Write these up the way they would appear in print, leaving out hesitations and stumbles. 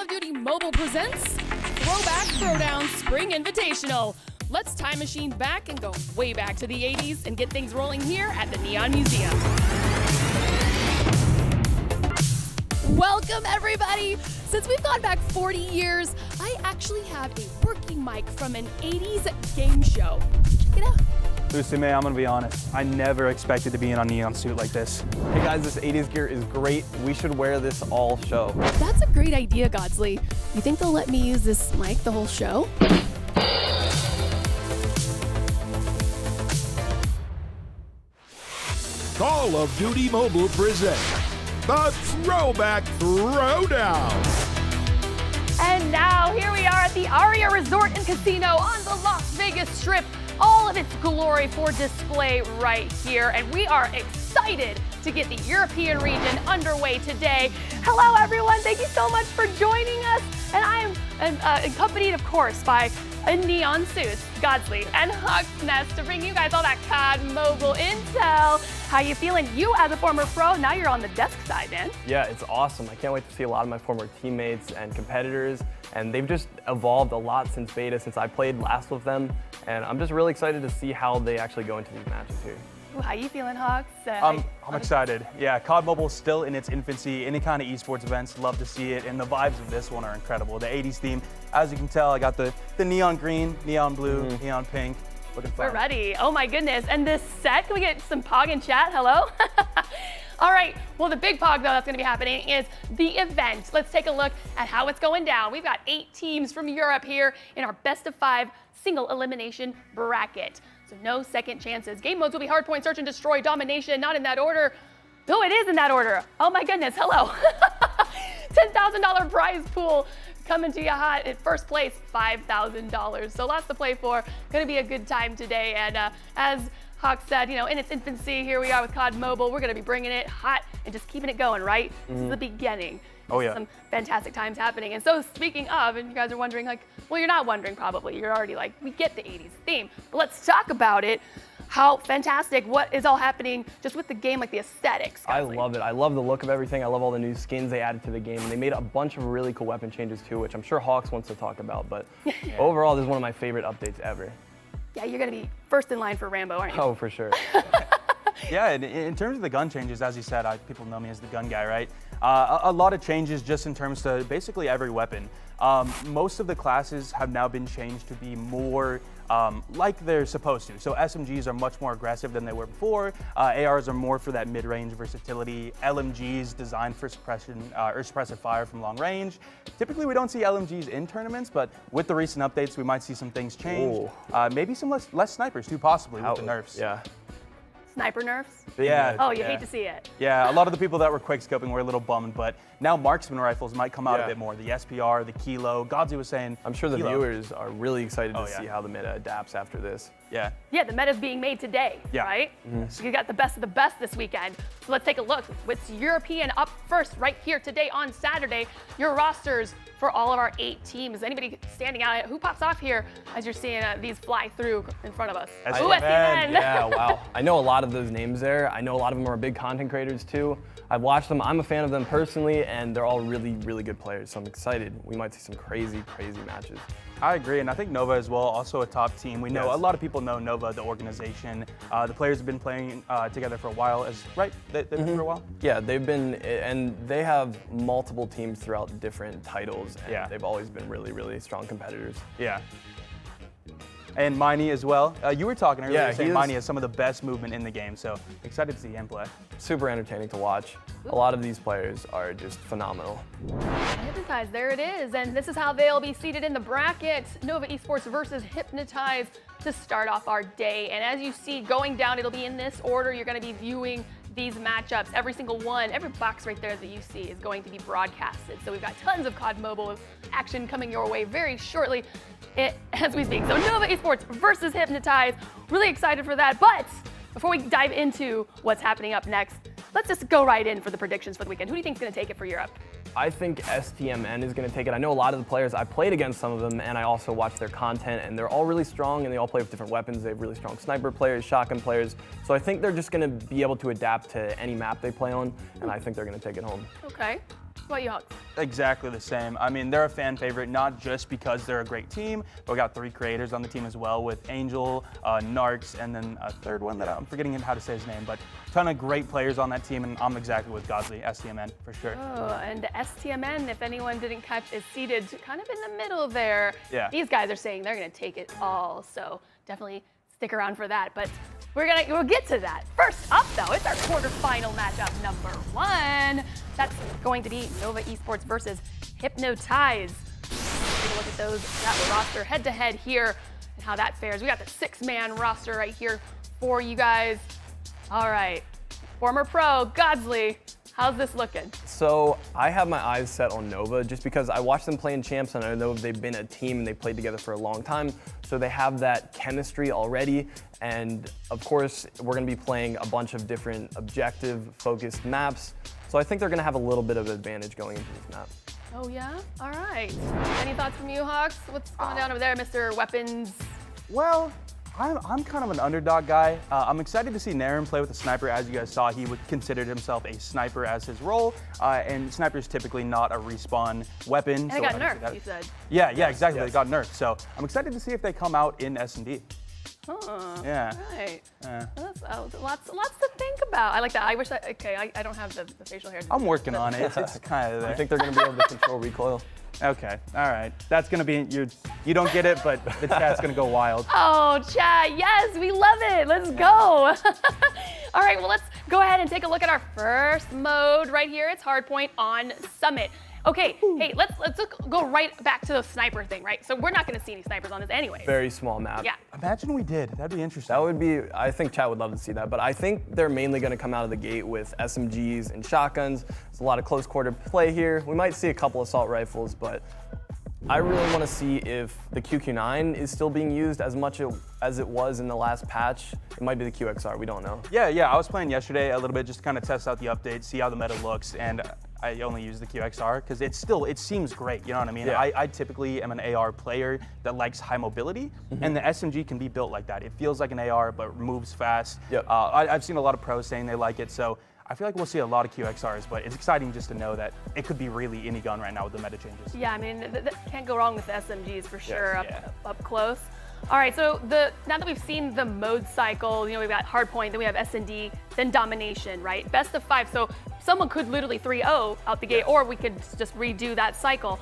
of Duty Mobile presents Throwback Throwdown Spring Invitational. Let's time machine back and go way back to the 80s and get things rolling here at the Neon Museum. Welcome, everybody. Since we've gone back 40 years, I actually have a working mic from an 80s game show. Check it out. LucyMae, I'm gonna be honest, I never expected to be in a neon suit like this. Hey guys, this 80s gear is great. We should wear this all show. That's a great idea, GODzly. You think they'll let me use this mic the whole show? Call of Duty Mobile presents the Throwback Throwdown. And now here we are at the Aria Resort and Casino on the Las Vegas Strip. All of its glory for display right here. And we are excited to get the European region underway today. Hello, everyone. Thank you so much for joining us. And I am accompanied, of course, by a neon suits, GODzly and Hawksnest to bring you guys all that COD mobile intel. How you feeling? You, as a former pro, now you're on the desk side, man. Yeah, it's awesome. I can't wait to see a lot of my former teammates and competitors, and they've just evolved a lot since beta, since I played last with them, and I'm just really excited to see how they actually go into these matches here. Ooh, how you feeling, Hawks? I'm excited. Yeah, COD Mobile is still in its infancy. Any kind of esports events, love to see it, and the vibes of this one are incredible. The 80s theme, as you can tell, I got the neon green, neon blue, neon pink. Looking fun. We're ready. Oh my goodness. And this set, can we get some Pog in chat? Hello? All right, well, the big Pog, though, that's going to be happening is the event. Let's take a look at how it's going down. We've got 8 teams from Europe here in our best of 5 single elimination bracket. So no second chances. Game modes will be hardpoint, search and destroy, domination, not in that order. Though it is in that order. Oh my goodness, hello. $10,000 prize pool coming to you hot at first place, $5,000. So lots to play for. Gonna be a good time today. And as Hawk said, you know, in its infancy, here we are with COD Mobile. We're gonna be bringing it hot and just keeping it going, right? This is the beginning. Oh yeah. Some fantastic times happening. And so speaking of, and you guys are wondering, like, well, you're not wondering probably, you're already like, we get the 80s theme, but let's talk about it. How fantastic, what is all happening just with the game, like the aesthetics. I love it. I love the look of everything. I love all the new skins they added to the game. And they made a bunch of really cool weapon changes too, which I'm sure Hawks wants to talk about, but overall, this is one of my favorite updates ever. Yeah, you're gonna be first in line for Rambo, aren't you? Oh, for sure. Yeah, in terms of the gun changes, as you said, people know me as the gun guy, right? A lot of changes just in terms to basically every weapon. Most of the classes have now been changed to be more like they're supposed to. So SMGs are much more aggressive than they were before. ARs are more for that mid-range versatility. LMGs designed for suppression or suppressive fire from long range. Typically, we don't see LMGs in tournaments, but with the recent updates, we might see some things change. Maybe some less snipers too, possibly with the nerfs. Yeah. Sniper nerfs? Yeah. Oh, you hate to see it. Yeah, a lot of the people that were quickscoping were a little bummed, but now marksman rifles might come out a bit more. The SPR, the Kilo. GODzly was saying I'm sure the Kilo. Viewers are really excited to see how the meta adapts after this. Yeah. Yeah, the meta's being made today, right? So you got the best of the best this weekend. So let's take a look. What's European up first right here today on Saturday? Your rosters for all of our 8 teams. Anybody standing out? Who pops off here as you're seeing these fly through in front of us? STMN. Yeah, wow. I know a lot of those names there. I know a lot of them are big content creators too. I've watched them. I'm a fan of them personally, and they're all really, really good players. So I'm excited. We might see some crazy, crazy matches. I agree, and I think Nova as well, also a top team. We know a lot of people know Nova, the organization. The players have been playing together for a while, right? They've been for a while? Yeah, they've been, and they have multiple teams throughout different titles, and they've always been really, really strong competitors. Yeah. And Miney as well. You were talking earlier saying Miney has some of the best movement in the game, so excited to see him play. Super entertaining to watch. A lot of these players are just phenomenal. Hypnotize, there it is. And this is how they'll be seated in the bracket. Nova Esports versus Hypnotize to start off our day. And as you see going down, it'll be in this order. You're going to be viewing these matchups. Every single one, every box right there that you see is going to be broadcasted. So we've got tons of COD Mobile action coming your way very shortly as we speak. So Nova Esports versus Hypnotize. Really excited for that. But before we dive into what's happening up next, let's just go right in for the predictions for the weekend. Who do you think is going to take it for Europe? I think STMN is going to take it. I know a lot of the players. I played against some of them, and I also watched their content, and they're all really strong, and they all play with different weapons. They have really strong sniper players, shotgun players. So I think they're just going to be able to adapt to any map they play on, and I think they're going to take it home. Okay. What about you, Hawks? Exactly the same. I mean, they're a fan favorite, not just because they're a great team, but we got 3 creators on the team as well with Angel, Narcs, and then a third one that I'm forgetting how to say his name, but a ton of great players on that team, and I'm exactly with GODzly, STMN, for sure. Oh, and STMN, if anyone didn't catch, is seated kind of in the middle there. Yeah. These guys are saying they're going to take it all, so definitely stick around for that. But we'll get to that. First up, though, it's our quarterfinal matchup number 1. That's going to be Nova Esports versus Hypnotize. Take a look at that roster head-to-head here and how that fares. We got the 6-man roster right here for you guys. All right, former pro, GODzly, how's this looking? So I have my eyes set on Nova just because I watched them play in Champs and I know they've been a team and they've played together for a long time. So they have that chemistry already. And of course, we're gonna be playing a bunch of different objective-focused maps. So I think they're gonna have a little bit of advantage going into this map. Oh yeah? All right. Any thoughts from you, Hawks? What's going down over there, Mr. Weapons? Well, I'm kind of an underdog guy. I'm excited to see Naren play with a sniper. As you guys saw, he considered himself a sniper as his role, and sniper is typically not a respawn weapon. And it got nerfed, you said. Yeah, exactly. Yes. They got nerfed. So I'm excited to see if they come out in S&D. Huh. Yeah. Right. That's, lots to think about. I like that. I wish that. Okay, I don't have the facial hair. I'm working on it. It's kind of there. I think they're gonna be able to control recoil. Okay, all right. That's gonna be you don't get it, but the chat's gonna go wild. Oh, chat, yes, we love it. Let's go. All right, well, let's go ahead and take a look at our first mode right here. It's Hardpoint on Summit. Okay, hey, let's go right back to the sniper thing, right? So we're not gonna see any snipers on this anyway. Very small map. Yeah. Imagine we did. That'd be interesting. That would be, I think chat would love to see that, but I think they're mainly gonna come out of the gate with SMGs and shotguns. There's a lot of close quarter play here. We might see a couple assault rifles, but I really wanna see if the QQ9 is still being used as much as it was in the last patch. It might be the QXR, we don't know. Yeah, I was playing yesterday a little bit just to kind of test out the update, see how the meta looks, and I only use the QXR because it seems great, you know what I mean? Yeah. I typically am an AR player that likes high mobility, and the SMG can be built like that. It feels like an AR, but moves fast. Yep. I've seen a lot of pros saying they like it, so I feel like we'll see a lot of QXRs, but it's exciting just to know that it could be really any gun right now with the meta changes. Yeah, I mean, can't go wrong with the SMGs for sure, yeah. up close. All right, so now that we've seen the mode cycle, we've got Hardpoint, then we have S&D, then Domination, right? Best of 5, so someone could literally 3-0 out the gate, or we could just redo that cycle.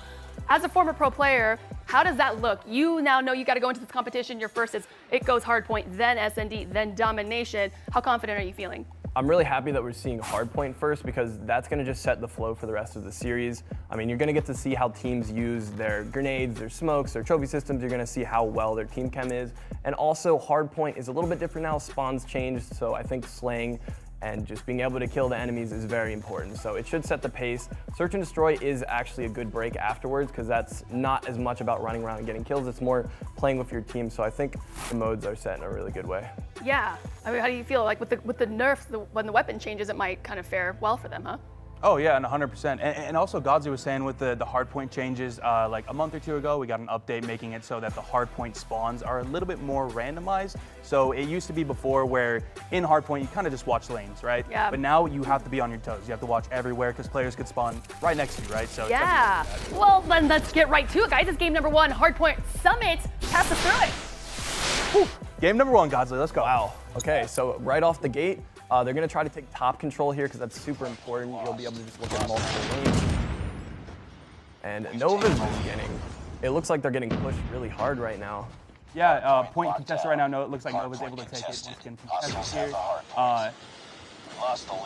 As a former pro player, how does that look? You now know you got to go into this competition. Your first is it goes Hardpoint, then S&D, then Domination. How confident are you feeling? I'm really happy that we're seeing Hardpoint first because that's going to just set the flow for the rest of the series. I mean, you're going to get to see how teams use their grenades, their smokes, their trophy systems. You're going to see how well their team chem is. And also, Hardpoint is a little bit different now. Spawns changed, so I think slaying and just being able to kill the enemies is very important. So it should set the pace. Search and Destroy is actually a good break afterwards because that's not as much about running around and getting kills. It's more playing with your team. So I think the modes are set in a really good way. Yeah. I mean, how do you feel like with the nerfs, when the weapon changes, it might kind of fare well for them, huh? Oh yeah, and 100%. And also GODzly was saying with the hardpoint changes, like a month or 2 ago, we got an update making it so that the hardpoint spawns are a little bit more randomized. So it used to be before where in hardpoint you kind of just watch lanes, right? Yeah. But now you have to be on your toes. You have to watch everywhere because players could spawn right next to you, right? So yeah. Well, then let's get right to it, guys. It's game number 1, Hardpoint Summit. Pass us through it. Whew. Game number 1, GODzly. Let's go. Wow. Okay, so right off the gate, they're going to try to take top control here because that's super important. You'll be able to just look at multiple lanes. And Nova's beginning. It looks like they're getting pushed really hard right now. Yeah, point contested right now. No, it looks like Nova's able to take it. Once again, contested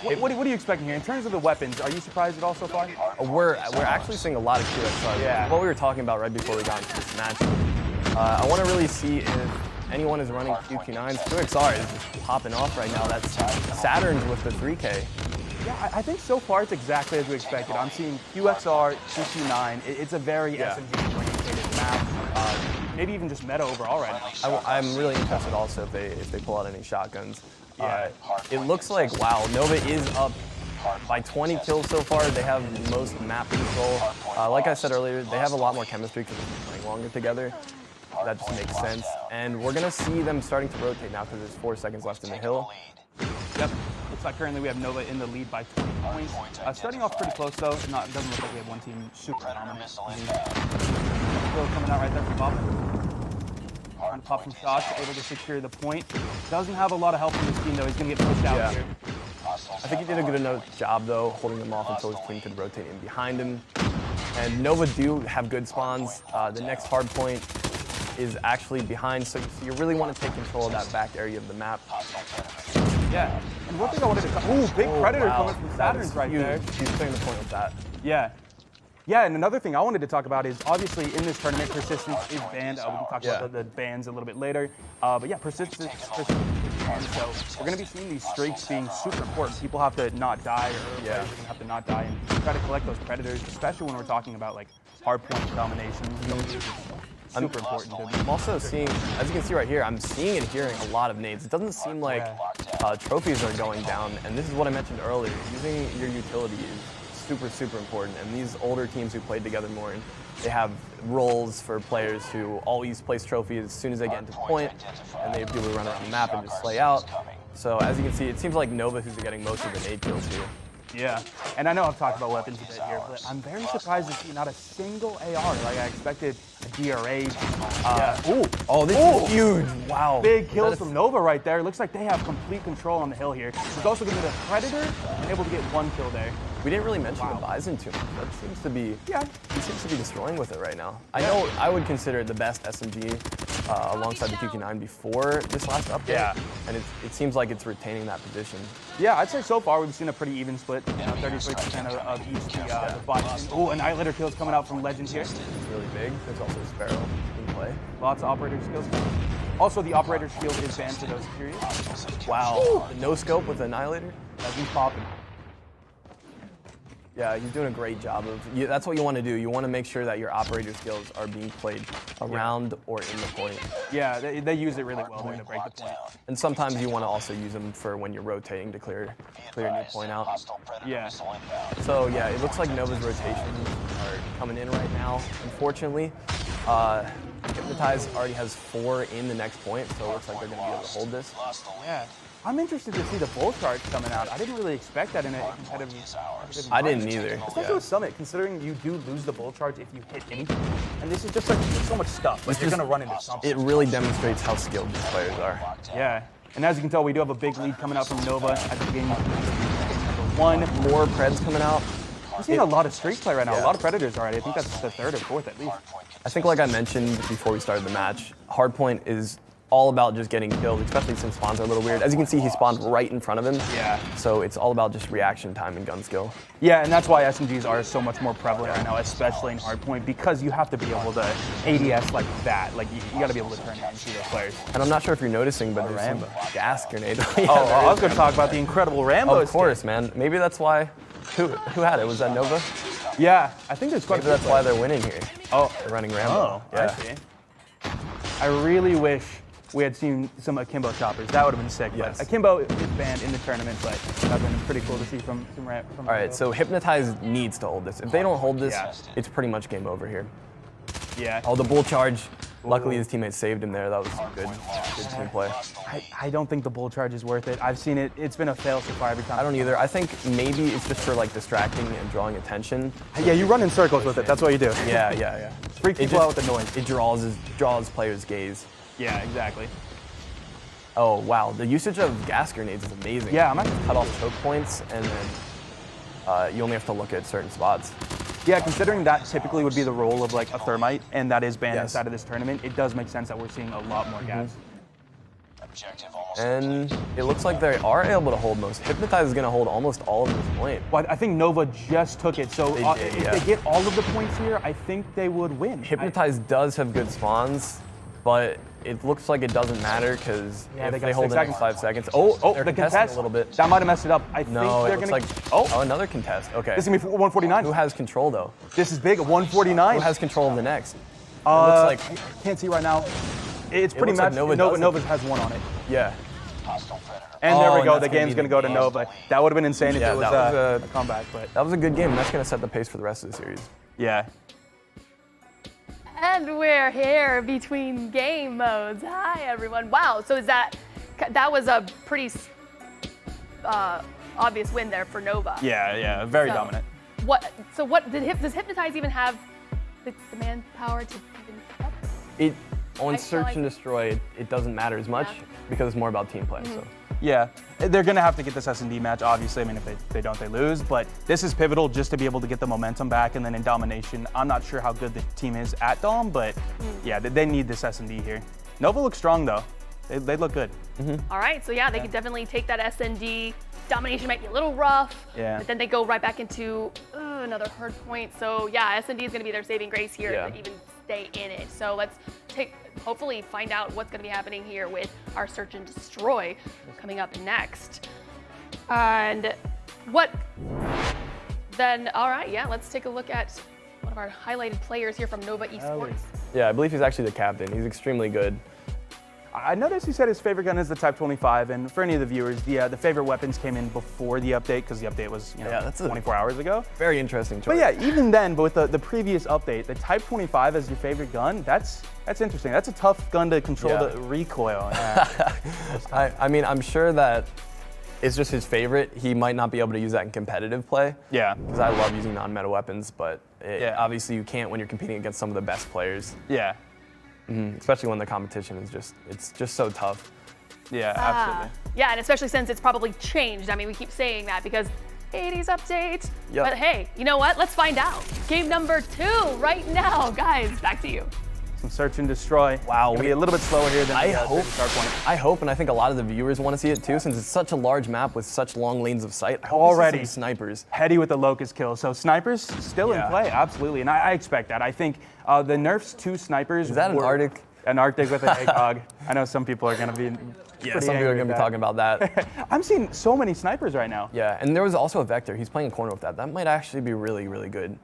here. What are you expecting here? In terms of the weapons, are you surprised at all so far? We're actually seeing a lot of QXR. Yeah. What we were talking about right before we got into this match. I want to really see if anyone is running QQ9s. QXR is just popping off right now. That's Saturn's with the 3K. Yeah, I think so far it's exactly as we expected. I'm seeing QXR, QQ9. It's a very SMG-oriented map. Maybe even just meta overall right now. I'm really interested also if they pull out any shotguns. It looks like, wow, Nova is up by 20 kills so far. They have the most map control. Like I said earlier, they have a lot more chemistry because they're playing longer together. That just makes sense. And we're going to see them starting to rotate now because there's 4 seconds left in the hill. Yep. Looks like currently we have Nova in the lead by 20 points. Starting off pretty close though. It doesn't look like we have one team super dominant. Still coming out right there from Bob. Trying to pop some shots, able to secure the point. Doesn't have a lot of help from his team though. He's gonna get pushed out here. I think he did a good enough job though, holding them off until his team could rotate in behind him. And Nova do have good spawns. The next hard point is actually behind, so you really want to take control of that back area of the map. Yeah, and one thing I wanted to ooh, big Predator coming from Saturn's right there. He's clearing the point with that. Yeah. Yeah, and another thing I wanted to talk about is obviously in this tournament, persistence is banned. We can talk about the bans a little bit later. But yeah, persistence is banned. So we're going to be seeing these streaks being super important. People have to not die, or players are going to have to not die and try to collect those Predators, especially when we're talking about like hard point domination. Super important. I'm also seeing, as you can see right here, I'm seeing and hearing a lot of nades. It doesn't seem like trophies are going down, and this is what I mentioned earlier. Using your utility is super important. And these older teams who played together more, and they have roles for players who always place trophies as soon as they get into point, and they have people who run around the map and just slay out. So as you can see, it seems like Nova who's getting most of the nade kills here. Yeah, and I know I've talked about weapons a bit here, but I'm very surprised to see not a single AR. Like I expected a DRA. Oh, this is huge. Wow. Big kills from Nova right there. Looks like they have complete control on the hill here. He's also going to get a Predator and able to get one kill there. We didn't really mention the Bison too much. That seems to be, he seems to be destroying with it right now. I know I would consider it the best SMG alongside the QQ9 before this last update. And it seems like it's retaining that position. Yeah, I'd say so far we've seen a pretty even split. 33% of each the Bison. Oh, Annihilator kills coming out from Legend here. It's really big. There's also a Sparrow in play. Lots of operator skills. Also, the operator shield is banned for those curious. Wow. The no scope with the Annihilator? He's popping. Yeah, he's doing a great job of. That's what you want to do. You want to make sure that your operator skills are being played around or in the point. Yeah, they use it really well there to break the point. And sometimes you want to also use them for when you're rotating to clear a new point out. Yeah. So yeah, it looks like Nova's rotations are coming in right now. Unfortunately, Hypnotize already has 4 in the next point, so it looks like they're going to be able to hold this. Yeah. I'm interested to see the bull charge coming out. I didn't really expect that in a competitive I didn't either. Especially with Summit, considering you do lose the bull charge if you hit anything. And this is just like, there's so much stuff. Like, you're going to run into something. It really demonstrates how skilled these players are. Yeah. And as you can tell, we do have a big lead coming out from Nova at the beginning. One more Preds coming out. We're seeing a lot of streak play right now. A lot of Predators already. I think that's the 3rd or 4th at least. I think like I mentioned before we started the match, hardpoint is all about just getting killed, especially since spawns are a little weird. As you can see, he spawned right in front of him. Yeah. So it's all about just reaction time and gun skill. Yeah, and that's why SMGs are so much more prevalent right now, especially in hardpoint, because you have to be able to ADS like that. Like, you got to be able to turn it into those players. And I'm not sure if you're noticing, but there's some gas grenade. I was going to talk about the incredible Rambo. Of course, man. Maybe that's why. Who had it? Was that Nova? Yeah, I think there's quite. Maybe that's why they're winning here. Oh, they're running Rambo. Oh, yeah. I see. I really wish we had seen some Akimbo choppers. That would have been sick. Yes. But Akimbo is banned in the tournament, but that would have been pretty cool to see from All right, so Hypnotize needs to hold this. If they don't hold this, it's pretty much game over here. Yeah. Oh, the bull charge. Luckily, his teammates saved him there. That was good team play. I don't think the bull charge is worth it. I've seen it. It's been a fail so far every time. I don't either. I think maybe it's just for like distracting and drawing attention. Yeah, you run in circles with it. That's what you do. Yeah. Freak people out with the noise. It draws players' gaze. Yeah, exactly. Oh, wow. The usage of gas grenades is amazing. Yeah, I'm actually cut off choke points, and then you only have to look at certain spots. Yeah, considering that typically would be the role of like a thermite, and that is banned inside of this tournament, it does make sense that we're seeing a lot more gas. And it looks like they are able to hold most. Hypnotize is going to hold almost all of this point. Well, I think Nova just took it, so if they get all of the points here, I think they would win. Hypnotize does have good spawns, but it looks like it doesn't matter because if they hold it in 5 seconds. Oh, the contest a little bit. That might have messed it up. I think they're going to. Oh, another contest. Okay. This is going to be 149. Who has control though? This is big. 149. Who has control of the next? Looks like can't see right now. It's pretty much like Nova has 1 on it. Yeah. And there we go. The game's going to go to Nova. That would have been insane if it was a comeback. But that was a good game. That's going to set the pace for the rest of the series. Yeah. And we're here between game modes. Hi, everyone. Wow, so that was a pretty obvious win there for Nova. Yeah, very So, dominant. Does Hypnotize even have the manpower to even keep up? On I Search feel like- and Destroy, it doesn't matter as much Yeah. because it's more about team play. So. Yeah, they're going to have to get this S&D match, obviously. I mean, if they don't, they lose. But this is pivotal just to be able to get the momentum back. And then in domination, I'm not sure how good the team is at Dom, but yeah, they need this S&D here. Nova looks strong, though. They look good. All right, so yeah, they could definitely take that SND. Domination might be a little rough, but then they go right back into another hard point. So yeah, SND is going to be their saving grace here to even stay in it. So let's hopefully find out what's going to be happening here with our Search and Destroy coming up next. And what then? All right, yeah, let's take a look at one of our highlighted players here from Nova Esports. Yeah, I believe he's actually the captain. He's extremely good. I noticed he said his favorite gun is the Type 25, and for any of the viewers, the favorite weapons came in before the update because the update was that's 24 hours ago. Very interesting choice. But yeah, even then, but with the previous update, the Type 25 as your favorite gun, that's interesting. That's a tough gun to control the recoil. Yeah. I mean, I'm sure that it's just his favorite. He might not be able to use that in competitive play. Yeah. Because I love using non-meta weapons, but obviously you can't when you're competing against some of the best players. Yeah. Especially when the competition is it's just so tough. Yeah, absolutely. Yeah, and especially since it's probably changed. I mean, we keep saying that because 80s update. Yep. But hey, you know what? Let's find out. Game number 2 right now. Guys, back to you. Some Search and Destroy. Wow, Gonna be a little bit slower here than I the hope. start point. I hope, and I think a lot of the viewers want to see it too, since it's such a large map with such long lanes of sight. I hope we see Already. some snipers. Heady with the Locust kill. So snipers still in play, absolutely. And I expect that. I think the nerfs to snipers. Is that an Arctic? An Arctic with an ACOG. I know some people are going to be. Yeah, some people are going to be talking about that. I'm seeing so many snipers right now. Yeah, and there was also a Vector. He's playing a corner with that. That might actually be really, really good.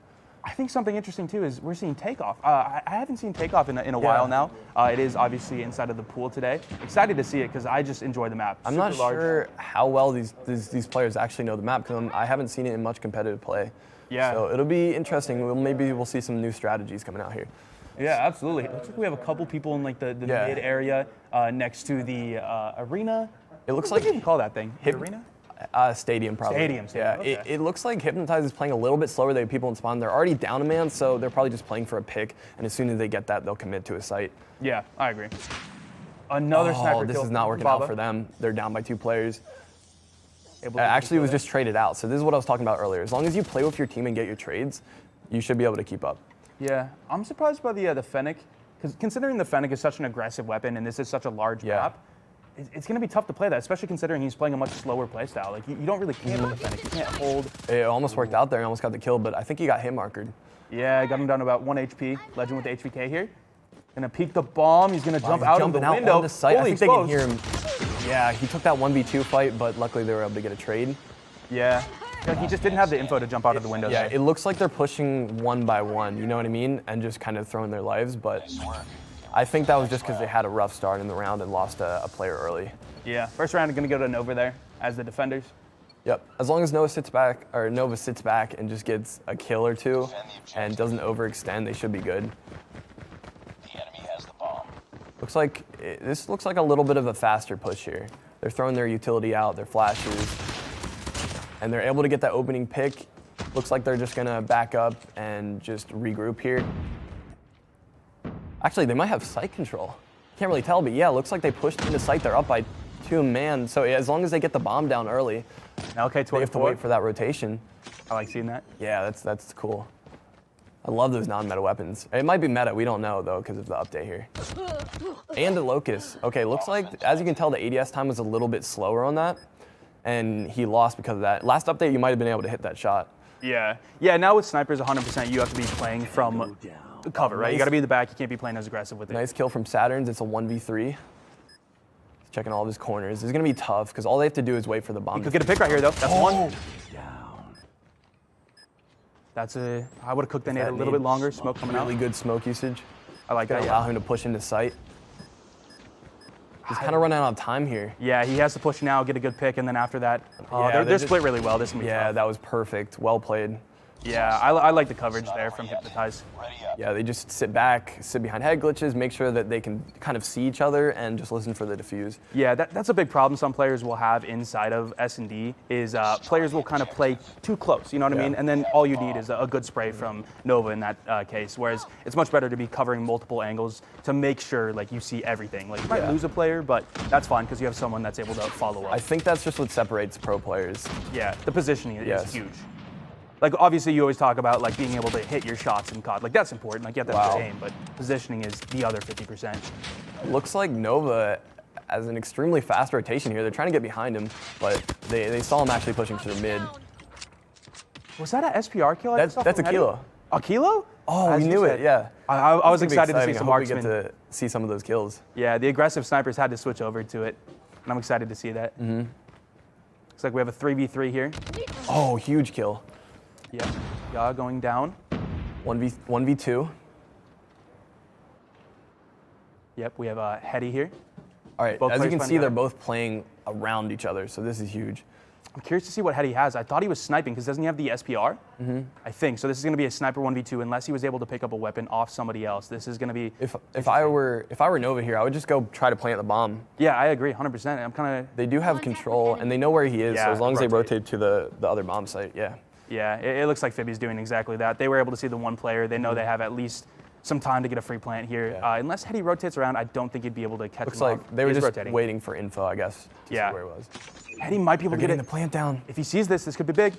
I think something interesting too is we're seeing Takeoff. I haven't seen Takeoff in a while now. It is obviously inside of the pool today. Excited to see it because I just enjoy the map. I'm not sure how well these players actually know the map because I haven't seen it in much competitive play. Yeah. So it'll be interesting. Maybe we'll see some new strategies coming out here. Yeah, absolutely. It looks like we have a couple people in like the mid area next to the arena. It looks What like do you even call that thing? Arena? Stadium probably. Stadium, Yeah, okay. it looks like Hypnotize is playing a little bit slower than people in spawn. They're already down a man, so they're probably just playing for a pick. And as soon as they get that, they'll commit to a site. Yeah, I agree. Another sniper This kill is not from working Baba. out for them. They're down by 2 players. Able to Actually, it was control just traded out. So this is what I was talking about earlier. As long as you play with your team and get your trades, you should be able to keep up. that. Yeah, I'm surprised by the Fennec, because considering the Fennec is such an aggressive weapon and this is such a large map, it's going to be tough to play that, especially considering he's playing a much slower play style. Like, you don't really care about the Fennec. You can't hold. It almost worked out there and almost got the kill, but I think he got hit markered. Yeah, got him down to about 1 HP. Legend with the HVK here. Gonna peek the bomb. He's gonna jump out of the window. On the site. I Fully think they can exposed. hear him. Yeah, he took that 1v2 fight, but luckily they were able to get a trade. Yeah. Like, he just didn't have the info to jump out of the window. Yeah, there. it looks like they're pushing 1 by 1, you know what I mean? And just kind of throwing their lives, but I think that was just because they had a rough start in the round and lost a player early. Yeah. First round, gonna go to Nova there as the defenders. Yep. As long as Nova sits back and just gets a kill or 2 and doesn't overextend, they should be good. The enemy has the bomb. This looks like a little bit of a faster push here. They're throwing their utility out, their flashes, and they're able to get that opening pick. Looks like they're just gonna back up and just regroup here. Actually, they might have site control. Can't really tell, but yeah, looks like they pushed into site. They're up by 2 man. So as long as they get the bomb down early, Okay, they have to wait for that rotation. I like seeing that. Yeah, that's cool. I love those non-meta weapons. It might be meta, we don't know though, because of the update here. And the Locust. Okay, looks like, as you can tell, the ADS time was a little bit slower on that, and he lost because of that. Last update, you might have been able to hit that shot. Yeah. Yeah, now with snipers 100%, you have to be playing from cover, right? You gotta be in the back, you can't be playing as aggressive with it. Nice kill from Saturns, it's a 1v3. He's checking all of his corners. It's gonna be tough, because all they have to do is wait for the bomb. You could get a pick right here though, that's one. I would've cooked the nade a little bit longer, smoke coming out. Really good smoke usage. I like Gonna that, allow yeah. him to push into sight. He's kind of running out of time here. Yeah, he has to push now, get a good pick, and then after that, Yeah, they're they're just- split really well. This is gonna be Yeah, tough. that was perfect. Well played. Yeah, I like the coverage there from Hypnotize. Ready up. Yeah, they just sit back, sit behind head glitches, make sure that they can kind of see each other and just listen for the defuse. Yeah, that's a big problem some players will have inside of S&D is players will kind of play too close, you know what I mean? And then all you need is a good spray from Nova in that case, whereas it's much better to be covering multiple angles to make sure like you see everything. Like you might lose a player, but that's fine because you have someone that's able to follow up. I think that's just what separates pro players. Yeah, the positioning is huge. Like obviously you always talk about like being able to hit your shots in COD. Like that's important. Like you have to have good aim, but positioning is the other 50%. Looks like Nova has an extremely fast rotation here. They're trying to get behind him, but they saw him actually pushing through mid. Was that a SPR kill? That's a kilo. A kilo? Oh, As we you knew said. it. Yeah. I was excited to see I some hope we get marksmen. to see some of those kills. Yeah, the aggressive snipers had to switch over to it, and I'm excited to see that. Looks like we have a 3v3 here. Oh, huge kill. Yeah, Yaw going down. 1v2. Yep, we have Hetty here. All right, Both as you players can find see, out. they're both playing around each other, so this is huge. I'm curious to see what Hetty has. I thought he was sniping because doesn't he have the SPR? I think so. This is going to be a sniper 1v2 unless he was able to pick up a weapon off somebody else. This is going to be. If I were Nova here, I would just go try to plant the bomb. Yeah, I agree, 100%. I'm kind of. They do have control, and they know where he is, so Yeah, as long as they rotate. rotate to the other bomb site, yeah. Yeah, it looks like Fibby's doing exactly that. They were able to see the one player. They know they have at least some time to get a free plant here. Yeah. Unless Hetty rotates around, I don't think he'd be able to catch Looks him like off. they were He's just rotating. waiting for info, I guess, to Yeah. see where it was. Hetty might be able They're to get getting it. the plant down. If he sees this could be big.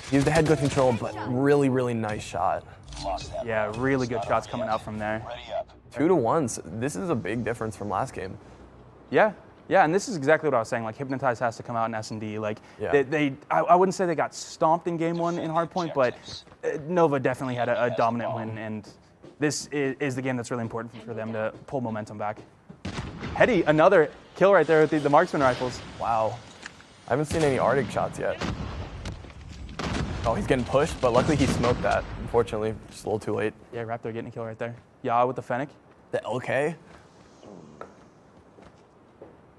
Use the head glitch control, but really, really nice shot. Lost that. Yeah, really good shots coming out from there. Ready up. 2-1. So this is a big difference from last game. Yeah, and this is exactly what I was saying. Like Hypnotize has to come out in S&D. Like Yeah. I wouldn't say they got stomped in game one in Hardpoint, but Nova definitely had a dominant win, and this is the game that's really important for them to pull momentum back. Hetty, another kill right there with the marksman rifles. Wow. I haven't seen any Arctic shots yet. Oh, he's getting pushed, but luckily he smoked that. Unfortunately, just a little too late. Yeah, Raptor getting a kill right there. Yeah, with the Fennec. The LK?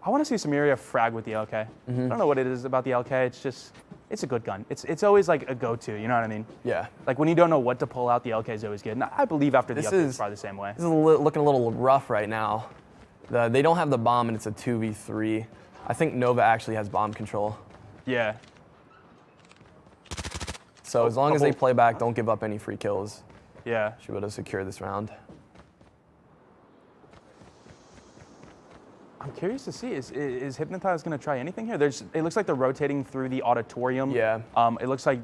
I want to see Samaria frag with the LK. I don't know what it is about the LK. It's a good gun. It's always like a go-to. You know what I mean? Yeah. Like when you don't know what to pull out, the LK is always good. And I believe after the This update, is- it's probably the same way. This is looking a little rough right now. They don't have the bomb, and it's a 2v3. I think Nova actually has bomb control. Yeah. So as long as they couple- play back, don't give up any free kills, Yeah. should be able to secure this round. I'm curious to see, is Hypnotize going to try anything here? It looks like they're rotating through the auditorium. Yeah. It looks like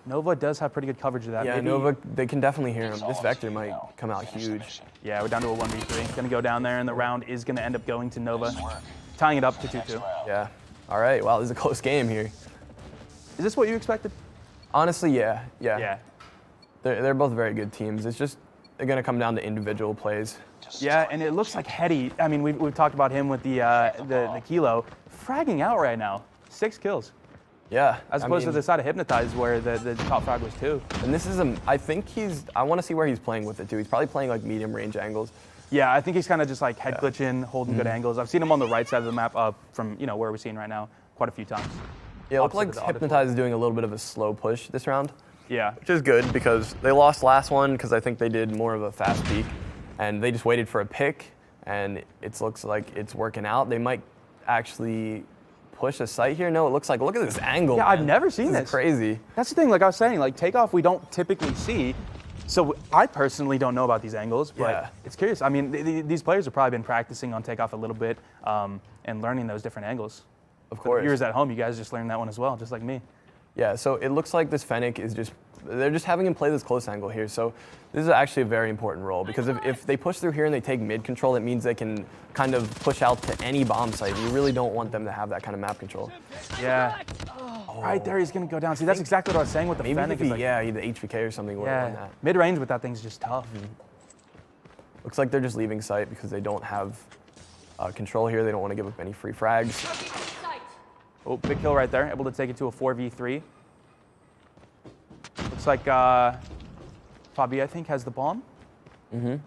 Nova does have pretty good coverage of that. Yeah, Maybe- Nova, they can definitely hear him. This Vector might come out huge. Yeah, we're down to a 1v3. Going to go down there, and the round is going to end up going to Nova, tying it up to 2-2. Yeah. All right, wow, this is a close game here. Is this what you expected? Honestly, yeah. Yeah. They're both very good teams. It's just, they're going to come down to individual plays. Yeah, and it looks like Hetty, I mean, we've talked about him with the kilo, fragging out right now. 6 kills. Yeah. As opposed to the side of Hypnotize where the top frag was 2. And this is I want to see where he's playing with it too. He's probably playing like medium range angles. Yeah, I think he's kind of just like head glitching, holding good angles. I've seen him on the right side of the map from where we're seeing right now quite a few times. Yeah, it looks like Opposite of the Hypnotize is doing a little bit of a slow push this round, Yeah. which is good because they lost last one because I think they did more of a fast peak, and they just waited for a pick, and it looks like it's working out. They might actually push a site here. No, it looks like, look at this angle. Yeah, I've man. never seen This this. is crazy. That's the thing, like I was saying, like takeoff we don't typically see. So I personally don't know about these angles, but Yeah. it's curious. I mean, these players have probably been practicing on takeoff a little bit and learning those different angles. Of For course. the viewers at home, you guys just learned that one as well, just like me. Yeah, so it looks like this Fennec is they're just having him play this close angle here. So this is actually a very important role because if they push through here and they take mid control, that means they can kind of push out to any bomb site. You really don't want them to have that kind of map control. Yeah. Right there, he's gonna go down. See, that's exactly what I was saying with the Maybe Fennec. if is like, the HVK or something would have won yeah. that. Mid range with that thing's just tough. Looks like they're just leaving site because they don't have control here. They don't want to give up any free frags. Oh, big kill right there. Able to take it to a 4v3. Looks like Fabi, I think, has the bomb. And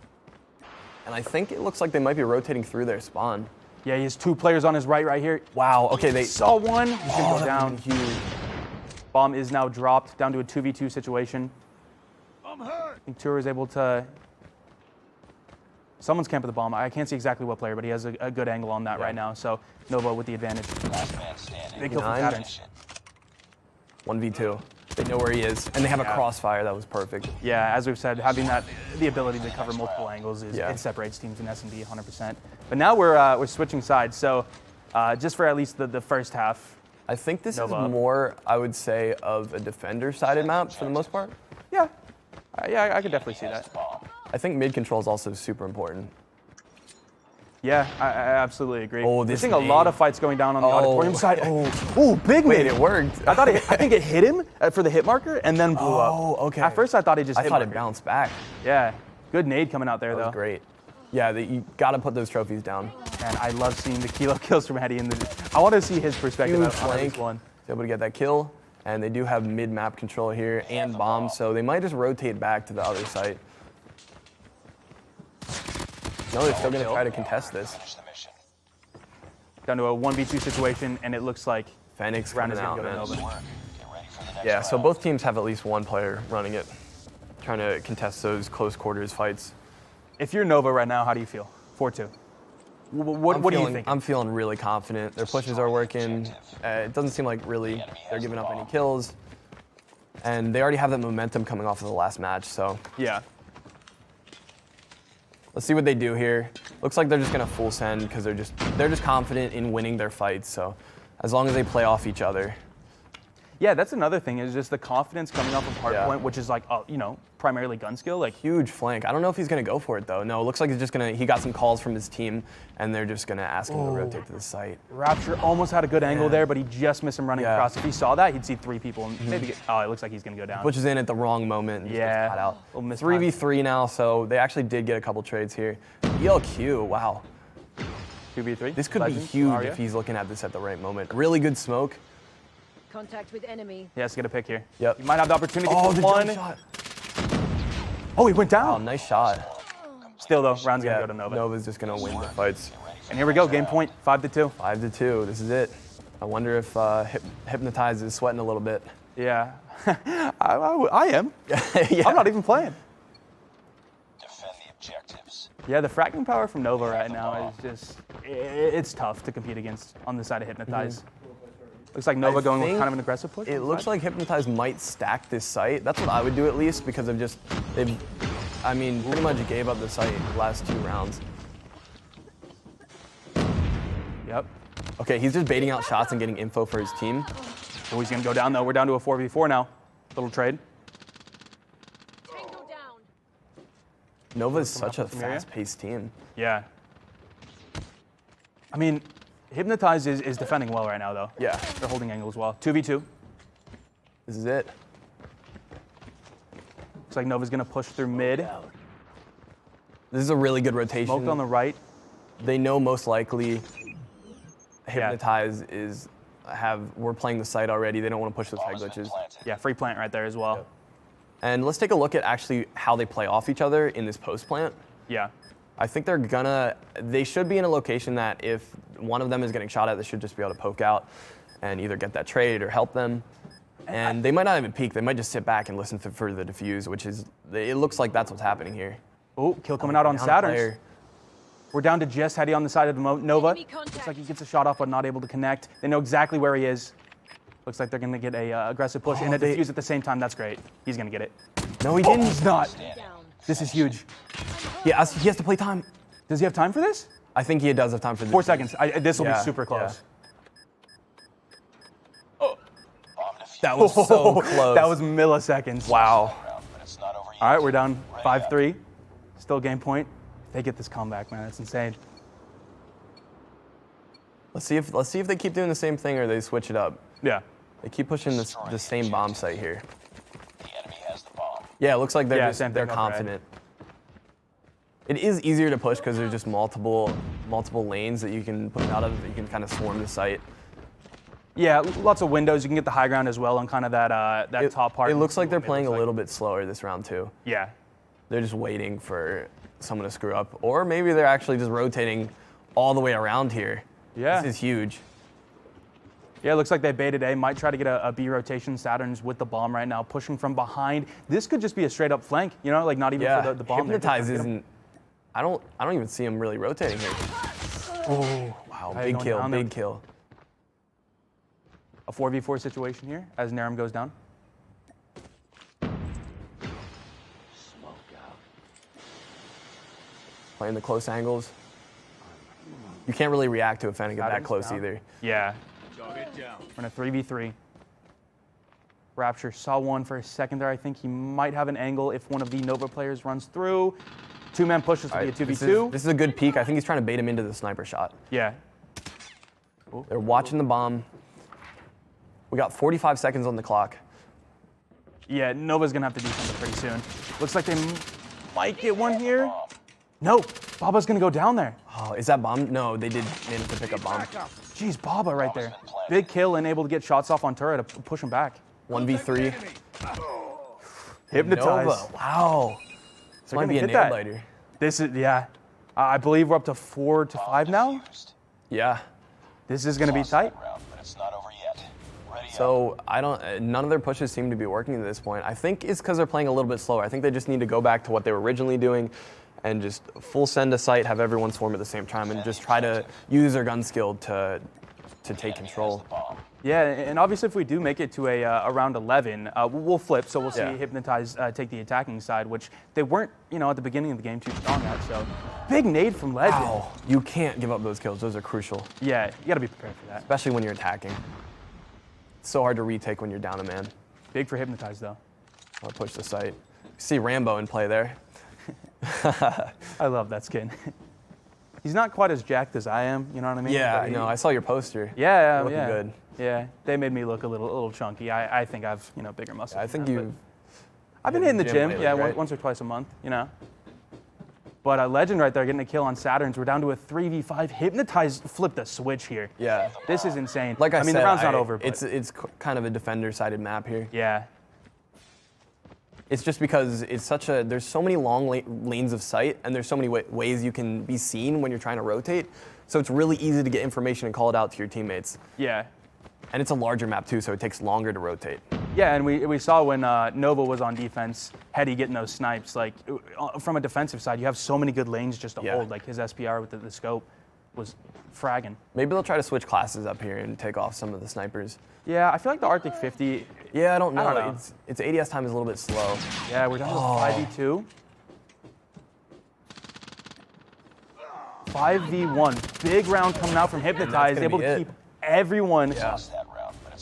I think it looks like they might be rotating through their spawn. Yeah, he has 2 players on his right here. Wow, okay, they Saw one. He's gonna go down. Huge. Bomb is now dropped down to a 2v2 situation. I think Tour is able to... Someone's camping the bomb. I can't see exactly what player, but he has a good angle on that right now. So Nova with the advantage. Last man standing. Big kill from Patterns. 1v2. They know where he is, and they have a crossfire. That was perfect. Yeah, as we've said, having the ability to cover multiple angles it separates teams in S&B 100%. But now we're switching sides. So just for at least the first half. I think this Nova. is more, I would say, of a defender-sided map for the most part. Yeah, I could definitely see that. I think mid control is also super important. Yeah, I absolutely agree. Oh, We're this seeing a lot of fights going down on the auditorium side. Oh, big Wait, nade. it worked. I think it hit him for the hit marker and then blew up. Oh, okay. At first I thought he just I hit thought it marker. bounced back. Yeah, good nade coming out there That though. was great. Yeah, you got to put those trophies down. And I love seeing the kilo kills from Eddie. I want to see his perspective Huge on flank. this one. He's able to get that kill, and they do have mid-map control here and bomb, so they might just rotate back to the other site. No, they're still going to try to contest this. Finish the mission. Down to a 1v2 situation, and it looks like Fenix round coming is going out, to go to man. Nova. Get ready for the next Yeah, so round. both teams have at least one player running it, trying to contest those close quarters fights. If you're Nova right now, how do you feel? 4-2. What do you think? I'm feeling really confident. Their pushes are working. It doesn't seem like really they're giving up any kills. And they already have that momentum coming off of the last match, so Yeah. let's see what they do here. Looks like they're just gonna full send because they're just confident in winning their fights. So as long as they play off each other. Yeah, that's another thing is just the confidence coming off of hardpoint, Yeah. which is like, primarily gun skill. Like, Huge flank. I don't know if he's gonna go for it though. No, it looks like he got some calls from his team and they're just gonna ask him to rotate to the site. Rapture almost had a good angle there, but he just missed him running Yeah. across. If he saw that, he'd see 3 people and maybe it looks like he's gonna go down. Pushes in at the wrong moment and just Yeah, gets caught out. little mistime. 3v3 now, so they actually did get a couple trades here. ELQ, wow. 2v3. This could be Legend, huge Aria. if he's looking at this at the right moment. Really good smoke. Contact with enemy. He has to get a pick here. Yep. He might have the opportunity Oh, for the one. jump shot. Oh, he went Oh, down. nice shot. Still though, round's gonna Yeah, go to Nova. Nova's just gonna win the fights. And here we go, game point, 5-2. 5-2, this is it. I wonder if Hypnotize is sweating a little bit. Yeah, I am. Yeah. I'm not even playing. Defend the objectives. Yeah, the fracking power from Nova right now is just, it's tough to compete against on the side of Hypnotize. Looks like Nova going with think kind of an aggressive push. It looks like Hypnotize might stack this site. That's what I would do at least because of just, pretty much gave up the site the last 2 rounds. Yep. Okay, he's just baiting out shots and getting info for his team. Oh, he's gonna go down though. We're down to a 4v4 now. Little trade. Tango down. Nova is such a from area? fast-paced team. Yeah. I mean, Hypnotize is defending well right now though. Yeah, They're holding angle as well. 2v2. this is it. Looks like Nova's gonna push through mid. This is a really good rotation. Smoked on the right. They know most likely Hypnotize we're playing the site already. They don't want to push those high Bomb has been glitches. planted. Yeah, free plant right there as well. And let's take a look at actually how they play off each other in this post plant. Yeah. I think they should be in a location that if one of them is getting shot at, they should just be able to poke out and either get that trade or help them. And they might not even peek. They might just sit back and listen for the defuse, it looks like that's what's happening here. Oh, kill coming out on Down Saturn. player. We're down to just Hetty on the side of the Nova. Enemy Looks contact. like he gets a shot off, but not able to connect. They know exactly where he is. Looks like they're going to get a aggressive push and a defuse at the same time. That's great. He's going to get it. No, he didn't. He's not. Down. This is huge. He has to play time. Does he have time for this? I think he does have time for this. 4 seconds. This will be Yeah, super close. Bomb defused. That was so close. That was milliseconds. wow. Round, but it's not over yet. All right, we're down 5-3. Still game point. They get this comeback, man. That's insane. Let's see if they keep doing the same thing or they switch it up. Yeah. They keep pushing the same bomb site here. The enemy has the bomb. Yeah, it looks like Yeah, they're same thing, confident. It is easier to push because there's just multiple lanes that you can push out of. You can kind of swarm the site. Yeah, lots of windows. You can get the high ground as well on kind of that top part. It looks like they're It playing looks a like- little bit slower this round too. Yeah. They're just waiting for someone to screw up, or maybe they're actually just rotating all the way around here. Yeah. This is huge. Yeah, it looks like they baited A. Might try to get a B rotation. Saturn's with the bomb right now, pushing from behind. This could just be a straight up flank, you know, like not even for the bomb. Hypnotize isn't. I don't even see him really rotating here. Oh, wow, big kill, big kill. A 4v4 situation here as Narum goes down. Playing the close angles. You can't really react to a Fennec that close down. either. Yeah. We're in a 3v3. Rapture saw one for a second there. I think he might have an angle if one of the Nova players runs through. Two-man pushes to be a 2v2. This is a good peek. I think he's trying to bait him into the sniper shot. Yeah. They're watching the bomb. We got 45 seconds on the clock. Yeah, Nova's going to have to do something pretty soon. Looks like they might get one here. No, Baba's going to go down there. Oh, is that bomb? No, they did manage to pick up bomb. Jeez, Baba right there. Big kill and able to get shots off on turret to push him back. 1v3. Hypnotize. Nova, wow. This might be a nail biter. This is, yeah. I believe we're up to 4 to 5 now. Yeah. This is going to be tight. Round, but it's not over yet. Ready So none of their pushes seem to be working at this point. I think it's because they're playing a little bit slower. I think they just need to go back to what they were originally doing and just full send to site, have everyone swarm at the same time, and just try to use their gun skill to take control. Yeah, and obviously if we do make it to a round 11, we'll flip, so we'll see Hypnotize take the attacking side, which they weren't, at the beginning of the game too strong at, so. Big nade from Legend. Wow. You can't give up those kills. Those are crucial. Yeah, you gotta be prepared for that. Especially when you're attacking. It's so hard to retake when you're down a man. Big for Hypnotize, though. I'll push the site. See Rambo in play there. I love that skin. He's not quite as jacked as I am, you know what I mean? Yeah, I know. I saw your poster. Yeah, You're looking good. Yeah, they made me look a little chunky. I think I've, bigger muscles. I think I've been hitting the gym, lately, yeah, right? once or twice a month, But Legend right there getting a kill on Saturns. We're down to a 3v5. Hypnotize flipped a switch here. Yeah. This is insane. Like I mean, said, the round's not over. But It's kind of a defender-sided map here. yeah. It's just because there's so many long lanes of sight, and there's so many ways you can be seen when you're trying to rotate. So it's really easy to get information and call it out to your teammates. Yeah. And it's a larger map too, so it takes longer to rotate. Yeah, and we saw when Nova was on defense, Heady getting those snipes. Like, from a defensive side, you have so many good lanes just to hold. Like, his SPR with the scope was fragging. Maybe they'll try to switch classes up here and take off some of the snipers. Yeah, I feel like the Arctic 50. Yeah, I don't know. I don't know. Its ADS time is a little bit slow. Yeah, we're down to 5v2. 5v1. Big round coming out from Hypnotize, able to keep everyone. Yeah.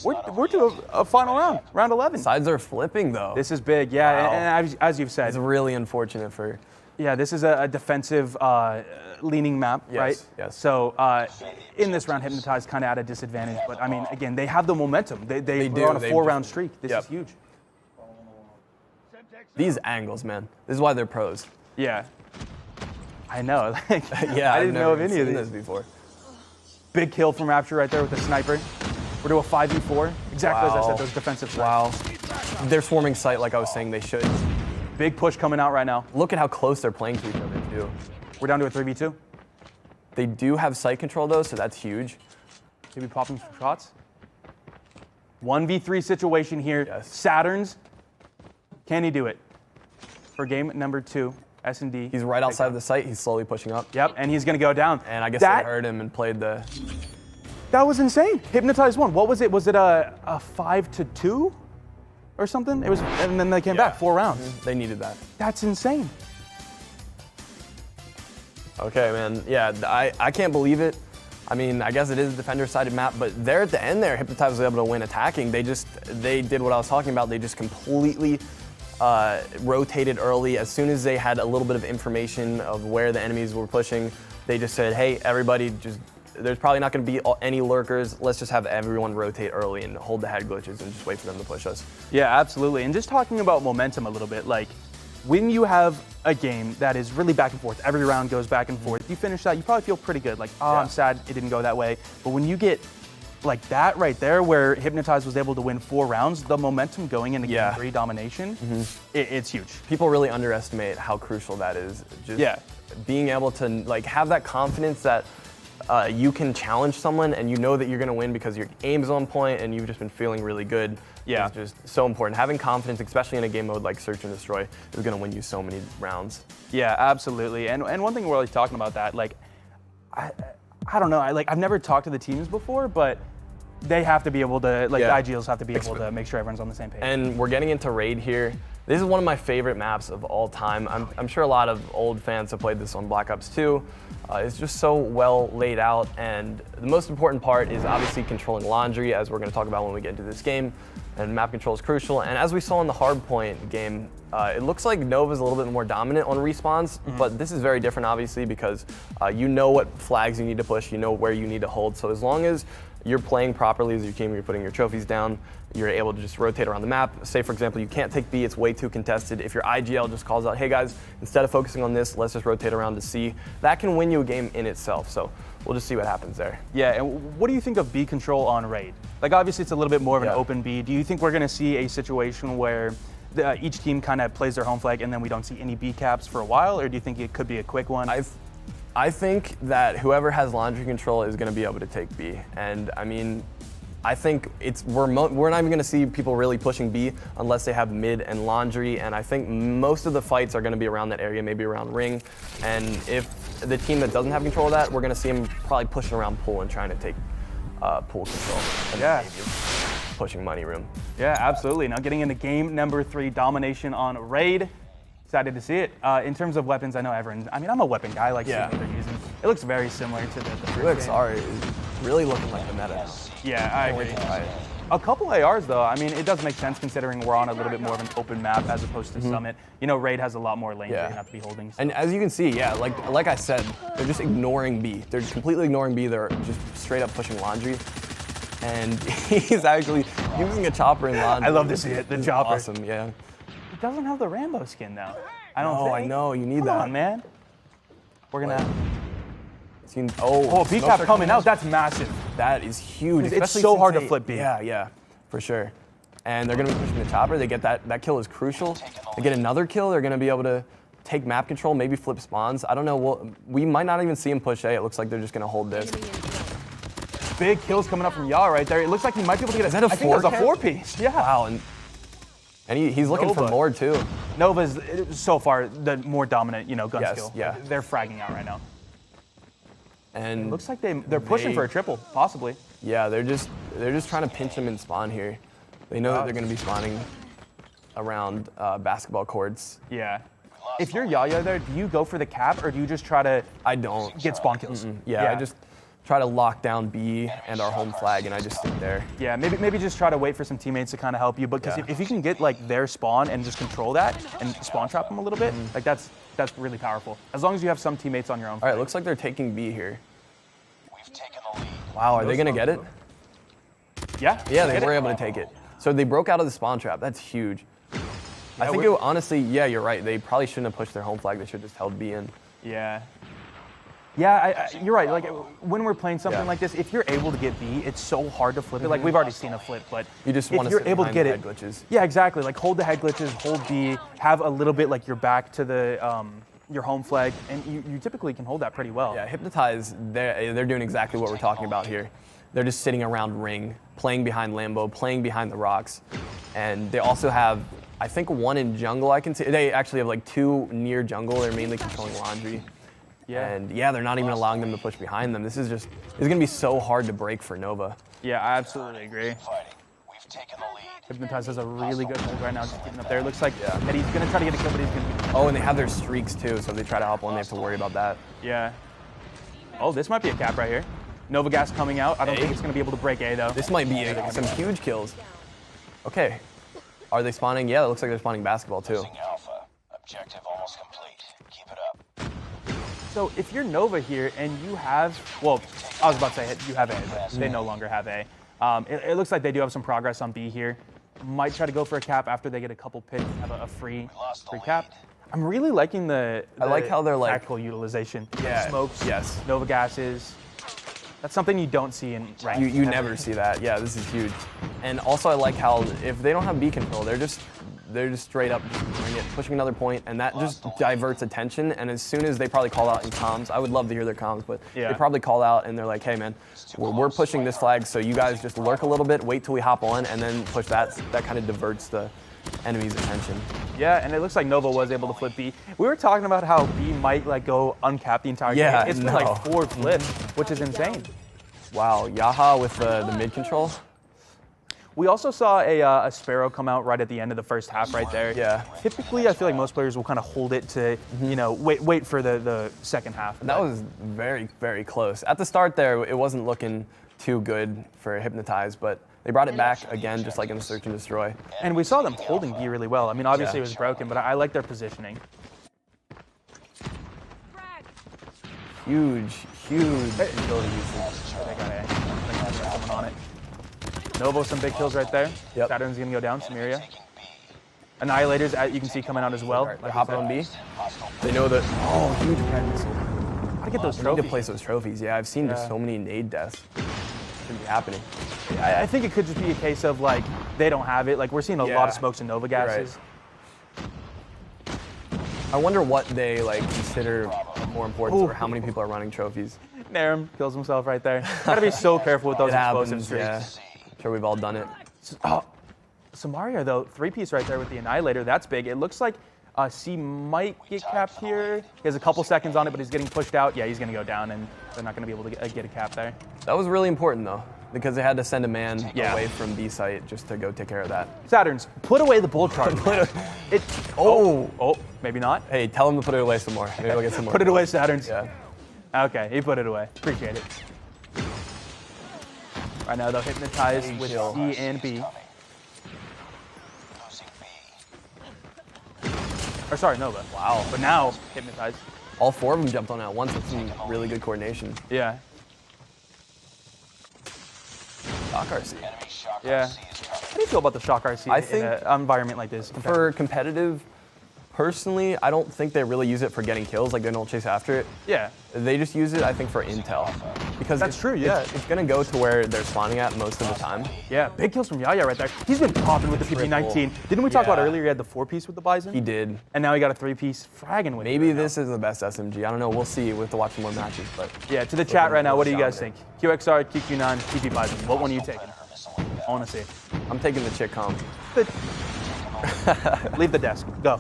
We're to a final round, round 11. Sides are flipping though. This is big, yeah. Wow. And as you've said, It's really unfortunate for. yeah, this is a defensive leaning map, right? Yes. So in this round, Hypnotize kind of at a disadvantage. But I mean, again, they have the momentum. They do. were on a They 4-round streak. This is huge. These angles, man. This is why they're pros. Yeah. I know. Yeah, I didn't know of any of seen these. this before. Big kill from Rapture right there with the sniper. We're doing a 5v4. Exactly as I said, those defensive snipes. Wow. They're swarming site like I was saying they should. Big push coming out right now. Look at how close they're playing to each other too. We're down to a 3v2. They do have site control though, so that's huge. Maybe popping some shots. 1v3 situation here. Yes. Saturns. Can he do it? For game number 2, S&D. He's right outside of the site. He's slowly pushing up. Yep, and he's going to go down. And I guess they heard him and played the. That was insane. Hypnotize won. What was it? Was it a 5-2 or something? It was, and then they came back 4 rounds. They needed that. That's insane. Okay, man. Yeah, I can't believe it. I mean, I guess it is a defender-sided map, but there at the end there, Hypnotize was able to win attacking. They did what I was talking about. They just completely rotated early. As soon as they had a little bit of information of where the enemies were pushing, they just said, hey, everybody, there's probably not going to be any lurkers. Let's just have everyone rotate early and hold the head glitches and just wait for them to push us. Yeah, absolutely. And just talking about momentum a little bit, like when you have a game that is really back and forth, every round goes back and forth, you finish that, you probably feel pretty good. Like, oh, I'm sad it didn't go that way. But when you get like that right there where Hypnotize was able to win 4 rounds, the momentum going into game 3 domination, it's huge. People really underestimate how crucial that is. Just being able to like have that confidence that you can challenge someone and you know that you're going to win because your aim's on point and you've just been feeling really good. Yeah. It's just so important. Having confidence, especially in a game mode like Search and Destroy, is going to win you so many rounds. Yeah, absolutely. And one thing we're always talking about that, like, I don't know, I've never talked to the teams before, but they have to be able to, like, the IGLs have to be able to make sure everyone's on the same page. And we're getting into Raid here. This is one of my favorite maps of all time. I'm sure a lot of old fans have played this on Black Ops 2. It's just so well laid out, and the most important part is obviously controlling laundry, as we're going to talk about when we get into this game. And map control is crucial. And as we saw in the Hardpoint game, it looks like Nova's a little bit more dominant on respawns, but this is very different, obviously, because you know what flags you need to push, you know where you need to hold. So as long as you're playing properly as your team, you're putting your trophies down, you're able to just rotate around the map. Say, for example, you can't take B, it's way too contested. If your IGL just calls out, hey guys, instead of focusing on this, let's just rotate around to C, that can win you a game in itself. So we'll just see what happens there. Yeah, and what do you think of B control on Raid? Like, obviously it's a little bit more of an open B. Do you think we're gonna see a situation where each team kind of plays their home flag and then we don't see any B caps for a while, or do you think it could be a quick one? I think that whoever has laundry control is going to be able to take B, and I mean, I think we're not even going to see people really pushing B unless they have mid and laundry, and I think most of the fights are going to be around that area, maybe around ring, and if the team that doesn't have control of that, we're going to see them probably pushing around pool and trying to take pool control. And maybe pushing money room. Yeah, absolutely. Now getting into game number 3, domination on Raid. Excited to see it. In terms of weapons, I know everyone, I'm a weapon guy, like seeing what they're using. It looks very similar to the first game. It's really looking like the meta. Yeah, I agree. A couple ARs though, I mean, it does make sense considering we're on a little bit more of an open map as opposed to Summit. You know, Raid has a lot more lanes that you have to be holding. So. And as you can see, like I said, they're just ignoring B. They're completely ignoring B. They're just straight up pushing laundry. And he's actually using a chopper in laundry. I love to see it, the chopper. Awesome, yeah. It doesn't have the Rambo skin though. I don't think. I know, you need Come that. on, man. We're gonna. Oh, B cap coming out. That's massive. That is huge. It's so hard to flip B. Yeah, for sure. And they're gonna be pushing the chopper. They get that kill is crucial. They get another kill. They're gonna be able to take map control, maybe flip spawns. I don't know. We might not even see him push A. It looks like they're just gonna hold this. Big kills coming up from Yaw right there. It looks like he might be able to get Is that a 4 a 4-piece. Yeah. Wow. And he's looking for more too. Nova's so far the more dominant, gun skill. Yeah. They're fragging out right now. And it looks like they're pushing for a triple, possibly. Yeah, they're just trying to pinch him and spawn here. They know that they're going to be spawning around basketball courts. Yeah. If you're Yaya there, do you go for the cap or do you just try to? I don't get spawn kills. Yeah, I just try to lock down B and our home flag, and I just sit there. Yeah, maybe just try to wait for some teammates to kind of help you. Because if you can get like their spawn and just control that and spawn trap them a little bit, like that's really powerful. As long as you have some teammates on your own. All right, looks like they're taking B here. We've taken the lead. Wow, are they gonna get it? Yeah. Yeah, they were able to take it. So they broke out of the spawn trap. That's huge. I think honestly, yeah, you're right. They probably shouldn't have pushed their home flag. They should have just held B in. Yeah. Yeah, you're right. Like when we're playing something like this, if you're able to get B, it's so hard to flip it. Like we've already seen a flip, but you just if you're able to get it, glitches. Yeah, exactly. Like hold the head glitches, hold B, have a little bit like your back to the your home flag, and you typically can hold that pretty well. Yeah, Hypnotize, they're doing exactly what we're talking about here. They're just sitting around ring, playing behind Lambo, playing behind the rocks, and they also have, I think, 1 in jungle. I can see they actually have like 2 near jungle. They're mainly controlling laundry. Yeah. And yeah, they're not even allowing them to push behind them. This is gonna be so hard to break for Nova. Yeah, I absolutely agree. We've taken the lead. Hypnotize has a really good hold right now, just getting up there. It looks like that he's gonna try to get a kill, but he's gonna. Oh, and they have their streaks too, so if they try to hop one, they have to worry about that. Yeah. Oh, this might be a cap right here. Nova Gas coming out. I don't think it's gonna be able to break A though. This might be some huge kills. Okay. Are they spawning? Yeah, it looks like they're spawning basketball too. Alpha. Objective almost complete. Keep it up. So if you're Nova here and you have, well, I was about to say you have A, but they no longer have A. It looks like they do have some progress on B here. Might try to go for a cap after they get a couple picks, have a free cap. I'm really liking the I like how they're like tactical utilization. Yeah. Smokes. Yes. Nova gases. That's something you don't see in ranked. You never see that. Yeah, this is huge. And also I like how if they don't have B control, they're just straight up pushing another point, and that just diverts attention. And as soon as they probably call out in comms, I would love to hear their comms, but they probably call out and they're like, hey man, we're pushing this flag, so you guys just lurk a little bit, wait till we hop on, and then push that. That kind of diverts the enemy's attention. Yeah, and it looks like Nova was able to flip B. We were talking about how B might like go uncapped the entire game. It's been like 4 flips, which is insane. Wow, Yaha with the mid control. We also saw a Sparrow come out right at the end of the first half right there. Yeah. Typically, I feel like most players will kind of hold it to, you know, wait for the second half. And that was very, very close. At the start there, it wasn't looking too good for Hypnotize, but they brought it back again, just like in the Search and Destroy. And we saw them holding B really well. I mean, obviously it was broken, but I like their positioning. Huge utility usage. They got A. I think that's someone on it. Nova, some big kills right there. Yep. Saturn's gonna go down, Samaria. Annihilators, you can see coming out as well. They're hopping on B. They know that, huge red missile. Gotta get those Need trophies. to place those trophies. Yeah, I've seen just so many nade deaths. Shouldn't be happening. I think it could just be a case of like, they don't have it. Like we're seeing a lot of smokes and Nova gases. I wonder what they like consider more important or how many people are running trophies. Narum kills himself right there. Gotta be so careful with those explosive streaks. Yeah. Sure, we've all done it. Samaria though, 3-piece right there with the Annihilator. That's big. It looks like C might get capped here. He has a couple seconds on it, but he's getting pushed out. Yeah, he's gonna go down, and they're not gonna be able to get a cap there. That was really important though, because they had to send a man away from B site just to go take care of that. Saturns, put away the bull charge. Maybe not. Hey, tell him to put it away some more. Maybe we'll get some more. Put it away, Saturns. Yeah. Okay, he put it away. Appreciate it. Right now they'll Hypnotize with C and B. Or sorry, Nova. Wow. But now Hypnotize. All 4 of them jumped on at once with some really good coordination. Yeah. Shock RC. Yeah. How do you feel about the Shock RC in an environment like this? For competitive, personally, I don't think they really use it for getting kills. Like they don't chase after it. Yeah. They just use it, I think, for intel. Because That's true, yeah. It's gonna go to where they're spawning at most of the time. Yeah, big kills from Yaya right there. He's been popping with the PP-19. Didn't we talk about earlier he had the 4-piece with the Bison? He did. And now he got a 3-piece fragging with it. Maybe this is the best SMG. I don't know. We'll see. We have to watch some more matches. But yeah, to the chat right now, what do you guys think? QXR, QQ9, TP Bison. What one are you taking? I want to see. I'm taking the chick comp. Leave the desk. Go.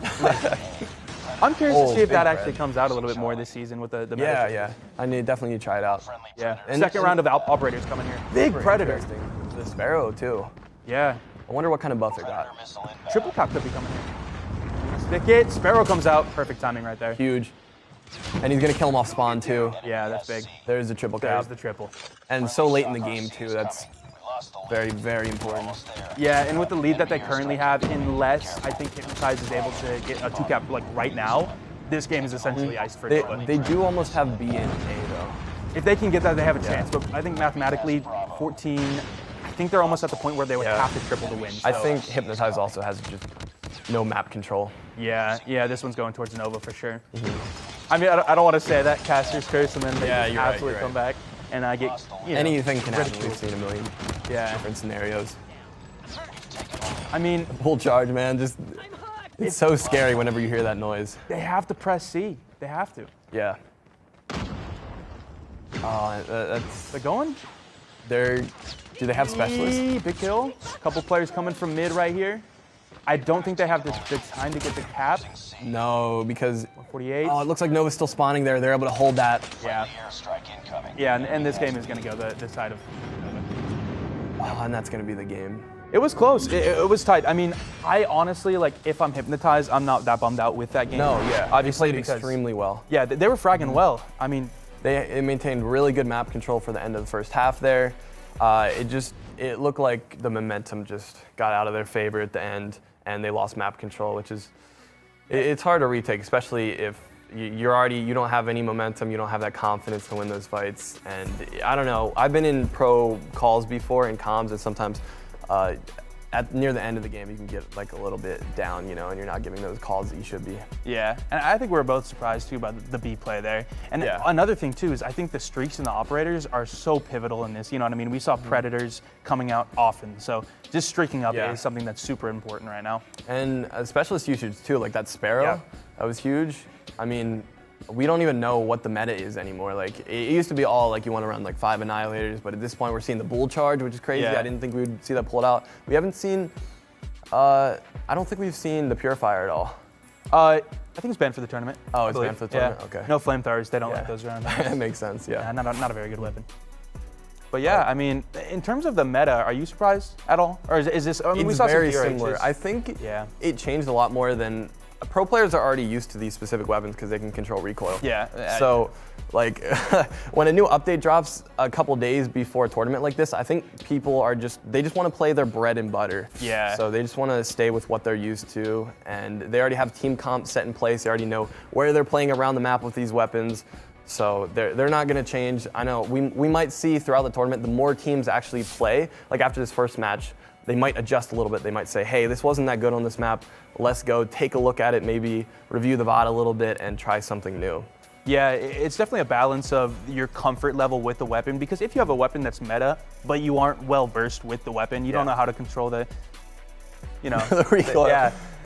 I'm curious to see if that actually comes out a little bit more this season with the Yeah. I definitely need to try it out. Yeah. Second round of operators coming here. Big Predator. The Sparrow, too. Yeah. I wonder what kind of buff they got. Triple cap could be coming here. Stick it. Sparrow comes out. Perfect timing right there. Huge. And he's going to kill him off spawn, too. Yeah, that's big. There's the triple cap. There's the triple. And so late in the game, too. That's very, very important. Yeah, and with the lead that they currently have, unless I think Hypnotize is able to get a 2-cap like right now, this game is essentially iced for Nova. They do almost have B and A, though. If they can get that, they have a chance. But I think mathematically, 14, I think they're almost at the point where they would have to triple to win. So. I think Hypnotize also has just no map control. Yeah, this one's going towards Nova for sure. I mean, I don't want to say that Caster's curse and then they absolutely come back. And I get, anything can happen. We've seen a million different scenarios. I mean, Full charge, man. Just it's so scary whenever you hear that noise. They have to press C. They have to. Yeah. That's. They're going. Do they have specialists? Big kill. A couple players coming from mid right here. I don't think they have the time to get the cap. No, because 48. Oh, it looks like Nova's still spawning there. They're able to hold that. Yeah. Yeah, and this game is going to go the side of Nova. Oh, and that's going to be the game. It was close. It was tight. I mean, I honestly, like, if I'm Hypnotized, I'm not that bummed out with that game. No, yeah. Obviously, they played extremely well. Yeah, they were fragging well. I mean, they maintained really good map control for the end of the first half there. It looked like the momentum just got out of their favor at the end, and they lost map control, which is, it's hard to retake, especially if you don't have any momentum, you don't have that confidence to win those fights. And I don't know, I've been in pro calls before in comms, and sometimes near the end of the game, you can get like a little bit down, you know, and you're not giving those calls that you should be. Yeah, and I think we're both surprised too by the B play there. And another thing too is I think the streaks and the operators are so pivotal in this. You know what I mean? We saw predators coming out often, so just streaking up is something that's super important right now. And specialist usage too, like that Sparrow, that was huge. I mean, we don't even know what the meta is anymore. Like it used to be all like you want to run like 5 annihilators, but at this point we're seeing the bull charge, which is crazy. I didn't think we would see that pulled out. We haven't seen, I don't think we've seen the Purifier at all. I think it's banned for the tournament. Oh, it's banned for the tournament? Okay. No flamethrowers, they don't like those around. That makes sense, yeah. Not a very good weapon. But yeah, I mean, in terms of the meta, are you surprised at all? Or is this, I mean, we saw very some similar. I think it changed a lot more than, pro players are already used to these specific weapons because they can control recoil. So, like, when a new update drops a couple days before a tournament like this, I think people are they just want to play their bread and butter. Yeah. So they just want to stay with what they're used to, and they already have team comp set in place. They already know where they're playing around the map with these weapons. So they're not going to change. I know we might see throughout the tournament, the more teams actually play, like after this first match, they might adjust a little bit. They might say, hey, this wasn't that good on this map. Let's go take a look at it, maybe review the VOD a little bit and try something new. Yeah, it's definitely a balance of your comfort level with the weapon, because if you have a weapon that's meta, but you aren't well versed with the weapon, you don't know how to control the, you know. The recoil.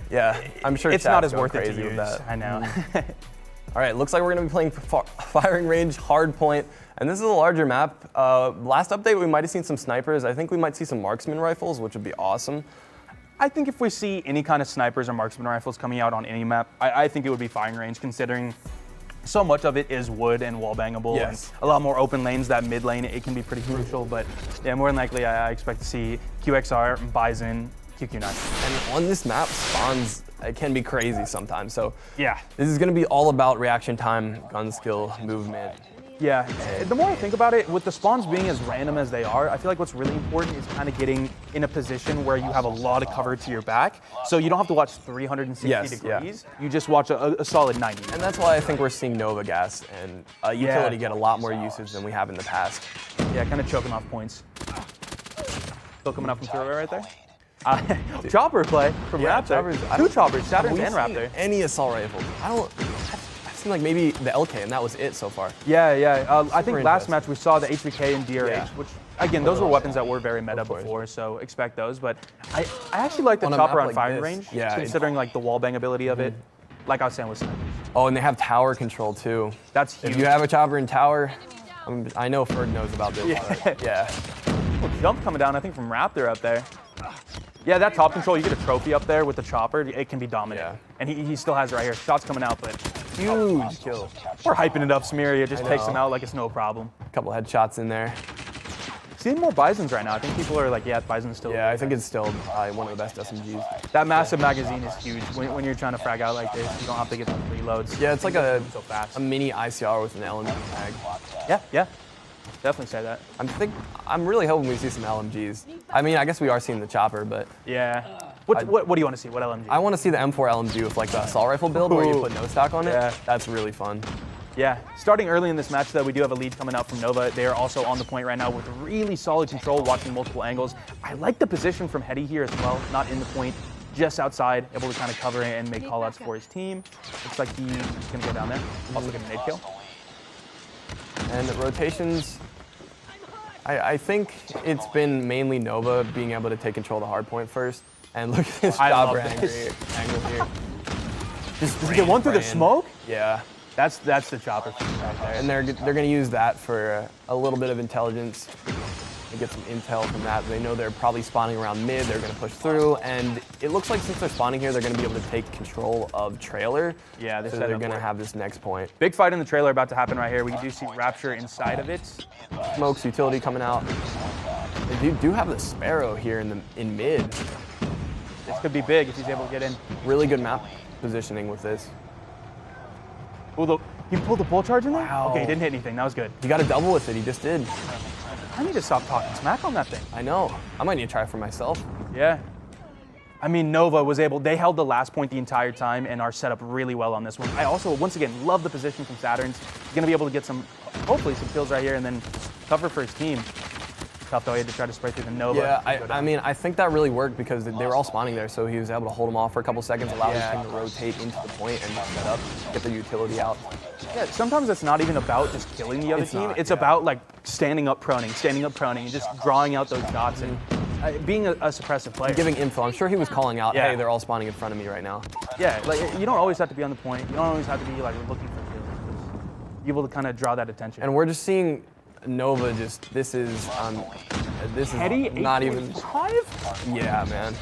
Yeah, I'm sure it's not as worth it to with use. that. I know. All right, looks like we're going to be playing Firing Range Hardpoint, and this is a larger map. Last update, we might have seen some snipers. I think we might see some marksman rifles, which would be awesome. I think if we see any kind of snipers or marksman rifles coming out on any map, I think it would be Firing Range, considering so much of it is wood and wall bangable, and a lot more open lanes. That mid lane, it can be pretty crucial, but yeah, more than likely, I expect to see QXR, Bison, QQ9. And on this map, spawns it can be crazy sometimes. So yeah, this is going to be all about reaction time, gun skill, movement. Yeah, the more I think about it, with the spawns being as random as they are, I feel like what's really important is kind of getting in a position where you have a lot of cover to your back, so you don't have to watch 360 degrees. You just watch a solid 90. And that's why I think we're seeing Nova Gas and utility get a lot more usage than we have in the past. Yeah, kind of choking off points. Still coming up from Throwback right there. Chopper play from Raptor. Two choppers, Saturn and Raptor. Any assault rifle? I've seen like maybe the LK, and that was it so far. Yeah. I think last match we saw the HVK and DRH, which again, those were weapons that were very meta before, so expect those. But I actually like the chopper on Firing Range, considering like the wall bang ability of it. Like I was saying with snipers. Oh, and they have tower control too. That's huge. If you have a chopper in tower, I know Ferg knows about this. Yeah. Jump coming down, I think, from Raptor up there. Yeah, that top control, you get a trophy up there with the chopper, it can be dominant. Yeah. And he still has it right here. Shots coming out, but huge kill. We're hyping it up, Smeary. It just takes him out like it's no problem. A couple headshots in there. Seeing more Bisons right now. I think people are like, yeah, Bison's still. Yeah, I think it's still one of the best SMGs. That massive magazine is huge. When you're trying to frag out like this, you don't have to get the reloads. Yeah, it's like a fast. A mini ICR with an LMG mag. Yeah. Definitely say that. I'm really hoping we see some LMGs. I mean, I guess we are seeing the chopper, but yeah. What do you want to see? What LMG? I want to see the M4 LMG with like the assault rifle build where you put no stock on it. Yeah. That's really fun. Yeah. Starting early in this match, though, we do have a lead coming out from Nova. They are also on the point right now with really solid control, watching multiple angles. I like the position from Hetty here as well, not in the point, just outside, able to kind of cover and make callouts for his team. Looks like he's going to go down there. Also get a nade kill. And the rotations, I think it's been mainly Nova being able to take control of the hard point first. And look at this jobber angle here. Does he get one through the smoke? Yeah. That's the chopper right there. And they're going to use that for a little bit of intelligence. They get some intel from that. They know they're probably spawning around mid. They're going to push through. And it looks like since they're spawning here, they're going to be able to take control of trailer. Yeah, so they're going to have this next point. Big fight in the trailer about to happen right here. We do see Rapture inside of it. Smokes utility coming out. They do have the Sparrow here in mid. This could be big if he's able to get in. Really good map positioning with this. Ooh, he pulled the bull charge in there? Wow. Okay, he didn't hit anything. That was good. He got a double with it. He just did. I need to stop talking smack on that thing. I know. I might need to try for myself. Yeah. I mean, Nova was able, they held the last point the entire time and are set up really well on this one. I also, once again, love the position from Saturn's. He's going to be able to get some, hopefully some kills right here and then cover for his team. tough though. He had to try to spray through the Nova. Yeah, I mean, I think that really worked because they were all spawning there, so he was able to hold them off for a couple seconds, allow his team to rotate into the point and set up, get the utility out. Yeah, sometimes it's not even about just killing the other team. It's about like standing up proning, and just drawing out those shots and being a suppressive player. Giving info. I'm sure he was calling out, hey, they're all spawning in front of me right now. Yeah, like you don't always have to be on the point. You don't always have to be like looking for kills. Just be able to kind of draw that attention. And we're just seeing Nova this is Teddy, not even 5? Yeah, man.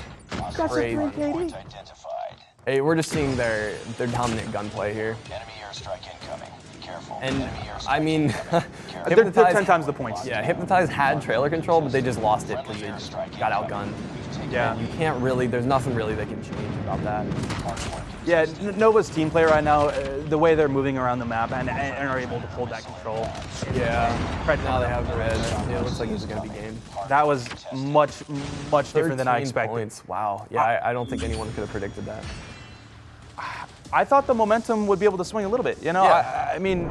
Crazy. Point identified. Hey, we're just seeing their dominant gunplay here. Enemy airstrike incoming. Be careful. And Enemy airstrike I mean, incoming. They're 10 times the points. Yeah, Hypnotize had trailer control, but they just lost it because they just got outgunned. Yeah. You can't really, there's nothing really they can change about that. Yeah, Nova's team play right now, the way they're moving around the map and are able to hold that control. Yeah. Right Now they have the red. Yeah, it looks like it's going to be game. That was much different than I 13 expected. Points. Wow. Yeah, I don't think anyone could have predicted that. I thought the momentum would be able to swing a little bit. You know, Yeah. I mean,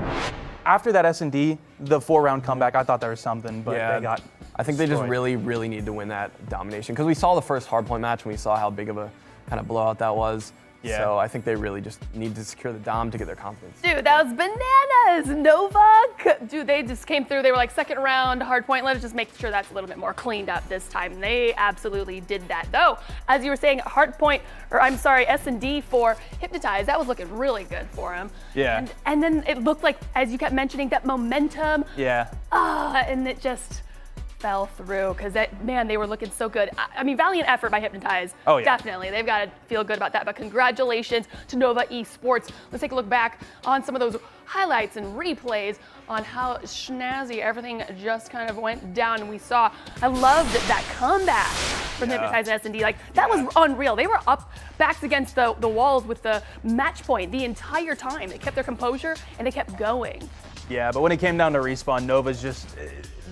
after that S&D, the 4-round comeback, I thought there was something, but they got I think they just destroyed. really need to win that domination because we saw the first hardpoint match and we saw how big of a kind of blowout that was. Yeah. So I think they really just need to secure the dom to get their confidence. Dude, that was bananas. Nova, dude, they just came through. They were like second round, hard point. Let's just make sure that's a little bit more cleaned up this time. They absolutely did that. Though, as you were saying, hard point, or I'm sorry, S&D for Hypnotize, that was looking really good for him. Yeah. And then it looked like, as you kept mentioning, that momentum. Yeah. And it just fell through because they were looking so good. I mean, valiant effort by Hypnotize. Oh, yeah. Definitely. They've got to feel good about that. But congratulations to Nova Esports. Let's take a look back on some of those highlights and replays on how snazzy everything just kind of went down. And we saw, I loved that comeback from Hypnotize and S&D. Like, that was unreal. They were up, backs against the walls with the match point the entire time. They kept their composure and they kept going. Yeah, but when it came down to respawn, Nova's just,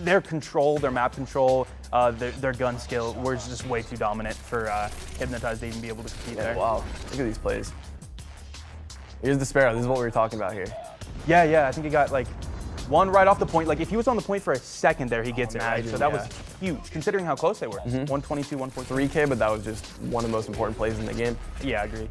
their control, their map control, their gun skill was just way too dominant for Hypnotize to even be able to compete there. Wow, look at these plays. Here's the Sparrow. This is what we were talking about here. Yeah, I think he got like one right off the point. Like if he was on the point for a second there, he gets it, right? So that was huge, considering how close they were. 122, 143. 3K, but that was just one of the most important plays in the game. Yeah, I agree.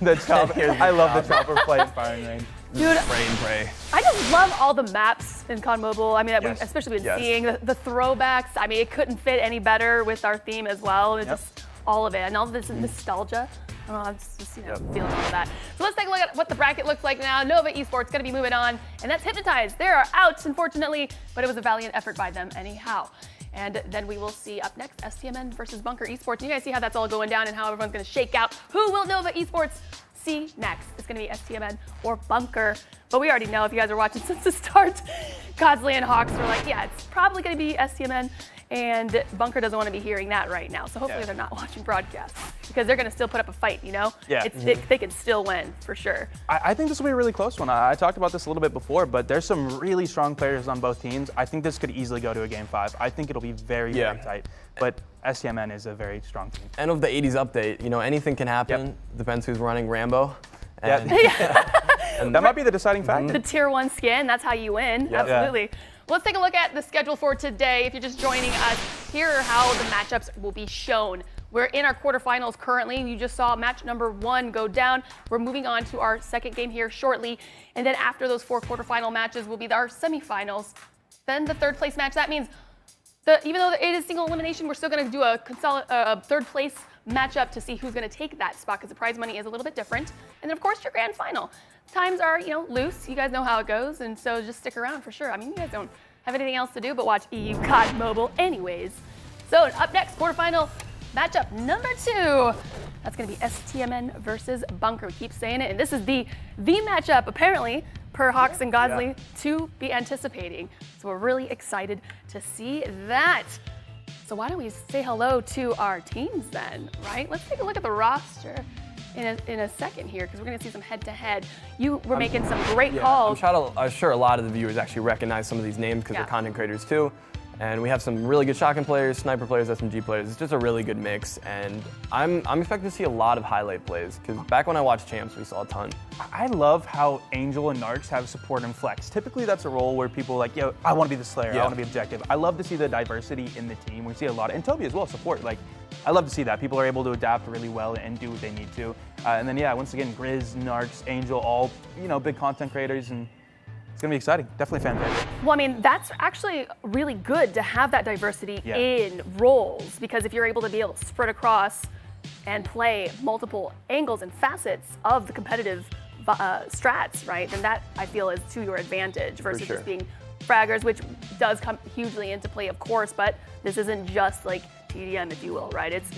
The chopper, I love the chopper play in firing range. Dude, Pray and pray. I just love all the maps in COD Mobile. I mean, that Yes. we've especially been Yes. seeing the throwbacks. I mean, it couldn't fit any better with our theme as well. It's just all of it, and all of this nostalgia. I don't know, I'm just feeling all of that. So let's take a look at what the bracket looks like now. Nova Esports going to be moving on, and that's Hypnotize. They're out, unfortunately, but it was a valiant effort by them anyhow. And then we will see up next STMN versus Bunker Esports. And you guys see how that's all going down and how everyone's going to shake out. Who will Nova Esports see next? It's going to be STMN or Bunker. But we already know, if you guys are watching since the start, GODzly and Hawks were like, yeah, it's probably going to be STMN. And Bunker doesn't want to be hearing that right now. So hopefully they're not watching broadcast because they're going to still put up a fight, you know? Yeah. They can still win, for sure. I think this will be a really close one. I talked about this a little bit before, but there's some really strong players on both teams. I think this could easily go to a Game 5. I think it'll be very, very tight. But STMN is a very strong team. And of the 80s update, you know, anything can happen. Depends who's running Rambo. And And that might be the deciding factor. The tier 1 skin, that's how you win. Absolutely. Let's take a look at the schedule for today. If you're just joining us, here are how the matchups will be shown. We're in our quarterfinals currently. You just saw match number 1 go down. We're moving on to our second game here shortly. And then after those 4 quarterfinal matches will be our semifinals. Then the third place match. That means even though it is single elimination, we're still going to do a third place matchup to see who's going to take that spot because the prize money is a little bit different. And then, of course, your grand final. Times are, loose. You guys know how it goes, and so just stick around for sure. I mean, you guys don't have anything else to do but watch EU COD Mobile anyways. So up next, quarterfinal matchup number 2. That's going to be STMN versus Bunker. We keep saying it, and this is the matchup, apparently, per Hawks and GODzly, to be anticipating. So we're really excited to see that. So why don't we say hello to our teams then, right? Let's take a look at the roster in a second here because we're going to see some head-to-head. You were making some great calls. I'm sure a lot of the viewers actually recognize some of these names because they're content creators too. And we have some really good shotgun players, sniper players, SMG players. It's just a really good mix, and I'm expecting to see a lot of highlight plays, because back when I watched Champs, we saw a ton. I love how Angel and Narcs have support and flex. Typically, that's a role where people are like, yo, I want to be the Slayer, I want to be objective. I love to see the diversity in the team. We see a lot, and Toby as well, support. Like, I love to see that. People are able to adapt really well and do what they need to. And then, yeah, once again, Grizz, Narcs, Angel, all, big content creators, and it's gonna be exciting. Definitely fan favorite. Well, I mean, that's actually really good to have that diversity in roles, because if you're able to be able to spread across and play multiple angles and facets of the competitive strats, right, then that, I feel, is to your advantage versus just being fraggers, which does come hugely into play, of course, but this isn't just like TDM, if you will, right? It's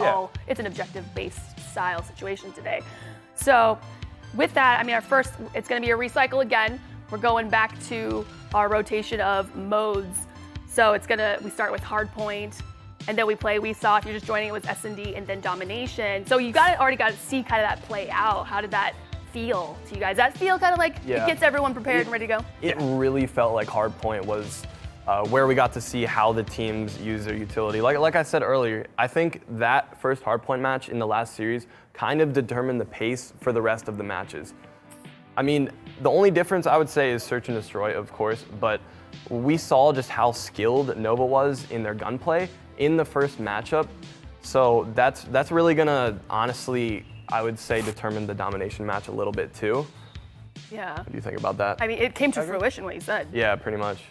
it's an objective-based style situation today. So with that, I mean, it's gonna be a recycle again. We're going back to our rotation of modes. So we start with hardpoint, and then we saw, if you're just joining, it was S&D and then domination. So you already got to see kind of that play out. How did that feel to you guys? That feel kind of like it gets everyone prepared and ready to go? It really felt like hardpoint was where we got to see how the teams use their utility. Like I said earlier, I think that first hardpoint match in the last series kind of determined the pace for the rest of the matches. I mean, the only difference I would say is search and destroy, of course, but we saw just how skilled Nova was in their gunplay in the first matchup. So that's really gonna, honestly, I would say, determine the domination match a little bit too. Yeah. What do you think about that? I mean, it came to fruition, what you said. Yeah, pretty much.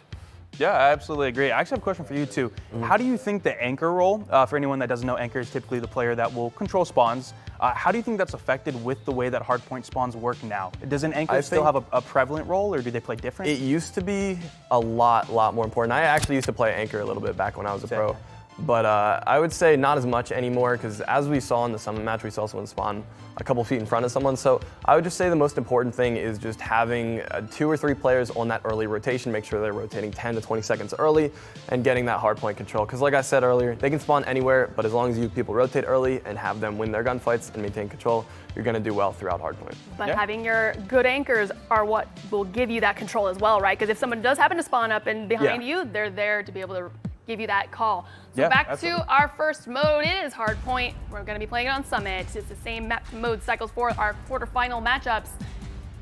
Yeah, I absolutely agree. I actually have a question for you too. How do you think the anchor role, for anyone that doesn't know, anchor is typically the player that will control spawns. How do you think that's affected with the way that hardpoint spawns work now? Does an anchor still have a prevalent role, or do they play different? It used to be a lot more important. I actually used to play anchor a little bit back when I was a pro. But I would say not as much anymore, because as we saw in the summit match, we saw someone spawn a couple feet in front of someone. So I would just say the most important thing is just having 2 or 3 players on that early rotation, make sure they're rotating 10 to 20 seconds early and getting that hardpoint control. Because like I said earlier, they can spawn anywhere, but as long as you people rotate early and have them win their gunfights and maintain control, you're going to do well throughout hardpoint. But having your good anchors are what will give you that control as well, right? Because if someone does happen to spawn up and behind you, they're there to be able to give you that call. So back to our first mode is hardpoint. We're going to be playing it on Summit. It's the same mode cycles for our quarterfinal matchups.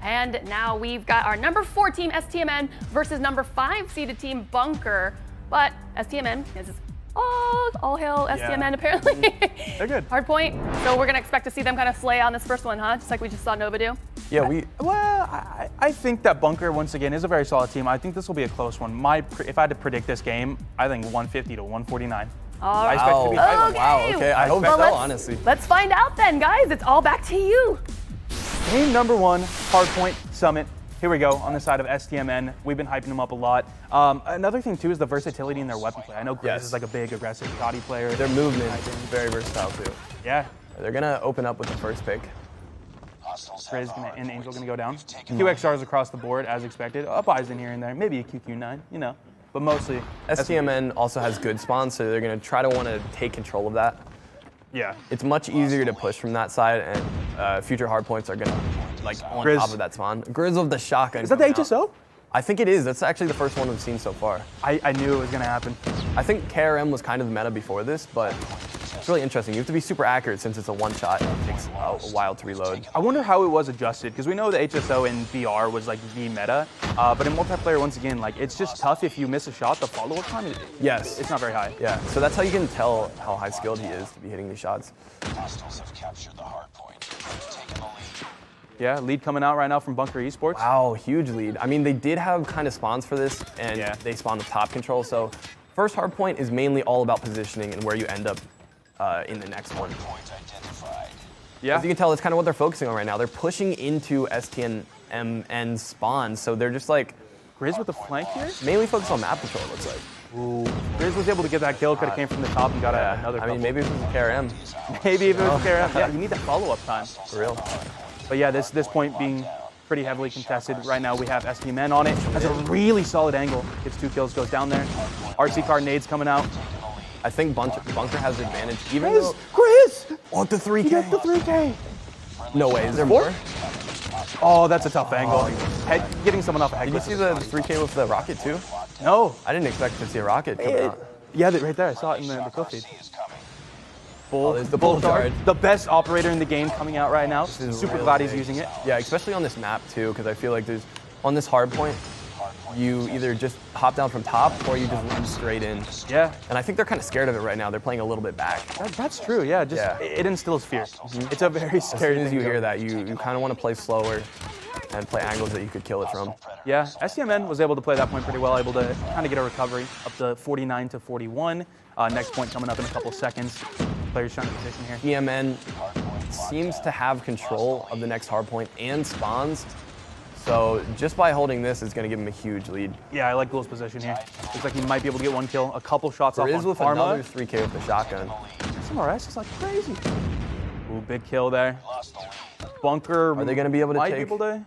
And now we've got our number 4 team, STMN, versus number 5 seeded team, Bunker. But STMN is all hail STMN, apparently. They're good. Hardpoint. So we're going to expect to see them kind of slay on this first one, huh? Just like we just saw Nova do. Yeah, I think that Bunker, once again, is a very solid team. I think this will be a close one. If I had to predict this game, I think 150 to 149. All I right. expect it to be tight. Wow, okay. I hope so, honestly. Let's find out then, guys. It's all back to you. Game number 1, Hardpoint Summit. Here we go on the side of STMN. We've been hyping them up a lot. Another thing too is the versatility in their weapon play. I know Grizz is like a big, aggressive, shoddy player. Their movement is very versatile too. Yeah. They're gonna open up with the first pick. Grizz and Angel gonna go down. QXRs across the board as expected. Up eyes in here and there. Maybe a QQ9, but mostly. STMN also has good spawns, so they're gonna try to want to take control of that. Yeah. It's much easier to push from that side, and future hardpoints are gonna on Grizz. top of that spawn. Grizz of the shotgun. Is that the HSO? I think it is. That's actually the first one we've seen so far. I knew it was gonna happen. I think KRM was kind of the meta before this, but it's really interesting. You have to be super accurate since it's a one-shot and it takes a while to reload. I wonder how it was adjusted, because we know the HSO in VR was like the meta, but in multiplayer, once again, it's just tough if you miss a shot. The follow-up time, it's not very high. Yeah, so that's how you can tell how high skilled he is to be hitting these shots. Hostiles have captured the hard point. Taking the lead. Yeah, lead coming out right now from Bunker Esports. Wow, huge lead. I mean, they did have kind of spawns for this, and they spawned with top control, so first hardpoint is mainly all about positioning and where you end up in the next one. Point identified. Yeah. As you can tell, that's kind of what they're focusing on right now. They're pushing into STMN spawns, so they're just Grizz with the flank here? mainly focused on map control, it looks like. Ooh. Grizz was able to get that kill, could have came from the top and got another I mean, couple. maybe if it was a KRM. Maybe if it was KRM. Yeah, you need that follow-up time. For real. But yeah, this point being pretty heavily contested. Right now we have STMN on it. Has a really solid angle. Gets 2 kills, goes down there. RC car nades coming out. I think Bunker has the advantage, even Grizz! though... Grizz! Oh, the 3K! He got the 3K! No way, is there more? Oh, that's a tough angle. Getting someone off a head Did you glitch see is the funny. 3K with the rocket too? No. I didn't expect to see a rocket coming out. Yeah, right there. I saw it in the kill feed. Oh, there's the bull charge. The best operator in the game coming out right now. Super really glad he's big. using it. Yeah, especially on this map too, because I feel like there's, on this hard point, you either just hop down from top or you just run straight in. Yeah. And I think they're kind of scared of it right now. They're playing a little bit back. That's true, yeah. It instills fear. It's a very As scary soon as thing you to hear go. that, you kind of want to play slower and play angles that you could kill it from. Yeah, STMN was able to play that point pretty well, able to kind of get a recovery up to 49 to 41. Next point coming up in a couple seconds. Players trying to position here. STMN seems to have control of the next hard point and spawns. So just by holding this, it's going to give him a huge lead. Yeah, I like Ghoul's position here. Looks like he might be able to get one kill, a couple shots off Riz on with Pharma. another 3K with the shotgun. SMRS is like crazy. Ooh, big kill there. Bunker. Are they going to be able to might take? be able to.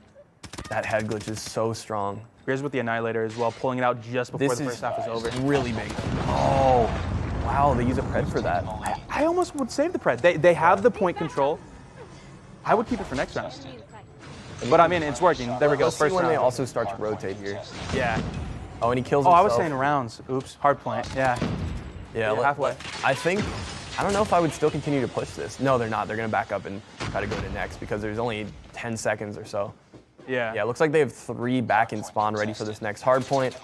That head glitch is so strong. Grizz with the Annihilator as well, pulling it out just before the first half is over. Really big. Oh, wow, they use a pred for that. I almost would save the pred. They have the point control. I would keep it for next round. But I mean, it's working. There we go. Let's First see when round. they also start to rotate here. Yeah. Oh, and he kills Oh, himself. I was saying rounds. Oops. Hard plant. Yeah. Yeah, halfway. I think, I don't know if I would still continue to push this. No, they're not. They're going to back up and try to go to next because there's only 10 seconds or so. Yeah. Yeah, it looks like they have 3 back in spawn ready for this next hard point.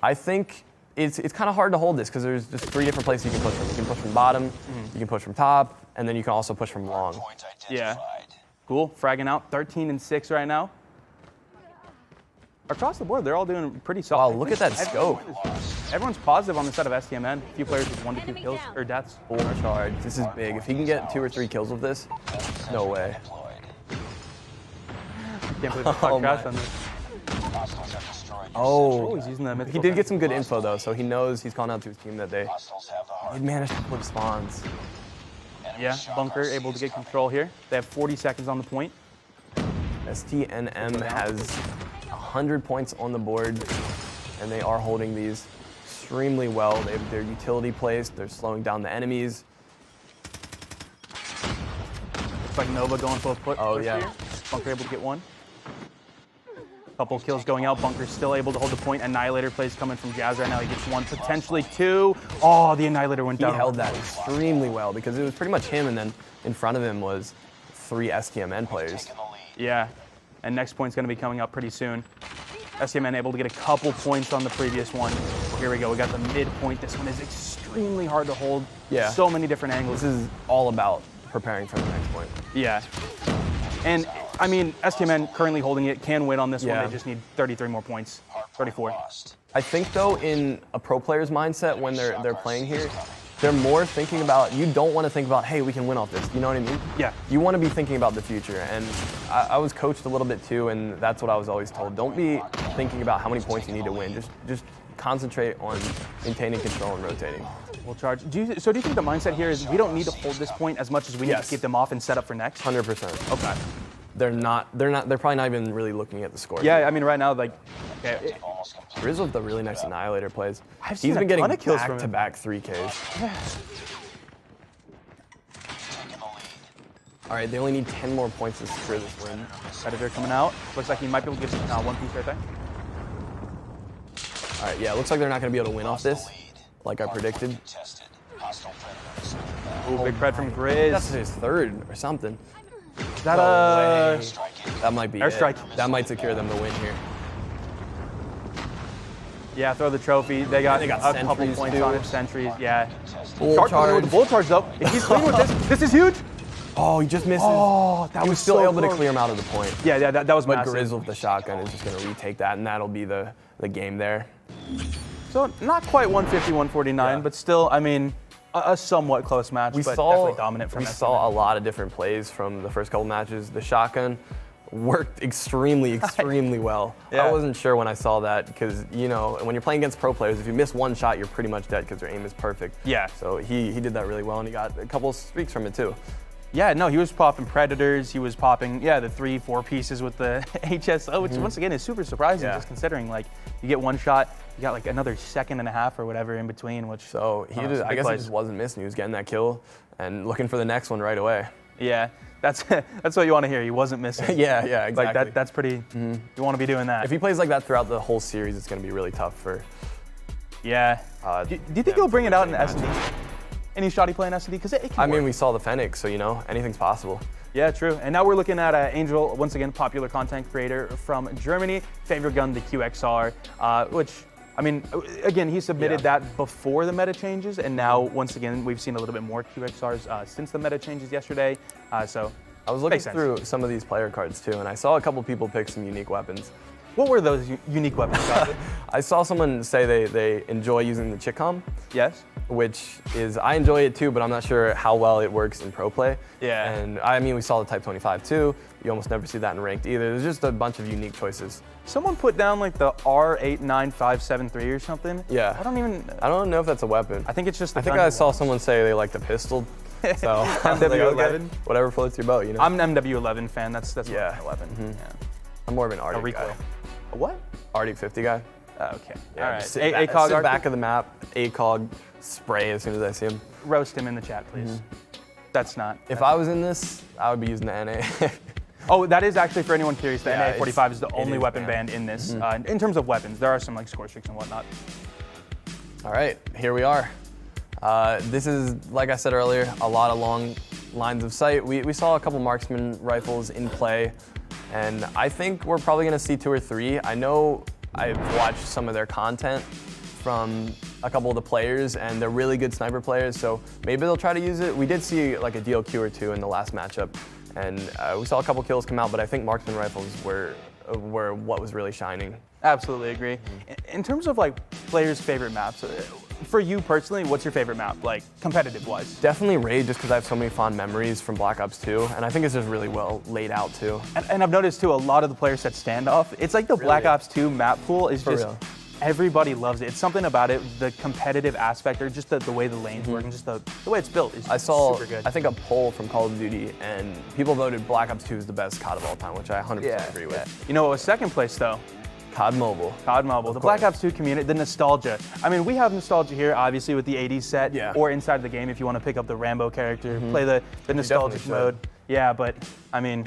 I think it's kind of hard to hold this because there's just 3 different places you can push from. You can push from bottom, you can push from top, and then you can also push from long. Yeah. Cool. Fragging out 13 and 6 right now. Across the board, they're all doing pretty solid. Wow, look at that scope. Everyone's positive on the side of STMN. A few players with 1 to 2 kills or deaths. Full charge. This is big. If he can get 2 or 3 kills with this, no way. Can't believe the fuck crashed on this. Oh, He's using the he mythical did get some good info though, so he knows he's calling out to his team that they managed to flip spawns. Yeah, Bunker able to get control here. They have 40 seconds on the point. STNM has 100 points on the board, and they are holding these extremely well. They have their utility placed. They're slowing down the enemies. Looks like Nova going full push. Oh, yeah. Here. Bunker able to get 1. Couple kills going out. Bunker still able to hold the point. Annihilator plays coming from Jazz right now. He gets 1, potentially 2. Oh, the Annihilator went He down. held that extremely well because it was pretty much him, and then in front of him was 3 STMN players. Yeah, and next point's going to be coming up pretty soon. STMN able to get a couple points on the previous one. Here we go. We got the midpoint. This one is extremely hard to hold. Yeah. So many different angles. This is all about preparing for the next point. Yeah. And I mean, STMN currently holding it, can win on this Yeah. one. They just need 33 more points. 34. I think though, in a pro player's mindset when they're playing here, they're more thinking about, you don't want to think about, hey, we can win off this. You know what I mean? Yeah. You want to be thinking about the future. And I was coached a little bit too, and that's what I was always told. Don't be thinking about how many points you need to win. Just concentrate on maintaining control and rotating. We'll charge. Do you think the mindset here is we don't need to hold this point as much as we need Yes. to keep them off and set up for next? 100%. Okay. They're probably not even really looking at the score. Yeah, I mean, right now, like, okay, Riz with the really nice Annihilator plays. I've seen He's a been getting ton of kills from him. back-to-back 3Ks. All right, they only need 10 more points to secure this win. Predator coming out. Looks like he might be able to get 1 piece right there. All right, yeah, it looks like they're not going to be able to win off this, like I predicted. Ooh, big pred from Grizz. That's his 3rd or something. Is that No way. That might be Airstrike. it. That might secure them the win here. Yeah, throw the trophy. They got They got a couple sentries, points too. on it. Sentries, yeah. Bull Shark coming in with the bull charge though. If he's clean with this is huge. Oh, he just misses. Oh, that he was still so able to close. clear him out of the point. Yeah, that was But massive. Grizz with the shotgun is just going to retake that, and that'll be the game there. So not quite 150, 149, Yeah. but still, I mean, a somewhat close match, but definitely dominant from we STMN. saw a lot of different plays from the first couple matches. The shotgun worked extremely well. Yeah. I wasn't sure when I saw that because, you know, when you're playing against pro players, if you miss one shot, you're pretty much dead because their aim is perfect. Yeah. So he did that really well, and he got a couple streaks from it too. Yeah, no, he was popping Predators. He was popping, the 3-4 pieces with the HSO, which once again is super surprising, Yeah. just considering like you get 1 shot, you got like another 1.5 seconds or whatever in between, which So some I big guess he plays. just wasn't missing. He was getting that kill and looking for the next one right away. Yeah, that's what you want to hear. He wasn't missing. yeah, exactly. Like that's pretty. You want to be doing that. If he plays like that throughout the whole series, it's going to be really tough for Yeah. Do you think he'll bring it out in S&D? Any shot he play in S&D? Because it can I mean, work. we saw the Fennec, so you know, anything's possible. Yeah, true. And now we're looking at Angel, once again, popular content creator from Germany. Favorite gun, the QXR, which, I mean, again, he submitted that before the meta changes, and now, once again, we've seen a little bit more QXRs since the meta changes yesterday. So I was looking through some of these player cards too, and I saw a couple people pick some unique weapons. What were those unique weapons? I saw someone say they enjoy using the Chicom. Yes. Which is, I enjoy it too, but I'm not sure how well it works in pro play. Yeah. And I mean, we saw the Type 25 too. You almost never see that in ranked either. There's just a bunch of unique choices. Someone put down like the R89573 or something. Yeah. I don't know if that's a weapon. I think it's just the I think gun I he saw wants. someone say they like the pistol. So MW11. Whatever floats your boat, you know. I'm an MW11 fan. That's yeah. 11. Yeah. I'm more of an A Arctic recoil. guy. A what? Arctic 50 guy. Okay. Yeah, All right. just sit back of the map, ACOG, spray as soon as I see him. Roast him in the chat, please. That's not. If I was in this, I would be using the NA. Oh, that is actually, for anyone curious, the Yeah, NA45 is the only is weapon banned. banned in this. In terms of weapons, there are some like score streaks and whatnot. All right, here we are. This is, like I said earlier, a lot of long lines of sight. We saw a couple marksman rifles in play, and I think we're probably gonna see 2 or 3. I know I've watched some of their content from a couple of the players, and they're really good sniper players, so maybe they'll try to use it. We did see like a DLQ or 2 in the last matchup, and we saw a couple kills come out, but I think marksman rifles were what was really shining. Absolutely agree. In terms of like players' favorite maps, for you personally, what's your favorite map, like competitive-wise? Definitely Raid, just because I have so many fond memories from Black Ops 2, and I think it's just really well laid out too. And I've noticed too, a lot of the players that standoff, it's like the Black Ops 2 map pool is For just, real. everybody loves it. It's something about it, the competitive aspect, or just the way the lanes work, and just the way it's built is I saw, super good. I think, a poll from Call of Duty, and people voted Black Ops 2 is the best COD of all time, which I 100% agree with. You know what was second place though? COD Mobile. COD Mobile, the Black Ops 2 community, the nostalgia. I mean, we have nostalgia here, obviously, with the 80s set, or inside the game if you want to pick up the Rambo character, play the nostalgic mode. Yeah, but I mean,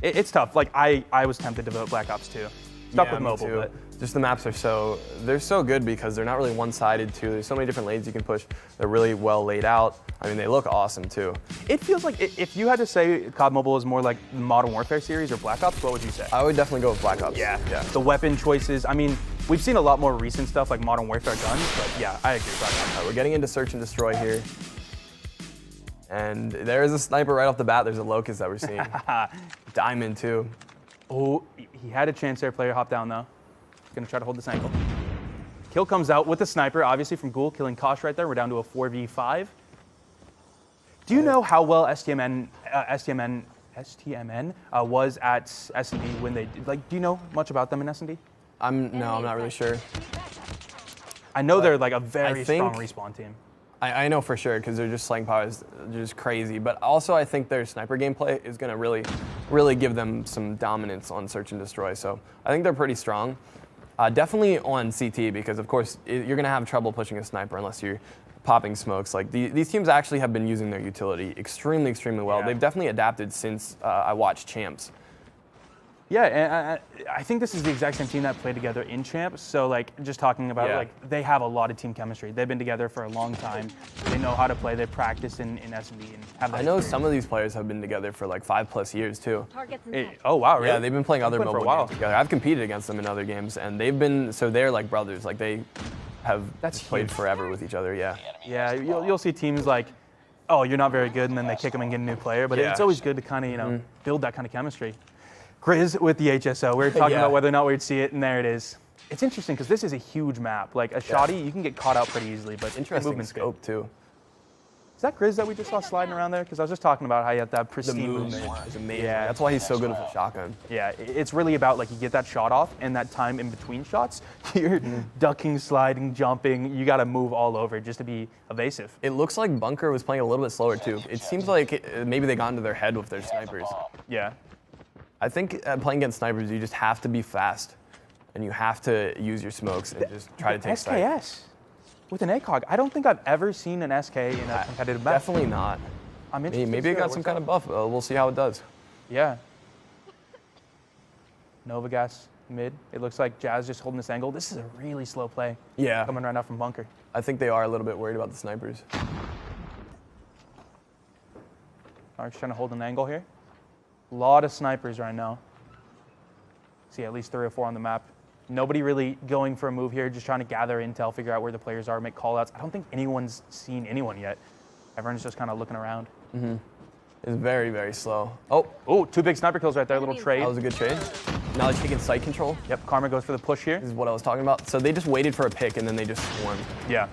it's tough. Like, I was tempted to vote Black Ops 2. Stuck with mobile, but just the maps are they're so good because they're not really one-sided too. There's so many different lanes you can push. They're really well laid out. I mean, they look awesome too. it feels like if you had to say COD Mobile is more like the Modern Warfare series or Black Ops, what would you say? I would definitely go with Black Ops. Yeah. The weapon choices. I mean, we've seen a lot more recent stuff like Modern Warfare guns, but yeah, I agree. Black Ops. We're getting into search and destroy here. And there is a sniper right off the bat. There's a Locust that we're seeing. Diamond too. Oh, he had a chance there. Player hop down though. Gonna try to hold this angle. Kill comes out with the sniper, obviously from Ghoul, killing Kosh right there. We're down to a 4v5. Do you know how well STMN was at S&D when they did? Like, do you know much about them in S&D? No, I'm not really sure. I know they're like a very think- strong respawn team. I know for sure because they're just slaying power is just crazy. But also I think their sniper gameplay is going to really give them some dominance on search and destroy. So I think they're pretty strong. Definitely on CT because of course you're going to have trouble pushing a sniper unless you're popping smokes. Like these teams actually have been using their utility extremely well. Yeah. They've definitely adapted since I watched Champs. Yeah, and I think this is the exact same team that played together in Champs. So like, just talking about it, like they have a lot of team chemistry. They've been together for a long time. They know how to play. They practice in S&D and have that I know experience. some of these players have been together for like 5+ years too. Targets in sight. Oh wow, really? Yeah, they've been playing other playing for a mobile while. games together. I've competed against them in other games, and they're like brothers. Like they have played forever with each other. Yeah. Yeah, you'll see teams like, oh, you're not very good, and then they kick them and get a new player. But it's always good to kind of build that kind of chemistry. Grizz with the HSO. We were talking about whether or not we'd see it, and there it is. It's interesting because this is a huge map. Like a shoddy, you can get caught out pretty easily, but Interesting movement's good. scope too. Is that Grizz that we just saw sliding around there? Because I was just talking about how you have that pristine movement. Is amazing. Yeah. That's why he's so good with a shotgun. Yeah, it's really about like you get that shot off and that time in between shots. You're ducking, sliding, jumping. You got to move all over just to be evasive. It looks like Bunker was playing a little bit slower too. It seems like maybe they got into their head with their snipers. Yeah. I think playing against snipers, you just have to be fast, and you have to use your smokes and just try to take sight. SKS with an ACOG. I don't think I've ever seen an SK in a competitive match. Definitely not. I'm interested. Maybe it got some kind of buff. We'll see how it does. Yeah. Nova Gas mid. It looks like Jazz just holding this angle. This is a really slow play. Yeah. Coming right out from bunker. I think they are a little bit worried about the snipers. Mark's trying to hold an angle here. A lot of snipers right now. See at least 3 or 4 on the map. Nobody really going for a move here, just trying to gather intel, figure out where the players are, make callouts. I don't think anyone's seen anyone yet. Everyone's just kind of looking around. It's very, very slow. Oh, 2 big sniper kills right there, little trade. That was a good trade. Now they're taking site control. Yep, Karma goes for the push here. This is what I was talking about. So they just waited for a pick and then they just swarmed. Yeah.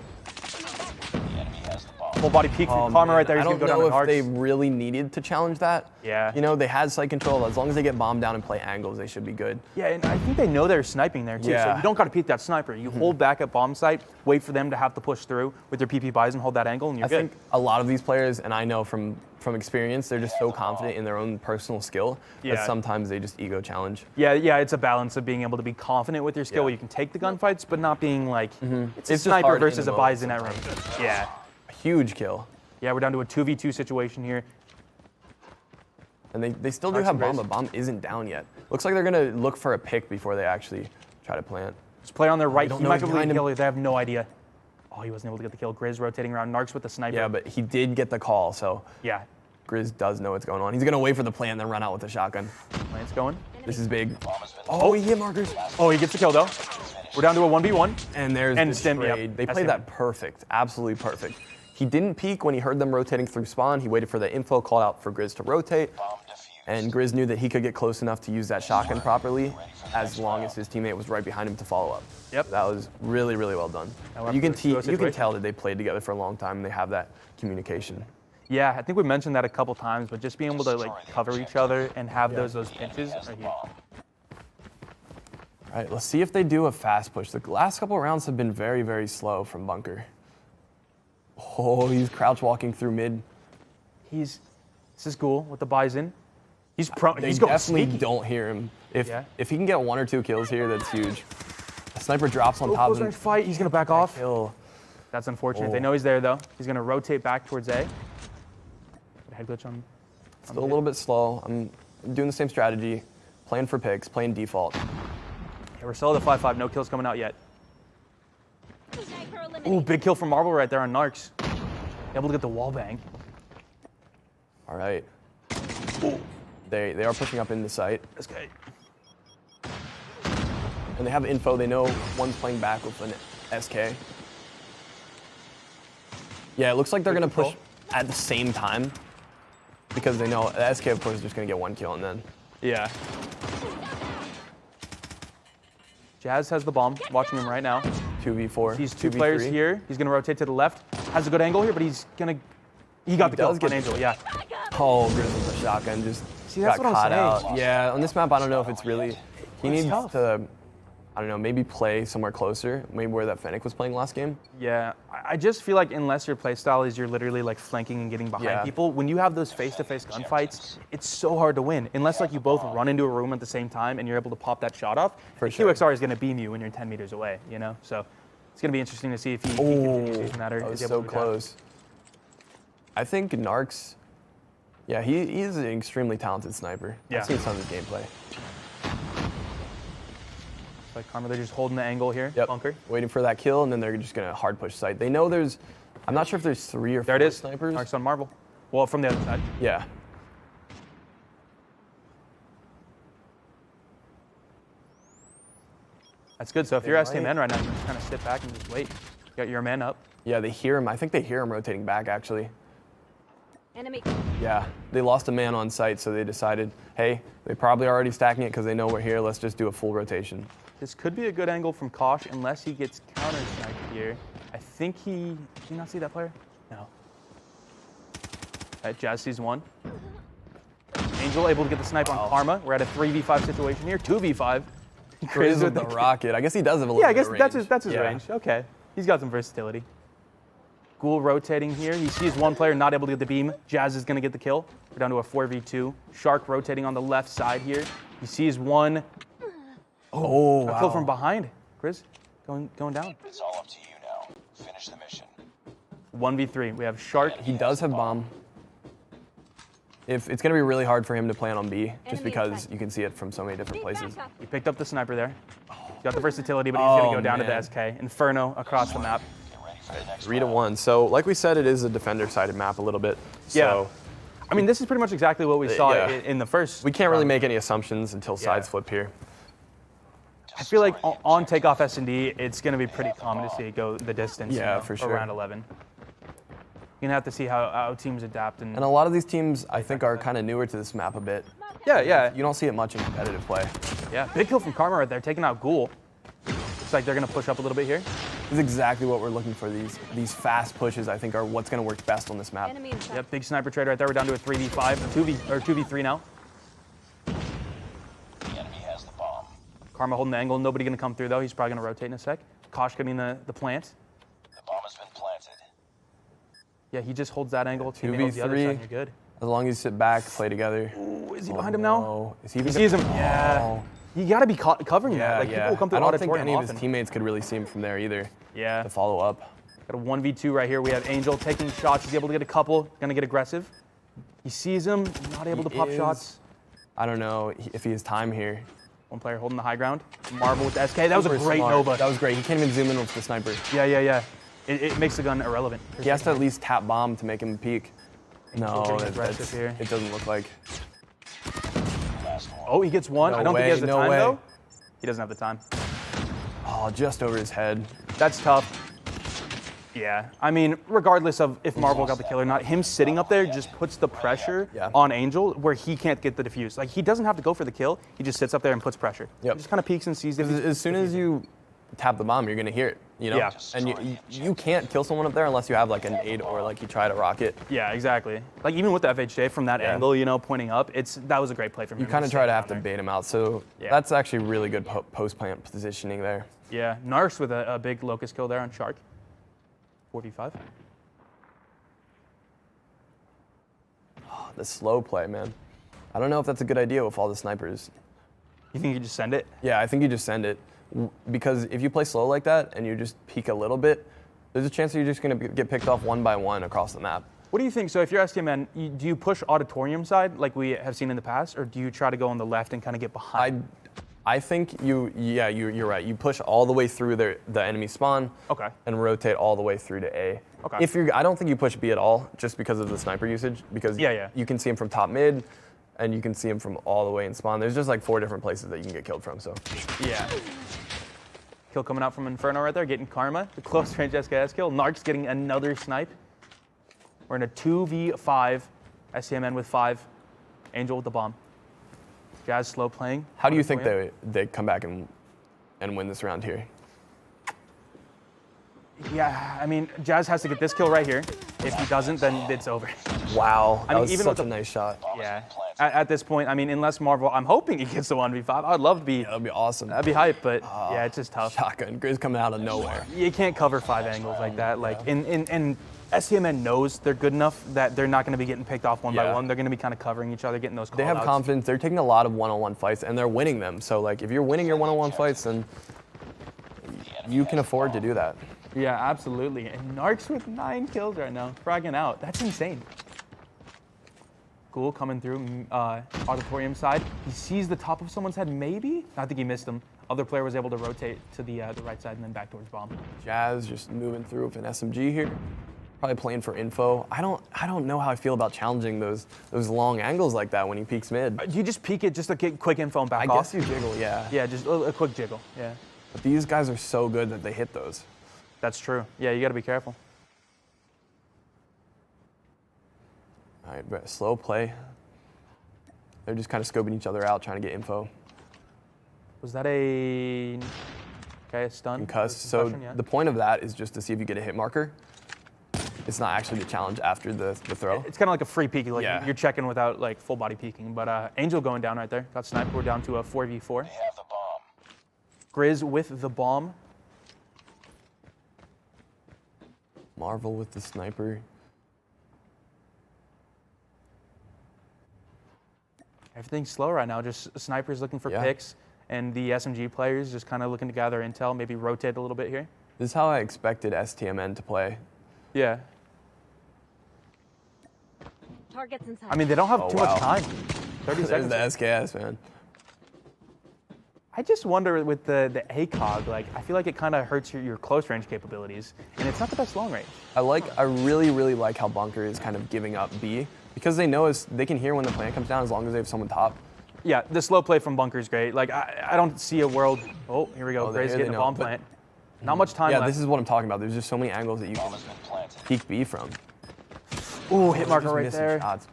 The enemy has the bomb. Full body peek from Karma right there. He's I going don't to go know down if to they Narcs. really needed to challenge that. Yeah. You know, they had site control. As long as they get bombed down and play angles, they should be good. Yeah, and I think they know they're sniping there too. So Yeah. you don't got to peek that sniper. You hold back at bomb site, wait for them to have to push through with their PP buys and hold that angle, and you're I good. think a lot of these players, and I know from experience, they're just so confident in their own personal skill Yeah. that sometimes they just ego challenge. Yeah, it's a balance of being able to be confident with your skill Yeah. where you can take the gunfights, but not being like, it's a It's just sniper hard in versus the a moment Bison at range. Yeah. A huge kill. Yeah, we're down to a 2v2 situation here. And they still do Marks have and bomb, Grace. but bomb isn't down yet. Looks like they're going to look for a pick before they actually try to plant. This player on their right, don't he know might he's be able to behind get the him. kill. They have no idea. Oh, he wasn't able to get the kill. Grizz rotating around. Narcs with the sniper. Yeah, but he did get the call, so Yeah, Grizz does know what's going on. He's going to wait for the plant and then run out with the shotgun. Lance going. This is big. Bomb has been Oh, he hit markers. Oh, he gets the kill though. We're down to a 1v1. And there's And the stim, yep. trade. They That's played him. that perfect, absolutely perfect. He didn't peek when he heard them rotating through spawn. He waited for the info, called out for Grizz to rotate. bomb defused. And Grizz knew that he could get close enough to use that shotgun properly as long as his teammate was right behind him to follow up. Yep. That was really, really well done. Now we're You up can, to a 2-0 you can situation. tell that they played together for a long time and they have that communication. Yeah, I think we mentioned that a couple times, but just being able to like Destroy the cover each objective. other and have those The pinches enemy has right the here. bomb. All right, let's see if they do a fast push. The last couple of rounds have been very, very slow from bunker. Oh, he's crouch walking through mid. This is cool with the Bison. He's going Definitely sneaky. don't hear him. Yeah. If he can get 1 or 2 kills here, that's huge. A sniper drops on top Close of him. range fight. He's gonna back off. Kill. That's unfortunate. Oh. They know he's there though. He's gonna rotate back towards A. Head glitch on. Still a little bit slow. I'm doing the same strategy, playing for picks, playing default. Yeah, we're still at the 5-5. No kills coming out yet. Ooh, big kill from Marble right there on Narcs. Able to get the wall bang. All right. They are pushing up in the site, This guy. and they have info. They know one's playing back with an SK. Yeah, it looks like they're Good gonna push control. at the same time because they know the SK, of course, is just gonna get 1 kill and then. Yeah. Jazz has the bomb. Watching him right now. 2v4. He's 2 2v3. players here. He's gonna rotate to the left. Has a good angle here, but he's gonna. He got the kill does get on Angel. Yeah. Oh, Grizz with the shotgun just See, that's got what I'm caught saying. out. Yeah, on this map, I don't know if it's really. He needs tough. to, I don't know, maybe play somewhere closer, maybe where that Fennec was playing last game. Yeah, I just feel like unless your playstyle is you're literally like flanking and getting behind Yeah. people, when you have those face-to-face gunfights, it's so hard to win. Unless like you both run into a room at the same time and you're able to pop that shot off. For the sure. QXR is going to beam you when you're 10 meters away, you know? So it's going to be interesting to see if he continues using that or That was is able so to adapt. close. I think Narcs, yeah, he is an extremely talented sniper. Yeah. I've seen some of his gameplay. Like Karma, they're just holding the angle here. Yep. Bunker. Waiting for that kill, and then they're just going to hard push site. They know there's, I'm not sure if there's 3 or 4 There it is. snipers. Narcs on Marble. Well, from the other side. Yeah. That's good. So if They you're might. STMN right now, you can just kind of sit back and just wait. You got your man up. Yeah, they hear him. I think they hear him rotating back, actually. Enemy. Yeah, they lost a man on site, so they decided, hey, they probably already stacking it because they know we're here. Let's just do a full rotation. This could be a good angle from Kosh unless he gets counter sniped here. I think did you not see that player? No. Alright, Jazz sees one. Angel able to get the snipe on Karma. We're at a 3v5 situation here, 2v5. Grizz with the rocket. I guess he does have a little Yeah, I bit guess of that's range. his Yeah. range. Okay. He's got some versatility. Ghoul rotating here. He sees one player not able to get the beam. Jazz is going to get the kill. We're down to a 4v2. Shark rotating on the left side here. He sees one. Oh, A kill from behind. Grizz going down. It's all up to you now. Finish the mission. 1v3. We have Shark. He does have bomb. If it's going to be really hard for him to plan on B, just Enemy because inside. you can see it from so many different places. He picked up the sniper there. He's got the versatility, but he's going to go down to the man. SK. Inferno across the map. Get ready for the next 3 to 1. So like we said, it is a defender-sided map a little bit. So I mean, this is pretty much exactly what we saw yeah. in the first. we can't really round. make any assumptions until sides flip here. I feel like on takeoff S&D, it's going to be pretty common to see it go the distance. Yeah, for sure. Around 11. You're going to have to see how teams adapt. And a lot of these teams, I think, are kind of newer to this map a bit. Yeah. You don't see it much in competitive play. Yeah, big kill from Karma right there, taking out Ghoul. Looks like they're going to push up a little bit here. This is exactly what we're looking for. These fast pushes, I think, are what's going to work best on this map. Enemy inside. Yep, big sniper trade right there. We're down to a 3v5, 2v3 now. The enemy has the bomb. Karma holding the angle. Nobody going to come through, though. He's probably going to rotate in a sec. Kosh getting the plant. The bomb has been planted. Yeah, he just holds that angle. Teammate holds the other 2v3. side, you're good. As long as you sit back, play together. Ooh, is he behind him now? No. Is he He even sees him. Oh. Yeah. You got to be covering that. Like, people come through I the don't think auditorium any of often. his teammates could really see him from there either. Yeah. To follow up. Got a 1v2 right here. We have Angel taking shots. He's able to get a couple. Gonna get aggressive. He sees him. Not able to pop shots. I don't know if he has time here. One player holding the high ground. Marvel with the SK. That was a Super great smart. Nova. That was great. He can't even zoom in with the sniper. Yeah. It makes the gun irrelevant. He has to at least tap bomb to make him peek. No, getting aggressive here. it doesn't look like. Oh, he gets one. No I don't think he has way, the no time, way. though. He doesn't have the time. Oh, just over his head. That's tough. Yeah. I mean, regardless of if Marvel got the kill or not, him sitting up there just puts the pressure Yeah. on Angel where he can't get the defuse. Like, he doesn't have to go for the kill. He just sits up there and puts pressure. Yep. He just kind of peeks and sees if As soon as you tap the bomb, you're gonna hear it. You know. Yeah. And you can't kill someone up there unless you have like an 8 or like you try to rocket. Yeah, exactly. Like, even with the FHJ from that Yeah. angle, you know, pointing up, that was a great play from him. You kind of Just try to staying have to down there. bait him out. So Yeah. that's actually really good post plant positioning there. Yeah, Narcs with a big locust kill there on Shark. 4v5. The slow play, man. I don't know if that's a good idea with all the snipers. You think you just send it? Yeah, I think you just send it. Because if you play slow like that and you just peek a little bit, there's a chance that you're just going to get picked off one by one across the map. What do you think? So if you're STMN, do you push auditorium side like we have seen in the past, or do you try to go on the left and kind of get behind? I think you're right. You push all the way through the enemy spawn Okay. and rotate all the way through to A. Okay. I don't think you push B at all just because of the sniper usage, because Yeah. you can see him from top mid and you can see him from all the way in spawn. There's just like 4 different places that you can get killed from, so. Yeah. Kill coming out from Inferno right there, getting Karma. The close range SKS kill. Narcs getting another snipe. We're in a 2v5. STMN with 5. Angel with the bomb. Jazz slow playing. How do you think they come back and win this round here? Yeah, I mean, Jazz has to get this kill right here. If he doesn't, then it's over. Wow, that mean, was even such with a nice shot. Yeah. At this point, I mean, unless Marvel, I'm hoping he gets the 1v5. I'd love to be. That'd be awesome. That'd be hype, but yeah, it's just tough. Shotgun, Grizz coming out of nowhere. You can't cover 5 angles like that. Like, and STMN knows they're good enough that they're not going to be getting picked off one by Yeah. one. They're going to be kind of covering each other, getting those calls. They have confidence. They're taking a lot of one-on-one fights, and they're winning them. So, like, if you're winning your one-on-one fights, then you can afford to do that. Yeah, absolutely. And Narcs with 9 kills right now, fragging out. That's insane. Ghoul coming through auditorium side. He sees the top of someone's head, maybe? I think he missed him. Other player was able to rotate to the right side and then back towards bomb. Jazz just moving through with an SMG here. Probably playing for info. I don't know how I feel about challenging those long angles like that when he peeks mid. You just peek it just to get quick info and back I off? guess you jiggle, yeah. Yeah, just a quick jiggle, yeah. But these guys are so good that they hit those. That's true. Yeah, you got to be careful. All right, but slow play. They're just kind of scoping each other out, trying to get info. Was that a stun? Concuss. So Concussion, yeah. the point of that is just to see if you get a hit marker. It's not actually the challenge after the throw. It's kind of like a free peek. Like Yeah. you're checking without like full body peeking. But Angel going down right there. Got sniped. We're down to a 4v4. They have the bomb. Grizz with the bomb. Marvel with the sniper. Everything's slow right now. Just snipers looking for Yeah. picks, and the SMG players just kind of looking to gather intel. Maybe rotate a little bit here. This is how I expected STMN to play. Yeah. Targets inside. I mean, they don't have too much time. 30 There's seconds. the SKS, man. I just wonder with the ACOG, like, I feel like it kind of hurts your close range capabilities, and it's not the best long range. I really, really like how Bunker is kind of giving up B because they know they can hear when the plant comes down as long as they have someone top. Yeah, the slow play from Bunker is great. Like, I don't see a world. Oh, here we go. Gray's here getting they a know, bomb but- plant. Not much time Yeah, left. this is what I'm talking about. There's just so many angles that you Bomb can has been planted. peek B from. Ooh, hit marker Just right missing there. shots.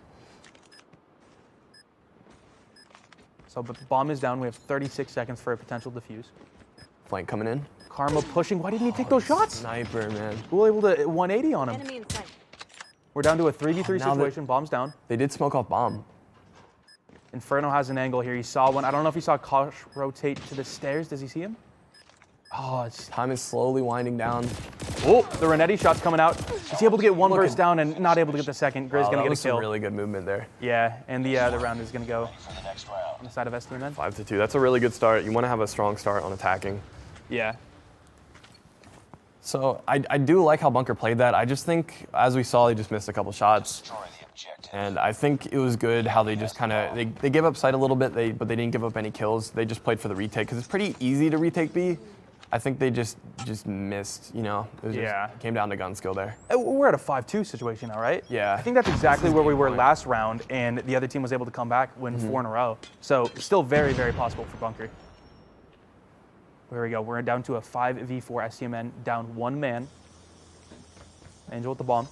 So, but the bomb is down. We have 36 seconds for a potential defuse. Flank coming in. Karma pushing. Why didn't he take those shots? Sniper, man. Cool, able to 180 on him. Enemy in sight. We're down to a 3v3 Now that- situation. Bomb's down. They did smoke off bomb. Inferno has an angle here. He saw one. I don't know if he saw Kosh rotate to the stairs. Does he see him? Oh, it's... Time is slowly winding down. Oh, the Renetti shot's coming out. Is he able to get one burst down and not able to get the second? Gray's Wow, gonna that get a was some kill. really good movement there. Yeah, and the round is gonna go For the next round. on the side of STMN. 5-2. That's a really good start. You want to have a strong start on attacking. Yeah. So I do like how Bunker played that. I just think, as we saw, he just missed a couple shots. Destroy the objective. And I think it was good how they just kind of, they gave up sight a little bit, but they didn't give up any kills. They just played for the retake because it's pretty easy to retake B. I think they just missed, you know. It was Yeah. came down to gun skill there. We're at a 5-2 situation now, right? Yeah. I think that's exactly where we were point. last round, and the other team was able to come back, win 4 in a row. So still very, very possible for Bunker. There we go. We're down to a 5v4 STMN, down 1 man. Angel with the bomb.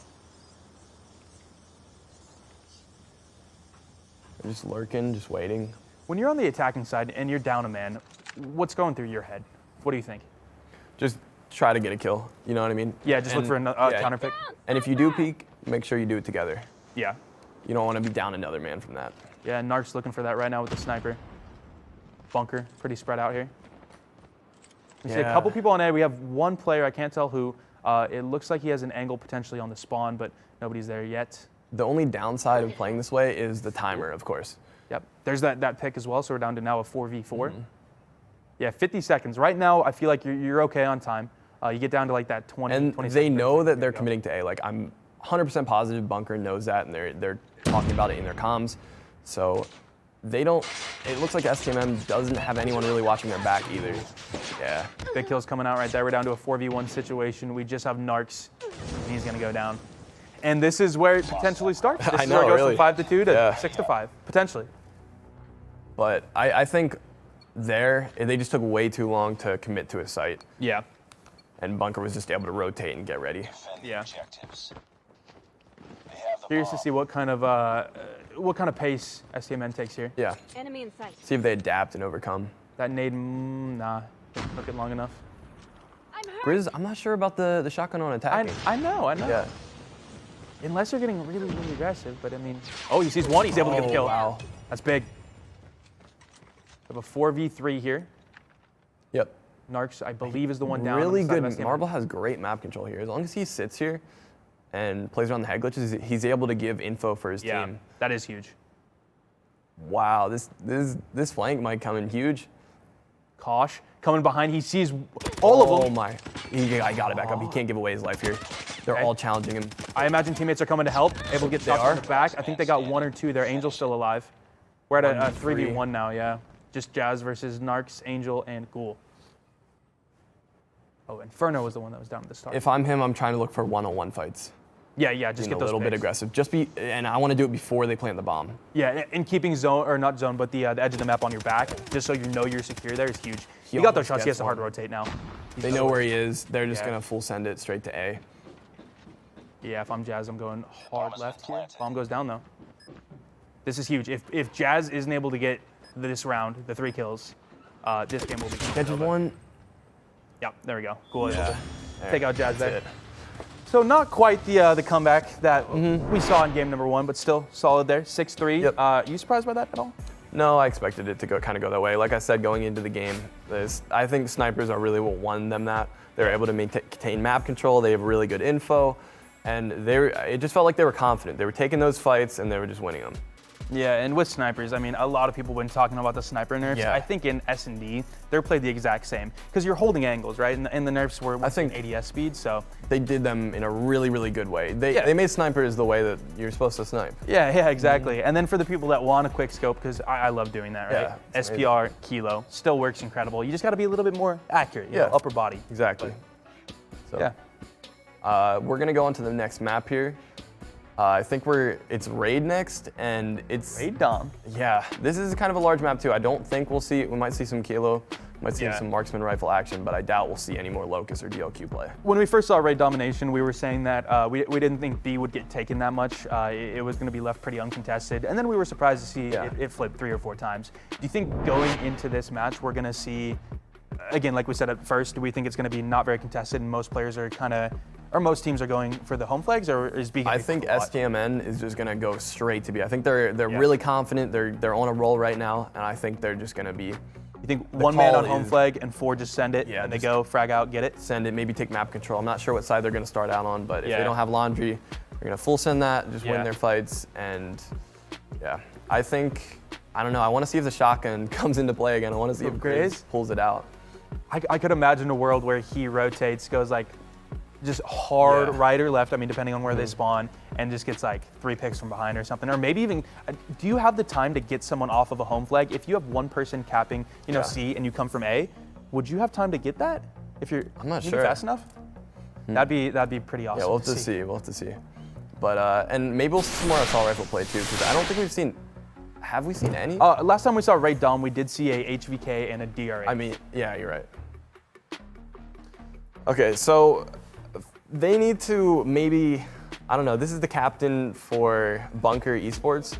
They're just lurking, just waiting. When you're on the attacking side and you're down a man, what's going through your head? What do you think? Just try to get a kill. You know what I mean? Yeah, just look for a yeah. counter pick. And if you do peek, make sure you do it together. Yeah. You don't want to be down another man from that. Yeah, Narc's looking for that right now with the sniper. Bunker, pretty spread out here. We see a Yeah. couple people on A. We have one player, I can't tell who. It looks like he has an angle potentially on the spawn, but nobody's there yet. The only downside of playing this way is the timer, of course. Yep, there's that pick as well, so we're down to now a 4v4. Yeah, 50 seconds. Right now, I feel like you're okay on time. You get down to like that 20, And 20 they seconds. know that There they're you go. committing to A. Like, I'm 100% positive Bunker knows that, and they're talking about it in their comms. So they don't, it looks like STMN doesn't have anyone really watching their back either. Yeah. Big kill's coming out right there. We're down to a 4v1 situation. We just have Narcs, and he's gonna go down. And this is where it potentially starts. This I is where it know, goes really. from 5-2 to Yeah. 6-5, potentially. But I think they just took way too long to commit to a site. Yeah. And Bunker was just able to rotate and get ready. Defend the Yeah. objectives. They have the Curious to bomb. see what kind of pace STMN takes here. Yeah. Enemy in sight. See if they adapt and overcome. That nade, nah, didn't took it long enough. I'm hurt. Grizz, I'm not sure about the shotgun on attacking. I know. Yeah. Unless you're getting really, really aggressive, but I mean, oh, he sees one, he's able to get the Oh, kill. wow. That's big. We have a 4v3 here. Yep. Narcs, I believe, is the one down. on Really the side good. of STMN. Marble has great map control here. As long as he sits here and plays around the head glitches, he's able to give info for his Yeah, team. that is huge. Wow, this flank might come in huge. Kosh coming behind, he sees all of Oh them. my! I got it back up. He can't give away his life here. They're Okay. all challenging him. I imagine teammates are coming to help, able to get They shots are? in the back. I think they got 1 or 2 there. Angel's still alive. We're at a 1v3. 3v1 now, yeah. Just Jazz versus Narcs, Angel, and Ghoul. Oh, Inferno was the one that was down at the start. If I'm him, I'm trying to look for one-on-one fights. yeah, just Being get a those little bit picks. aggressive. And I want to do it before they plant the bomb. Yeah, and keeping zone, or not zone, but the edge of the map on your back, just so you know you're secure there is huge. He You got those almost shots, he gets has to hard one. rotate now. They know where he is. They're just Yeah. gonna full send it straight to A. Yeah, if I'm Jazz, I'm going hard has left been here. planted. Bomb goes down though. This is huge. If Jazz isn't able to get this round, the 3 kills, this game will be Catches over. one. Yep, there we go. Cool. Yeah. Take out Jazz That's there. it. So not quite the comeback that we saw in game number 1, but still solid there. 6-3. Yep. You surprised by that at all? No, I expected it to kind of go that way. Like I said, going into the game, I think snipers are really what won them that. They're able to maintain map control. They have really good info, and it just felt like they were confident. They were taking those fights and they were just winning them. Yeah, and with snipers, I mean, a lot of people have been talking about the sniper nerfs. Yeah. I think in S&D, they're played the exact same because you're holding angles, right? And the nerfs were I think ADS speed, so. They did them in a really, really good way. They made snipers the way that you're supposed to snipe. Yeah, exactly. And then for the people that want a quick scope, because I love doing that, right? Yeah, it's SPR, Kilo, still works incredible. You just got to be a little bit more accurate, you know, upper body. Exactly. So, yeah. we're gonna go on to the next map here. I think it's Raid next, and it's Raid Dom. Yeah, this is kind of a large map too. I don't think we might see some Kilo, might see some marksman rifle action, but I doubt we'll see any more Locust or DLQ play. When we first saw Raid Domination, we were saying that we didn't think B would get taken that much. It was going to be left pretty uncontested, and then we were surprised to see it flip 3 or 4 times. Do you think going into this match, we're going to see, again, like we said at first, do we think it's going to be not very contested and most players are kind of, or most teams are going for the home flags, or is B? I think STMN is just going to go straight to B. I think they're really confident. They're on a roll right now, and I think they're just going to be. You think 1 man on home flag and 4 just send it, and they go frag out, get it? Send it, maybe take map control. I'm not sure what side they're going to start out on, but if they don't have laundry, they're going to full send that, just win their fights, and I think, I don't know, I want to see if the shotgun comes into play again. I want to see if Grizz pulls it out. I could imagine a world where he rotates, goes like, just hard right or left, I mean, depending on where they spawn, and just gets like 3 picks from behind or something. Or maybe even, do you have the time to get someone off of a home flag? If you have one person capping, you know, C, and you come from A, would you have time to get that? If you're I'm not sure. fast enough? That'd be pretty awesome. Yeah, we'll have to see. We'll have to see. But, and maybe we'll see some more assault rifle play too, because I don't think we've seen, have we seen any? Last time we saw Raid Dom, we did see a HVK and a DRA. I mean, yeah, you're right. Okay, so they need to maybe, I don't know, this is the captain for Bunker Esports,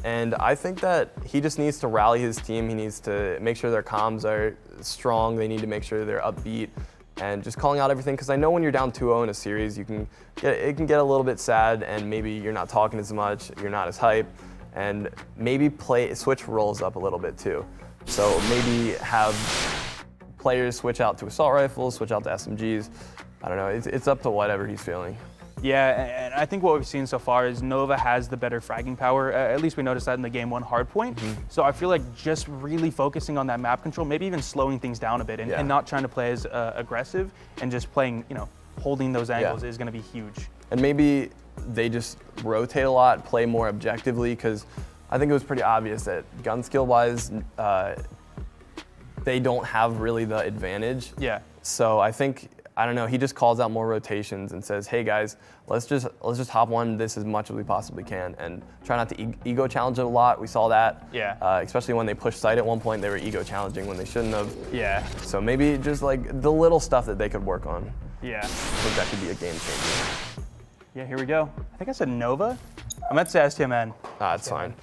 and I think that he just needs to rally his team. He needs to make sure their comms are strong. They need to make sure they're upbeat and just calling out everything, because I know when you're down 2-0 in a series, it can get a little bit sad, and maybe you're not talking as much, you're not as hype, and maybe switch roles up a little bit too. So maybe have players switch out to assault rifles, switch out to SMGs. I don't know, it's up to whatever he's feeling. Yeah, and I think what we've seen so far is Nova has the better fragging power. At least we noticed that in the game 1 hardpoint. So I feel like just really focusing on that map control, maybe even slowing things down a bit and not trying to play as aggressive and just playing, you know, holding those angles is going to be huge. And maybe they just rotate a lot, play more objectively, because I think it was pretty obvious that gun skill-wise, they don't have really the advantage. Yeah. So I think, I don't know, he just calls out more rotations and says, hey guys, let's just hop on this as much as we possibly can and try not to ego challenge it a lot. We saw that. Yeah. Especially when they pushed site at one point, they were ego challenging when they shouldn't have. Yeah. So maybe just like the little stuff that they could work on. Yeah. I think that could be a game changer. Yeah, here we go. I think I said Nova. I meant to say STMN. That's fine.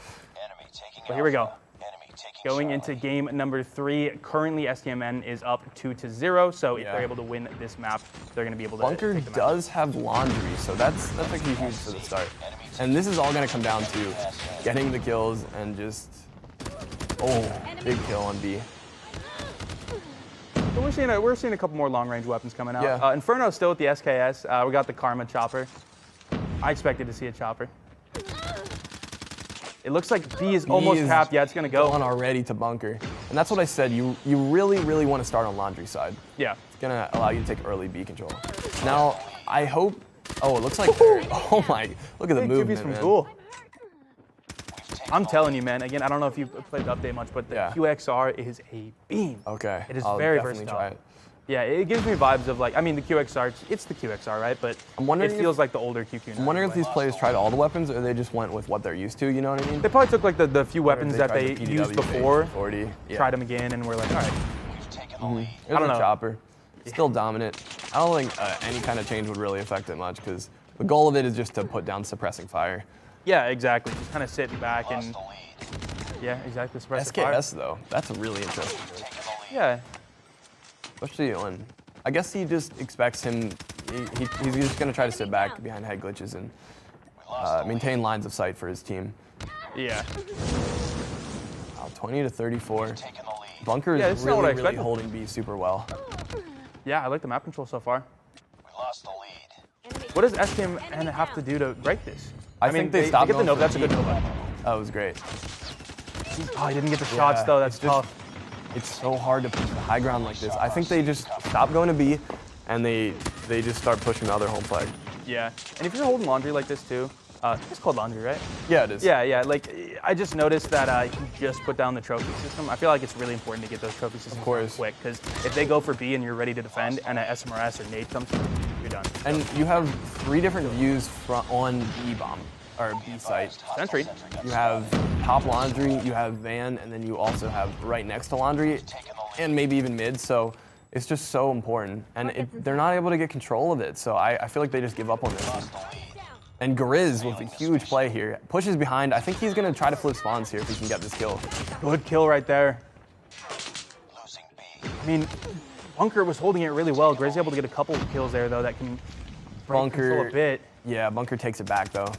Enemy taking But here we go. Enemy taking Going into game number 3, currently STMN is up 2-0. So if Yeah. they're able to win this map, they're going to be able to. Bunker take the match. does have laundry, so that's like huge for the start. And this is all going to come down to getting the kills and just, big kill on B. But we're seeing a couple more long-range weapons coming out. Yeah. Inferno's still with the SKS. We got the Karma chopper. I expected to see a chopper. It looks like B is almost capped. Yeah, it's going to go. On already to Bunker. And that's what I said. You really, really want to start on laundry side. Yeah. It's going to allow you to take early B control. Now, I hope, it looks like they're, oh my, look at the movement, from man. Ghoul. I'm telling you, man. Again, I don't know if you've played the update much, but the QXR is a beam. Okay. It is I'll very definitely versatile. try it. Yeah, it gives me vibes of like, I mean, the QXR, it's the QXR, right? But I'm wondering it feels like the older QQ. I'm wondering if these players tried all the weapons or they just went with what they're used to, you know what I mean? They probably took like the few weapons that tried they the PDW, used before, 40. tried them again, and we're like, all right. I don't know. Chopper. Still dominant. I don't think any kind of change would really affect it much because the goal of it is just to put down suppressing fire. Yeah, exactly. Just kind of sitting back and, yeah, exactly. Suppressing fire. SKS though, that's really interesting. Yeah. Especially when, I guess he just expects him, he's just going to try to sit back behind head glitches and maintain lines of sight for his team. Yeah. 20-34. Bunker is really holding B super well. Yeah, I like the map control so far. We lost the lead. What does STMN have to do to break this? I mean, think they stopped get the going Nova. for That's a good B. Nova. That was great. Oh, he didn't get the shots though. That's tough. It's so hard to push the high ground like this. I think they just stop going to B, and they just start pushing the other home flag. Yeah, and if you're holding laundry like this too, it's called laundry, right? Yeah, it is. Yeah. Like I just noticed that you just put down the trophy system. I feel like it's really important to get those trophy systems quick, because if they go for B and you're ready to defend, and an SMRS or nade comes through, you're done. And you have 3 different views on B bomb or B site. Sentry. You have top laundry, you have van, and then you also have right next to laundry, and maybe even mid. So it's just so important, and they're not able to get control of it. So I feel like they just give up on this. And GODzly with a huge play here, pushes behind. I think he's gonna try to flip spawns here if he can get this kill. Good kill right there. I mean, Bunker was holding it really well. GODzly able to get a couple of kills there though that can break control a bit. Yeah, Bunker takes it back though.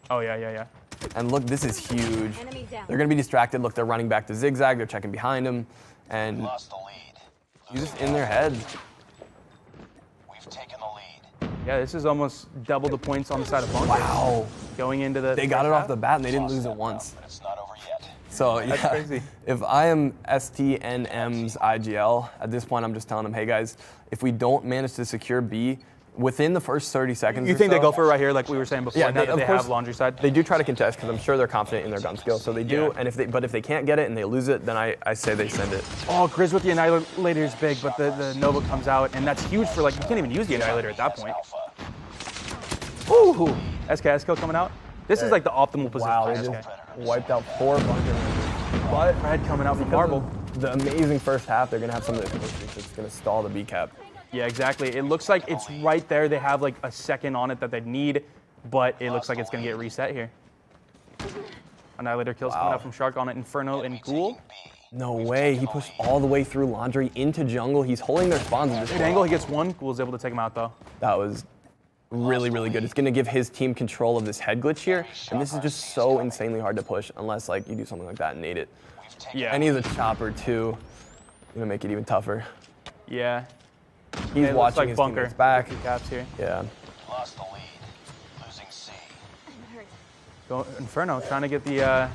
Oh yeah. And look, this is huge. Enemy down. They're gonna be distracted. Look, they're running back to zigzag. They're checking behind him, and Lost the lead. he's just in their head. We've taken the lead. Yeah, this is almost double the points on the side of Bunker. Wow. Going into the. They got it off the bat, and they didn't lose it once. But it's not over yet. So yeah, That's crazy. If I am STNM's IGL, at this point I'm just telling them, hey guys, if we don't manage to secure B within the first 30 seconds You or think so, they go for it right here, like we were saying before? Yeah, now that of they course, have laundry side. They do try to contest because I'm sure they're confident in their gun skill, so they do. Yeah. And if they can't get it and they lose it, then I say they send it. Oh, Grizz with the Annihilator is big, but the Nova comes out, and that's huge for, like, you can't even use the Annihilator at that point. Ooh, SKS kill coming out. This is like the optimal position Wow, for they SK. just wiped out 4 Bunker. But Red coming out from Marble. The amazing first half, they're gonna have some of this that's gonna stall the B cap. Yeah, exactly. It looks like it's right there. They have like a second on it that they need, but it looks like it's gonna get reset here. Annihilator kills coming out from Shark on it. Inferno and Ghoul. No way, he pushed all the way through laundry into jungle. He's holding their spawns at this Good point. angle. He gets one. Ghoul's able to take him out though. That was really, really good. It's gonna give his team control of this head glitch here, and this is just so insanely hard to push unless like you do something like that and nade it. Yeah. And he's a chopper too. Gonna make it even tougher. Yeah. He's It looks watching like his Bunker. teammates back. Two caps here. Yeah. Lost the lead. Losing C. I'm hurt. Go Inferno trying to get the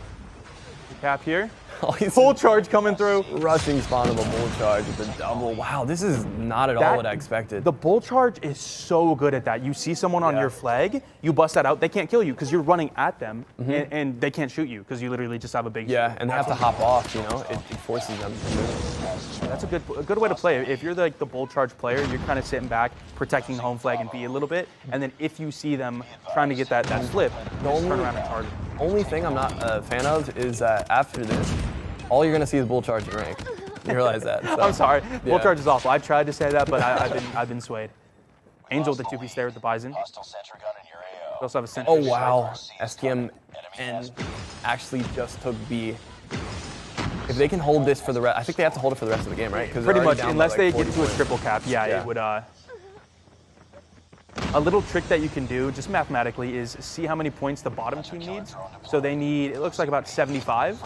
cap here. Oh, he's Full charge coming through. rushing spawn of a bull charge with a double. Wow, this is not at all what I expected. The bull charge is so good at that. You see someone on Yeah. your flag, you bust that out, they can't kill you because you're running at them, and they can't shoot you because you literally just have a big. Yeah, and they have to hop off, you know? It forces them to move. That's a good way to play. If you're like the bull charge player, you're kind of sitting back, protecting home flag and B a little bit, and then if you see them trying to get that flip, just turn around and target. Only thing I'm not a fan of is that after this, all you're gonna see is bull charge and rank. You realize that? So, I'm sorry, bull yeah. charge is awful. I tried to say that, but I've been swayed. Angel with the 2-piece there with the Bison. Hostile sentry gun in your AO. We also have a sentry. Oh wow, STMN actually just took B. If they can hold this for the rest, I think they have to hold it for the rest of the game, right? 'Cause they're Pretty already much, down by, unless like, they 40 get to a points. triple cap, yeah. Yeah. It would. A little trick that you can do, just mathematically, is see how many points the bottom team needs. So they need, it looks like about 75,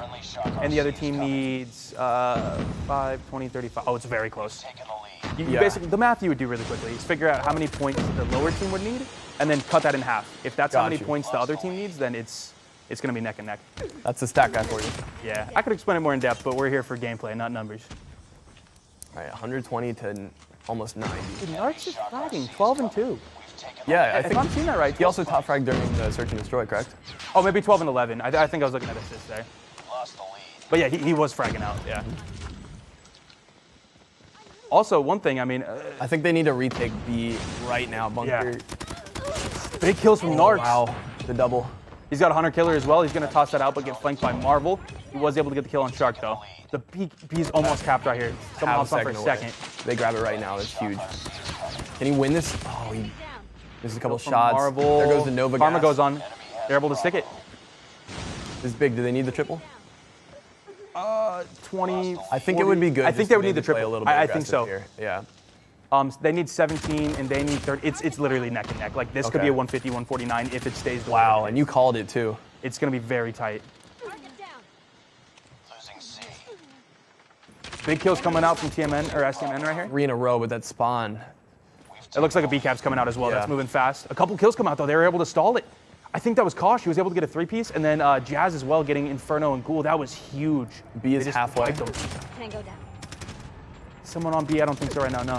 and the other team needs 5, 20, 35. Oh, it's very close. Taking the lead. You Yeah. basically, the math you would do really quickly is figure out how many points the lower team would need, and then cut that in half. If that's how Got many you. points the other team needs, then it's going to be neck and neck. That's the stat guy for you. Yeah, I could explain it more in depth, but we're here for gameplay, not numbers. All right, 120 to almost 90. Narcs is flagging, 12 and 2. Yeah, I If think I'm seeing that right, he also top fragged during the search and destroy, correct? oh, maybe 12 and 11. I think I was looking at assists there. Lost the lead. But yeah, he was fragging out, yeah. Also, one thing, I mean, I think they need to retake B right now. Bunker. big kills from Narcs. Wow, the double. He's got a Hunter Killer as well. He's going to toss that out, but get flanked by Marvel. He was able to get the kill on Shark, though. The B's almost capped right here. Someone hops on for a away. second. They grab it right now. That's huge. Can he win this? Oh, he misses a couple From shots. Marvel. There goes the Nova Karma gas. goes on. They're able to stick it. This is big. Do they need the triple? 20, I think it would be good. I think just they to would need the maybe play triple. A little bit I think so. aggressive here. Yeah. They need 17 and they need 30. It's literally neck and neck. Like this could Okay. be a 150, 149 if it stays the way Wow, it and is. you called it too. It's going to be very tight. Target down. Losing C. Big kills coming out from TMN or STMN right here. 3 in a row with that spawn. It looks like a B cap's coming out as well. Yeah. That's moving fast. A couple kills come out though. They were able to stall it. I think that was Kosh. He was able to get a 3-piece, and then Jazz as well getting Inferno and Ghoul. That was huge. B is They just halfway. wiped them. Tango down. Someone on B, I don't think so right now, no.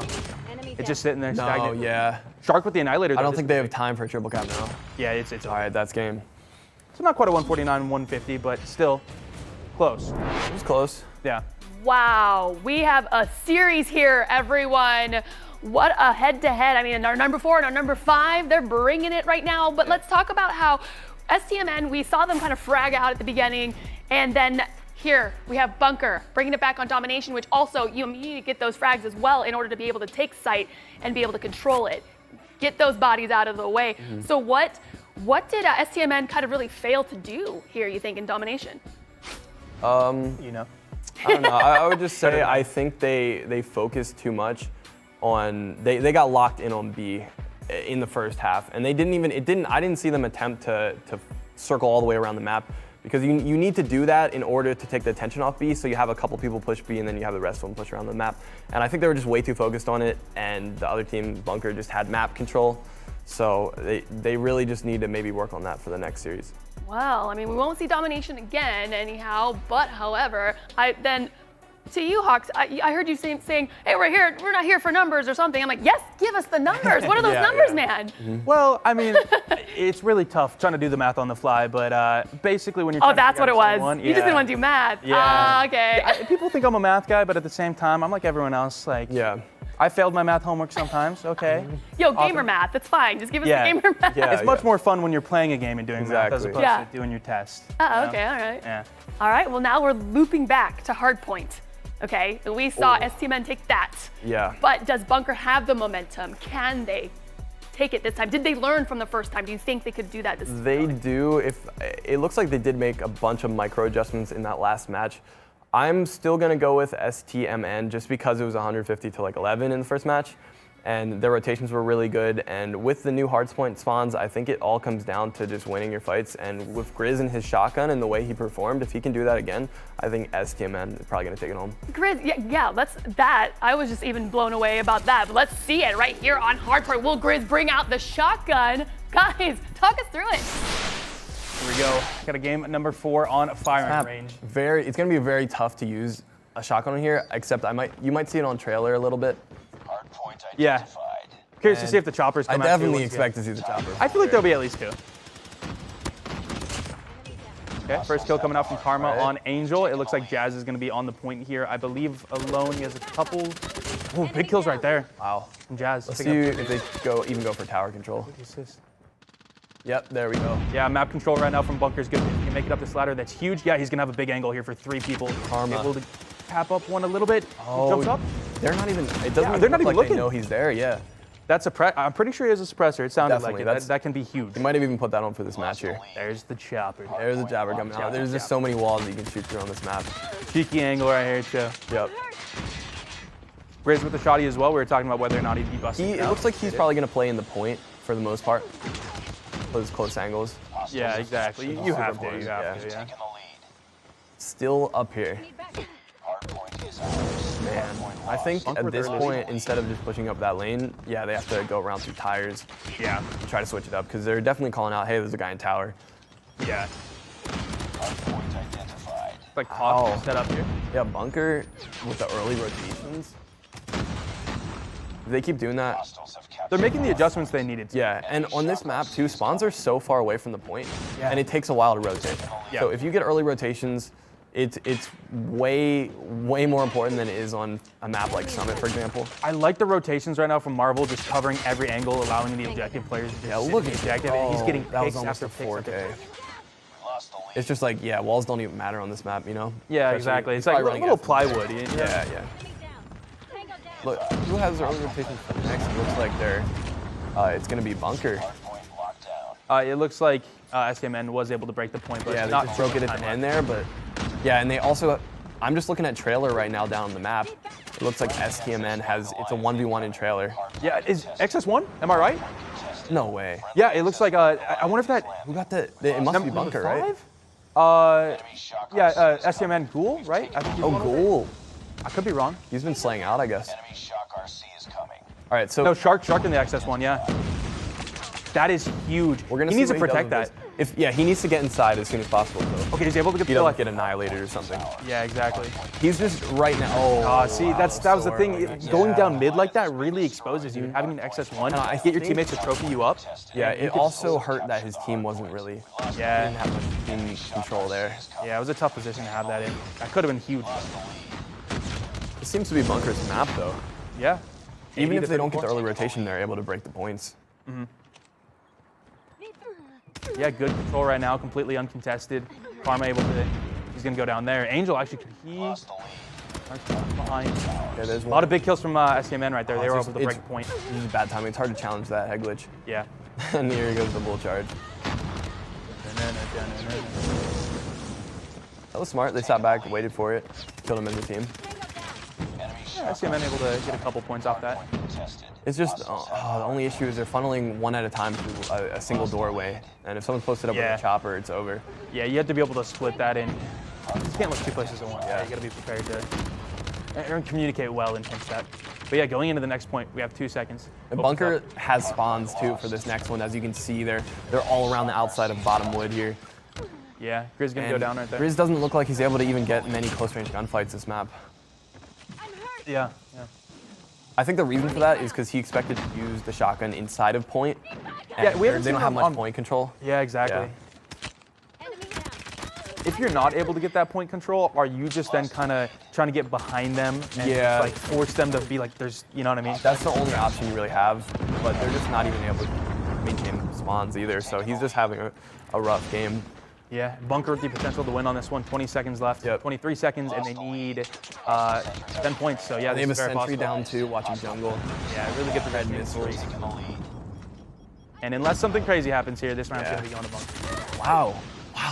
Enemy It's down. just sitting there No, stagnant. yeah. Shark with the Annihilator. I though, don't this think is they have big. time for a triple cap now. Yeah, it's All right, that's game. So not quite a 149, 150, but still close. It was close. Yeah. Wow, we have a series here, everyone. What a head-to-head. I mean, our number 4 and our number 5, they're bringing it right now. But let's talk about how STMN, we saw them kind of frag out at the beginning, and then here we have Bunker bringing it back on domination, which also you need to get those frags as well in order to be able to take site and be able to control it, get those bodies out of the way. So what did STMN kind of really fail to do here, you think, in domination? You know. I don't know. I would just say I think they focused too much on they got locked in on B in the first half, and I didn't see them attempt to circle all the way around the map, because you need to do that in order to take the attention off B, so you have a couple people push B and then you have the rest of them push around the map. And I think they were just way too focused on it, and the other team, Bunker, just had map control. So they really just need to maybe work on that for the next series. Well, I mean, we won't see domination again anyhow, but however, to you, Hawks, I heard you saying, hey, we're not here for numbers or something. I'm like, yes, give us the numbers. What are those numbers, man? Well, I mean, it's really tough trying to do the math on the fly, but basically when you're Oh, trying to that's what figure it out was. someone, You just didn't want to do math. Yeah. Ah, okay. People think I'm a math guy, but at the same time, I'm like everyone else. Like, Yeah. I failed my math homework sometimes, okay? Yo, gamer Awesome. math, that's fine. Just give us Yeah. the gamer math. Yeah. It's much more fun when you're playing a game and doing math as Exactly. opposed Yeah. to doing your test. Oh, you know? okay, all right. Yeah. All right, well, now we're looping back to Hardpoint. Okay, we saw STMN take that. Yeah. But does Bunker have the momentum? Can they take it this time? Did they learn from the first time? Do you think they could do that this time? They do. It looks like they did make a bunch of micro adjustments in that last match. I'm still gonna go with STMN just because it was 150 to like 11 in the first match, and their rotations were really good. And with the new Hardpoint spawns, I think it all comes down to just winning your fights. And with Grizz and his shotgun and the way he performed, if he can do that again, I think STMN is probably gonna take it home. Grizz, yeah, that. I was just even blown away about that. But let's see it right here on Hardpoint. Will Grizz bring out the shotgun? Guys, talk us through it. Here we go. Got a game at number 4 on firing range. It's gonna be very tough to use a shotgun here, except you might see it on trailer a little bit. Hardpoint Yeah. identified. Curious to see if the choppers I come out. too, definitely once you- expect to see the chopper. I feel like there'll be at least 2. Okay, first kill coming out from Karma on Angel. It looks like Jazz is going to be on the point here. I believe alone he has a couple. Oh, big kills right there Wow. from Jazz. Let's Picking see up if they even go for tower control. assist. Yep, there we go. Yeah, map control right now from Bunker's good. If he can make it up this ladder, that's huge. Yeah, he's going to have a big angle here for 3 people. Karma. Able to tap up one a little bit. Oh, He jumps up. They're not even. It doesn't Yeah, even they're not look even like looking. they know he's there. Yeah. That's I'm pretty sure he has a suppressor. It sounded Definitely, like it. that's- That can be huge. They might have even put that on for this match here. There's the chopper. There's a jabber coming out. There's just so many walls that you can shoot through on this map. Cheeky angle right here, too. Yep. Grizz with the shotty as well. We were talking about whether or not he'd be busting. It looks like he's probably going to play in the point for the most part. Those close angles. Yeah, exactly. You have to. You have to. Yeah. Taking the lead. Still up here. Need back. Hardpoint is ours. Man, I think Bunker at this early. point, instead of just pushing up that lane, yeah, they have to go around through tires. Yeah. Try to switch it up because they're definitely calling out, hey, there's a guy in tower. Yeah. Hardpoint identified. Like Hawks Ow. set up here. Yeah, Bunker with the early rotations. If they keep doing that, Hostiles have captured. They're making the adjustments they needed to. yeah, and on this map too, spawns are so far away from the point, and it takes a while to rotate. Yeah. So if you get early rotations, it's way more important than it is on a map like Summit, for example. I like the rotations right now from Marvel, just covering every angle, allowing the objective players to just Yeah, sit look in the at objective. And he's getting that was picks almost after a picks 4K. after picks. We lost the lead. It's just like, yeah, walls don't even matter on this map, you know? Yeah, Especially- exactly. he's It's like a probably little running plywood. Yeah, yeah. Enemy down. Tango down. Look, who has early rotations for next? It looks like it's gonna be Bunker. Hardpoint locked down. It looks like STMN was able to break the point, but Yeah, they not just broke it at the end there, but yeah, and they also, I'm just looking at trailer right now down on the map. It looks like STMN it's a 1v1 in trailer. Yeah, is XS1? Am I right? No way. Yeah, it looks like. I wonder if that. Who got the, it must be Bunker, right? right? Enemy shock Yeah, RC is STMN Ghoul, right? I think he's Oh, one of them. Ghoul. I could be wrong. He's been slaying out, I guess. Enemy shock RC is coming. All right, so No, Shark in the XS1, yeah. That is huge. we're gonna he see needs to what he does protect with that. this. Yeah, he needs to get inside as soon as possible, though. Okay, he's able to get He the doesn't get annihilated or something. Yeah, exactly. He's just right now. Oh, See, that was the thing. Going down mid like that really exposes you. Having an XS1, I get your think- teammates to trophy you up. Yeah, it also hurt that his team wasn't really. Yeah. Didn't have much team control there. Yeah, it was a tough position to have that in. That could have been huge. It seems to be Bunker's map, though. Yeah. Even 80 if to they don't get the 34. early rotation, they're able to break the points. Yeah, good control right now, completely uncontested. Karma able to, he's gonna go down there. Angel actually, could he? Behind. Yeah, there's A lot of big kills from STMN right there. They were it's- able to break it's- the point. This is bad timing. It's hard to challenge that head glitch. Yeah. And here goes the bull charge. That was smart. They sat back, waited for it, killed him as a team. Yeah, STMN able to get a couple points off that. It's just the only issue is they're funneling one at a time through a single doorway, and if someone's posted up with Yeah. a chopper, it's over. Yeah, you have to be able to split that in. You can't look two places at once. Yeah, you got to be prepared to and communicate well in pinch that. But yeah, going into the next point, we have 2 seconds. And Opens Bunker up. has spawns too for this next one. As you can see, they're all around the outside of bottom wood here. Yeah, Grizz gonna go And down right there. Grizz doesn't look like he's able to even get many close-range gunfights this map. Yeah. I think the reason for that is because he expected to use the shotgun inside of point. Yeah, And we haven't they seen don't have him much on- point control. Yeah, exactly. Yeah. If you're not able to get that point control, are you just then kind of trying to get behind them and Yeah. like force them to be like, there's, you know what I mean? That's the only option you really have, but they're just not even able to maintain spawns either, so he's just having a rough game. Yeah, Bunker with the potential to win on this one. 20 seconds left. Yep. 23 seconds, and they need 10 points. So yeah, They have a this is very sentry possible. down too, watching jungle. Yeah, really get the red missiles. In the lead. And unless something crazy happens here, this round's Yeah. gonna be going to Bunker. Wow,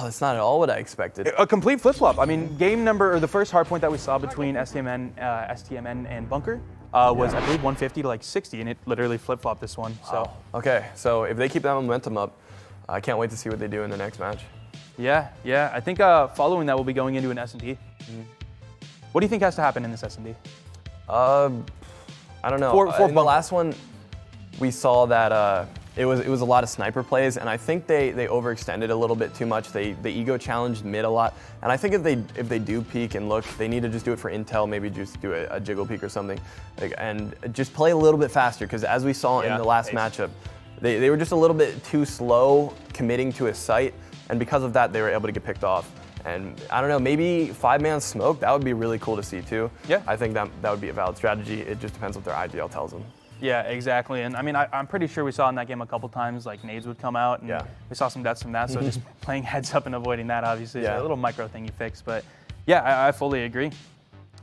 that's not at all what I expected. A complete flip-flop. I mean, the first hard point that we saw between STMN and Bunker was, I believe, 150 to like 60, and it literally flip-flopped this one. So Okay, so if they keep that momentum up, I can't wait to see what they do in the next match. yeah. I think following that, we'll be going into an S&D. What do you think has to happen in this S&D? I don't know. For In the Bunker. last one, we saw that it was a lot of sniper plays, and I think they overextended a little bit too much. They ego challenged mid a lot, and I think if they do peek and look, they need to just do it for intel. Maybe just do a jiggle peek or something, and just play a little bit faster. Because as we saw in the last matchup, they were just a little bit too slow committing to a site, and because of that, they were able to get picked off. And I don't know, maybe 5-man smoke, that would be really cool to see too. Yeah. I think that would be a valid strategy. It just depends what their IGL tells them. Yeah, exactly. And I mean, I'm pretty sure we saw in that game a couple times, like nades would come out, and Yeah. we saw some deaths from that. So just playing heads up and avoiding that, obviously, is Yeah. a little micro thing you fix. But yeah, I fully agree.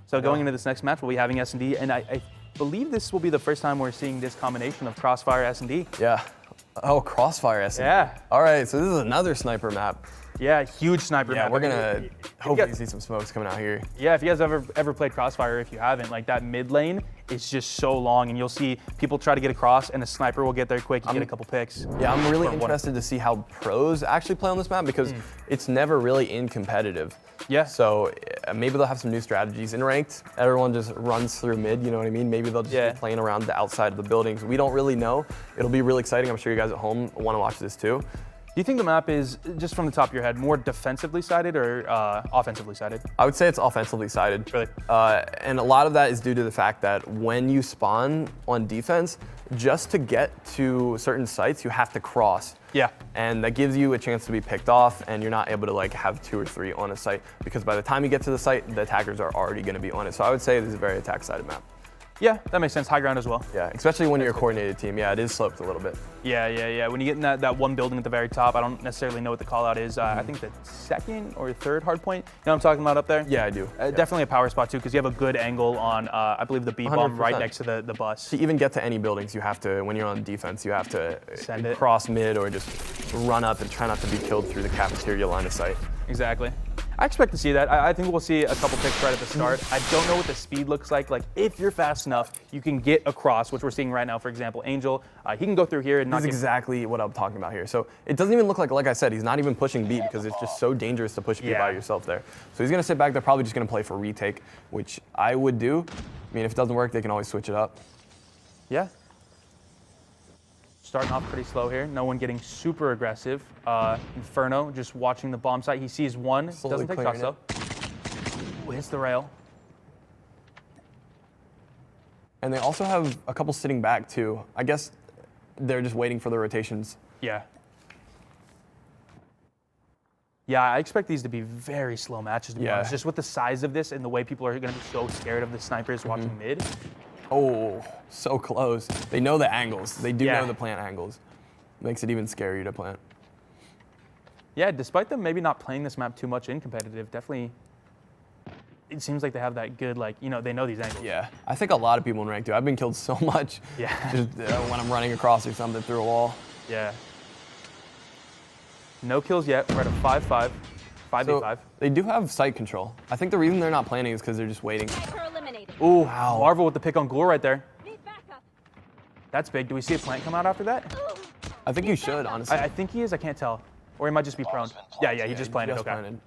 So going into this next match, we'll be having S&D, and I believe this will be the first time we're seeing this combination of Crossfire S&D. Yeah. Oh, Crossfire SMD. Yeah. All right, so this is another sniper map. Yeah, huge sniper Yeah, map. we're gonna hopefully guys- see some smokes coming out here. Yeah, if you guys ever played Crossfire, if you haven't, like that mid lane is just so long, and you'll see people try to get across, and a sniper will get there quick. You get a couple picks. Yeah, I'm really Or one. interested to see how pros actually play on this map because it's never really in competitive. Yeah. So maybe they'll have some new strategies. In ranked, everyone just runs through mid, you know what I mean? Maybe they'll just be playing around the outside of the buildings. We don't really know. It'll be really exciting. I'm sure you guys at home want to watch this too. Do you think the map is, just from the top of your head, more defensively sided or offensively sided? I would say it's offensively sided. Really? And a lot of that is due to the fact that when you spawn on defense, just to get to certain sites, you have to cross. Yeah. And that gives you a chance to be picked off, and you're not able to like have 2 or 3 on a site because by the time you get to the site, the attackers are already going to be on it. So I would say this is a very attack-sided map. Yeah, that makes sense. High ground as well. Yeah, especially when you're a coordinated team. Yeah, it is sloped a little bit. Yeah. When you get in that one building at the very top, I don't necessarily know what the call out is. I think the second or third hard point. You know what I'm talking about up there? Yeah, I do. Yeah. Definitely a power spot too, because you have a good angle on, I believe, the B-bomb right 100%. next to the bus. To even get to any buildings, you have to, when you're on defense, you have to Send it. cross mid or just run up and try not to be killed through the cafeteria line of sight. Exactly. I expect to see that. I think we'll see a couple picks right at the start. I don't know what the speed looks like. Like, if you're fast enough, you can get across, which we're seeing right now. For example, Angel, he can go through here and not This is get... exactly what I'm talking about here. So it doesn't even look like I said, he's not even pushing B because it's just so dangerous to push B by yourself there. So he's gonna sit back, they're probably just gonna play for retake, which I would do. I mean, if it doesn't work, they can always switch it up. Yeah. starting off pretty slow here. No one getting super aggressive. Inferno just watching the bomb site. He sees one. Slowly Doesn't take shots though. Ooh, hits the rail. And they also have a couple sitting back too. I guess they're just waiting for the rotations. Yeah. Yeah, I expect these to be very slow matches, to be honest. Just with the size of this and the way people are going to be so scared of the snipers watching mid. Oh, so close. They know the angles. They do know the plant angles. Makes it even scarier to plant. Yeah, despite them maybe not playing this map too much in competitive, definitely it seems like they have that good, like, you know, they know these angles. Yeah, I think a lot of people in ranked do. I've been killed so much just when I'm running across or something through a wall. Yeah. No kills yet. We're at a 5-5, 5v5. So they do have site control. I think the reason they're not planning is because they're just waiting. Ooh, wow. Marvel with the pick on Ghoul right there. Need backup. That's big. Do we see a plant come out after that? I think you should, honestly. I think he is. I can't tell. Or he might just be prone. Yeah, he just planted. Just okay. planted.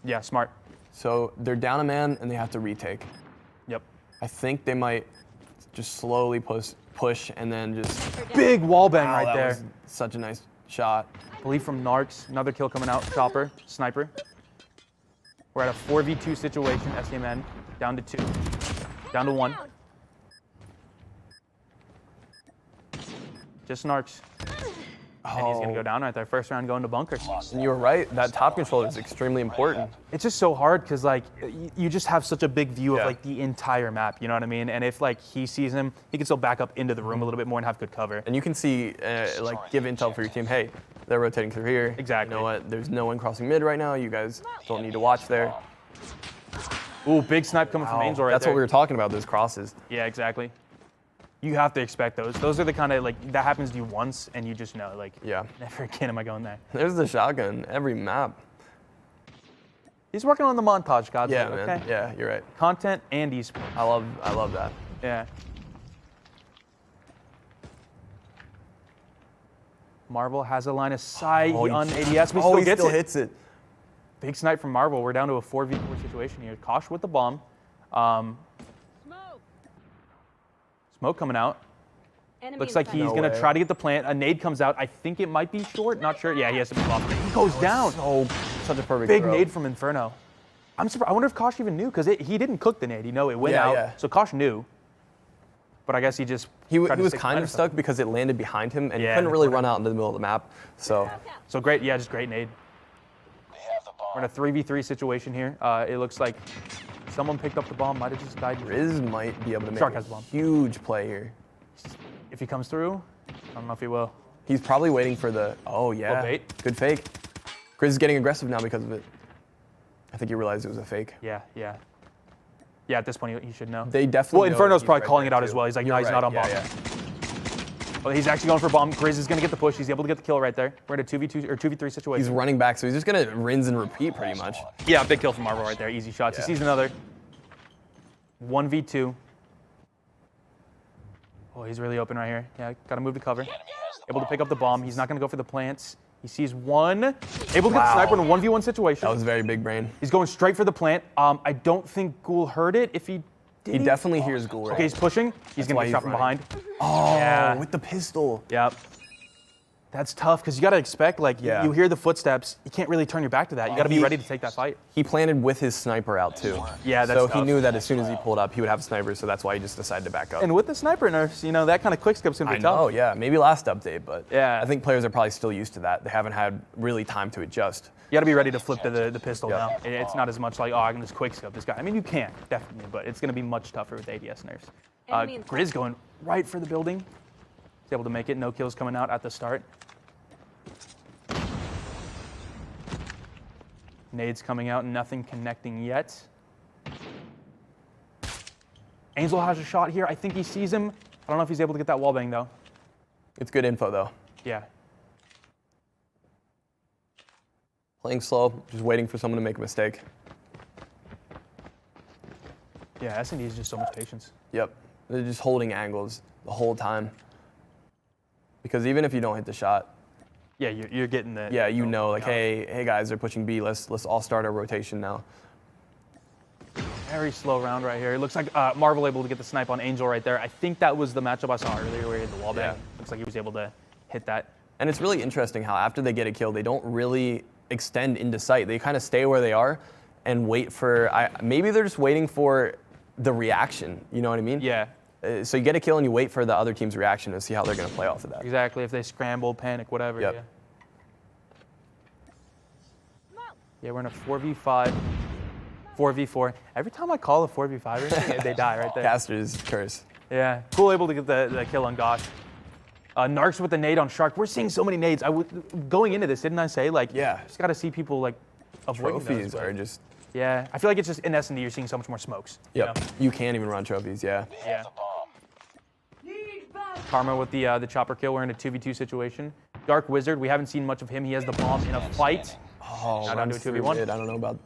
Yeah, smart. So they're down a man and they have to retake. Yep. I think they might just slowly push and then just... Big wall bang right that there. was such a nice shot. I believe from Narcs. Another kill coming out. Chopper, sniper. We're at a 4v2 situation. STMN down to 2. Down to 1. Just Narcs. And he's going to go down right there. First round going to bunker. And you were right. That top control is extremely important. It's just so hard because, like, you just have such a big view of, like, the entire map. You know what I mean? And if, like, he sees him, he can still back up into the room a little bit more and have good cover. And you can see, like, give intel for your team. Hey, they're rotating through here. Exactly. You know what? There's no one crossing mid right now. You guys don't need to watch there. Ooh, big snipe coming from Angel right That's there. what we were talking about, those crosses. Yeah, exactly. You have to expect those. Those are the kind of, like, that happens to you once and you just know, like, never again am I going there. There's the shotgun every map. He's working on the montage, GODzly. Yeah, man. Okay? Yeah, you're right. Content and esports. I love that. Yeah. Marvel has a line of sight on ADS, but he still hits it. Big snipe from Marvel. We're down to a 4v4 situation here. Kosh with the bomb. Smoke coming out. Looks like he's going to try to get the plant. A nade comes out. I think it might be short. Not sure. Yeah, he has to be off. He goes down. Such a perfect big throw. nade from Inferno. I'm surprised. I wonder if Kosh even knew because he didn't cook the nade. You know, it went out. Yeah. So Kosh knew. But I guess he just he was kind of stuck because it landed behind him and he couldn't really run out into the middle of the map. So great. Yeah, just great nade. We're in a 3v3 situation here. It looks like someone picked up the bomb. Might have just died. Riz might be able to make Shark has the bomb. Huge play here. If he comes through, I don't know if he will. He's probably waiting for the, bait. Good fake. Grizz is getting aggressive now because of it. I think he realized it was a fake. Yeah. Yeah, at this point, he should know. They definitely Well, Inferno's probably right calling it out too. as well. He's like, You're no, he's not on bomb. Yeah. Well, he's actually going for bomb. Grizz is going to get the push. He's able to get the kill right there. We're in a 2v2 or 2v3 situation. He's running back, so he's just going to rinse and repeat pretty much. Yeah, big kill from Marvel right there. Easy shots. He sees another. 1v2. Oh, he's really open right here. Yeah, got to move to cover. Able to pick up the bomb. He's not going to go for the plants. He sees one. Able to get the sniper in a 1v1 situation. That was very big brain. He's going straight for the plant. I don't think Ghoul heard it. If he did. He definitely hears Ghoul right. Okay, he's pushing. He's going to get shot from behind. Oh, yeah. with the pistol. Yep. That's tough because you got to expect, like, you hear the footsteps. You can't really turn your back to that. You got to be ready to take that fight. He planted with his sniper out too. Yeah, that's so tough. he knew that as soon as he pulled up, he would have a sniper. So that's why he just decided to back up. And with the sniper nerfs, you know, that kind of quick skip's gonna be tough. Oh yeah, maybe last update, but yeah, I think players are probably still used to that. They haven't had really time to adjust. You got to be ready to flip to the pistol now. It's not as much like, oh, I can just quick scope this guy. I mean, you can definitely, but it's gonna be much tougher with ADS nerfs. Grizz going right for the building. He's able to make it. No kills coming out at the start. Nades coming out, nothing connecting yet. Angel has a shot here. I think he sees him. I don't know if he's able to get that wallbang though. It's good info though. Yeah. Playing slow, just waiting for someone to make a mistake. Yeah, S&D is just so much patience. Yep, they're just holding angles the whole time. Because even if you don't hit the shot, yeah, you're getting the. Yeah, you know, like, hey guys, they're pushing B. Let's all start our rotation now. Very slow round right here. It looks like Marvel able to get the snipe on Angel right there. I think that was the matchup I saw earlier where he hit the wall bang. Looks like he was able to hit that. And it's really interesting how after they get a kill, they don't really extend into sight. They kind of stay where they are and wait for, maybe they're just waiting for the reaction, you know what I mean? Yeah. So you get a kill and you wait for the other team's reaction to see how they're going to play off of that. Exactly, if they scramble, panic, whatever. Yep. Yeah. Yeah, we're in a 4v5, 4v4. Every time I call a 4v5, they die right there. Caster's curse. Yeah, cool, able to get the kill on Gosh. Narcs with the nade on Shark. We're seeing so many nades. Going into this, didn't I say, like, just got to see people, like, avoiding Trophies those, are just... Yeah, I feel like it's just in S&D, you're seeing so much more smokes. Yep, You know? you can't even run trophies, yeah. Yeah. Karma with the chopper kill. We're in a 2v2 situation. Dark Wizard, we haven't seen much of him. He has the bomb in a fight. Oh, Now down to a 2v1. I don't know about...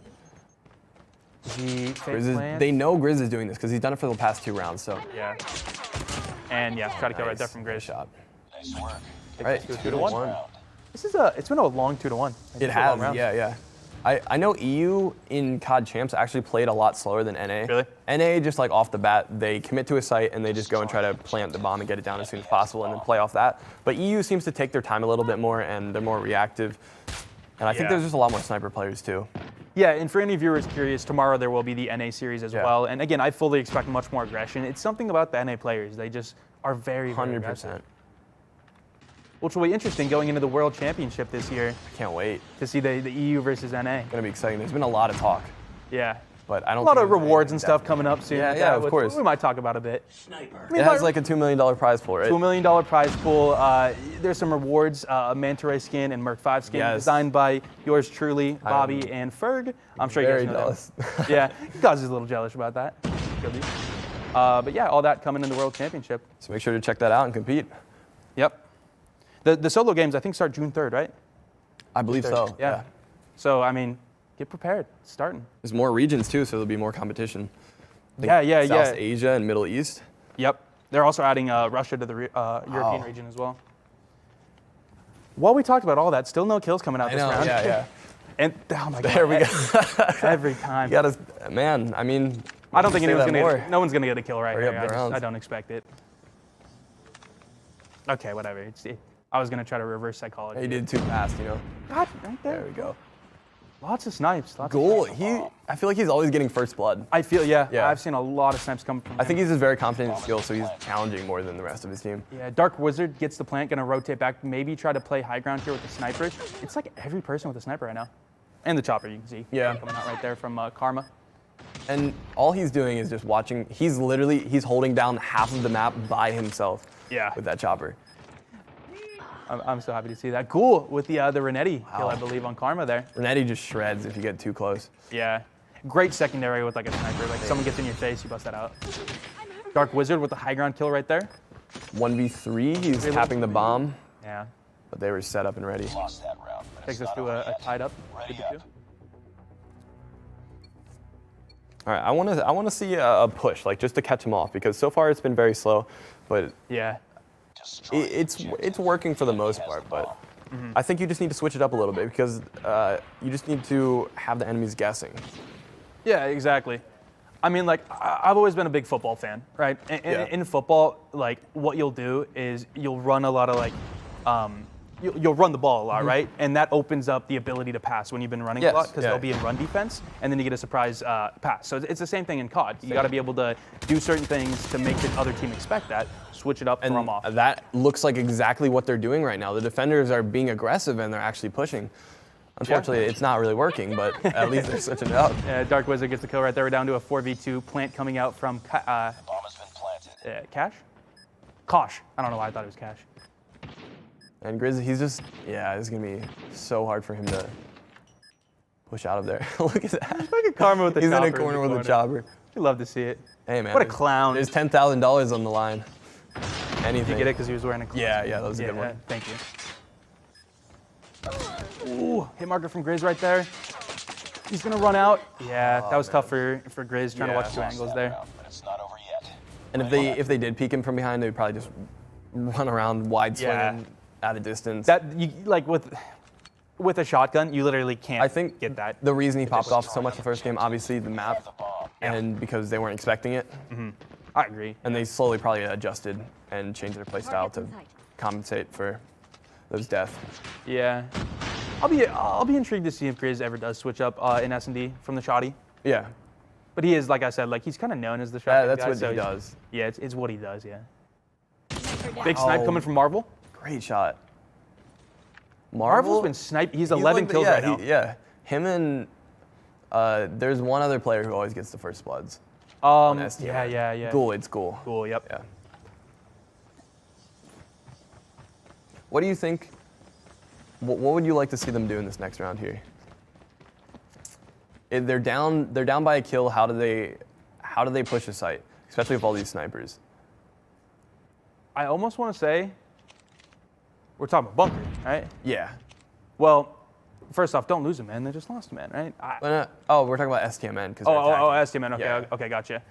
Grizz They know Grizz is doing this because he's done it for the past 2 rounds, so... Yeah. And yeah, try to kill right there from Grizz. Shot. Nice work. All right, 2-1. This is it's been a long 2-1. It has, yeah. I know EU in COD Champs actually played a lot slower than NA. Really? NA, just like off the bat, they commit to a site and they just go and try to plant the bomb and get it down as soon as possible and then play off that. But EU seems to take their time a little bit more and they're more reactive. And I think there's just a lot more sniper players too. Yeah, and for any viewers curious, tomorrow there will be the NA series as well. And again, I fully expect much more aggression. It's something about the NA players. They just are very, very 100%. aggressive. Which will be interesting going into the World Championship this year Can't wait. to see the EU versus NA. Gonna be exciting. There's been a lot of talk, Yeah. but I don't A lot think of there's rewards and anything stuff definite. coming up soon. Yeah, with yeah, that, of which course. we might talk about a bit. It has like a $2 million prize pool, right? $2 million prize pool. There's some rewards, a Manta Ray skin and Merc 5 skin designed by yours truly, Bobby and Ferg. I'm sure you guys Very know jealous. that. Yeah, God's is a little jealous about that. But yeah, all that coming in the World Championship. So make sure to check that out and compete. Yep. The solo games, I think, start June 3rd, right? I believe so. Yeah. So, I mean, get prepared. It's starting. There's more regions too, so there'll be more competition. I think Yeah. South Asia and Middle East. Yep. They're also adding Russia to the European region as well. While we talked about all that, still no kills coming out this round. Yeah. And oh my god, There we go. every time. You gotta, man. I mean, I don't think say anyone's that gonna. more. No one's gonna get a kill right Hurry up here. the rounds. I don't expect it. Okay, whatever. I was gonna try to reverse psychology. He did too fast, you know. God, right there. There we go. Lots of snipes. Lots Goal. Of snipes. I feel like he's always getting first blood. I feel Yeah. I've seen a lot of snipes come from. I think he's just very confident in skill, so he's challenging more than the rest of his team. Yeah, Dark Wizard gets the plant, gonna rotate back, maybe try to play high ground here with the snipers. It's like every person with a sniper right now. And the chopper, you can see. Yeah. Coming out right there from Karma. And all he's doing is just watching. He's holding down half of the map by himself. Yeah. With that chopper. I'm so happy to see that. Cool with the Renetti kill, I believe, on Karma there. Renetti just shreds if you get too close. Yeah. Great secondary with like a sniper. Like someone gets in your face, you bust that out. Dark Wizard with the high ground kill right there. 1v3, he's tapping the bomb, Yeah. but they were set up and ready. Lost that round, but Takes it's us not to over a yet. tied up. Ready 2-2. up. All right, I want to see a push, like just to catch him off, because so far it's been very slow, but Yeah. Destroy the it's objective. working for the Enemy most has part. the But bomb. I think you just need to switch it up a little bit because you just need to have the enemies guessing. Yeah, exactly. I mean, like, I've always been a big football fan, right? Yeah. In football, like, what you'll do is you'll run a lot of, like, you'll run the ball a lot, right? And that opens up the ability to pass when you've been running a lot, because they'll be in run defense, and then you get a surprise pass. So it's the same thing in COD. You got to be able to do certain things to make the other team expect that, switch it up, throw them off. That looks like exactly what they're doing right now. The defenders are being aggressive and they're actually pushing. Unfortunately, it's not really working, but at least they're switching it up. Dark Wizard gets the kill right there. We're down to a 4v2. Plant coming out from Bomb has been planted. Cash? Kosh. I don't know why I thought it was Cash. And Grizz, he's just, it's going to be so hard for him to push out of there. Look at that. Look at Karma with the He's chopper. in a corner with a chopper. You love to see it. Hey, man. What a clown. There's $10,000 on the line. Anything. Did you get it because he was wearing a clown? Yeah, that was a good one. Thank you. Ooh, hit marker from Grizz right there. He's gonna run out. Yeah, that was tough for Grizz trying to watch two Lost angles that there. round, but it's not over yet. And if they did peek him from behind, they'd probably just run around wide swinging at a distance. That you like with a shotgun, you literally can't I think get that. the reason he popped off so much the first game, obviously the map. and because they weren't expecting it. I agree. And they slowly probably adjusted and changed their playstyle to compensate for those deaths. Yeah. I'll be intrigued to see if Grizz ever does switch up in S&D from the Shoddy. Yeah. But he is, like I said, like he's kind of known as the Yeah, shotgun that's guy, what so he he's- does. Yeah, it's what he does, yeah. Big snipe coming from Marvel. Great shot. Marvel's been sniped. He's 11 like kills right now. Yeah. Him and there's one other player who always gets the first bloods. on STMN. Yeah. It's cool. Cool, yep. Yeah. What do you think? What would you like to see them do in this next round here? They're down by a kill. How do they push the site, especially with all these snipers? I almost want to say we're talking about bunker, right? Yeah. Well, first off, don't lose a man. They just lost a man, right? Oh, we're talking about STMN. STMN. Okay, Yeah. okay, gotcha.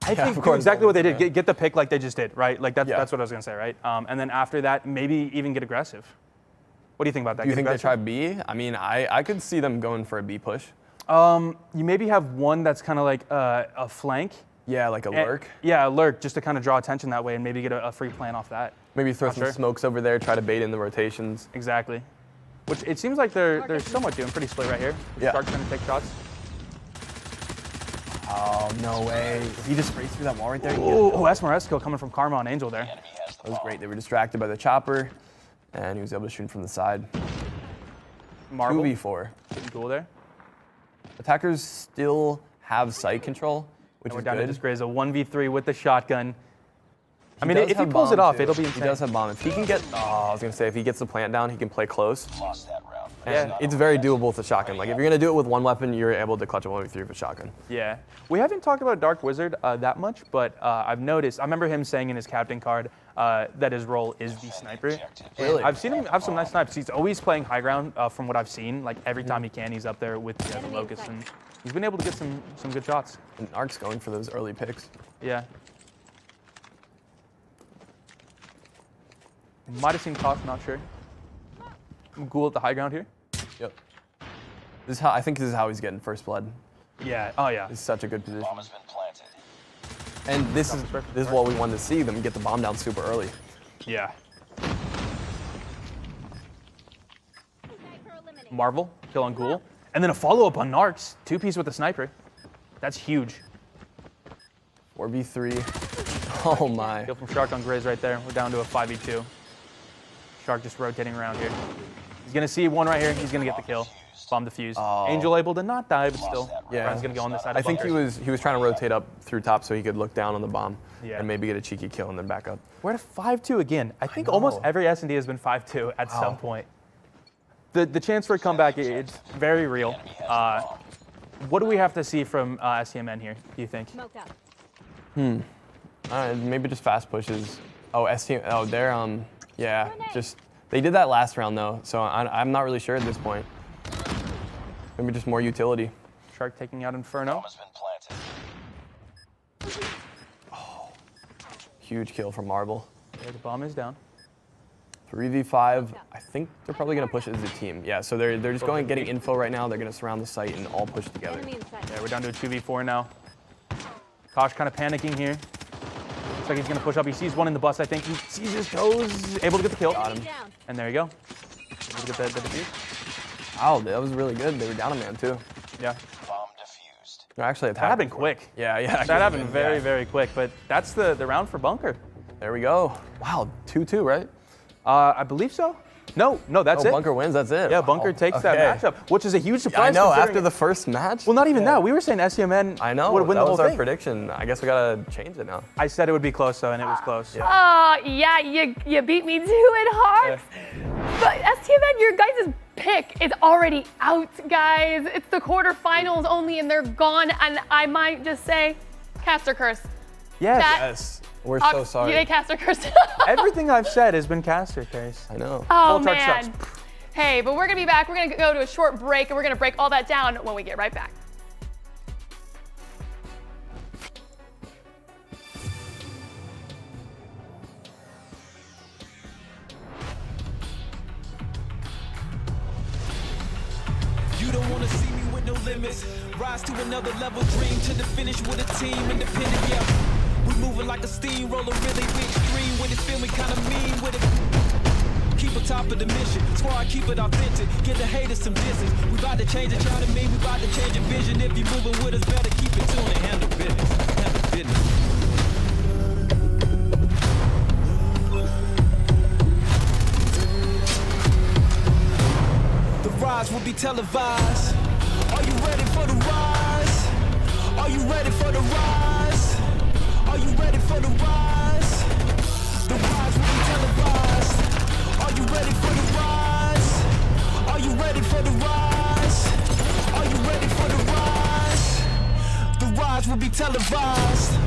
I think of do course. exactly what they did. Get the pick like they just did, right? Like that's Yeah. what I was gonna say, right? And then after that, maybe even get aggressive. What do you think about that? Do you Get think they aggressive? try B? I mean, I could see them going for a B push. You maybe have one that's kind of like a flank. Yeah, like a lurk. Yeah, a lurk, just to kind of draw attention that way and maybe get a free plan off that. Maybe throw Not some sure. smokes over there, try to bait in the rotations. Exactly. Which it seems like they're somewhat doing pretty split right here. Yeah. Shark's gonna take shots. Oh, no way. If he just sprays through that wall right there. Oh, Esmaresco coming from Karma on Angel there. That was great. They were distracted by the chopper, and he was able to shoot from the side. Marvel. 2v4. Getting cool there. Attackers still have sight control, which And we're is down to good. just Grizz, a 1v3 with the shotgun. I mean, does if he have pulls it bomb, off, too. it'll be He insane. does have bomb. If he can get, I was gonna say, if he gets the plant down, he can play close. Lost that round. And it's very doable with the shotgun. Like if you're gonna do it with one weapon, you're able to clutch a 1v3 with a shotgun. Yeah. We haven't talked about Dark Wizard that much, but I've noticed, I remember him saying in his captain card that his role is the sniper. Really? I've seen him have some nice snipes. He's always playing high ground from what I've seen. Like every time he can, he's up there with the Locust, and he's been able to get some good shots. And Ark's going for those early picks. Yeah. Might have seen Kosh, not sure. Ghoul at the high ground here. Yep. I think this is how he's getting first blood. Yeah. Oh yeah. It's such a good position. Bomb has been planted. And this is what we wanted to see, them get the bomb down super early. Yeah. Sniper eliminated. Marvel, kill on Ghoul. And then a follow-up on Narcs. 2-piece with the sniper. That's huge. 4v3. Oh my. Kill from Shark on Grizz right there. We're down to a 5v2. Shark just rotating around here. He's gonna see one right here. He's gonna get the kill. Bomb defused. Oh. Angel able to not die, but still. Yeah. Brian's gonna go on this side. I of think bunker. he was trying to rotate up through top so he could look down on the bomb Yeah. and maybe get a cheeky kill and then back up. We're at a 5-2 again. I think know. almost every S&D has been 5-2 at some point. The chance for a comeback, it's very real. What do we have to see from STMN here, do you think? Smoked out. Maybe just fast pushes. Oh, STM. Oh, they're yeah. Just they did that last round though, so I'm not really sure at this point. Maybe just more utility. Shark taking out Inferno. Bomb has been planted. Huge kill from Marvel. There, the bomb is down. 3v5. I think they're probably gonna push it as a team. Yeah. So they're just getting info right now. They're gonna surround the site and all push together. Enemy in sight. Yeah, we're down to a 2v4 now. Kosh kind of panicking here. Looks like he's gonna push up. He sees one in the bus, I think. He sees his toes, able to get the kill. Got him. Down. And there you go. Able to get the defuse. Wow, that was really good. They were down a man too. Yeah. Bomb defused. They're actually That happened attacking. quick. Yeah. That happened very quick, but that's the round for bunker. There we go. Wow, 2-2, right? I believe so. No, that's Oh, it. Bunker wins. That's it. Yeah, Bunker Wow. takes that Okay. matchup, which is a huge surprise. I know. considering- After the first match. Well, not even that. We were saying STMN I know. would win that the whole was our thing. prediction. I guess we gotta change it now. I said it would be close, though, and it was close. Oh, yeah, you beat me to it, Hawks. But STMN, your guys' pick is already out, guys. It's the quarterfinals only, and they're gone. And I might just say, caster curse. Yes. Yes. We're so Hawks, sorry. They caster curse. Everything I've said has been caster case. I know. Oh, Full charge man. sucks. Hey, but we're going to be back. We're going to go to a short break, and we're going to break all that down when we get right back. You don't wanna see me with no limits. Rise to another level, dream to the finish with a team, independent, yeah. We moving like a steamroller, really we extreme with it, feel me kinda mean with it. Keep on top of the mission, squad keep it authentic, get the haters some distance. We about to change it, try to mean, we about to change your vision. If you moving with us, better keep it tuned and handle business, handle business. The rise will be televised. Are you ready for the rise? Are you ready for the rise? Are you ready for the rise? The rise will be televised. Are you ready for the rise? Are you ready for the rise? Are you ready for the rise? The rise will be televised.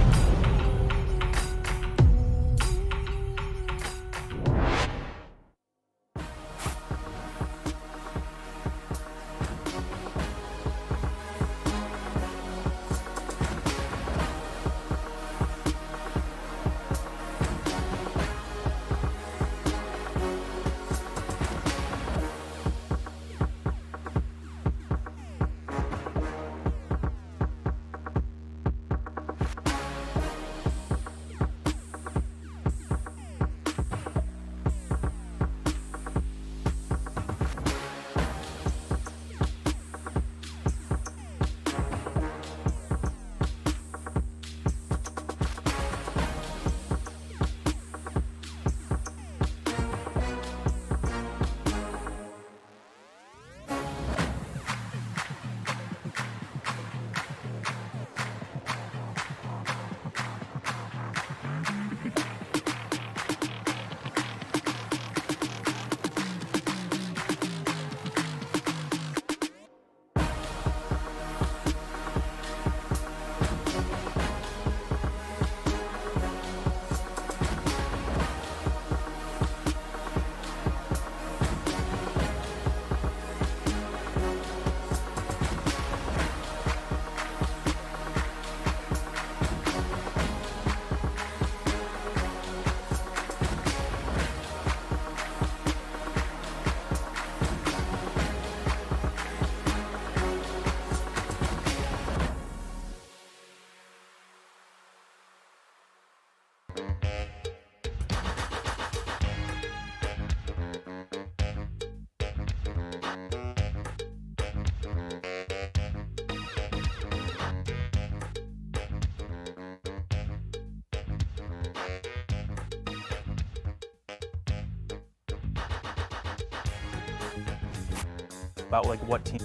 About like what team.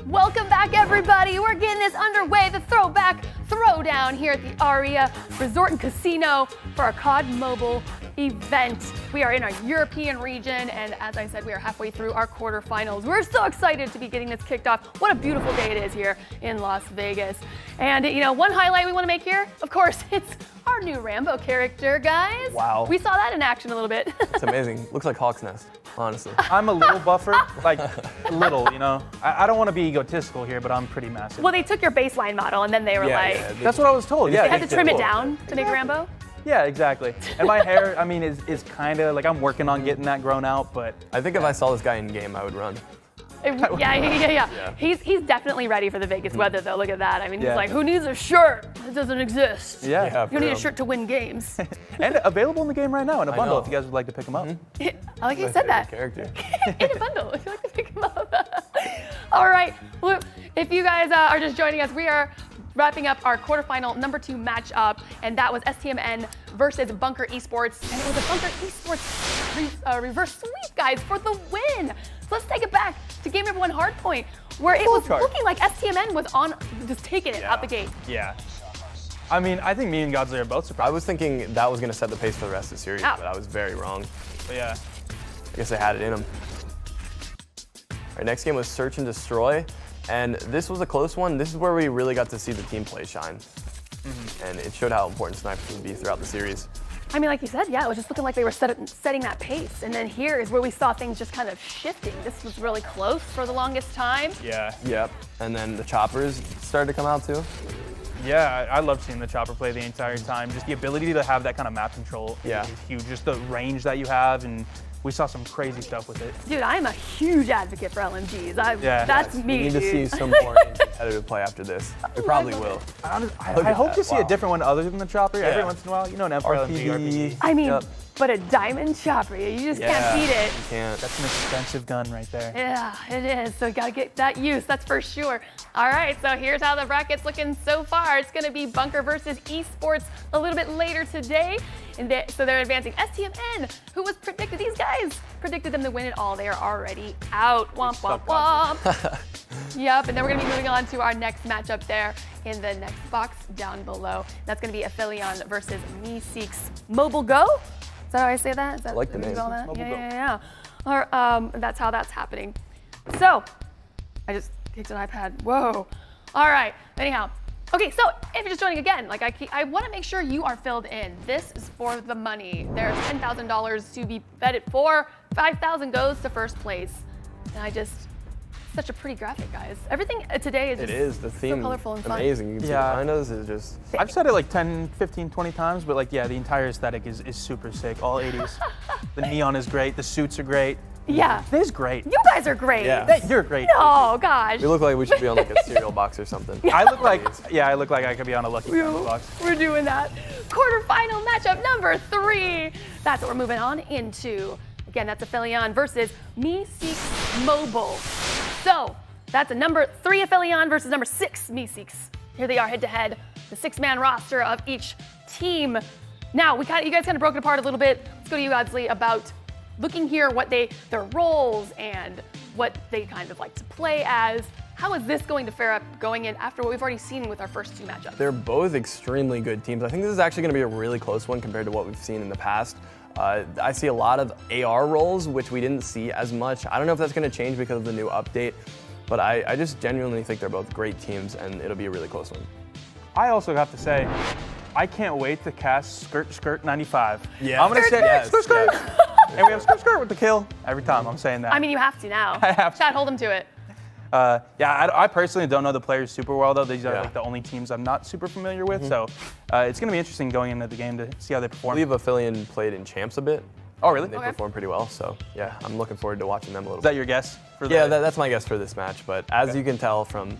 Welcome back, everybody. We're getting this underway, the Throwback Throwdown here at the Aria Resort and Casino for our COD Mobile event. We are in our European region, and as I said, we are halfway through our quarterfinals. We're so excited to be getting this kicked off. What a beautiful day it is here in Las Vegas. And you know, one highlight we want to make here, of course, it's our new Rambo character, guys. Wow. We saw that in action a little bit. It's amazing. Looks like Hawksnest, honestly. I'm a little buffer, like a little, you know. I don't want to be egotistical here, but I'm pretty massive. Well, they took your baseline model and then they were That's what I was told. Yeah, they had to trim it cool. down to make Rambo. Yeah, exactly. And my hair, I mean, is kind of like I'm working on getting that grown out, but I think if I saw this guy in game, I would run. Yeah. He's definitely ready for the Vegas weather, though. Look at that. I mean, Yeah. he's like, who needs a shirt? It doesn't exist. yeah. You don't need a real. shirt to win games. And available in the game right now in a bundle know. if you guys would like to pick them up. I like you My said that. favorite character. In a bundle, if you like to pick them up. All right. Well, if you guys are just joining us, we are wrapping up our quarterfinal number 2 matchup, and that was STMN versus Bunker Esports, and it was a Bunker Esports reverse sweep, guys, for the win. So let's take it back to game number 1 Hardpoint, where it was looking like STMN was on, just taking it out the gate. Yeah. I mean, I think me and GODzly are both surprised. I was thinking that was going to set the pace for the rest of the series, Oh. but I was very wrong. But yeah. I guess they had it in them. All right, next game was Search and Destroy, and this was a close one. This is where we really got to see the team play shine, and it showed how important snipers would be throughout the series. I mean, like you said, yeah, it was just looking like they were setting that pace. And then here is where we saw things just kind of shifting. This was really close for the longest time. Yeah. Yep, and then the choppers started to come out too. Yeah, I love seeing the chopper play the entire time. Just the ability to have that kind of map control Yeah. is huge. Just the range that you have and we saw some crazy stuff with it. Dude, I'm a huge advocate for LMGs. Yeah. That's We me, need to see dude. some more competitive play after this. We probably will. I Look hope at to that. see Wow. a different one other than the chopper every Yeah. once in a while. You know, an RPG. RPG. I mean, Yep. but a diamond chopper, you just can't beat it. You can't. That's an expensive gun right there. Yeah, it is. So gotta get that use, that's for sure. All right, so here's how the bracket's looking so far. It's gonna be Bunker versus Esports a little bit later today. So they're advancing. STMN, who was predicted, these guys predicted them to win it all. They are already out. Womp, womp, womp. Yep, and then we're gonna be moving on to our next matchup there in the next box down below. That's gonna be Aphelion versus MeseeksMobileGo. Is that how I say that? Is that I like the what you name. call that? MobileGo. Yeah. Or, that's how that's happening. So, I just kicked an iPad. Whoa. All right. Anyhow. Okay, so if you're just joining again, like I want to make sure you are filled in. This is for the money. There's $10,000 to be betted for. 5,000 goes to first place. And such a pretty graphic, guys. Everything today is just It is. The theme so colorful and fun. amazing. You can see Yeah. behind us is just. I've said it like 10, 15, 20 times, but like, yeah, the entire aesthetic is super sick. All 80s. The neon is great. The suits are great. Yeah. This is great. You guys are great. Yeah. You're great. Oh, gosh. We look like we should be on like a cereal box or something. I look like I could be on a Lucky Charms box. We're doing that. Quarterfinal matchup number 3. That's what we're moving on into. Again, that's Aphelion versus MeseeksMobile. So that's a number 3 Aphelion versus number 6 Meseeks. Here they are head to head, the 6-man roster of each team. Now, you guys kind of broke it apart a little bit. Let's go to you, GODzly, about looking here what their roles and what they kind of like to play as. How is this going to fare up going in after what we've already seen with our first 2 matchups? They're both extremely good teams. I think this is actually going to be a really close one compared to what we've seen in the past. I see a lot of AR roles, which we didn't see as much. I don't know if that's going to change because of the new update, but I just genuinely think they're both great teams, and it'll be a really close one. I also have to say, I can't wait to cast Skirt 95. Yeah. I'm gonna say Yes, Skirt. yes. And we have Skirt with the kill every time. I'm saying that. I mean, you have to now. I have to. Chad, hold them to it. Yeah, I personally don't know the players super well though. These are Yeah. like the only teams I'm not super familiar with. So it's gonna be interesting going into the game to see how they I perform. believe Aphelion played in Champs a bit. Oh, really? They Is performed pretty well, so yeah, I'm looking forward to watching them a little that bit. your guess? For Yeah, the, that's my guess for this match, but as you can tell from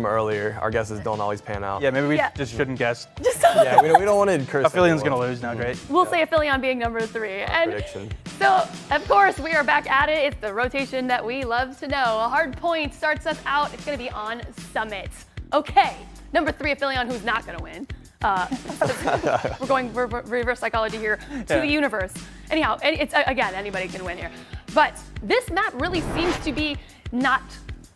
earlier, our guesses don't always pan out. Yeah, maybe we Yeah. just shouldn't guess. Just Yeah, we don't want to curse Aphilion's anyone. gonna lose now, great. we'll say Aphelion being number 3. And Prediction. so, of course, we are back at it. It's the rotation that we love to know. A hard point starts us out. It's going to be on Summit. Okay, number 3 Aphelion, who's not going to win. We're going reverse psychology here to Yeah. the universe. Anyhow, it's again, anybody can win here. But this map really seems to be not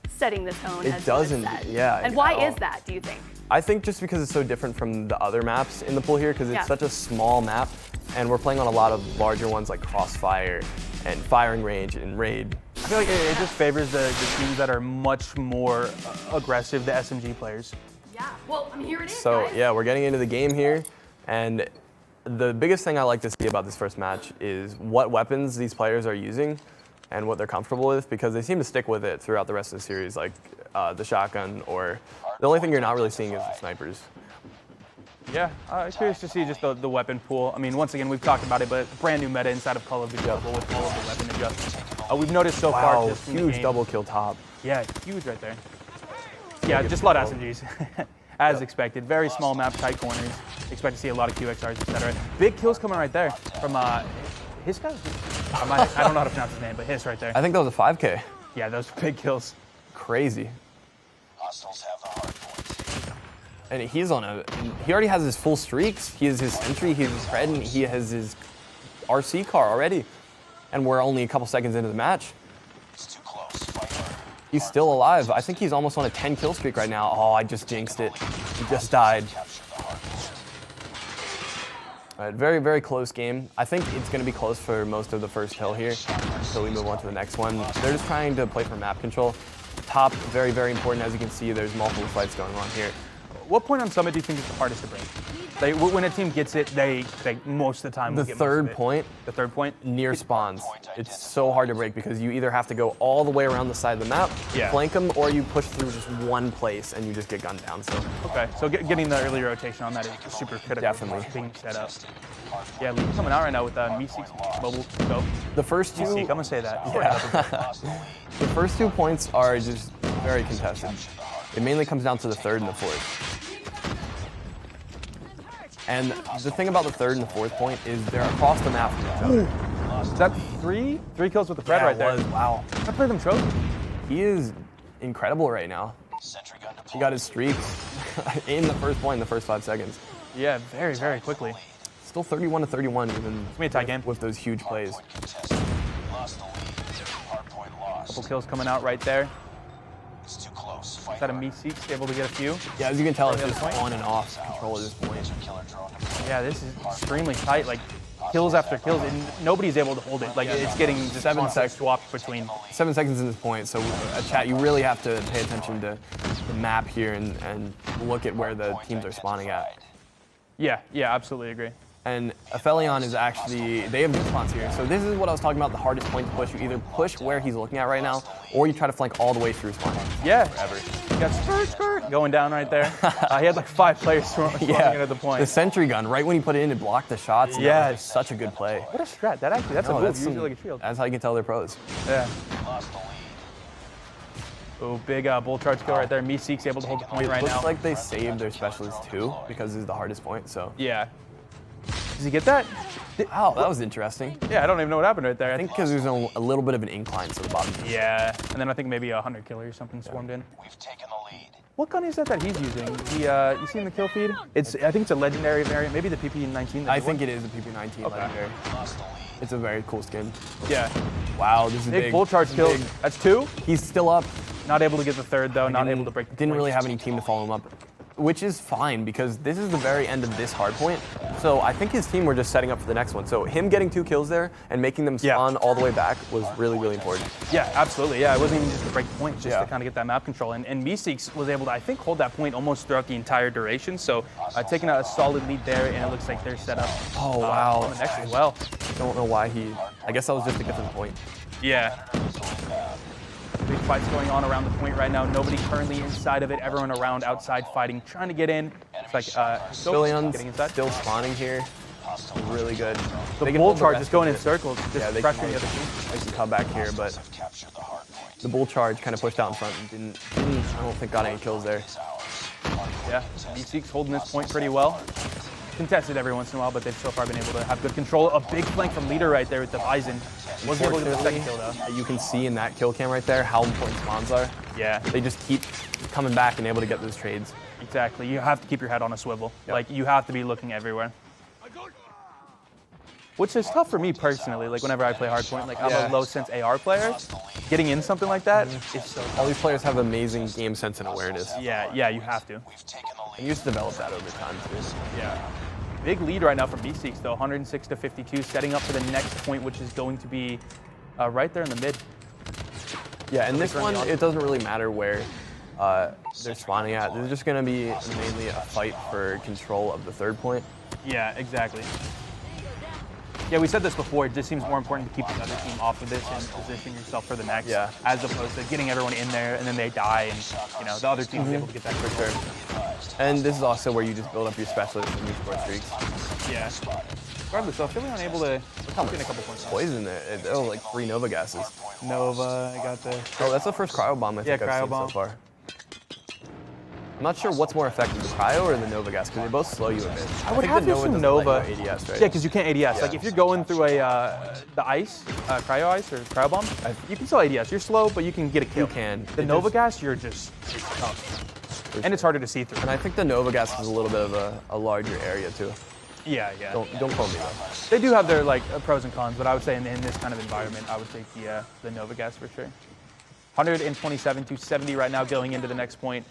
setting the tone. It as doesn't, said. yeah, And why at all. is that, do you think? I think just because it's so different from the other maps in the pool here, because it's Yeah. such a small map, and we're playing on a lot of larger ones like Crossfire and Firing Range and Raid. I feel like it just favors the teams that are much more aggressive, the SMG players. Yeah, well, I mean, here it is, So guys. yeah, we're getting into the game here, and the biggest thing I like to see about this first match is what weapons these players are using and what they're comfortable with, because they seem to stick with it throughout the rest of the series, like the shotgun, or the only thing you're not really seeing is the snipers. Yeah, curious to see just the weapon pool. I mean, once again, we've talked about it, but brand new meta inside of Call of Duty Mobile with all of the weapon adjustments. We've noticed so far Wow, just from the huge game- double kill top. Yeah, huge right there. Yeah, just a lot of SMGs, as expected. Very small map, tight corners. Expect to see a lot of QXRs, etc. Big kills coming right there from his guy. I don't know how to pronounce his name, but his right there. I think that was a 5K. Yeah, those big kills. Crazy. Hostiles have the hard point. And he already has his full streaks. He has his Sentry, he has his Red, and he has his RC car already. And we're only a couple seconds into the match. It's too close. Fight hard. He's still alive. I think he's almost on a 10 kill streak right now. Oh, I just jinxed it. He just died. Capture the hard point. All right, very, very close game. I think it's going to be close for most of the first hill here until we move on to the next one. They're just trying to play for map control. Top, very, very important. As you can see, there's multiple fights going on here. What point on Summit do you think is the hardest to break? When a team gets it, they most of the time The will get most of third it. point The third point. near spawns, it's so hard to break because you either have to go all the way around the side of the map, Yeah. flank them, or you push through just one place and you just get gunned down. So Okay, so getting the early rotation on that is super critical. Definitely. Being set up. Yeah, Luke's coming out right now with MeseeksMobileGo. the first two, I'm gonna say that. the first 2 points are just very contested. It mainly comes down to the third and the fourth. And the thing about the third and the fourth point is they're across the map from each other. Is that three kills with the Fred right there? Wow. I played them trophy. He is incredible right now. Sentry gun deployed. He got his streaks in the first point in the first 5 seconds. Yeah, very, very quickly. Still 31-31 even Gonna be a tight game. with those huge plays. Contested. Lost the lead. Hardpoint lost. Couple kills coming out right there. It's too close. Fight Is that a hard. Meeseeks able to get a few? Yeah, as you can tell, it's the just other point? on and off control at this point. Killer drone deployed. Yeah, this is extremely tight. Like kills after kills, and nobody's able to hold it. Like it's getting just 7 constant seconds. swap between. 7 seconds in this point, so chat, you really have to pay attention to the map here and look at where the teams are spawning at. Yeah, absolutely agree. And Aphelion is actually, they have good spawns here. So this is what I was talking about, the hardest point to push. You either push where he's looking at right now, or you try to flank all the way through spawn. Yeah, you got skirt going down right there. He had like 5 players swarming in at the point. The sentry gun, right when you put it in, it blocked the shots. and that was just such a good play. What a strat. That's No, a move. that's Usually some- like a shield. That's how you can tell they're pros. Yeah. Lost the lead. Oh, big bull charge kill right there. Meeseeks able to hold the point It right looks now. like they saved their specialist too, because this is the hardest point, so. Yeah. Does he get that? Wow, that was interesting. Yeah, I don't even know what happened right there. I think because there's a little bit of an incline to the bottom. Yeah, and then I think maybe a 100 killer or something swarmed in. We've taken the lead. What gun is that he's using? You seen the kill feed? I think it's a legendary variant, maybe the PP19. I think it is a PP19 legendary. Lost the lead. It's a very cool skin. Yeah. Wow, this is Big big. bull charge This is kill. big. That's 2. He's still up. Not able to get the third though. Not able to break the Didn't point. really have any team to follow him up, which is fine because this is the very end of this hard point. So I think his team were just setting up for the next one. So him getting 2 kills there and making them spawn all the way back was really, really important. Yeah, absolutely. Yeah, it wasn't even just to break the point, just Yeah. to kind of get that map control. And Meeseeks was able to, I think, hold that point almost throughout the entire duration. So taking a solid lead there, and it looks like they're set up. Oh, wow. On the next as well. Don't know why he. I guess that was just to get to the point. Yeah. Big fights going on around the point right now. Nobody currently inside of it. Everyone around outside fighting, trying to get in. It's like Aphelion getting inside. still spawning here. Really good. The They can bull hold the charge rest is going of in it. circles, just Yeah, they pressuring the other team. can come back here, but Capture the hard point. the bull charge kind of pushed out in front and didn't I don't think got any kills there. Yeah, Meeseeks holding this point pretty well. Contested every once in a while, but they've so far been able to have good control. A big flank from leader right there with the Bison. Wasn't able to get the second kill though. You can see in that kill cam right there how important spawns are. Yeah, They just keep coming back and able to get those trades. exactly. You have to keep your head on a swivel. Yep. Like you have to be looking everywhere. Which is tough for me personally. Like whenever I play hardpoint, like I'm Yeah. a low sense AR player. Getting in something like that is so All these players have amazing game sense and awareness. yeah, you have to. We've taken the And lead. you just develop that over time too. Yeah. Big lead right now from Meeseeks though, 106 to 52, setting up for the next point, which is going to be right there in the mid. Yeah, and this one, currently on. it doesn't really matter where they're spawning at. There's just going to be mainly a fight for control of the third point. Yeah, exactly. Yeah, we said this before. It just seems more important to keep the other team off of this and position yourself for the next, Yeah. as opposed to getting everyone in there and then they die and the other team's able to get that for sure. And this is also where you just build up your specialists and your score streaks. Yeah. Regardless, so Aphelion able to get a couple points. Poison there. Oh, like 3 Nova gases. Nova, I got the. Oh, that's the first cryo bomb I think Yeah, I've cryo seen bomb. so far. I'm not sure what's more effective, the cryo or the Nova gas, because they both slow you a bit. I would think have the to assume doesn't Nova. let you ADS, right? Yeah, because you can't ADS. Like if you're going through the ice, cryo ice or cryo bomb, you can still ADS. You're slow, but you can get a kill. You can. The It Nova just- gas, you're just it's tough, and it's harder to see through. And I think the Nova gas is a little bit of a larger area too. Yeah. Don't quote me though. They do have their like pros and cons, but I would say in this kind of environment, I would take the Nova gas for sure. 127 to 70 right now, going into the next point.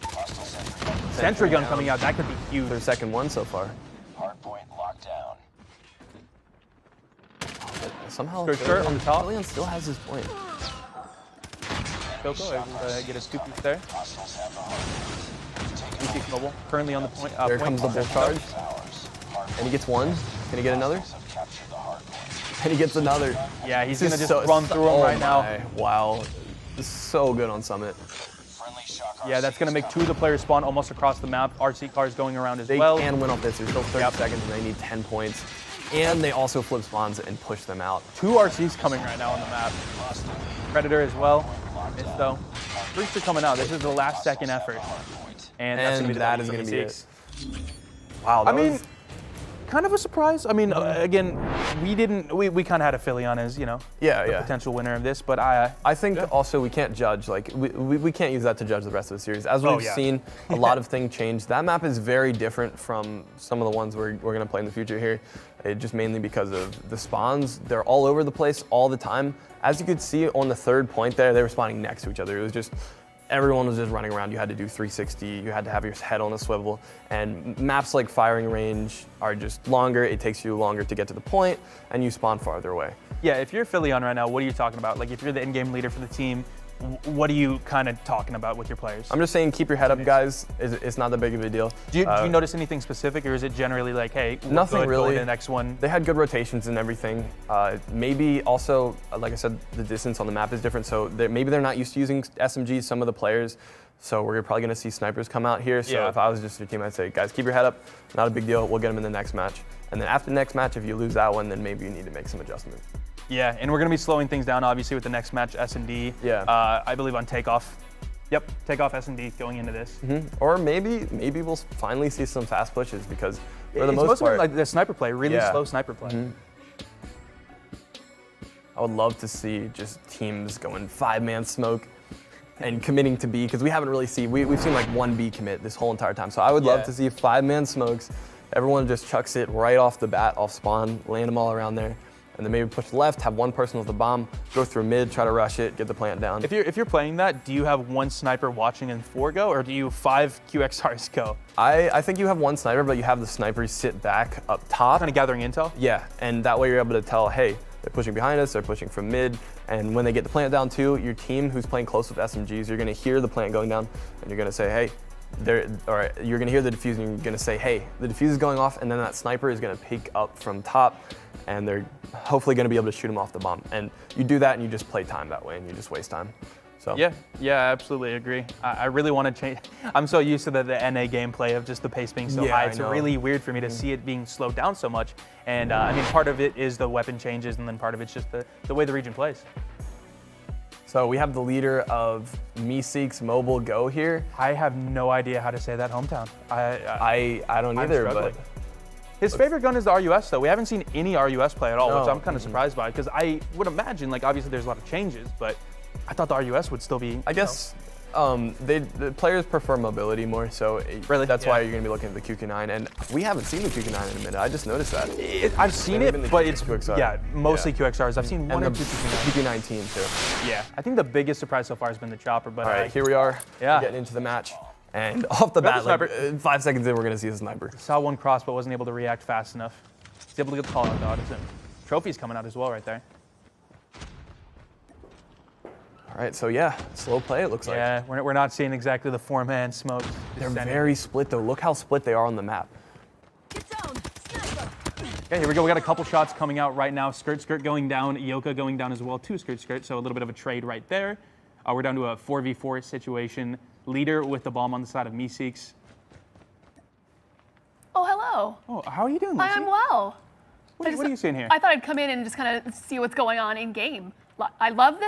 Sentry gun coming out, that could be huge. Their second one so far. Hard point locked down. Somehow Sure, on the top. Aphelion still has his point. Coco able to get his 2 piece there. Hostiles have the hard point. MeseeksMobile currently on the point. There point. comes the bull charge. And he gets one. Can he get another? Have captured the hard point. And he gets another. Yeah, he's This gonna is just run through him right now. Wow. This is so good on Summit. Friendly shock Yeah, RC that's gonna is make 2 of the players spawn almost across the map. RC cars going around as They well. can win off this. There's still 30 seconds and they need 10 points. And they also flip spawns and push them out. 2 RCs coming right now on the map. Predator as well. Missed though. 3s are coming out. This is the last second effort. And that's gonna be that the is going to be it. Meeseeks. Wow. I mean, kind of a surprise. I mean, again, we kind of had Aphelion as, you know, Yeah, the yeah. potential winner of this, but I think also we can't judge, like, we can't use that to judge the rest of the series. As we've yeah. seen, a lot of things change. That map is very different from some of the ones we're going to play in the future here, just mainly because of the spawns. They're all over the place all the time. As you could see on the 3rd point there, they were spawning next to each other. It was just, everyone was just running around. You had to do 360. You had to have your head on a swivel. And maps like Firing Range are just longer. It takes you longer to get to the point, and you spawn farther away. yeah, if you're Aphelion right now, what are you talking about? Like, if you're the in-game leader for the team, what are you kind of talking about with your players? I'm just saying, keep your head up, guys. It's not that big of a deal. Do you notice anything specific, or is it generally like, hey, we're Nothing good, really. go to the next one? They had good rotations and everything. Maybe also, like I said, the distance on the map is different. So maybe they're not used to using SMGs, some of the players. So we're probably going to see snipers come out here. So Yeah. if I was just your team, I'd say, guys, keep your head up. Not a big deal. We'll get them in the next match. And then after the next match, if you lose that one, then maybe you need to make some adjustments. Yeah, and we're going to be slowing things down, obviously, with the next match, S&D. Yeah. I believe on Takeoff. Yep, Takeoff S&D going into this. Or maybe we'll finally see some fast pushes because for the It's most mostly part, like the sniper play, really Yeah. slow sniper play. I would love to see just teams going 5-man smoke and committing to B, because we haven't really seen, we've seen like 1 B commit this whole entire time. So I would love Yeah. to see 5-man smokes. Everyone just chucks it right off the bat, off spawn, land them all around there. And then maybe push left, have one person with the bomb, go through mid, try to rush it, get the plant down. If you're playing that, do you have 1 sniper watching and 4 go, or do you 5 QXRs go? I think you have 1 sniper, but you have the snipers sit back up top. Kind of gathering intel? Yeah, and that way you're able to tell, hey, they're pushing behind us, they're pushing from mid, and when they get the plant down too, your team who's playing close with SMGs, you're gonna hear the plant going down, and you're gonna say, hey, or you're gonna hear the defuse, and you're gonna say, hey, the defuse is going off, and then that sniper is gonna peek up from top, and they're hopefully gonna be able to shoot him off the bomb. And you do that, and you just play time that way, and you just waste time. So Yeah, I absolutely agree. I really want to change. I'm so used to the NA gameplay of just the pace being so Yeah, high. I It's know. really weird for me to see it being slowed down so much. And I mean, part of it is the weapon changes, and then part of it's just the way the region plays. So we have the leader of MeseeksMobileGo here. I have no idea how to say that hometown. I don't I'm either, struggling. but His favorite gun is the RUS, though. We haven't seen any RUS play at all, which No. I'm kind of surprised by, because I would imagine, like, obviously there's a lot of changes, but I thought the RUS would still be. I guess the players prefer mobility more, so Really? that's Yeah. why you're going to be looking at the QQ9. And we haven't seen the QQ9 in a minute. I just noticed that. I've seen Maybe been it, the but it's QXR. yeah, mostly Yeah. QXRs. I've seen one And or the two QQ9s. QQ19 too. Yeah, I think the biggest surprise so far has been the chopper, but All right, here we are. Yeah. We're getting into the match. And off the bat, Grab the like, 5 seconds in, we're going to see a sniper. saw one cross, but wasn't able to react fast enough. He's able to get the call out, though. Trophy's coming out as well right there. All right, so yeah, slow play, it looks like. Yeah, we're not seeing exactly the 4-man smoke. They're very split, though. Look how split they are on the map. Okay, here we go. We got a couple shots coming out right now. Skirt going down. Ioka going down as well. 2 skirt. So a little bit of a trade right there. We're down to a 4v4 situation. Leader with the bomb on the side of Meeseeks. Oh, hello. Oh, how are you doing, Lucy? I'm well. What are you seeing here? I thought I'd come in and just kind of see what's going on in game. I love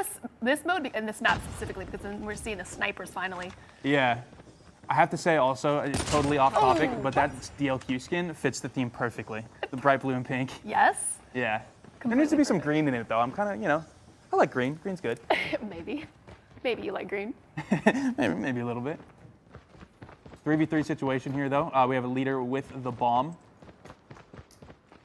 this mode and this map specifically because then we're seeing the snipers finally. Yeah. I have to say also, it's totally off topic, but that DLQ skin fits the theme perfectly. The bright blue and pink. Yes? Yeah. There needs to be some green in it, though. I'm kind of, I like green. Green's good. Maybe. Maybe you like green. maybe a little bit. 3v3 situation here, though. We have a leader with the bomb.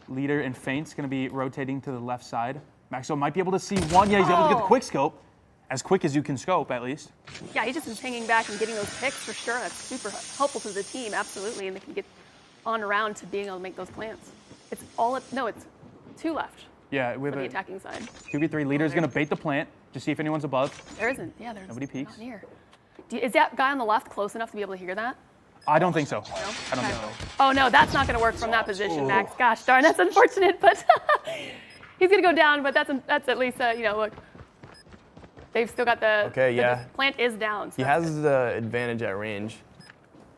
Leader and Feint's going to be rotating to the left side. Maxwell might be able to see one. Yeah, he's able to get the quick scope. As quick as you can scope, at least. Yeah, he just is hanging back and getting those picks for sure. That's super helpful to the team, absolutely. And they can get on around to being able to make those plants. It's all, no, it's 2 left Yeah, we for have the a attacking side. 2v3. Leader's going to bait the plant to see if anyone's above. There isn't, yeah, there's Nobody peeks. not near. Is that guy on the left close enough to be able to hear that? I don't think so. I don't think so. Oh no, that's not going to work from that position, Max. Gosh darn, that's unfortunate, but he's going to go down. But that's at least look. They've still got the. Okay, the yeah. Plant is down. So He has the advantage at range.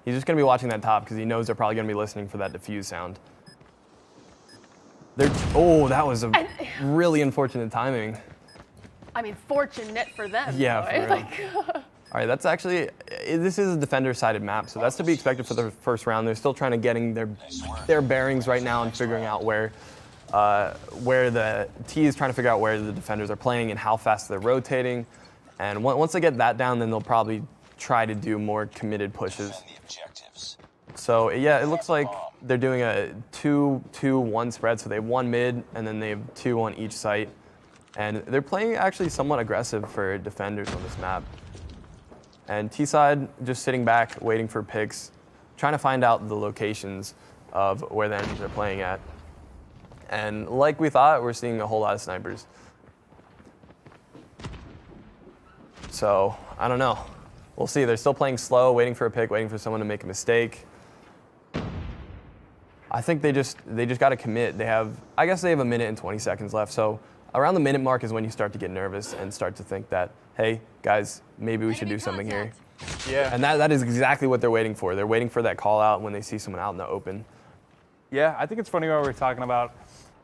He's just going to be watching that top because he knows they're probably going to be listening for that diffuse sound. That was a really unfortunate timing. I mean, fortunate for them. Yeah, boy. for real. All right, that's actually, this is a defender-sided map, so that's to be expected for the first round. They're still trying to getting their bearings right now and figuring out where the T is trying to figure out where the defenders are playing and how fast they're rotating. And once they get that down, then they'll probably try to do more committed pushes. So yeah, it looks like they're doing a 2-2-1 spread, so they have 1 mid, and then they have 2 on each site. And they're playing actually somewhat aggressive for defenders on this map. And T-side just sitting back, waiting for picks, trying to find out the locations of where the enemies are playing at. And like we thought, we're seeing a whole lot of snipers. So, I don't know. We'll see. They're still playing slow, waiting for a pick, waiting for someone to make a mistake. I think they just got to commit. I guess they have 1 minute and 20 seconds left. So around the minute mark is when you start to get nervous and start to think that, hey, guys, maybe we should do something here. Yeah. And that is exactly what they're waiting for. They're waiting for that call out when they see someone out in the open. Yeah, I think it's funny when we're talking about,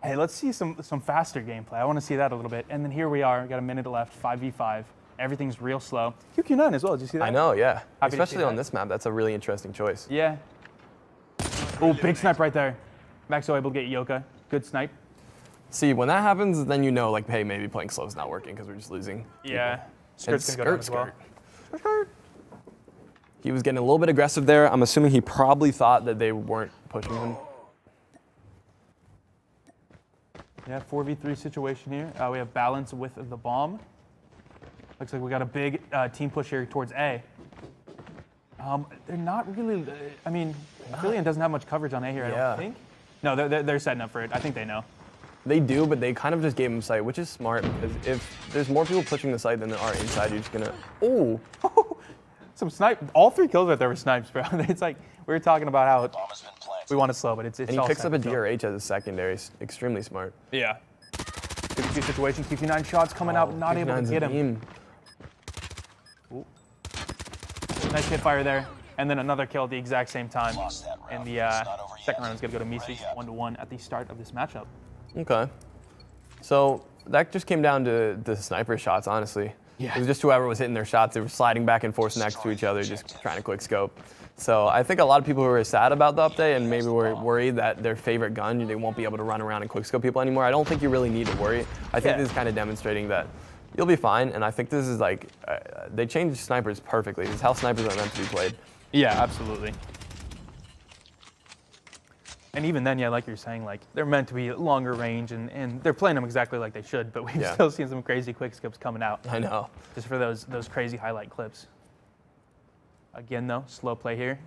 hey, let's see some faster gameplay. I want to see that a little bit. And then here we are, got 1 minute left, 5v5. Everything's real slow. QQ9 as well, did you see that? I know, yeah. Happy to see Especially on that. this map, that's a really interesting choice. Yeah. Oh, big snipe right there. Maxo able to get Yoka. Good snipe. See, when that happens, then you know, like, hey, maybe playing slow is not working because we're just losing. Yeah. And Skirt's gonna go down as well. Skirt. He was getting a little bit aggressive there. I'm assuming he probably thought that they weren't pushing him. Yeah, 4v3 situation here. We have balance with the bomb. Looks like we got a big team push here towards A. They're not really, I mean, Aphelion doesn't have much coverage on A here, I don't think. No, they're setting up for it. I think they know. They do, but they kind of just gave him sight, which is smart because if there's more people pushing the site than there are inside, you're just gonna, Some snipe, all 3 kills right there were snipes, bro. It's like, we were talking about how we want it slow, but it's and he all picks up a snipes, so. DRH as a secondary. Extremely smart. Yeah. 52 situation, QQ9 shots coming out, not able to QQ9's get a him. beam. Nice hit fire there. And then another kill at the exact same time. And the second round is going to go to Meeseeks 1-1 at the start of this matchup. Okay. So that just came down to the sniper shots, honestly. Yeah. It was just whoever was hitting their shots. They were sliding back and forth next to each other, just trying to quick scope. So I think a lot of people who were sad about the update and maybe were worried that their favorite gun, they won't be able to run around and quick scope people anymore. I don't think you really need to worry. I think this is kind of demonstrating that you'll be fine. And I think this is like, they changed snipers perfectly. This is how snipers are meant to be played. Yeah, absolutely. And even then, yeah, like you're saying, like they're meant to be longer range and they're playing them exactly like they should, but we've still seen some crazy quick scopes coming out. I know. Just for those crazy highlight clips. Again though, slow play here.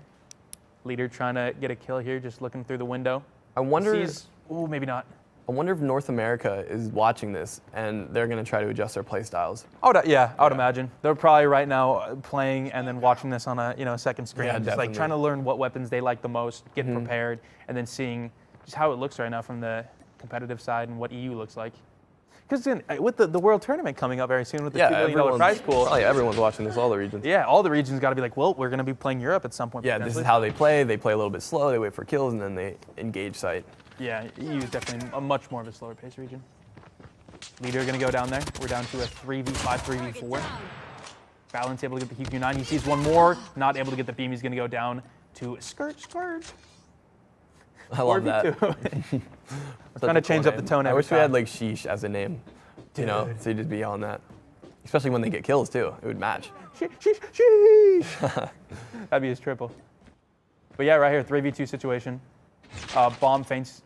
Leader trying to get a kill here, just looking through the window. I wonder. Oh, maybe not. I wonder if North America is watching this and they're going to try to adjust their play styles. I would imagine. They're probably right now playing and then watching this on a second screen. Yeah, just like definitely. trying to learn what weapons they like the most, getting prepared, and then seeing just how it looks right now from the competitive side and what EU looks like. Because with the World Tournament coming up very soon with the $2 million prize pool. Oh yeah, everyone's watching this, all the regions. Yeah, all the regions got to be like, well, we're going to be playing Europe at some point. Yeah, this is how they play. They play a little bit slow, they wait for kills, and then they engage site. Yeah, EU is definitely a much more of a slower pace region. Leader going to go down there. We're down to a 3v5, 3v4. Balance able to get the QQ9. He sees one more, not able to get the beam. He's going to go down to skirt. I love that. We're trying to change up the tone I every wish we time. had like Sheesh as a name, you know, so you'd just be on that. Especially when they get kills too, it would match. Sheesh. That'd be his triple. But yeah, right here, 3v2 situation. Bomb feints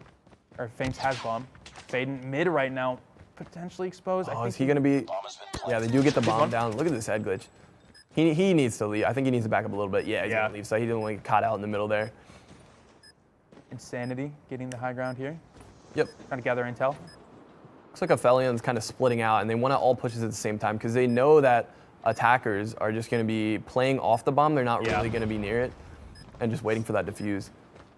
has bomb. Faden mid right now, potentially exposed. Oh, is he gonna be? Yeah, they do get the bomb down. Look at this head glitch. He needs to leave. I think he needs to back up a little bit. Yeah, he's gonna leave. So he didn't want to get caught out in the middle there. Insanity getting the high ground here. Yep. Trying to gather intel. Looks like Aphelion's kind of splitting out, and they want to all push this at the same time because they know that attackers are just going to be playing off the bomb. They're not really going to be near it. and just waiting for that defuse.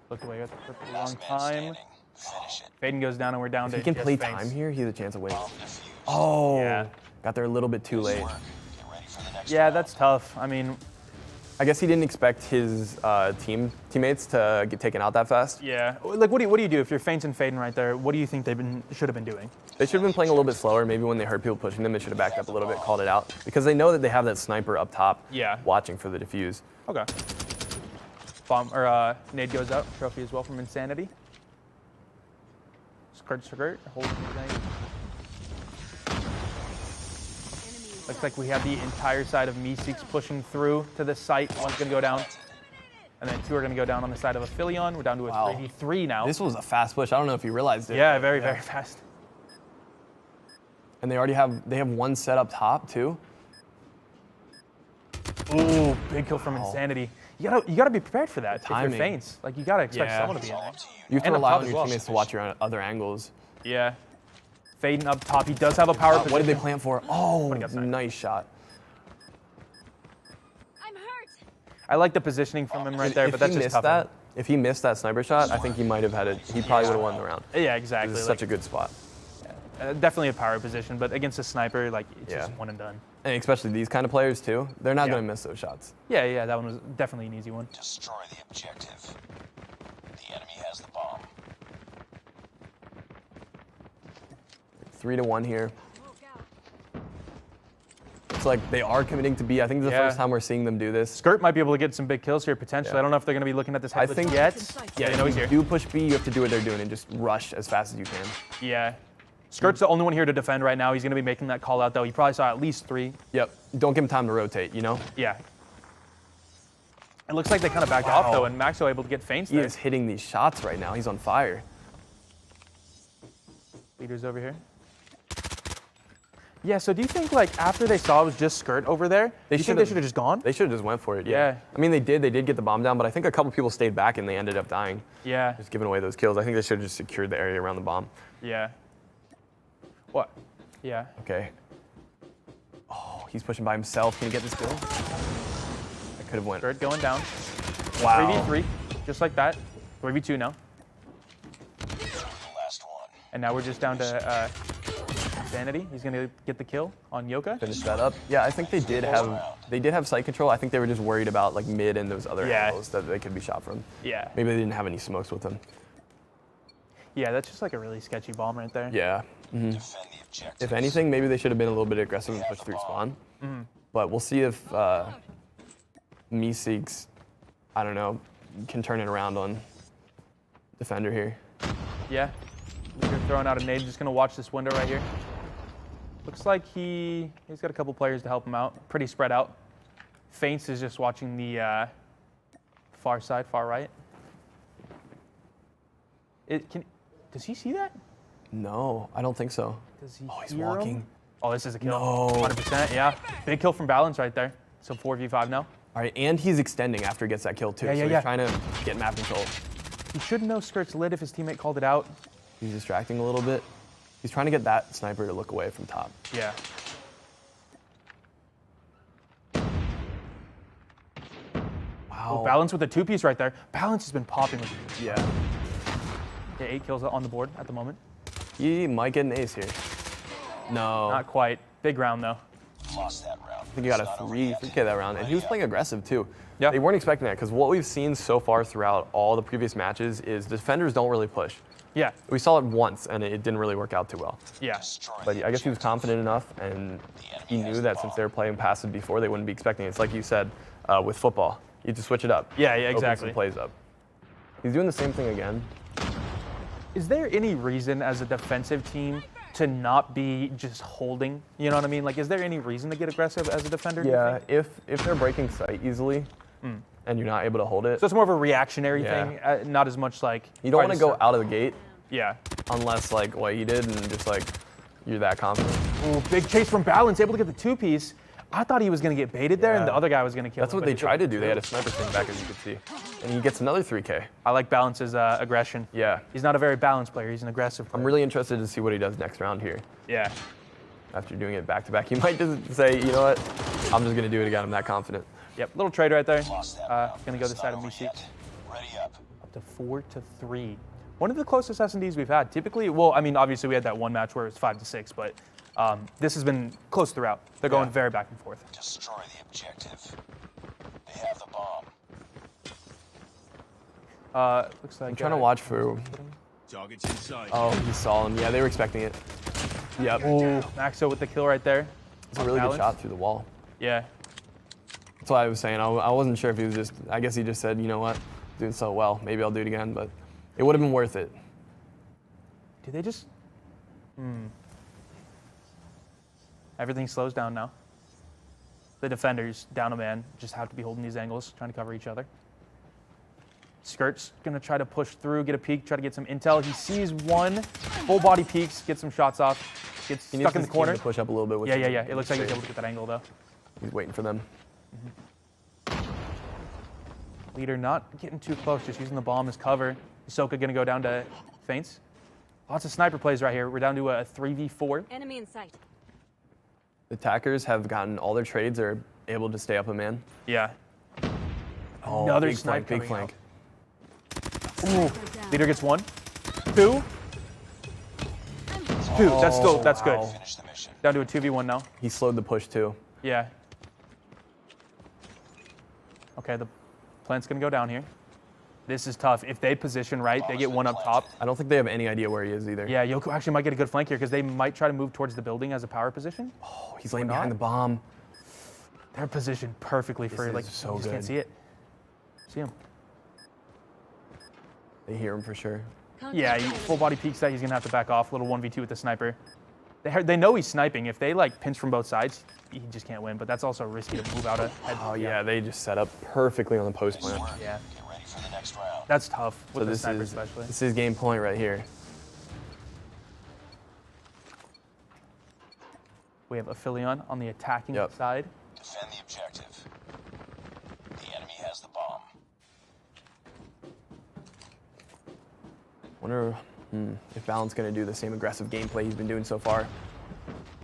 Look away for a long Last man time. standing. Finish it. Faden goes down and we're down If to he can just play Feints. time here, he has a chance of winning. Bomb defused. Oh, Yeah. got there a little bit too late. Work. Get ready for the next Yeah, round. that's tough. I mean, I guess he didn't expect his teammates to get taken out that fast. yeah. Like, what do you do if you're Feints and Faden right there? What do you think they should have been doing? They should have been playing a little bit slower. Maybe when they heard people pushing them, they should have backed up a little bit, called it out. Because they know that they have that sniper up top Yeah. watching for the defuse. Okay. Bomb or nade goes out. Trophy as well from Insanity. Skirt. Hold the nade. Looks like we have the entire side of Meeseeks pushing through to this site. One's gonna go down, and then two are gonna go down on the side of Aphelion. We're down to a Wow. 3v3 now. This was a fast push. I don't know if you realized it. Yeah, very fast. And they already have one set up top too. Ooh, big kill from Insanity. You gotta be prepared for that. If timing. you're Feints, like you gotta expect Yeah. someone to be in there. Up to you. You have to And up rely top on as your well. teammates to watch your other angles. Yeah. Faden up top. He does have a power position. What did they plan for? Oh, What do you got, Simon? nice shot. I'm hurt. I like the positioning from him right there, but that's he just missed tough. that, if he missed that sniper shot, I think he might have had it. He probably would have won the round. Yeah, exactly. This is Like, such a good spot. definitely a power position, but against a sniper, like it's Yeah. just one and done. And especially these kind of players too. They're not Yeah. going to miss those shots. Yeah, that one was definitely an easy one. Destroy the objective. The enemy has the bomb. 3-1 here. It's like they are committing to B. I think this is the Yeah. first time we're seeing them do this. Skirt might be able to get some big kills here potentially. Yeah. I don't know if they're going to be looking at this I headless think- yet. Yeah, they know he's if here. you do push B, you have to do what they're doing and just rush as fast as you can. Yeah. Skirt's the only one here to defend right now. He's going to be making that call out though. He probably saw at least 3. Yep. Don't give him time to rotate, you know? Yeah. It looks like they kind of backed off though, and Maxo able to get Feints He there. is hitting these shots right now. He's on fire. Leaders over here. Yeah, so do you think like after they saw it was just Skirt over there, They you think they should have just gone? They should have just went for it. Yeah. I mean, they did get the bomb down, but I think a couple people stayed back and they ended up dying, Yeah. just giving away those kills. I think they should have just secured the area around the bomb. Yeah. What? Yeah. Okay. Oh, he's pushing by himself. Can he get this kill? I could have went. Skirt going down. Wow. 3v3, just like that. 3v2 now. The last one. And now we're just down to Insanity. He's gonna get the kill on Yoka. Finish that up. Yeah, I think they did have sight control. I think they were just worried about like mid and those other Yeah. angles that they could be shot from. Yeah. Maybe they didn't have any smokes with them. Yeah, that's just like a really sketchy bomb right there. Yeah. Defend the objective. If anything, maybe they should have been a little bit aggressive and pushed through spawn. But we'll see if Meeseeks, I don't know, can turn it around on defender here. Yeah. Leader throwing out a nade. Just gonna watch this window right here. Looks like he's got a couple players to help him out. Pretty spread out. Feints is just watching the far side, far right. Does he see that? No, I don't think so. Does he Oh, he's hear walking. him? Oh, this is a kill. No. 100%, yeah. Big kill from Balance right there. So 4v5 now. All right, and he's extending after he gets that kill too. Yeah, so yeah, he's yeah. trying to get map control. He should know Skirt's lit if his teammate called it out. He's distracting a little bit. He's trying to get that sniper to look away from top. Yeah. Wow. Oh, Balance with a 2-piece right there. Balance has been popping with Yeah. yeah, 8 kills on the board at the moment. He might get an ace here. No. Not quite. Big round though. Lost that round. I think he got a 3K that round, and he was playing aggressive too. Yeah. They weren't expecting that because what we've seen so far throughout all the previous matches is defenders don't really push. Yeah. We saw it once, and it didn't really work out too well. Yeah. Destroy But the I guess he was objective. confident enough, and he knew that since they were playing passive before, they wouldn't be expecting it. It's like you said with football. You have to switch it up. Yeah, Open exactly. some plays up. He's doing the same thing again. Is there any reason as a defensive team to not be just holding? You know what I mean? Like, is there any reason to get aggressive as a defender? do you Yeah, think? if they're breaking sight easily, and you're not able to hold it, So it's more of a reactionary Yeah. thing, not as much like. you don't all want right, to go out of the gate Yeah. unless like what he did and just like you're that confident. Ooh, big chase from Balance, able to get the 2-piece. I thought he was going to get baited there, and Yeah. the other guy was going to kill That's him. what but they he tried to didn't. do. They had a sniper swing back, as you could see, and he gets another 3K. I like Balance's aggression. Yeah, He's not a very balanced player. He's an aggressive player. I'm really interested to see what he does next round here. Yeah. After doing it back to back, he might just say, you know what, I'm just gonna do it again. I'm that confident. Yep, little trade right there. Lost that round. Gonna go It's this side not of over Meeseek. yet. Ready up. Up to 4-3. One of the closest S&Ds we've had. Typically, well, I mean, obviously we had that one match where it was 5-6, but this has been close throughout. They're going very back and forth. Destroy the objective. They have the bomb. Looks like I'm trying to watch for. Target's in sight. Oh, he saw him. Yeah, they were expecting it. Yep. Ooh, Maxo with the kill right there. It's a really good Balance. shot through the wall. Yeah. That's why I was saying. I wasn't sure if he was just. I guess he just said, you know what, doing so well. Maybe I'll do it again, but it would have been worth it. Do they just? Everything slows down now. The defenders, down a man, just have to be holding these angles, trying to cover each other. Skirt's gonna try to push through, get a peek, try to get some intel. He sees one, full body peeks, gets some shots off, gets He needs stuck in the his team corner. to push up a little bit. With Yeah, his- yeah, yeah. It looks like he's able to get that angle though. He's waiting for them. Leader not getting too close, just using the bomb as cover. Hisoka gonna go down to feints. Lots of sniper plays right here. We're down to a 3v4. Enemy in sight. The attackers have gotten all their trades. Are able to stay up a man. Yeah. Oh, Another big snipe flank, big coming flank. Ooh. Leader gets 1, 2. 2. That's still that's wow. good. Finish the mission. Down to a 2v1 now. He slowed the push too. Yeah. Okay, the plant's gonna go down here. This is tough. If they position right, they get one up top. I don't think they have any idea where he is either. Yeah, Yoko actually might get a good flank here because they might try to move towards the building as a power position. Oh, he's laying not. behind the bomb. They're positioned perfectly for This like is so you just can't good. see it. See him? They hear him for sure. Yeah, he full body peeks that. He's gonna have to back off. Little 1v2 with the sniper. They know he's sniping. If they like pinch from both sides, he just can't win. But that's also risky to move out ahead. Oh yeah, they just set up perfectly on the post plant. Yeah, Get ready for the next round. that's tough with So the this sniper is especially. game point right here. We have Aphelion on the attacking Yep. side. Defend the objective. The enemy has the bomb. Wonder if Balance gonna do the same aggressive gameplay he's been doing so far.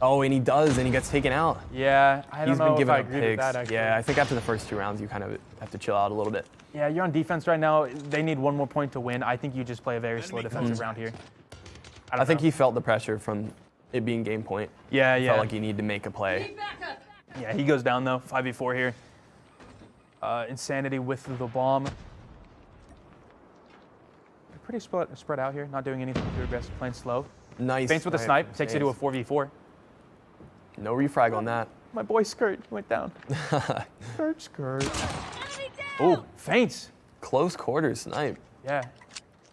Oh, and he does, and he gets taken out. Yeah, I don't He's know been if giving I up agree with picks. that actually. Yeah, I think after the first 2 rounds, you kind of have to chill out a little bit. Yeah, you're on defense right now. They need one more point to win. I think you just play a very slow defensive round here. I think he felt the pressure from it being game point. Yeah, yeah. Felt like he needed to make a play. Yeah, he goes down though. 5v4 here. Insanity with the bomb. They're pretty spread out here. Not doing anything too aggressive. Playing slow. Nice. Feints with a snipe. Takes you to a 4v4. No refrag on that. My boy Skirt went down. Skirt. Oh, feints. Close quarters snipe. Yeah.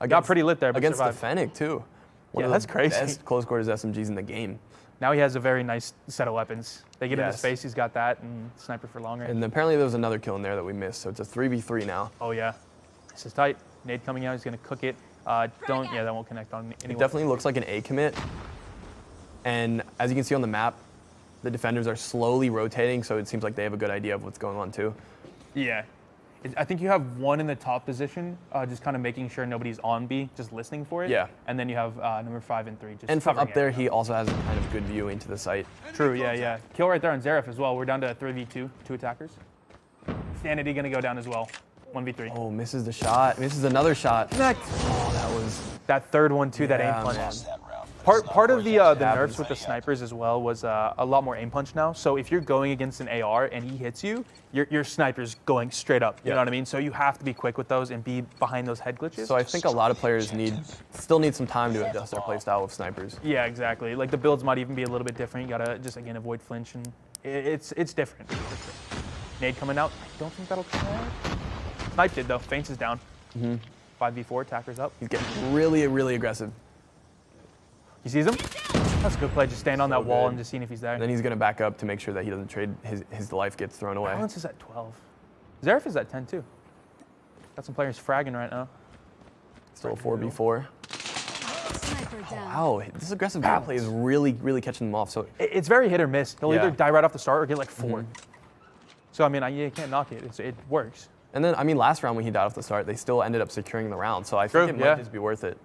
Got pretty lit there, but against the survived. Fennec too. One Yeah, of that's the crazy. Best close quarters SMGs in the game. Now he has a very nice set of weapons. They get into Yes. space, he's got that, and sniper for long range. And apparently there was another kill in there that we missed, so it's a 3v3 now. Oh yeah. This is tight. Nade coming out, he's gonna cook it. That won't connect on It anyone. definitely looks like an A commit. And as you can see on the map, the defenders are slowly rotating, so it seems like they have a good idea of what's going on too. Yeah. I think you have one in the top position, just kind of making sure nobody's on B, just listening for it. Yeah. And then you have number 5 and 3 just And from covering up there, it. he also has a kind of good view into the site. True, yeah, yeah. Kill right there on Xerath as well. We're down to 3v2, 2 attackers. Sanity gonna go down as well. 1v3. Oh, misses the shot. Misses another shot. Connect. Oh, that was. That third one too, that Yeah, aim punch. man. Lost that round. but it's not Part of worth the it. nerfs with the snipers as well was a lot more aim punch now. So if you're going against an AR and he hits you, your sniper's going straight up. You Yeah. know what I mean? So you have to be quick with those and be behind those head glitches. So I think a lot of players still need some time to adjust their playstyle with snipers. yeah, exactly. Like the builds might even be a little bit different. You gotta just again avoid flinch and it's different. Nade coming out. I don't think that'll connect. Snipe did though. Feints is down. 5v4. Attackers up. He's getting really, really aggressive. He sees him. That's a good play. Just stand on that wall good. and just seeing if he's there. And then he's going to back up to make sure that he doesn't trade his life gets thrown away. Balance is at 12. Xerath is at 10 too. Got some players fragging right now. Still a 4v4. Sniper down. Wow, this aggressive gameplay is really, really catching them off. So It's very hit or miss. He'll either Yeah. die right off the start or get like 4. So I mean, you can't knock it. It works. And then, I mean, last round when he died off the start, they still ended up securing the round. So I True, think it might yeah. just be worth it.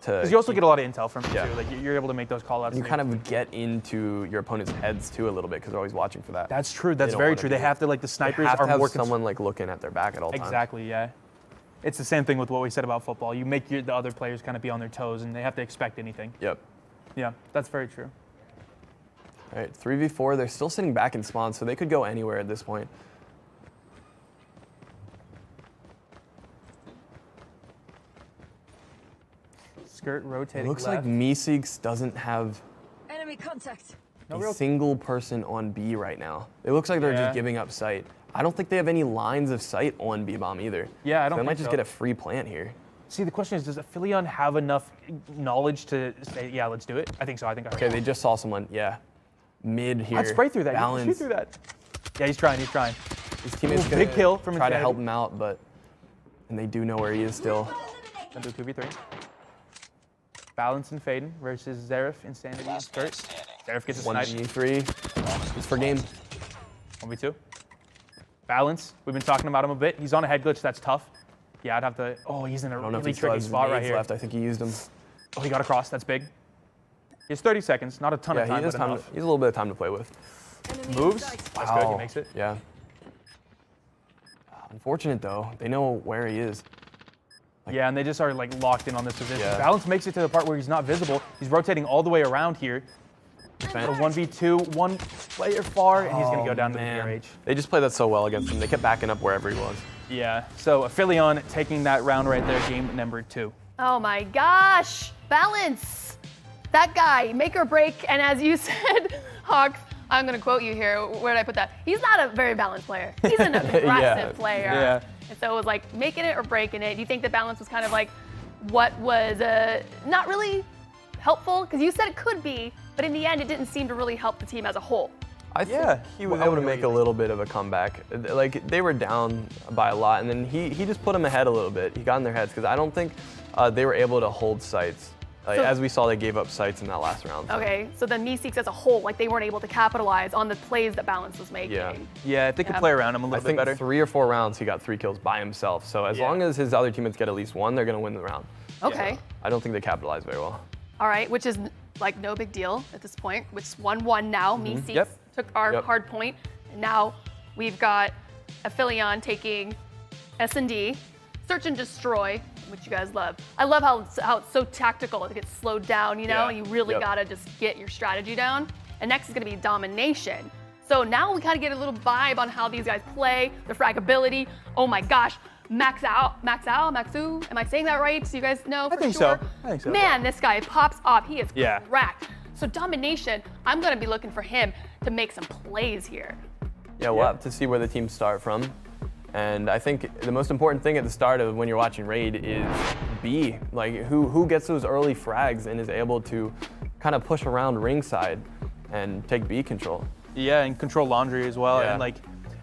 Because you also get a lot of intel from it too. Like you're able to make those call outs. You kind of get into your opponent's heads too a little bit because they're always watching for that. That's true. That's very true. They have to, like, the snipers are more someone like looking at their back at all times. Exactly. Yeah. It's the same thing with what we said about football. You make the other players kind of be on their toes, and they have to expect anything. Yep. Yeah, that's very true. All right, 3v4. They're still sitting back in spawn, so they could go anywhere at this point. Skirt rotating. It looks left. like Meeseeks doesn't have Enemy contact. a single person on B right now. It looks like they're just giving up sight. I don't think they have any lines of sight on B-bomb either. Yeah, I don't so they think might just so. get a free plant here. See, the question is, does Aphelion have enough knowledge to say, yeah, let's do it? I think so. I think I Okay, they just saw someone. Yeah, mid here. I'd spray through that. Balance. Shoot through that. Yeah, he's trying. He's trying. His teammates Ooh, big kill from try to Insanity. help him out, and they do know where he is still. Gonna do 2v3. Balance and Faden versus Zerif, Insanity, and Skirt. Zerif gets a snipe. 1v3. It's for game. 1v2. Balance. We've been talking about him a bit. He's on a head glitch. That's tough. Yeah, I'd have to. Oh, he's in a I don't know if really he still tricky has spot right nades here. left. I think he used them. Oh, he got across. That's big. He has 30 seconds. Not a ton of time, but enough. He has a little bit of time to play with. Moves. That's good. He makes it. Yeah. Unfortunate though. They know where he is. Yeah, and they just are like locked in on this position. Yeah. Balance makes it to the part where he's not visible. He's rotating all the way around here. A 1v2, one player far, and he's going to go down to the PRH. They just played that so well against him. They kept backing up wherever he was. Yeah, so Aphelion taking that round right there, game number 2. Oh my gosh, Balance. That guy, make or break, and as you said, Hawks, I'm gonna quote you here, where did I put that? He's not a very balanced player. He's an aggressive player. Yeah. And so it was like making it or breaking it. Do you think the balance was kind of like what was not really helpful? Because you said it could be, but in the end, it didn't seem to really help the team as a whole. I think he was able to make a little bit of a comeback. Like, they were down by a lot, and then he just put them ahead a little bit. He got in their heads, because I don't think they were able to hold sights. As we saw, they gave up sights in that last round. So. Okay, so then Meeseeks as a whole, like they weren't able to capitalize on the plays that Balance was making. Yeah, if they could play around him a little bit better. I think 3 or 4 rounds, he got 3 kills by himself. So as long as his other teammates get at least 1, they're going to win the round. Okay. So I don't think they capitalized very well. All right, which is like no big deal at this point, which is 1-1 now. Meeseeks took our hard point, and now we've got Aphelion taking S&D, Search and Destroy, which you guys love. I love how it's so tactical. It gets slowed down, you know, and you really gotta just get your strategy down. And next is gonna be Domination. So now we kind of get a little vibe on how these guys play, their fragability. Oh my gosh, Maxu, am I saying that right? So you guys know for sure? I think so. Man, this guy pops off. He is cracked. So Domination, I'm gonna be looking for him to make some plays here. Yeah, we'll have to see where the teams start from. And I think the most important thing at the start of when you're watching Raid is B. Like, who gets those early frags and is able to kind of push around ringside and take B control. Yeah, and control laundry as well. Yeah. And like,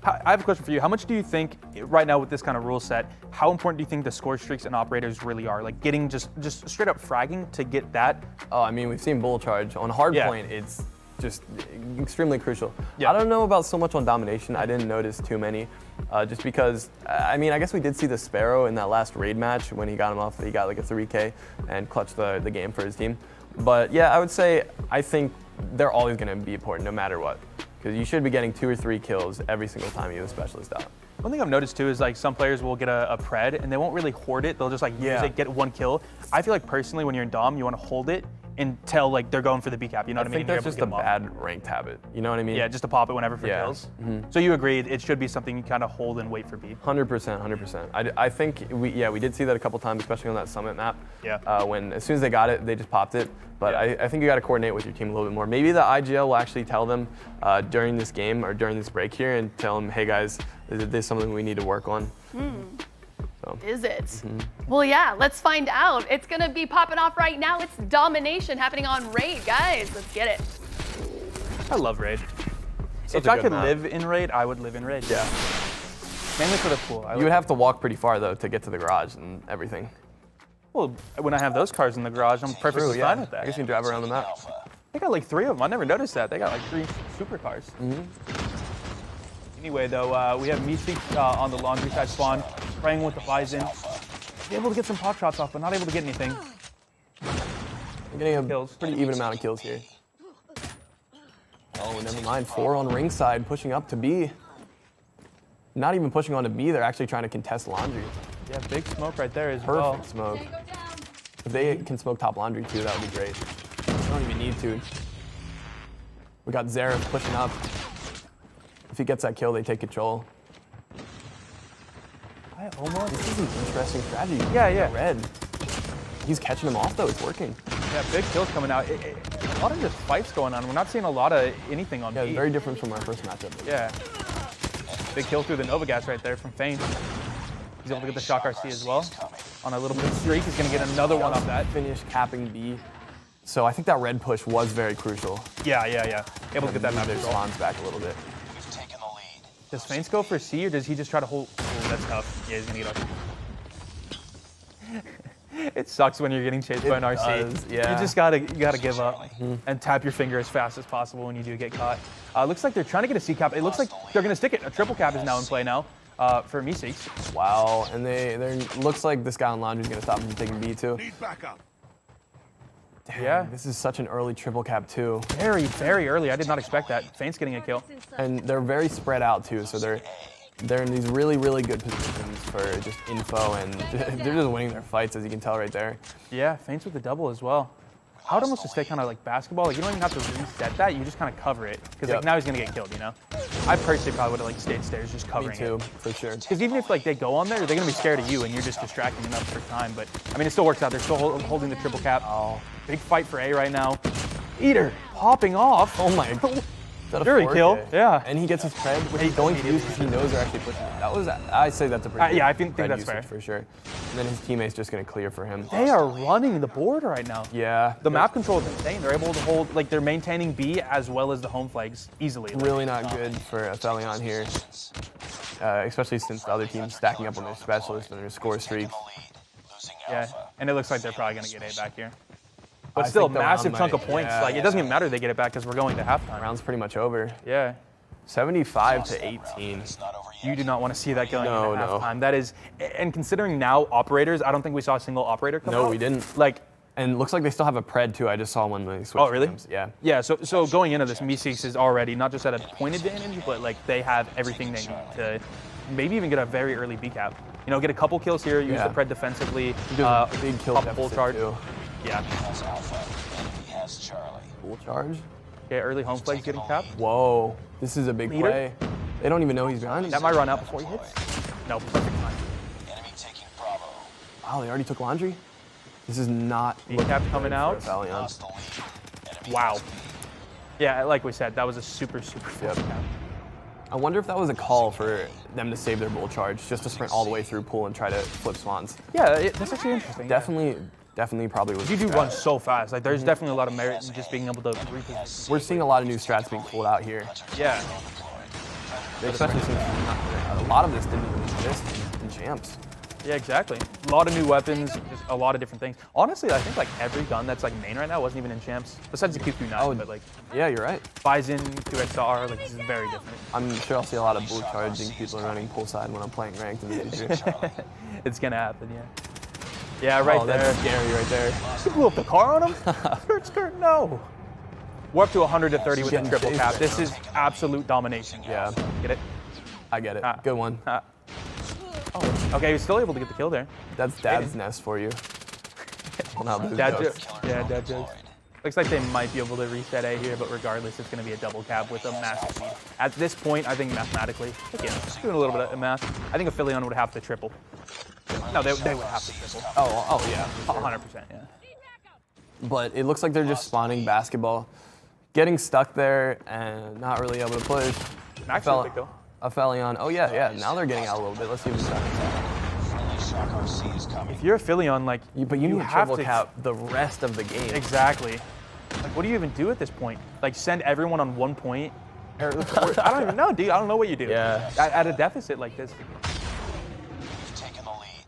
I have a question for you. How much do you think, right now with this kind of rule set, how important do you think the score streaks and operators really are? Like getting just straight up fragging to get that? Oh, I mean, we've seen Bull Charge. On Hardpoint, it's just extremely crucial. I don't know about so much on Domination. I didn't notice too many, just because, I mean, I guess we did see the Sparrow in that last Raid match when he got him off. He got like a 3K and clutched the game for his team. But yeah, I would say, I think they're always going to be important no matter what. Because you should be getting 2 or 3 kills every single time you have a specialist out. One thing I've noticed too is like some players will get a pred and they won't really hoard it. They'll just like use it, get 1 kill. I feel like personally when you're in Dom, you want to hold it until like they're going for the B cap. You know what I mean? I think that's just a bad ranked habit. You know what I mean? Yeah, just to pop it whenever for kills. So you agree it should be something you kind of hold and wait for B. 100%, 100%. I think we did see that a couple times, especially on that Summit map. Yeah. When as soon as they got it, they just popped it. But I think you got to coordinate with your team a little bit more. Maybe the IGL will actually tell them during this game or during this break here and tell them, hey guys, this is something we need to work on. So. Is it? Well, yeah, let's find out. It's gonna be popping off right now. It's Domination happening on Raid, guys. Let's get it. I love Raid. Such If a I good could map. live in Raid, I would live in Raid. Yeah. Mainly for the pool. You would have to walk pretty far though to get to the garage and everything. Well, when I have those cars in the garage, I'm perfectly fine with I that. guess you can drive around the map. They got like 3 of them. I never noticed that. They got like 3 supercars. Anyway, though, we have Meeseeks on the laundry side spawn, spraying with the Bison. Able to get some pot shots off, but not able to get anything. Getting a kills. pretty even amount of kills here. Oh, never mind. 4 on ringside, pushing up to B. Not even pushing on to B, they're actually trying to contest laundry. Yeah, big smoke right there as Perfect well. smoke. If they can smoke top laundry too, that would be great. They don't even need to. We got Zareth pushing up. If he gets that kill, they take control. This is an interesting strategy. Yeah. Red. He's catching him off though, it's working. Yeah, big kills coming out. A lot of just fights going on. We're not seeing a lot of anything on Yeah, B. very different from our first matchup. Yeah. Big kill through the Nova gas right there from Feint. He's able to get the Shock RC as well. On a little bit of streak, he's going to get another one off that. Finish capping B. So I think that red push was very crucial. Yeah. Able to get that map Their control. spawns back a little bit. We've taken the lead. Does Feint go for C or does he just try to hold? Oh, that's tough. Yeah, he's going to get up. It sucks when you're getting chased by an RC. does, yeah. You just gotta give up and tap your finger as fast as possible when you do get caught. Looks like they're trying to get a C cap. It looks like they're gonna stick it. A triple cap is now in play now for Meeseeks. Wow, and they looks like this guy on laundry is gonna stop him from taking B too. Need backup. Damn, Yeah. This is such an early triple cap too. Very, very early. I did not expect that. Feint's getting a kill. And they're very spread out too, so they're in these really, really good positions for just info, and they're just winning their fights, as you can tell right there. Yeah, Feint's with the double as well. I would almost just stay kind of like basketball. Like you don't even have to reset that. You just kind of cover it because like now he's gonna get killed. You know. I personally probably would have like stayed stairs, just Me covering too, it. for sure. Because even if like they go on there, they're gonna be scared of you, and you're just distracting enough for time. But I mean, it still works out. They're still holding the triple cap. Oh, big fight for A right now. Eater popping off. Oh my. Is that a Fury 4K? kill, yeah. And he gets his cred, which he's going to use because he knows they're actually pushing him. That was, I say that's a pretty yeah, I good think cred that's usage fair. for sure. And then his teammate's just going to clear for him. They are running the board right now. Yeah. The map control is insane. They're able to hold, like they're maintaining B as well as the home flags easily. Really not good for Aphelion here, especially since the other team's stacking up on their specialists and their score streaks. Losing Yeah, Alpha. and it looks like they're probably gonna get A back here. But I still, think the round massive chunk of might- points. yeah. Like it doesn't even matter they get it back because we're going to halftime. Round's pretty much over. Yeah. 75 to 18. It's not over You yet. do not want to see that going No, into no. halftime. That is, and considering now operators, I don't think we saw a single operator come No, out. we didn't. Like, And it looks like they still have a pred too. I just saw one when they switched. oh really? teams. Yeah. Yeah. So going into this, Meeseeks is already not just at a point advantage, but like they have everything they need to maybe even get a very early B cap. You know, get a couple kills here, use Yeah. the pred defensively. He does a big kill pop a full deficit charge. too. Yeah. Has Alpha, and he has Charlie. Full charge. Yeah. Early home flags getting capped. Whoa, this is a big Leader? play. They don't even know he's behind. That might run out before he hits. No, perfect time. Enemy taking Bravo. Wow, they already took laundry. This is not B looking cap good coming for out. Aphelion. Lost the lead. Enemy Wow. has B. Yeah, like we said, that was a super full Yep. cap. I wonder if that was a call for them to save their bull charge, just to sprint all the way through pool and try to flip swans. Yeah, that's actually interesting. Definitely probably was. You do a run strat. so fast. Like, there's definitely a lot of merit in just being able to reposition. We're seeing a lot of new strats being pulled out here. Yeah. Especially since a lot of this didn't even exist in champs. Yeah, exactly. A lot of new weapons, just a lot of different things. Honestly, I think like every gun that's like main right now wasn't even in champs, besides the Q29. But like Yeah, you're right. Bison, QXR, like this is very different. I'm sure I'll see a lot of bull charging people running poolside when I'm playing ranked in the future. It's gonna happen, yeah. Yeah, right Oh, there. that's scary right there. You blew up the car on him? Skirt, no. We're up to 130 with the Getting triple chased cap. right This is absolute domination. Yeah. Get it? I get it. Ah. Good one. Oh, okay, he's still able to get the kill there. That's Dad's nest for you. Well, not lose Dad jokes. joke. Yeah, dad jokes. Looks like they might be able to reset A here, but regardless, it's going to be a double cap with a massive lead. At this point, I think mathematically, again, just doing a little bit of math, I think Aphelion would have to triple. No, they would have to triple. Oh yeah. 100%, yeah. But it looks like they're just spawning basketball, getting stuck there and not really able to push. Actually, big kill. Aphelion. Oh yeah. Now they're getting out a little bit. Let's see what's happening. Friendly Shock RC is coming. If you're Aphelion, like, But you need to have triple to cap the rest of the game. Exactly. Like, what do you even do at this point? Like, send everyone on 1 point? Or I don't even know, dude. I don't know what you do. Yeah. At a deficit like this. We've taken the lead.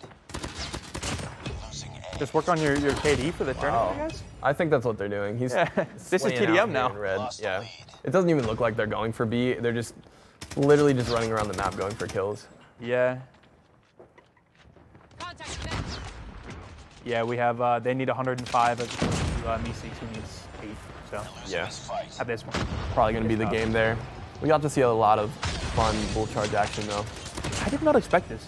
Losing A. Just work on your KD for the tournament, I guess? I think that's what they're doing. He's Yeah. This is slaying out TDM here now. in red. Lost the Yeah. lead. It doesn't even look like they're going for B. They're just literally just running around the map going for kills. Yeah. Yeah, we have, they need 105 as Meeseeks, who needs 8. So Yeah, at this point, probably going to be the game there. We got to see a lot of fun bull charge action though. I did not expect this.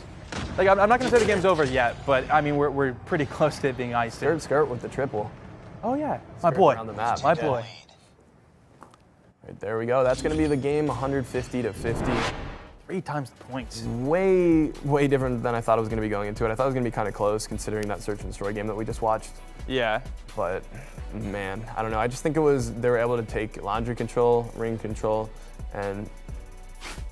Like, I'm not going to say the game's over yet, but I mean, we're pretty close to it being iced. Skirt with the triple. Oh yeah, my Skirt boy, around the map. my boy. Right, there we go. That's going to be the game, 150 to 50. 3 times the points. Way different than I thought it was going to be going into it. I thought it was going to be kind of close considering that search and destroy game that we just watched. Yeah. But man, I don't know. I just think it was, they were able to take laundry control, ring control, and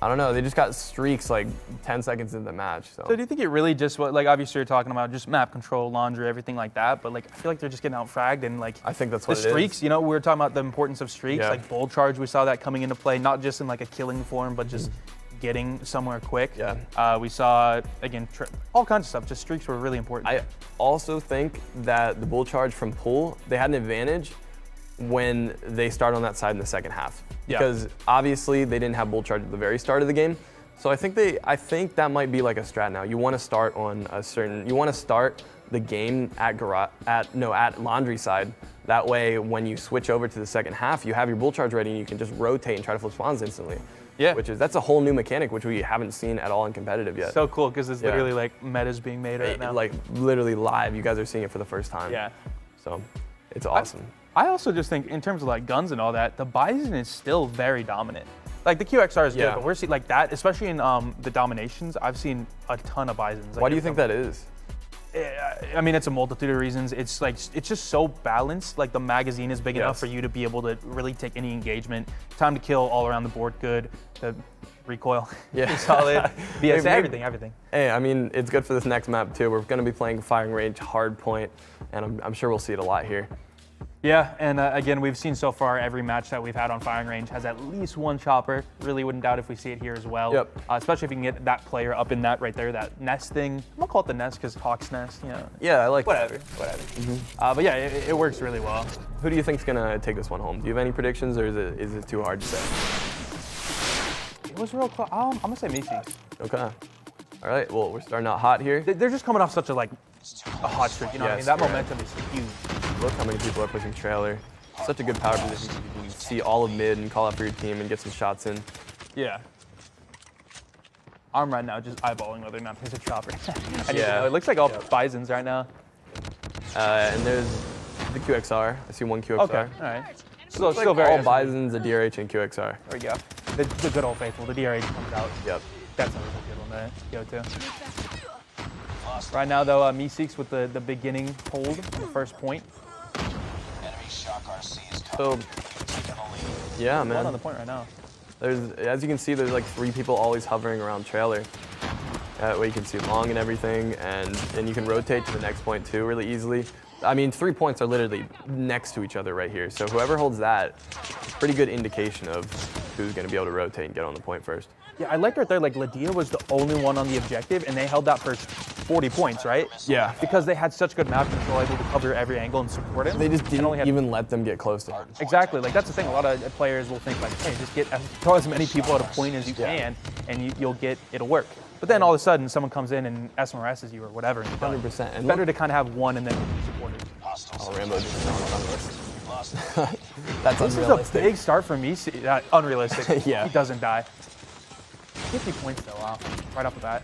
I don't know, they just got streaks like 10 seconds into the match. So So do you think it really just, like obviously you're talking about just map control, laundry, everything like that, but like I feel like they're just getting out-fragged and like I think that's the what it is. streaks, you know, we were talking about the importance of streaks, Yeah. like bull charge, we saw that coming into play, not just in like a killing form, but just getting somewhere quick. Yeah. We saw, again, all kinds of stuff, just streaks were really important. I also think that the bull charge from pool, they had an advantage when they started on that side in the second half. Yeah. Because obviously they didn't have bull charge at the very start of the game. So I think that might be like a strat now. You want to start on a certain, you want to start the game at laundry side. That way when you switch over to the second half, you have your bull charge ready and you can just rotate and try to flip spawns instantly. Yeah. That's a whole new mechanic which we haven't seen at all in competitive yet. So cool, because it's literally like metas being made right now. Like literally live, you guys are seeing it for the first time. Yeah. So it's awesome. I also just think in terms of like guns and all that, the Bison is still very dominant. Like the QXR is good, Yeah. but we're seeing like that, especially in the dominations, I've seen a ton of Bisons. Like, Why do you think that is? I mean, it's a multitude of reasons. It's like, it's just so balanced. Like the magazine is big enough Yes. for you to be able to really take any engagement. Time to kill all around the board good. The recoil Yeah. solid. BS, Hey, everything. Hey, I mean, it's good for this next map too. We're going to be playing firing range, hard point, and I'm sure we'll see it a lot here. Yeah, and again, we've seen so far every match that we've had on firing range has at least one chopper. Really wouldn't doubt if we see it here as well. Yep. Especially if you can get that player up in that right there, that nest thing. I'm gonna call it the nest because Hawksnest, you know. Yeah, I like Whatever. that. But yeah, it works really well. Who do you think's going to take this one home? Do you have any predictions, or is it too hard to say? It was real close. I'm gonna say Meeseeks. Okay. All right. Well, we're starting out hot here. They're just coming off such a hot streak. You know what I mean? Yes, That correct. momentum is huge. Look how many people are pushing trailer. Such a good power position. You can see all of mid and call out for your team and get some shots in. Yeah. I'm right now just eyeballing whether or not there's a chopper. I need to Yeah. know. It looks like all Bisons right now. And there's the QXR. I see one QXR. Okay. All right. Still Like very all SMB. Bisons, a DRH, and QXR. There we go. The good old faithful. The DRH comes out. Yep. That's always a good one to go to. Right now, though, Meeseeks with the beginning hold on the first point. Enemy shock RC is So, taking the lead. yeah, One on man. the point right now. There's, as you can see, there's like 3 people always hovering around trailer. That way you can see long and everything, and you can rotate to the next point too really easily. I mean, 3 points are literally next to each other right here. So whoever holds that, pretty good indication of who's going to be able to rotate and get on the point first. Yeah, I liked right there, like Ladia was the only one on the objective, and they held that for 40 points, right? Yeah. Because they had such good map control, able to cover every angle and support him. They just and only didn't had- even let them get close to him. Exactly, like that's the thing. A lot of players will think like, hey, just throw as many people at a point as you Yeah. can, and you'll get it'll work. But then all of a sudden, someone comes in and SMRSs you or whatever. And you're done. 100%. And Better to kind of have one and then be supported. Oh, Rambo just fell in front of us. That's This is a unrealistic. big start for me. Unrealistic. Yeah. He doesn't die. 50 points though, wow. Right off the bat.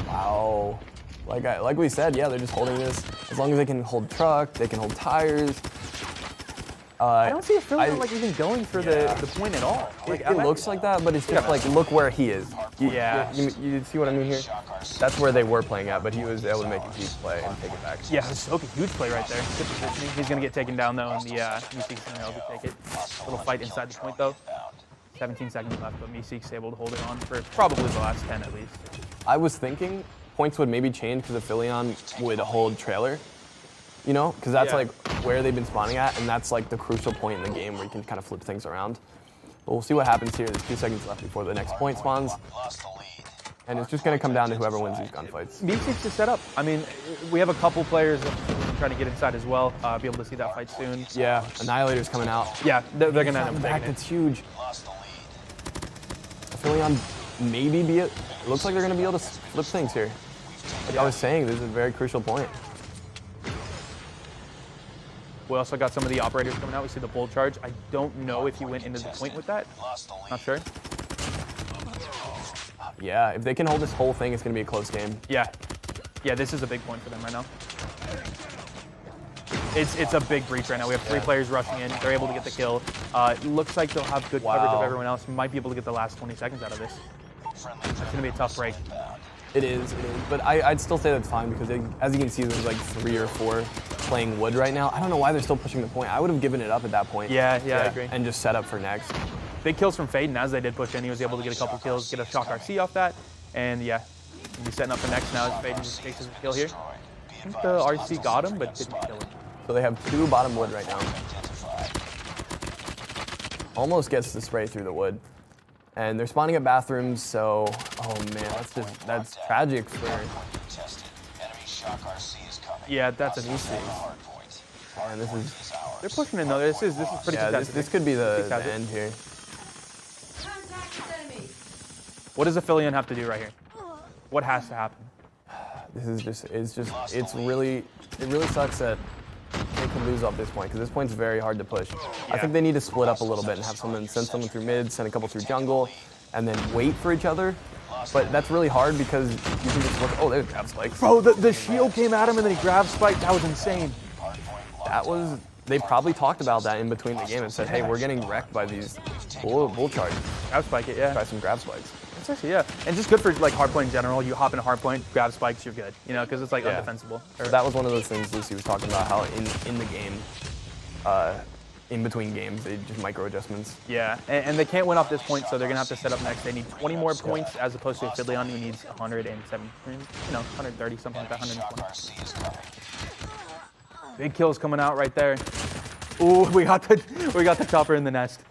Wow. Like we said, yeah, they're just holding this. As long as they can hold truck, they can hold tires. I don't see Aphelion like even going for the point at all. Like, It looks like that, but it's just like, look where he is. Yeah. You see what I mean here? That's where they were playing at, but he was able to make a huge play and take it back. Yeah, Hisoka, huge play right there. Good positioning. He's going to get taken down though, and the Meeseeks going to be able to take it. Little fight inside the point though. 17 seconds left, but Meeseeks able to hold it on for probably the last 10 at least. I was thinking points would maybe change because Aphelion would hold trailer, you know, because that's Yeah. like where they've been spawning at, and that's like the crucial point in the game where you can kind of flip things around. But we'll see what happens here. There's 2 seconds left before the next point spawns, Lost the lead. and it's just going to come down to whoever wins these gunfights. Meeseeks is set up. I mean, we have a couple players trying to get inside as well. Be able to see that fight soon. Yeah, Annihilator's coming out. Yeah, they're going to end up Back, taking it. that's huge. Lost the lead. Aphelion maybe it looks like they're going to be able to flip things here. Like I was saying, this is a very crucial point. We also got some of the operators coming out. We see the bull charge. I don't know if he went into the point with that. Not sure. Yeah, if they can hold this whole thing, it's going to be a close game. Yeah. Yeah, this is a big point for them right now. It's a big breach right now. We have 3 players rushing in. They're able to get the kill. It looks like they'll have good coverage of everyone else. Might be able to get the last 20 seconds out of this. It's going to be a tough break. It is. But I'd still say that's fine because as you can see, there's like 3 or 4 playing wood right now. I don't know why they're still pushing the point. I would have given it up at that point. Yeah, I agree. And just set up for next. Big kills from Faden as they did push in. He was able to get a couple kills, get a shock RC off that. And yeah, we'll be setting up for next now as Faden just takes his kill here. I think the RC got him, but didn't kill him. So they have 2 bottom wood right now. Almost gets the spray through the wood. And they're spawning at bathrooms, so, oh man, that's tragic for... Yeah, that's an easy. And this is... They're pushing in though. This is pretty contested. This could be the end here. What does Aphelion have to do right here? What has to happen? This is it really sucks that they can lose off this point because this point's very hard to push. I think they need to split up a little bit and have send someone through mid, send a couple through jungle, and then wait for each other. But that's really hard because you can just look. Oh, there's grab spikes. Bro, the shield came at him and then he grabbed spike. That was insane. That was. They probably talked about that in between the game and said, hey, we're getting wrecked by these bull charges. Grab spike it, yeah. Try some grab spikes. That's actually, yeah. And just good for like hardpoint in general. You hop in a hardpoint, grab spikes, you're good. You know, because it's like undefensible. So that was one of those things Lucy was talking about, how in the game, in between games, they just micro adjustments. Yeah, and they can't win off this point, so they're gonna have to set up next. They need 20 more points as opposed to Aphelion, who needs 107, 130, something like that, 120. Big kills coming out right there. Ooh, we got the chopper in the nest.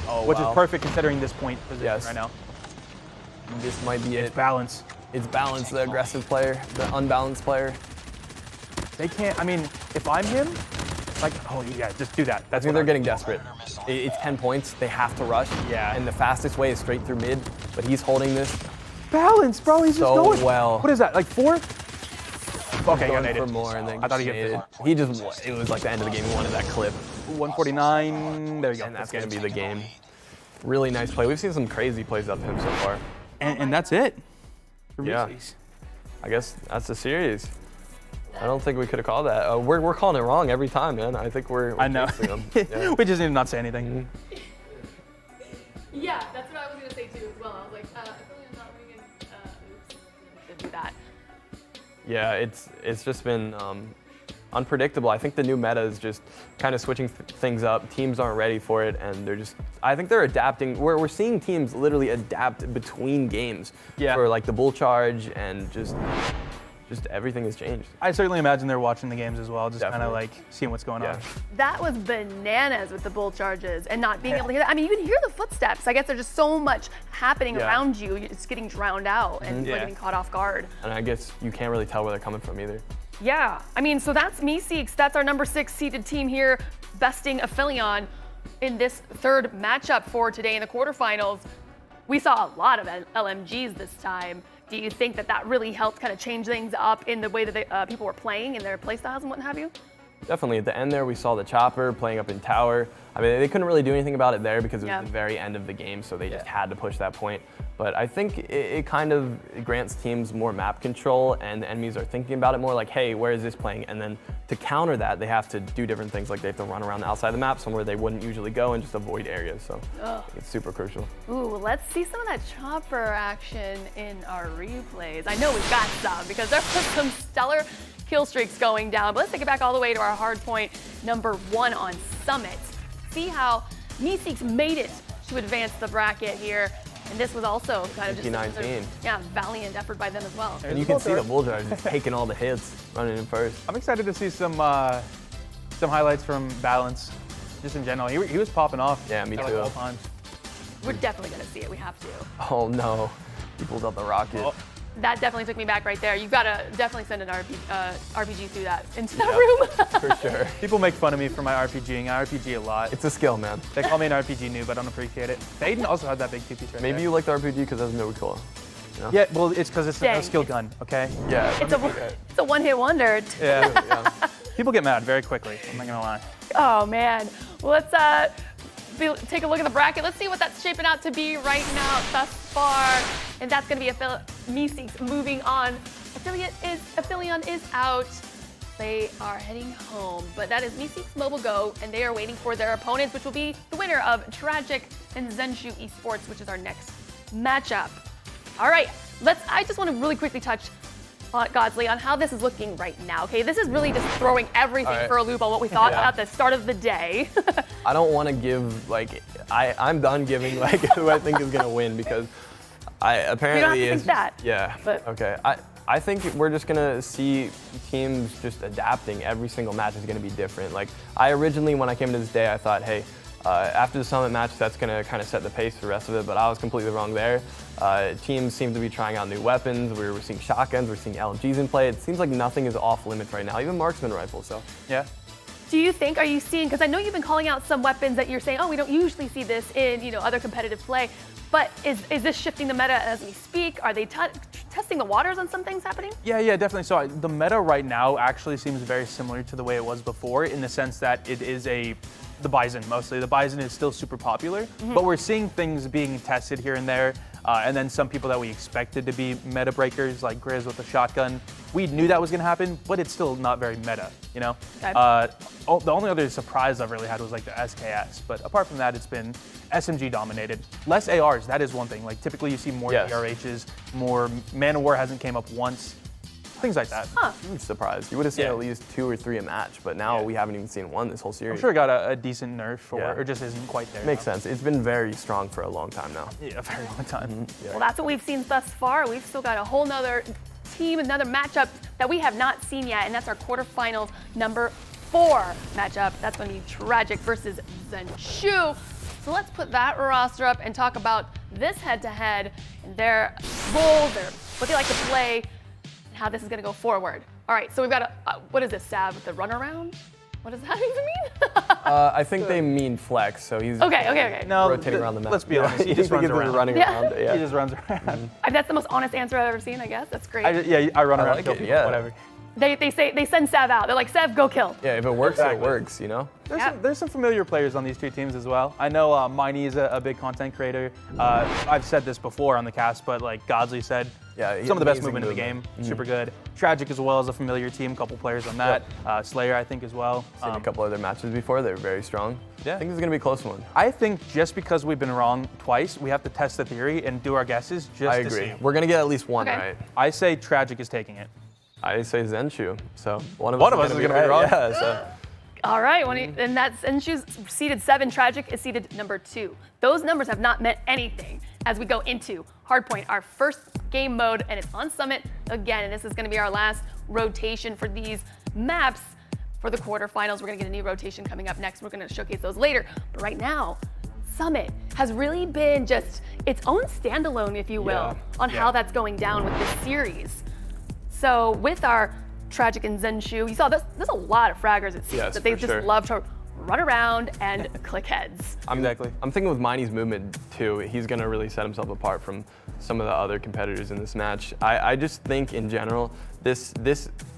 Oh, which is perfect considering this point position right now. This might be it. Balance. It's balance, the aggressive player, the unbalanced player. They can't, I mean, if I'm him, it's like, oh yeah, just do that. That's when they're getting desperate. It's 10 points, they have to rush. Yeah. And the fastest way is straight through mid, but he's holding this. Balance, bro, he's just going. Well. What is that, like 4? Okay, going for more, and then I thought he it was like the end of the game. He wanted that clip. 149. There you go. And that's going to be the game. Really nice play. We've seen some crazy plays up him so far. And that's it. For Meseeks. I guess that's the series. I don't think we could have called that. We're calling it wrong every time, man. I think we're I know. them. Yeah. We just need to not say anything. Yeah, that's what I was going to say too as well. I was like, Aphelion not winning, oops, didn't do that. Yeah, it's just been unpredictable. I think the new meta is just kind of switching things up. Teams aren't ready for it, and I think they're adapting. We're seeing teams literally adapt between games for like the bull charge, and just everything has changed. I certainly imagine they're watching the games as well, just kind of like seeing what's going on. That was bananas with the bull charges and not being able to hear that. I mean, you can hear the footsteps. I guess there's just so much happening around you. It's getting drowned out and you're getting caught off guard. And I guess you can't really tell where they're coming from either. Yeah, I mean, so that's Meseeks. That's our number 6 seeded team here, besting Aphelion in this third matchup for today in the quarterfinals. We saw a lot of LMGs this time. Do you think that really helped kind of change things up in the way that people were playing in their playstyles and what have you? Definitely. At the end there, we saw the chopper playing up in tower. I mean, they couldn't really do anything about it there because it was the very end of the game, so they just had to push that point. But I think it kind of grants teams more map control, and the enemies are thinking about it more like, hey, where is this playing? And then to counter that, they have to do different things, like they have to run around the outside of the map somewhere they wouldn't usually go and just avoid areas. So it's super crucial. Ooh, let's see some of that chopper action in our replays. I know we've got some because there were some stellar kill streaks going down. But let's take it back all the way to our hard point number 1 on Summit. See how Meseeks made it to advance the bracket here. And this was also kind of just another, valiant effort by them as well. And you can see the bull charge just taking all the hits, running in first. I'm excited to see some highlights from Balance, just in general. He was popping off. Yeah, me too. Like all times. We're definitely gonna see it. We have to. Oh no, he pulled out the rocket. Oh. That definitely took me back right there. You've got to definitely send an RPG through that, into that room. For sure. People make fun of me for my RPGing. I RPG a lot. It's a skill, man. They call me an RPG noob. I don't appreciate it. Faden also had that big two-piece right Maybe there. you like the RPG because it has no recoil. You know? Yeah, well, it's because it's a no-skill gun, okay? Yeah. It's a one-hit wonder. Yeah. People get mad very quickly, I'm not gonna lie. Oh man. Well, let's take a look at the bracket. Let's see what that's shaping out to be right now thus far. And that's gonna be Meeseeks moving on. Aphelion is out. They are heading home, but that is MeseeksMobileGo, and they are waiting for their opponents, which will be the winner of Tragik and Zenshu Esports, which is our next matchup. All right, I just want to really quickly touch on GODzly on how this is looking right now. Okay, this is really just throwing everything for a loop on what we thought at the start of the day. I don't want to give I'm done giving who I think is gonna win because apparently you don't have to think that. Yeah. But okay. I think we're just gonna see teams just adapting. Every single match is gonna be different. Like I originally, when I came into this day, I thought, hey, after the Summit match, that's gonna kind of set the pace for the rest of it, but I was completely wrong there. Teams seem to be trying out new weapons. We're seeing shotguns, we're seeing LMGs in play. It seems like nothing is off limits right now, even marksman rifles, so. Yeah. do you think, are you seeing, because I know you've been calling out some weapons that you're saying, oh, we don't usually see this in, other competitive play, but is this shifting the meta as we speak? Are they testing the waters on some things happening? Yeah, definitely. So the meta right now actually seems very similar to the way it was before, in the sense that it is the Bison mostly. The Bison is still super popular, but we're seeing things being tested here and there. And then some people that we expected to be meta breakers, like Grizz with the shotgun. We knew that was going to happen, but it's still not very meta, Okay. The only other surprise I've really had was like the SKS. But apart from that, it's been SMG dominated. Less ARs, that is one thing. Like typically you see more DRHs, more Man of War hasn't came up once. Things like that. I'm surprised. You would have seen at least 2 or 3 a match, but now we haven't even seen one this whole series. I'm sure it got a decent nerf or just isn't quite there. Makes sense. It's been very strong for a long time now. Yeah, a very long time. Well, that's what we've seen thus far. We've still got a whole nother team, another matchup that we have not seen yet, and that's our quarterfinals number 4 matchup. That's going to be Tragik versus Zenshu. So let's put that roster up and talk about this head-to-head and their roles, what they like to play, and how this is going to go forward. All right, so we've got what is this, Sav, the runaround? What does that even mean? I think they mean flex, so he's okay. No, rotating around the map. Let's be honest, he just runs around. Running around. He just runs around. That's the most honest answer I've ever seen, I guess. That's great. I run around, like kill it, people, whatever. They send Sav out. They're like, Sav, go kill. Yeah, if it works, it works, There's some familiar players on these 2 teams as well. I know Miney is a big content creator. I've said this before on the cast, but like GODzly said, some of the best movement in the game, super good. Tragik as well as a familiar team, couple players on that. Slayer, I think, as well. Seen a couple other matches before, they're very strong. Yeah. I think this is gonna be a close one. I think just because we've been wrong twice, we have to test the theory and do our guesses just I to agree. see. We're gonna get at least one right. I say Tragik is taking it. I say Zenshu, so one of us is gonna be wrong. Yeah, so. All right, and that's Zenshu's seeded 7, Tragik is seeded number 2. Those numbers have not meant anything as we go into Hardpoint, our first game mode, and it's on Summit again, and this is gonna be our last rotation for these maps for the quarterfinals. We're gonna get a new rotation coming up next. We're gonna showcase those later, but right now, Summit has really been just its own standalone, if you will, on how that's going down with this series. So with our Tragik and Zenshu, you saw there's a lot of fraggers, it seems, that they just love to run around and click heads. I'm thinking with Miney's movement too, he's gonna really set himself apart from some of the other competitors in this match. I just think in general, this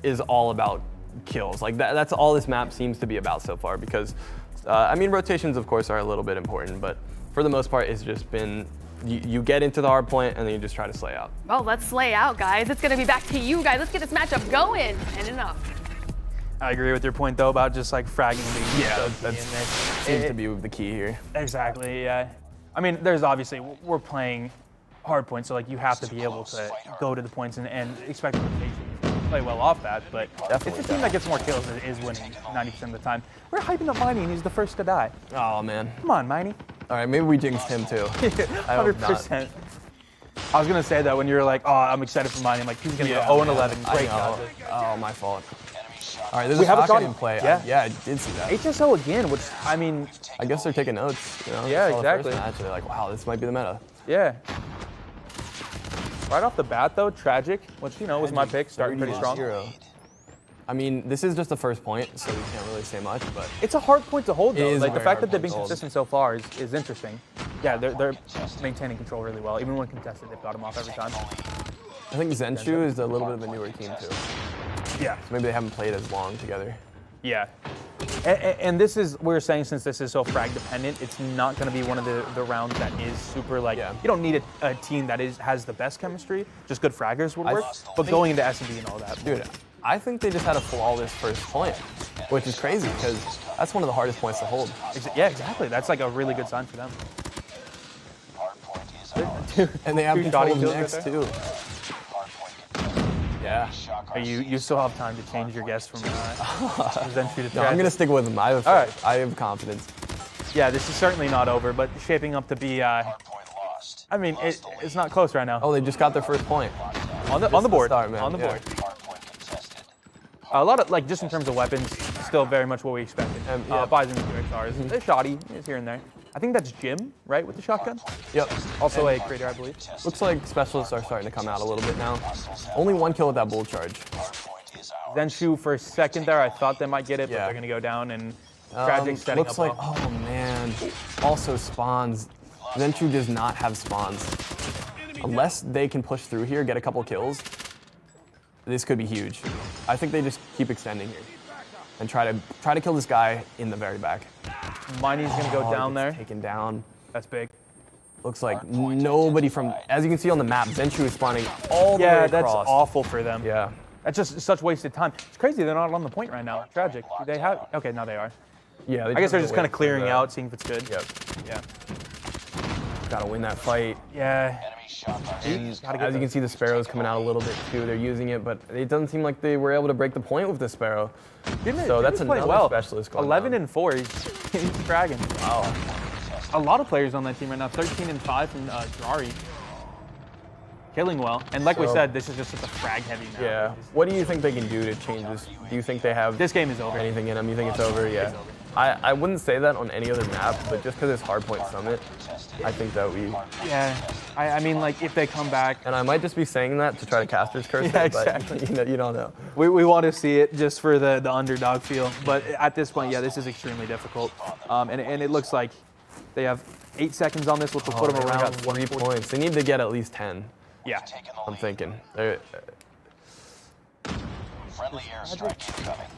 is all about kills. Like that's all this map seems to be about so far, because rotations of course are a little bit important, but for the most part it's just been you get into the hard point and then you just try to slay out. Well, let's slay out, guys. It's gonna be back to you guys. Let's get this matchup going and enough. I agree with your point though about just like fragging that seems to be the key here. Exactly, yeah. I mean, there's obviously, we're playing hard points, so like you have to be able to go to the points and expect the rotation to play well off that, but it's the team that gets more kills that is winning 90% of the time. We're hyping up Miney and he's the first to die. Oh man. Come on, Miney. All right, maybe we jinxed him too. 100%. I was gonna say that when you were like, oh, I'm excited for Miney. I'm like, he's gonna go 0-11. Great job. Oh, my fault. All right, this we is have a shot in play. Yeah. I did see that. HSO again, which I mean, I guess they're taking notes. Yeah, exactly. The first match, they're like, wow, this might be the meta. Yeah. Right off the bat though, Tragik, which was my pick, starting pretty strong. 0. I mean, this is just the first point, so we can't really say much, but it's a hard point to hold though. Like the fact that they've been hold. consistent so far is interesting. Yeah, they're maintaining control really well. Even when contested, they've got them off every time. I think Zenshu is a little bit of a newer team too. Yeah. So maybe they haven't played as long together. Yeah. And this is, we were saying, since this is so frag dependent, it's not going to be one of the rounds that is super like, you don't need a team that has the best chemistry, just good fraggers would work, but going into S&D and all that. Dude, I think they just had a flawless first point, which is crazy because that's one of the hardest points to hold. Yeah, exactly. That's like a really good sign for them. And they have control of next too. Yeah. You still have time to change your guess from Zenshu to Tragik. No, I'm gonna stick with them. I have faith. I have confidence. Yeah, this is certainly not over, but shaping up to be. I mean, it's not close right now. Oh, they just got their first point. On the board. Start, man. On the board. A lot of, like, just in terms of weapons, still very much what we expected. Bison QXRs, they're shoddy, it's here and there. I think that's Jim, right, with the shotgun? Yep. Also a creator, I believe. Looks like specialists are starting to come out a little bit now. Only 1 kill with that bull charge. Zenshu for a second there, I thought they might get it, but they're going to go down, and Tragik setting looks up. Looks like, oh man. Also spawns. Zenshu does not have spawns. Unless they can push through here, get a couple kills, this could be huge. I think they just keep extending here and try to kill this guy in the very back. Miney's gonna go down there. Taken down. That's big. Looks like nobody from, as you can see on the map, Zenshu is spawning all the way across. Yeah, that's awful for them. Yeah. That's just such wasted time. It's crazy they're not on the point right now. Tragik. Do they have? Okay, now they are. Yeah. I guess they're just kind of clearing out, seeing if it's good. Yep. Yeah. Gotta win that fight. Yeah. And as you can see, the Sparrow's coming out a little bit too. They're using it, but it doesn't seem like they were able to break the point with the Sparrow. So that's another specialist going 11 down. and 4. He's fragging. Wow. A lot of players on that team right now. 13 and 5 from Drari. Killing well. And like we said, this is just such a frag heavy map. Yeah. What do you think they can do to change this? Do you think they have this game is over? Anything in them? You think it's over? Yeah. It's over. I wouldn't say that on any other map, but just because it's Hardpoint Summit, I think that we... Yeah, I mean, like, if they come back... And I might just be saying that to try to caster's curse yeah, it, exactly. But you don't know. We want to see it just for the underdog feel. But at this point, yeah, this is extremely difficult. And it looks like they have 8 seconds on this, which will put them around 3 points. They need to get at least 10. Yeah. I'm thinking. Friendly airstrike incoming.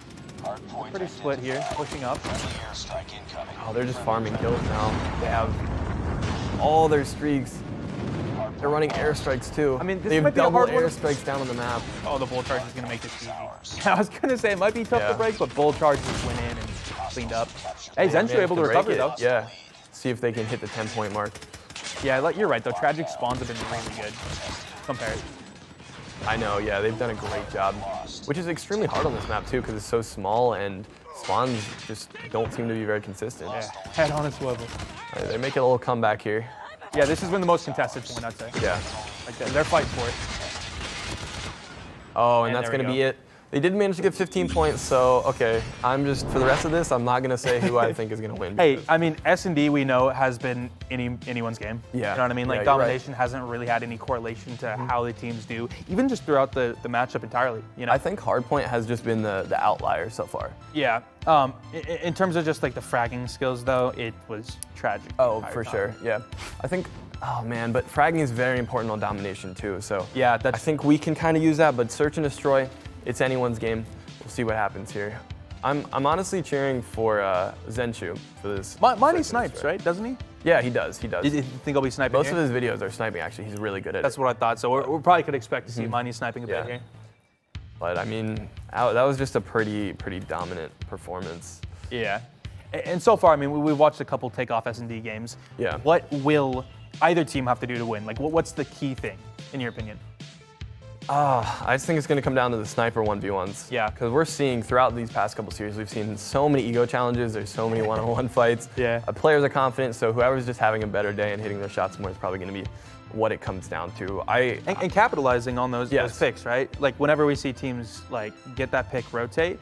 Pretty split here, pushing up. Oh, they're just farming kills now. They have all their streaks. They're running airstrikes too. I mean, this they have might be a double hard one. airstrikes down on the map. Oh, the bull charge is going to make this easy. I was going to say it might be tough to break, but bull charge just went in and cleaned up. Hey, Zenshu able to recover though. Yeah. See if they can hit the 10-point mark. Yeah, like, you're right though. Tragik spawns have been really good compared. I know, yeah, they've done a great job, which is extremely hard on this map too because it's so small and spawns just don't seem to be very consistent. Yeah, head on a swivel. Right, they're making a little comeback here. Yeah, this has been the most contested point, I'd say. Yeah. Like they're fighting for it. Oh, and that's going to be it. They did manage to get 15 points, so okay. I'm just, for the rest of this, I'm not going to say who I think is going to win. Hey, I mean, S&D we know has been anyone's game. Yeah. You know what I mean? Like, domination hasn't really had any correlation to how the teams do, even just throughout the matchup entirely. You know? I think Hardpoint has just been the outlier so far. Yeah. In terms of just like the fragging skills, though, it was tragic. Oh, for sure. Yeah. I think, oh man, but fragging is very important on domination too. So yeah, I think we can kind of use that, but search and destroy, it's anyone's game. We'll see what happens here. I'm honestly cheering for Zenshu for this. Miney snipes, right? Doesn't he? Yeah, he does. He does. Do you think he'll be sniping Most here? of his videos are sniping, actually. He's really good at it. That's what I thought. So we probably could expect to see Miney sniping a bit here. But I mean, that was just a pretty dominant performance. Yeah. And so far, I mean, we've watched a couple takeoff S&D games. Yeah. What will either team have to do to win? Like, what's the key thing, in your opinion? I just think it's going to come down to the sniper 1v1s. Yeah. Because we're seeing throughout these past couple series, we've seen so many ego challenges. There's so many one-on-one fights. Yeah. Players are confident, so whoever's just having a better day and hitting their shots more is probably going to be what it comes down to. And capitalizing on those picks, right? Like, whenever we see teams like get that pick rotate,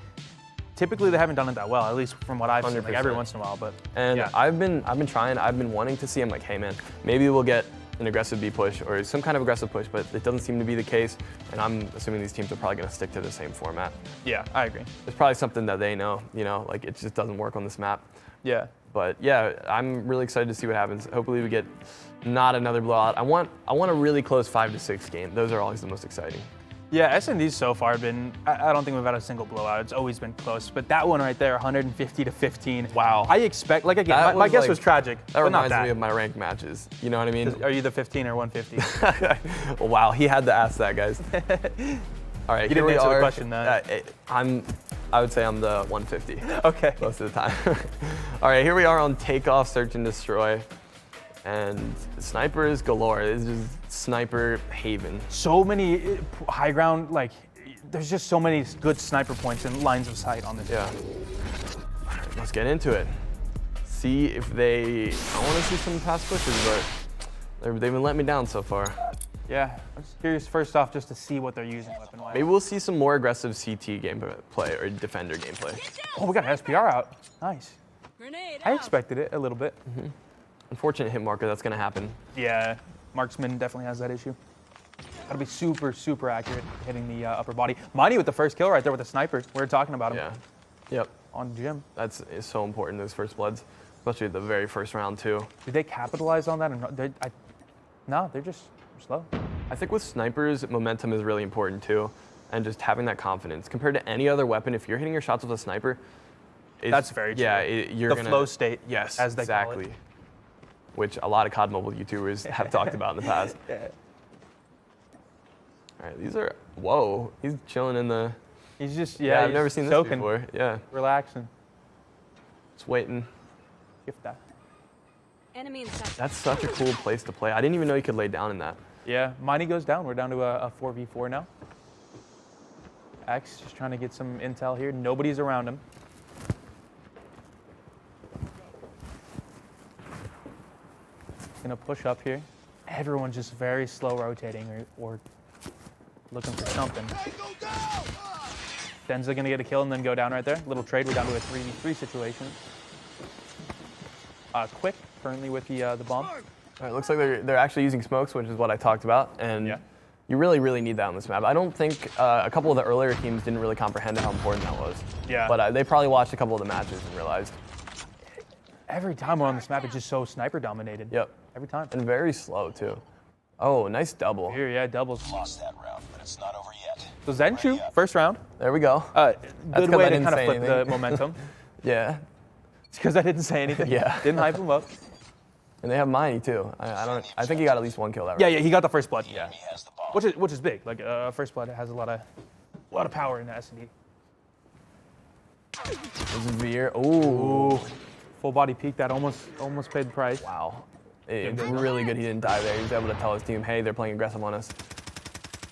typically they haven't done it that well, at least from what I've seen, like every once in a while. But and I've been trying. I've been wanting to see. I'm like, hey man, maybe we'll get an aggressive B push or some kind of aggressive push, but it doesn't seem to be the case. And I'm assuming these teams are probably going to stick to the same format. Yeah, I agree. There's probably something that they know, like it just doesn't work on this map. Yeah. But yeah, I'm really excited to see what happens. Hopefully we get not another blowout. I want a really close 5 to 6 game. Those are always the most exciting. Yeah, S&D's so far have been, I don't think we've had a single blowout. It's always been close. But that one right there, 150 to 15. Wow. I expect, like again, my guess was Tragik. That reminds me of my ranked matches. You know what I mean? Are you the 15 or 150? Wow, he had to ask that, guys. All right, You here didn't we answer the are. question, though. I would say I'm the 150. Okay. Most of the time. All right, here we are on Takeoff, Search and Destroy. And snipers galore. It's just sniper haven. So many high ground, like, there's just so many good sniper points and lines of sight on this. Yeah. All right, let's get into it. See if they, I want to see some pass pushes, but they've been letting me down so far. Yeah, I'm just curious first off just to see what they're using weapon-wise. Maybe we'll see some more aggressive CT gameplay or defender gameplay. Oh, we got an SPR out. Nice. Grenade I out. expected it a little bit. Unfortunate hit marker, that's gonna happen. Yeah, marksman definitely has that issue. Gotta be super, super accurate hitting the upper body. Mighty with the first kill right there with the sniper. We were talking about him Yeah. Yep. on gym. That's so important, those first bloods, especially the very first round too. Did they capitalize on that? No, they're just slow. I think with snipers, momentum is really important too, and just having that confidence. Compared to any other weapon, if you're hitting your shots with a sniper, That's very true. Yeah, you're the gonna, flow state, yes, as they exactly. call it. Which a lot of COD Mobile YouTubers have talked about in the past. Yeah. All right, these are, whoa, he's chilling in the, He's just, yeah, I've he's never seen this soaking, before. Yeah, relaxing. just waiting. Gift that. Enemy in sight. That's such a cool place to play. I didn't even know you could lay down in that. Yeah, Mighty goes down. We're down to a 4v4 now. X just trying to get some intel here. Nobody's around him. Gonna push up here. Everyone's just very slow rotating or looking for something. Denza gonna get a kill and then go down right there. Little trade, we're down to a 3v3 situation. Quick, currently with the bomb. All right, looks like they're actually using smokes, which is what I talked about, and Yeah. you really, really need that on this map. I don't think a couple of the earlier teams didn't really comprehend how important that was. Yeah. But they probably watched a couple of the matches and realized. Every time we're on this map, it's just so sniper dominated. Yep. Every time. And very slow too. Oh, nice double. Here, yeah, doubles. Lost that round, but it's not over yet. So Zenshu, first round. There we go. Good 'cause way I to didn't kind of say flip the anything. momentum. Yeah. It's because I didn't say anything. Yeah. Didn't hype him up. And they have Mighty too. I think he got at least one kill that round. Yeah, he got the first blood. He has the bomb. Which is big. Like first blood has a lot of power in the S&D. There's a veer. Ooh. Full body peek that almost paid the price. Wow. It's really good he didn't die there. He was able to tell his team, hey, they're playing aggressive on us.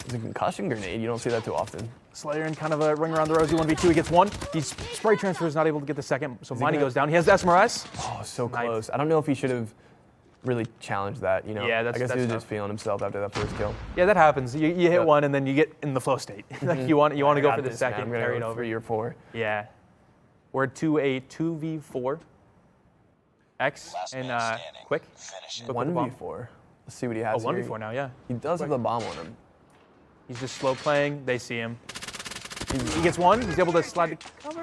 It's a concussion grenade. You don't see that too often. Slayer in kind of a ring around the rosy 1v2. He gets one. He's spray transfer is not able to get the second. So Mighty goes down. He has the SMRS. Oh, so Nice. close. I don't know if he should have really challenged that, you know? Yeah, I guess he that's was tough. just feeling himself after that first kill. Yeah, that happens. You hit Yep. one and then you get in the flow state. Like you want to go I for got the this, second, man. I'm gonna carry it go over. 3 or 4. Yeah. We're to a 2v4. X Last and man standing. quick. Finish it. Quick with the bomb. 1v4. Let's see what he Oh, has here. 1v4 now, yeah. He does have the bomb on him. He's just slow playing. They see him. He gets one. He's able to slide to cover.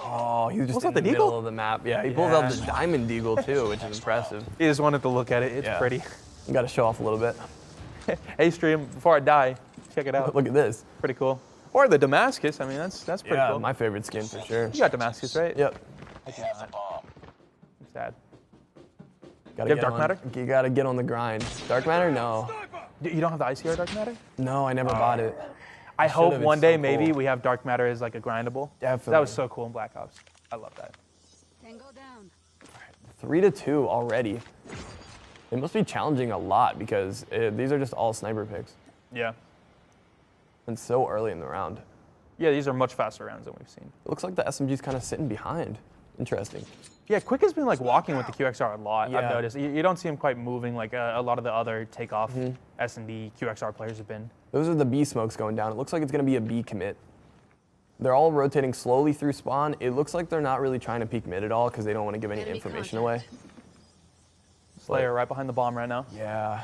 Oh, he was just Was in that the the middle Deagle? of the map. Yeah, he pulls out Yeah. the diamond deagle too, which is impressive. He just wanted to look at it. It's Yeah. pretty. You got to show off a little bit. Hey, stream, before I die, check it out. Look at this. Pretty cool. Or the Damascus. I mean, that's pretty Yeah, cool. my favorite skin for sure. You got Damascus, right? Yep. They have the bomb. I'm sad. Gotta You have get Dark on- Matter? You gotta get on the grind. Dark Matter? No. You don't have the ICR Dark Matter? No, I never bought it. I hope should've, one it's day so maybe cool. we have Dark Matter as like a grindable. Definitely. That was so cool in Black Ops. I love that. Tango down. 3-2 already. It must be challenging a lot because these are just all sniper picks. Yeah. And so early in the round. Yeah, these are much faster rounds than we've seen. It looks like the SMG's kind of sitting behind. Interesting. Yeah, Quick has been like walking with the QXR a lot. Yeah. I've noticed. You don't see him quite moving like a lot of the other takeoff S&D QXR players have been. Those are the B smokes going down. It looks like it's going to be a B commit. They're all rotating slowly through spawn. It looks like they're not really trying to peek mid at all because they don't want to give any Enemy information contact. away. Slayer right behind the bomb right now. Yeah.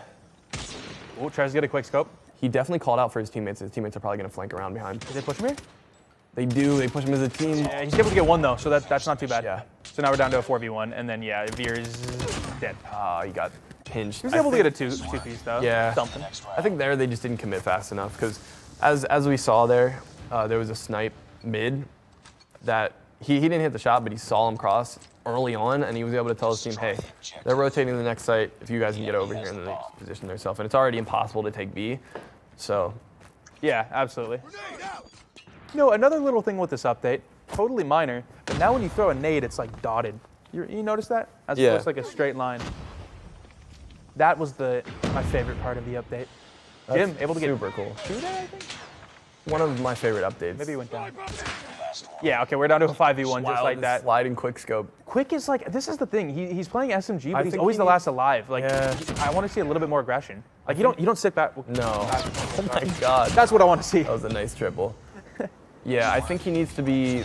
Oh, tries to get a quick scope. He definitely called out for his teammates. His teammates are probably going to flank around behind. Did they push him here? They do. They push him as a team. Yeah, he's able to get one though, so that's not too bad. Yeah. So now we're down to a 4v1, and then yeah, Veer is dead. He got pinched. He was I able to think- get a two-piece though. Yeah. Something. I think there they just didn't commit fast enough because As we saw there, there was a snipe mid that he didn't hit the shot, but he saw him cross early on, and he was able to tell his team, hey, they're rotating to the next site. If you guys can get over here, and then they position themselves. And it's already impossible to take B, so. Yeah, absolutely. No, another little thing with this update, totally minor, but now when you throw a nade, it's like dotted. You notice that? As opposed to like a straight line. That was my favorite part of the update. Jim, able to get super cool. 2 there, I think? One of my favorite updates. Maybe he went down. Yeah, okay, we're down to a 5v1 just like that. Sliding quick scope. Quick is like, this is the thing. He's playing SMG, but I he's think always the he- last alive. Like, Yeah. I want to see a little bit more aggression. Like, you don't sit back. No. Oh my God. That's what I want to see. That was a nice triple. Yeah, I think he needs to be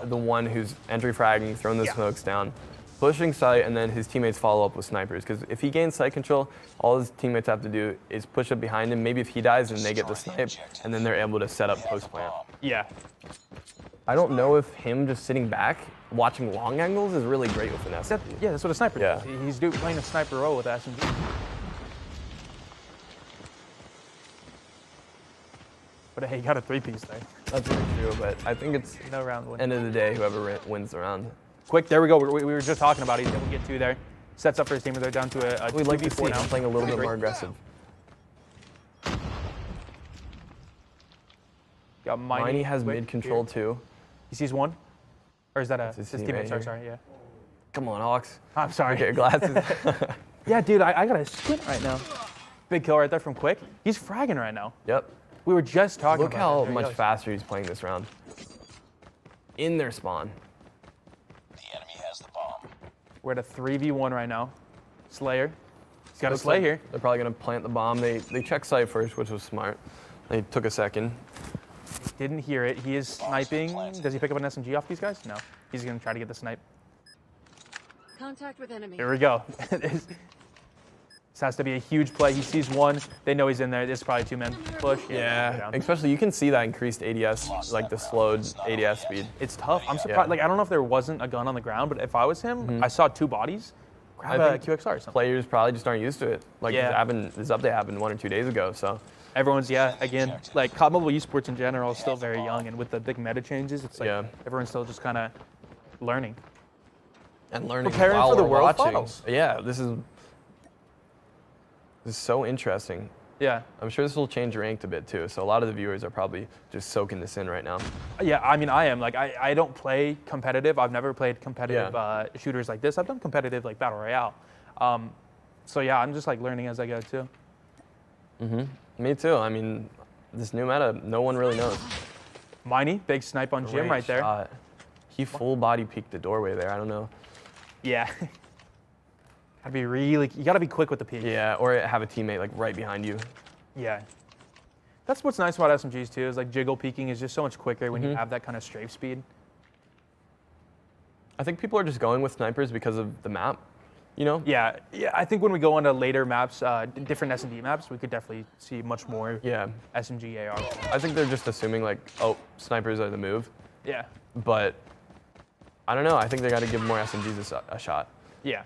the one who's entry fragging, throwing the smokes down, pushing sight, and then his teammates follow up with snipers. Because if he gains sight control, all his teammates have to do is push up behind him. Maybe if he dies, then they get the snipe, and then they're able to set up post plant. Yeah. I don't know if him just sitting back, watching long angles is really great with an SMG. Yeah, that's what a sniper Yeah. does. He's playing a sniper role with SMG. But hey, he got a 3-piece there. That's really true, but I think it's No round win. end of the day, whoever wins the round. Quick, there we go. We were just talking about it. He's able to get 2 there. Sets up for his team. They're down to a We'd like to see 2v4 him now. playing a little bit Great. more aggressive. Got Miney has quick mid control here. too. He sees 1? Or is that That's his his teammate teammate? Sorry, here. yeah. Come on, Hawks. I'm sorry. Get your glasses. Yeah, dude, I got a squint right now. Big kill right there from Quick. He's fragging right now. Yep. We were just talking Look about how that. There he much goes. faster he's playing this round. In their spawn. The enemy has the bomb. We're at a 3v1 right now. Slayer. He's got a slay here. They're probably gonna plant the bomb. They checked sight first, which was smart. They took a second. Didn't hear it. He is sniping. Does he pick up an SMG off these guys? No. He's going to try to get the snipe. Contact with enemy. Here we go. This has to be a huge play. He sees 1. They know he's in there. This is probably 2-man push. Yeah, down. especially you can see that increased ADS, like the slowed ADS speed. It's tough. I'm surprised. Yeah. Like, I don't know if there wasn't a gun on the ground, but if I was him, I saw 2 bodies. Grab I a think QXR or something. Players probably just aren't used to it. Like Yeah. this update happened 1 or 2 days ago, so. Everyone's, again, like COD Mobile Esports in general is still very young, and with the big meta changes, it's like everyone's still just kind of learning. And learning Preparing while for the we're World watching. Finals. Yeah, this is so interesting. Yeah. I'm sure this will change ranked a bit too. So a lot of the viewers are probably just soaking this in right now. Yeah, I mean, I am. Like, I don't play competitive. I've never played competitive shooters like this. I've done competitive, like, Battle Royale. So, yeah, I'm just, like, learning as I go, too. Me too. I mean, this new meta, no one really knows. Miney, big snipe on Jim Great right there. shot. He full body peeked the doorway there. I don't know. Yeah. You gotta be quick with the peek. Yeah, or have a teammate like right behind you. Yeah. That's what's nice about SMGs, too, is, like, jiggle peeking is just so much quicker when you have that kind of strafe speed. I think people are just going with snipers because of the map, you know? Yeah, I think when we go on to later maps, different S&D maps, we could definitely see much more Yeah. SMG AR. I think they're just assuming like, oh, snipers are the move. Yeah. But I don't know. I think they got to give more SMGs a shot, Yeah.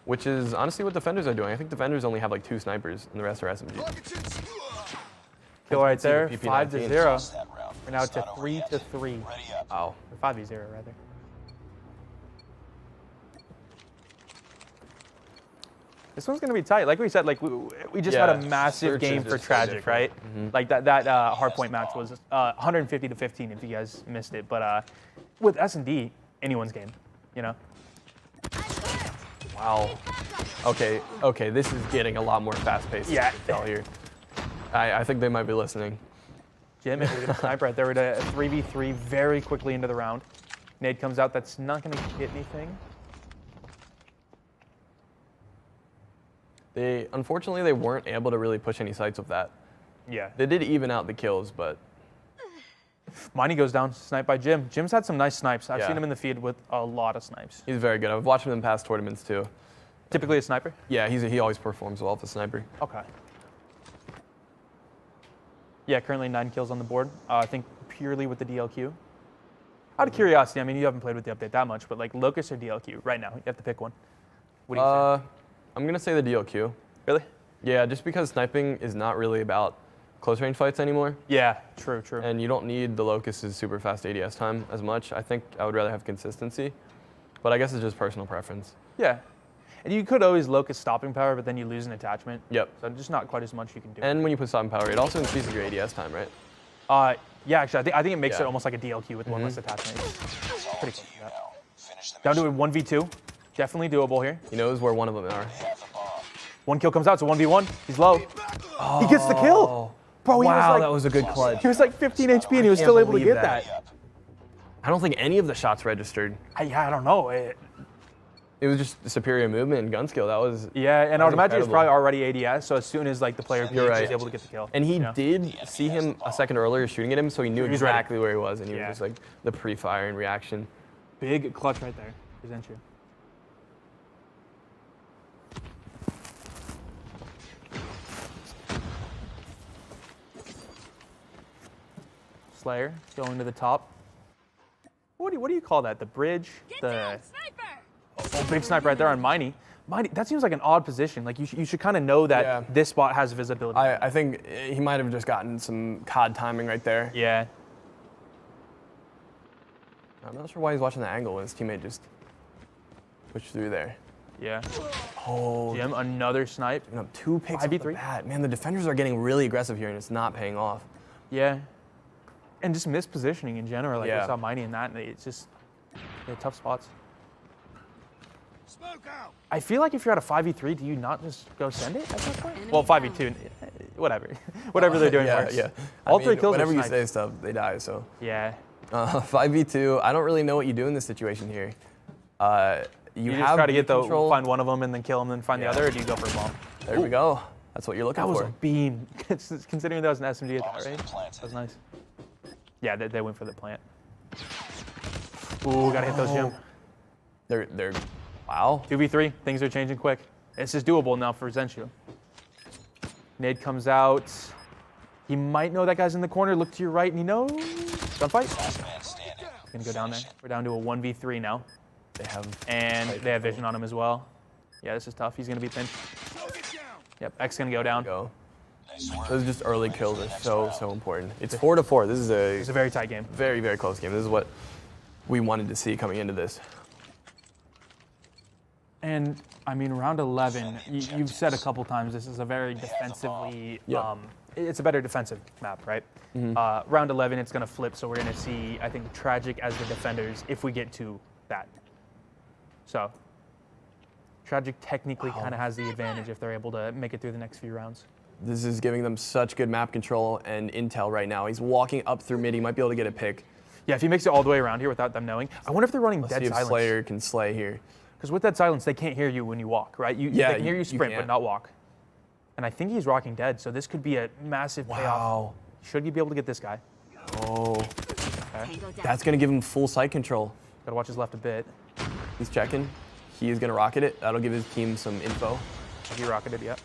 which is honestly what defenders are doing. I think defenders only have like 2 snipers and the rest are SMGs. Kill right see the there, PP-19. 5-0. That round. We're now It's to not over 3-3. yet. Ready up. Wow. Or 5v0 rather. This one's gonna be tight. Like we said, like we just had a Yeah, massive Search game is for just so Tragik, different. right? Like that hardpoint match was 150 to 15 if you guys missed it. But with S&D, anyone's game, you know? Wow. Okay, this is getting a lot more fast-paced. Yeah. I can tell here. I think they might be listening. Jim, if we get a sniper right there, we're at a 3v3 very quickly into the round. Nade comes out, that's not gonna hit anything. Unfortunately, they weren't able to really push any sights with that. Yeah. They did even out the kills, but Miney goes down, sniped by Jim. Jim's had some nice snipes. I've Yeah. seen him in the field with a lot of snipes. he's very good. I've watched him in past tournaments too. Typically a sniper? Yeah, he always performs well with a sniper. Okay. Yeah, currently 9 kills on the board. I think purely with the DLQ. Out of curiosity, I mean, you haven't played with the update that much, but like Locust or DLQ right now, you have to pick one. What do you think? I'm gonna say the DLQ. Really? Yeah, just because sniping is not really about close range fights anymore. Yeah, true. And you don't need the Locust's super fast ADS time as much. I think I would rather have consistency, but I guess it's just personal preference. Yeah. And you could always Locust stopping power, but then you lose an attachment. Yep. So just not quite as much you can do. And when you put stopping power, it also increases your ADS time, right? Yeah, actually, I think it makes Yeah. it almost like a DLQ with one less attachment. It's pretty close to that. Finish the Down to a 1v2. Definitely doable here. He knows where one of them are. One kill comes out, so 1v1. He's low. He gets the kill. Bro, he Wow, was that like, was a good clutch. he was like 15 HP and he was can't still able to believe get that. I don't think any of the shots registered. I don't know. It was just superior movement and gun skill. That was Yeah, and I would imagine it's incredible. probably already ADS, so as soon as like the player You're was right. able to get the kill. And he you know? did see him a second earlier shooting at him, so he knew was ready. exactly where he was, and he Yeah. was just like the pre-fire and reaction. Big clutch right there for Zenshu. Slayer going to the top. What do you call that? The bridge? The big sniper right there on Miney. Miney, that seems like an odd position. Like you should kind of know that Yeah. this spot has visibility. I think he might have just gotten some COD timing right there. Yeah. I'm not sure why he's watching the angle when his teammate just pushed through there. Yeah. Oh, Jim, another snipe. you know, 2 picks off the 5v3. bat. Man, the defenders are getting really aggressive here, and it's not paying off. Yeah. And just mispositioning in general. Like Yeah. we saw Miney in that. And it's just tough spots. Smoke out. I feel like if you're at a 5v3, do you not just go send it at that point? Well, 5v2, whatever. Whatever they're doing yeah, works. yeah. All I three mean, kills whenever are you snipes. say stuff, they die, so. Yeah. 5v2, I don't really know what you do in this situation here. You You have just try to get beam control. find one of them and then kill them, then find the Yeah. other, or do you go for a bomb? There we go. That's what you're looking That was for. a beam. Considering that was an SMG at that Bomb's range. been planted. That was nice. Yeah, they went for the plant. Ooh, gotta hit those, Jim. They're, wow. 2v3, things are changing quick. This is doable now for Zenshu. Nade comes out. He might know that guy's in the corner. Look to your right and he knows. Gunfight. Last man standing. Gonna go down there. We're down to a 1v3 now. They have. And they have vision on him as well. Yeah, this is tough. He's gonna be pinned. Yep, X gonna go down. Go. Nice work. Those just early kills are so important. It's 4-4. This is It's a a very tight game. very, very close game. This is what we wanted to see coming into this. And I mean, round 11, you've said a couple times this is a very defensively, Yeah. It's a better defensive map, right? Round 11, it's gonna flip, so we're gonna see, I think, Tragik as the defenders if we get to that. So, Tragik technically kind of has the advantage if they're able to make it through the next few rounds. This is giving them such good map control and intel right now. He's walking up through mid. He might be able to get a pick. Yeah, if he makes it all the way around here without them knowing. I wonder if they're running Let's dead see if silence. Slayer can slay here. Because with that silence, they can't hear you when you walk, right? Yeah, they can hear you you sprint, but can't. not walk. And I think he's rocking dead, so this could be a massive payoff. Wow. Should he be able to get this guy? Oh, Okay. that's gonna give him full sight control. Gotta watch his left a bit. He's checking. He is gonna rocket it. That'll give his team some info. He rocketed yet.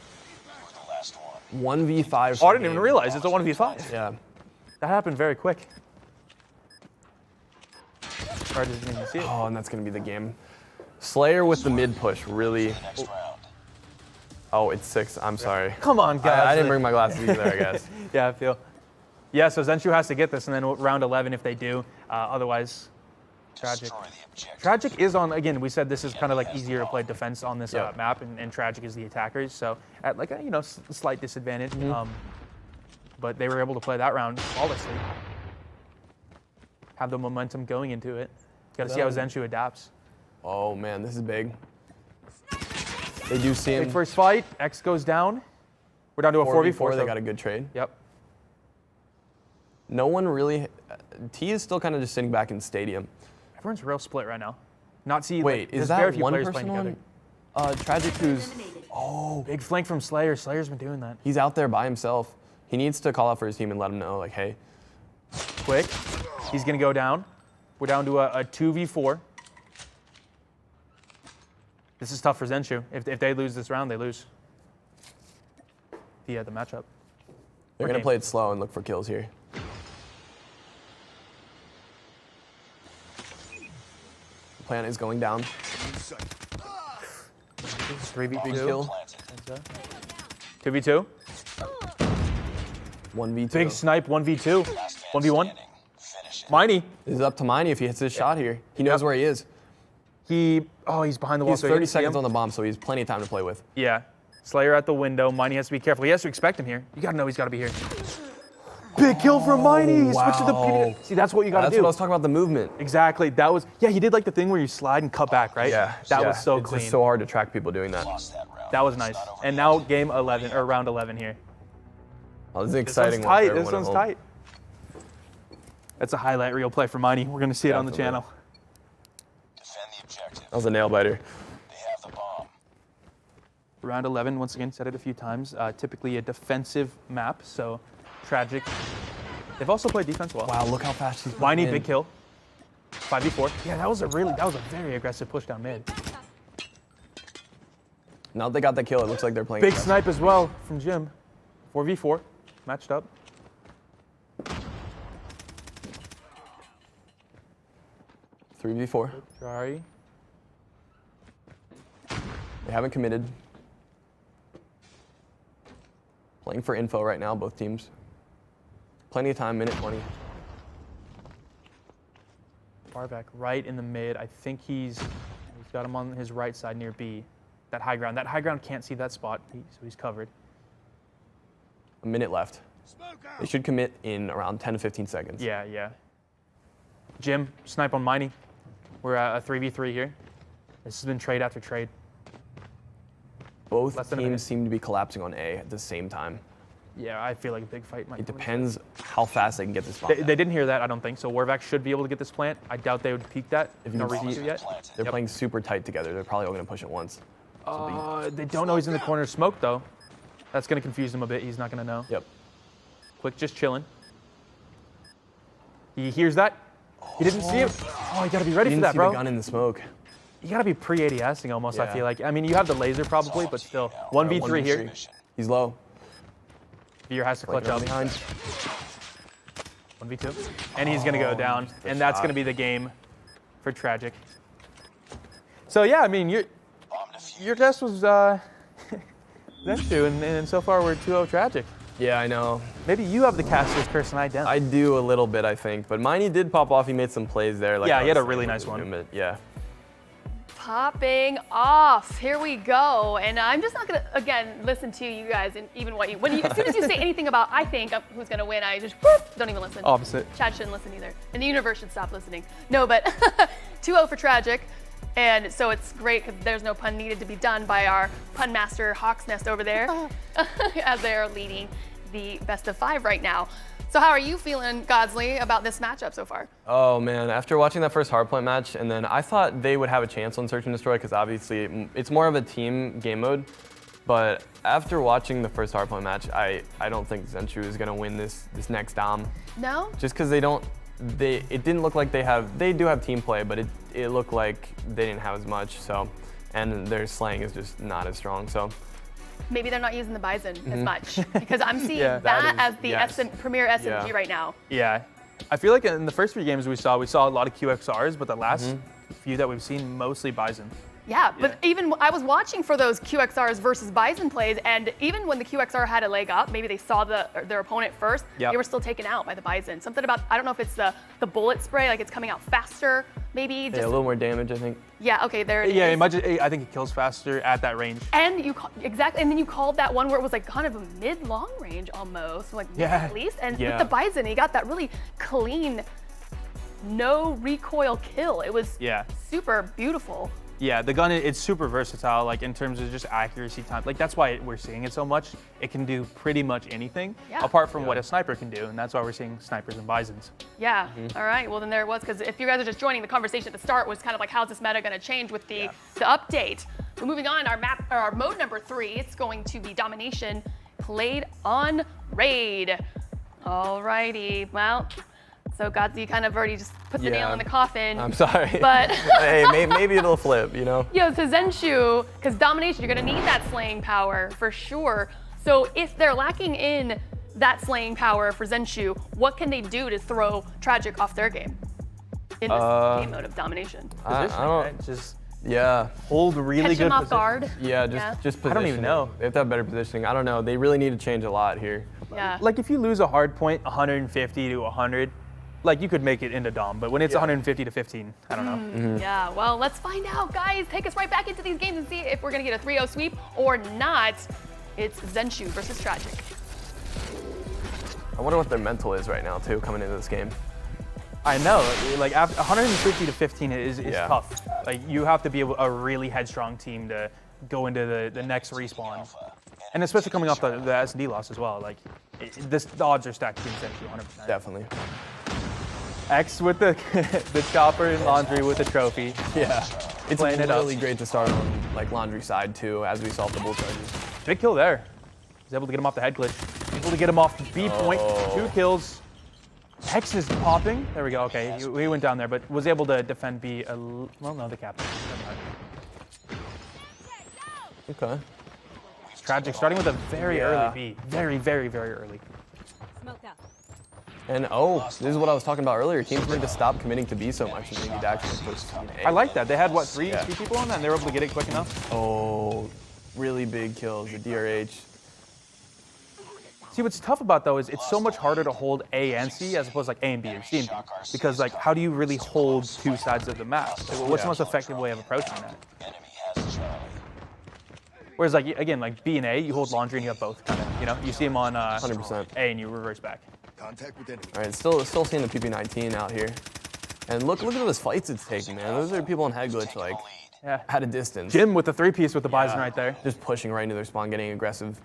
The last one. 1v5. Oh, I didn't even realize it's a 1v5. Yeah. That happened very quick. Charges didn't even see it. Oh, and that's gonna be the game. Slayer with the mid push, really. Next round. Oh, it's 6. I'm sorry. Come on, guys. I didn't bring my glasses either, I guess. Yeah, I feel. Yeah, so Zenshu has to get this, and then round 11 if they do. Otherwise, Tragik. Destroy the objective. Tragik is on, again, we said this is kind of like easier to play defense on this Yeah. map, and Tragik is the attackers, so at like a, slight disadvantage. But they were able to play that round flawlessly. Have the momentum going into it. Got to see how Zenshu adapts. Oh man, this is big. They do see him. Big first fight, X goes down. We're down to a 4v4. They so- got a good trade. Yep. No one really. T is still kind of just sitting back in stadium. Everyone's real split right now. Not see. Wait, like, is there's very that few one players person playing on? together. Tragik, who's Big flank from Slayer. Slayer's been doing that. he's out there by himself. He needs to call out for his team and let him know, like, hey, Quick. He's gonna go down. We're down to a 2v4. This is tough for Zenshu. If they lose this round, they lose. The matchup. they're gonna play it slow and look for kills here. The plant is going down. 3v2. Big kill. Planted. 2v2. 1v2. Big snipe, 1v2. Last man 1v1. standing. Finish it. Miney. This is up to Miney if he hits his shot here. He knows where he is. He's behind the wall. He's so he 30 didn't see seconds him. on the bomb, so he has plenty of time to play with. Yeah. Slayer at the window. Miney has to be careful. He has to expect him here. You gotta know he's gotta be here. Big kill from Miney. He switched to the wow. See, that's what you gotta That's do. what I was talking about, the movement. Exactly. That was, he did like the thing where you slide and cut back, right? That was so it's clean. just so hard to track people doing that. Lost that round. That was nice. It's not over And yet. now game 11, or round 11 here. Oh, this is an This one's exciting one. tight. for This everyone one's at home. tight. That's a highlight reel play for Miney. We're gonna see it on the Definitely. channel. Defend the objective. That was a nail biter. They have the bomb. Round 11, once again, said it a few times. Typically a defensive map, so Tragik. They've also played defense well. Wow, look how fast he's Miney, in. big kill. 5v4. Yeah, that was a very aggressive push down mid. Now that they got the kill, it looks like they're playing. Big aggressive. snipe as well from Jim. 4v4, matched up. Three v 4. Sorry. They haven't committed. Playing for info right now, both teams. Plenty of time, minute 20. Far back right in the mid. I think he's got him on his right side near B. That high ground. That high ground can't see that spot, so he's covered. A minute left. They should commit in around 10 to 15 seconds. Yeah. Jim, snipe on Miney. We're at a 3v3 here. This has been trade after trade. Both Less than a minute. teams seem to be collapsing on A at the same time. Yeah, I feel like a big fight might It come. depends how fast they can get this bomb. They didn't hear that, I don't think. So Warvac should be able to get this plant. I doubt they would peek that. If you No can reason see- to yet. Planted. They're playing super tight together. They're probably all going to push it once. They don't know he's in the corner of smoke though. That's going to confuse him a bit. He's not going to know. Yep. Quick, just chilling. He hears that. He didn't see him. Oh, you got to be ready You for didn't that, see bro. the gun in the smoke. You got to be pre-ADSing almost, I Yeah. feel like. I mean, you have the laser probably, but still. 1v3 here. 1v3. He's low. Veer has to clutch Playing up. behind. 1v2. And he's going to go down. the And that's shot. going to be the game for Tragik. So, yeah, I mean, your guess was Zenshu, and so far we're 2-0 Tragik. Yeah, I know. Maybe you have the caster's curse and I don't. I do a little bit, I think. But Miney did pop off. He made some plays there. Like Yeah, I he had a was really saying, nice one. but yeah. Popping off. Here we go. And I'm just not gonna again listen to you guys and even what you as soon as you say anything about I think who's gonna win, I just whoop, don't even listen. Opposite. Chad shouldn't listen either. And the universe should stop listening. No, but 2-0 for Tragik. And so it's great because there's no pun needed to be done by our pun master Hawksnest over there as they are leading the best of 5 right now. So how are you feeling, GODzly, about this matchup so far? Oh man, after watching that first hardpoint match, and then I thought they would have a chance on Search and Destroy because obviously it's more of a team game mode. But after watching the first hardpoint match, I don't think Zenshu is gonna win this next dom. No? Just because it didn't look like they do have team play, but it looked like they didn't have as much. So, and their slaying is just not as strong. So. Maybe they're not using the Bison as much because I'm seeing Yeah, that that is- as the yes. premier SMG Yeah. right now. Yeah. I feel like in the first few games we saw a lot of QXRs, but the last few that we've seen, mostly Bison. Yeah, but even I was watching for those QXRs versus Bison plays, and even when the QXR had a leg up, maybe they saw their opponent first, Yep. they were still taken out by the Bison. Something about, I don't know if it's the bullet spray, like it's coming out faster, maybe. Yeah, Just, a little more damage, I think. yeah, okay, there it is. Yeah, I think it kills faster at that range. And exactly, and then you called that one where it was like kind of a mid-long range almost, like Yeah. at least. And Yeah. with the Bison, he got that really clean, no recoil kill. It was Yeah. super beautiful. Yeah, the gun, it's super versatile, like in terms of just accuracy time. Like that's why we're seeing it so much. It can do pretty much anything, Yeah. apart from what a sniper can do, and that's why we're seeing snipers and Bisons. Yeah. All right. Well, then there it was. Because if you guys are just joining, the conversation at the start was kind of like, how's this meta going to change with the update? We're moving on. Our mode number 3. It's going to be domination played on raid. All righty. Well, so GODzly kind of already just put the nail Yeah. in the coffin. I'm sorry. But hey, maybe it'll flip, you know? yo, to Zenshu, because domination, you're going to need that slaying power for sure. So if they're lacking in that slaying power for Zenshu, what can they do to throw Tragik off their game in this game mode of domination? I Positioning, don't. right? Just Yeah. Hold really Catch good him off position. guard. Yeah, just positioning. I don't even know. They have to have better positioning. I don't know. They really need to change a lot here. Yeah. Like if you lose a hard point, 150 to 100, like you could make it into Dom, but when it's 150 to 15, I don't know. Yeah, well, let's find out, guys. Take us right back into these games and see if we're going to get a 3-0 sweep or not. It's Zenshu versus Tragik. I wonder what their mental is right now, too, coming into this game. I know, like 150 to 15 is Yeah. tough. Like you have to be a really headstrong team to go into the next respawn. And especially coming off the SD loss as well. Like the odds are stacked against Zenshu 100%. Definitely. X with the the chopper and Laundry with the trophy. Yeah. It's Playing it up. really great to start on like Laundry side, too, as we solve the bull charges. Big kill there. He's able to get him off the head glitch. Able to get him off the B point. 2 kills. X is popping. There we go. Okay, he went down there, but was able to defend B. Well, no, the captain. Okay. Tragik starting with a very early B. Very, very, very early. Smoke out. And this is what I was talking about earlier. Teams need to stop committing to B so much and they need to actually push to A. I like that. They had, what, three Yeah. people on that, and they were able to get it quick enough? Oh, really big kills. The DRH. See, what's tough about, though, is it's so much harder to hold A and C as opposed to, like, A and B or C and B. Because, like, how do you really hold 2 sides of the map? Like, what's the most effective way of approaching that? Whereas, like, again, like B and A, you hold Laundry and you have both, kind of, you know? You see him on 100%. A and you reverse back. Contact with enemy. All right, still seeing the PP19 out here. And look at those fights it's taking, man. Those are people on head glitch, like, Yeah. at a distance. Jim with the 3-piece with the Bison Yeah. right there. Just pushing right into their spawn, getting aggressive.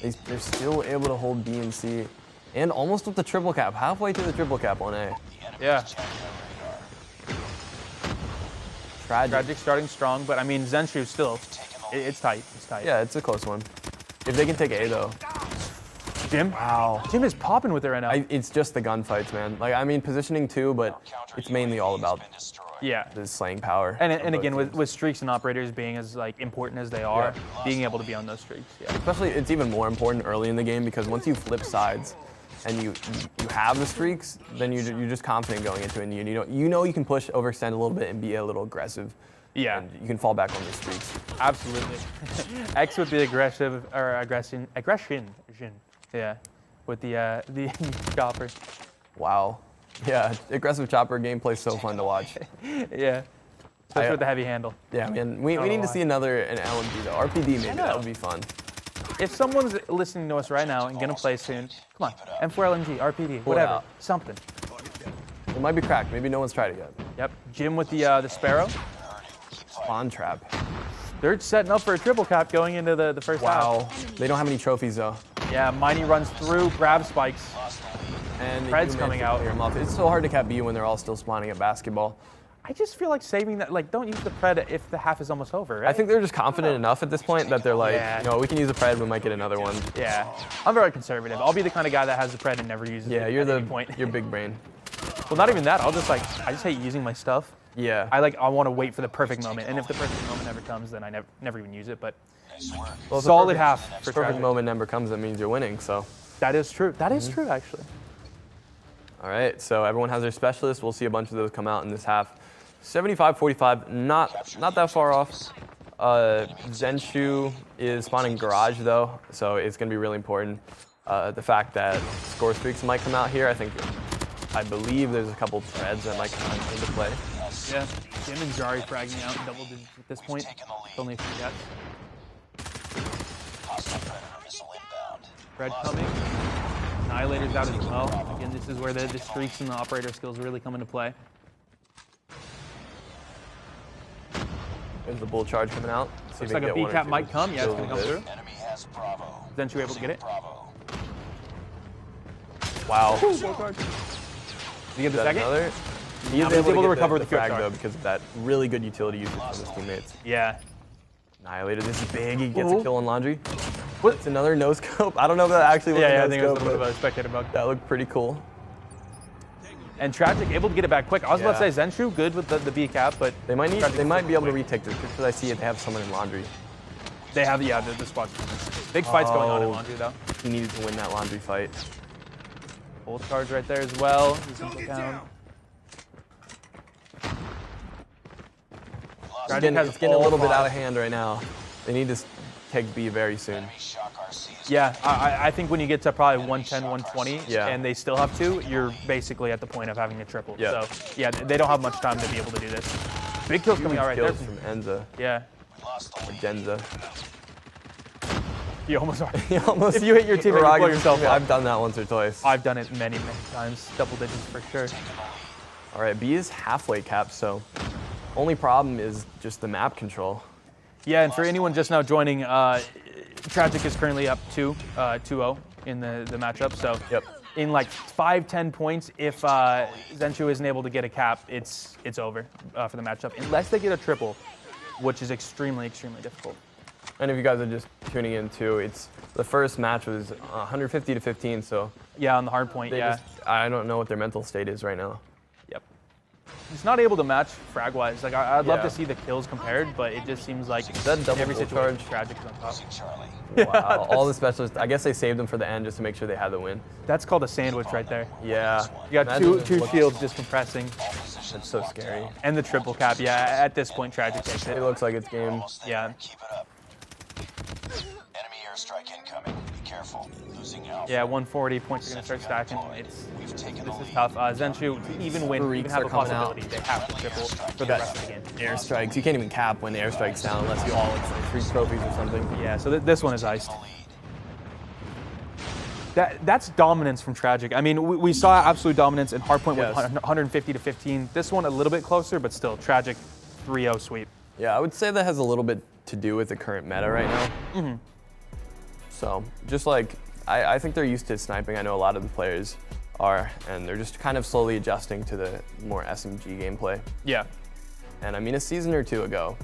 They're still able to hold B and C. And almost with the triple cap, halfway to the triple cap on A. Yeah. Tragic. Tragik starting strong, but I mean, Zenshu still, it's tight. It's tight. Yeah, it's a close one. If they can take A, though. Jim? Wow. Jim is popping with it right now. It's just the gunfights, man. Like, I mean, positioning too, but it's mainly all about Yeah. the slaying power. And of both again, teams. with streaks and operators being as like important as they are, Yeah. being able to be on those streaks. Yeah. Especially, it's even more important early in the game because once you flip sides and you have the streaks, then you're just confident going into it, and you know you can push, overextend a little bit, and be a little aggressive. Yeah. And you can fall back on the streaks. Absolutely. X with the aggression. Yeah. With the chopper. Wow. Yeah, aggressive chopper gameplay is so fun to watch. Yeah. Especially with the heavy handle. Yeah, man. We need to see an LMG though. RPD maybe, that would be fun. If someone's listening to us right now and gonna play soon, come on, M4 LMG, RPD, whatever, out. something. It might be cracked. Maybe no one's tried it yet. Yep. Jim with the Sparrow. Spawn trap. They're setting up for a triple cap going into the first half. Wow. They don't have any trophies though. Yeah, Miney runs through, grabs spikes. And Fred's you coming managed to out. clear 'em off. It's so hard to cap B when they're all still spawning at basketball. I just feel like saving that, like, don't use the pred if the half is almost over, right? I think they're just confident enough at this point that they're like, Yeah. you know, we can use a pred, we might get another one. Yeah. I'm very conservative. I'll be the kind of guy that has the pred and never uses Yeah, it you're at any point. you're big brain. Well, not even that. I just hate using my stuff. Yeah. I want to wait for the perfect moment, and if the perfect moment never comes, then I never even use it. But Well, if the solid perfect- half for perfect Tragik. moment never comes, that means you're winning. So, That is true. That is true, actually. all right. So everyone has their specialists. We'll see a bunch of those come out in this half. 75-45, not that far off. Zenshu is spawning garage though, so it's gonna be really important. The fact that score streaks might come out here, I believe there's a couple threads that might come into play. Yeah. Jim and Jari fragging out in double digits at this point. It's only a few deaths. Fred coming. Annihilator's out as well. Again, this is where the streaks and the operator skills really come into play. There's the bull charge coming out. See if Looks we like can a get one or B-cap two might come. Yeah, it's kills going to with come this. through. Enemy has Bravo. Then you able to get it. Bravo. Wow. Did you get the Is that second? another? He No, is but he's able to get recover the the quick frag charge. though because of that really good utility usage from his teammates. Yeah. Annihilator, this is big. He gets Ooh. a kill on Laundry. What? It's another no scope. I don't know if that actually was Yeah, a I no think it was a scope, little bit but of a spectator bug. that looked pretty cool. And Tragik able to get it back quick. I was about Yeah. to say Zenshu good with the B cap, but They might Tragik be able to quick. retake this because I see it. They have someone in Laundry. They have the squad. Big fights going on in Oh. Laundry though. He needed to win that Laundry fight. Bolt charge right there as well. He's gonna go down. Tragic It's getting a little bit out of hand right now. They need to take B very soon. Yeah, I think when you get to probably 110, 120, Yeah. and they still have 2, you're basically at the point of having a triple. Yeah. So, yeah, they don't have much time to be able to do this. Big kills coming out right there. Kills from Enza Yeah. or Genza. You almost are. You almost If you hit your teammate, you blow yourself up. I've done that once or twice. I've done it many, many times. Double digits for sure. All right, B is halfway capped, so only problem is just the map control. Yeah, and for anyone just now joining, Tragik is currently up 2-0 in the matchup. So Yep. in like 5-10 points, if Zenshu isn't able to get a cap, it's over for the matchup, unless they get a triple, which is extremely, extremely difficult. And if you guys are just tuning in too, it's the first match was 150 to 15, so Yeah, on the hard point, they yeah. I don't know what their mental state is right now. Yep. He's not able to match frag-wise. Like, I'd love Yeah. to see the kills compared, but it just seems like that double every kill situation, charge? Tragik is on top. Charlie. Wow, all the specialists. I guess they saved them for the end just to make sure they had the win. That's called a sandwich right there. Yeah. You got Imagine two it shields just compressing, That's so scary. and the triple cap. Yeah, at this point, Tragik takes It it. looks like it's game. Yeah. Keep it up. Enemy airstrike incoming. Be careful. Losing Alpha. Yeah, 140 points are going to start stacking. We've taken the This is lead. tough. Zenshu, even win, Freaks even have are a coming out. possibility, they have to triple for the rest of the game. Airstrikes. You can't even cap when the airstrike's down unless you all like 3 trophies or something. Yeah, so this one is iced. That's dominance from Tragik. I mean, we saw absolute dominance in Hardpoint with Yes. 150 to 15. This one a little bit closer, but still, Tragik 3-0 sweep. Yeah, I would say that has a little bit to do with the current meta right now. Mm-hmm. So, just like, I think they're used to sniping. I know a lot of the players are, and they're just kind of slowly adjusting to the more SMG gameplay. Yeah. And I mean, a season or two ago,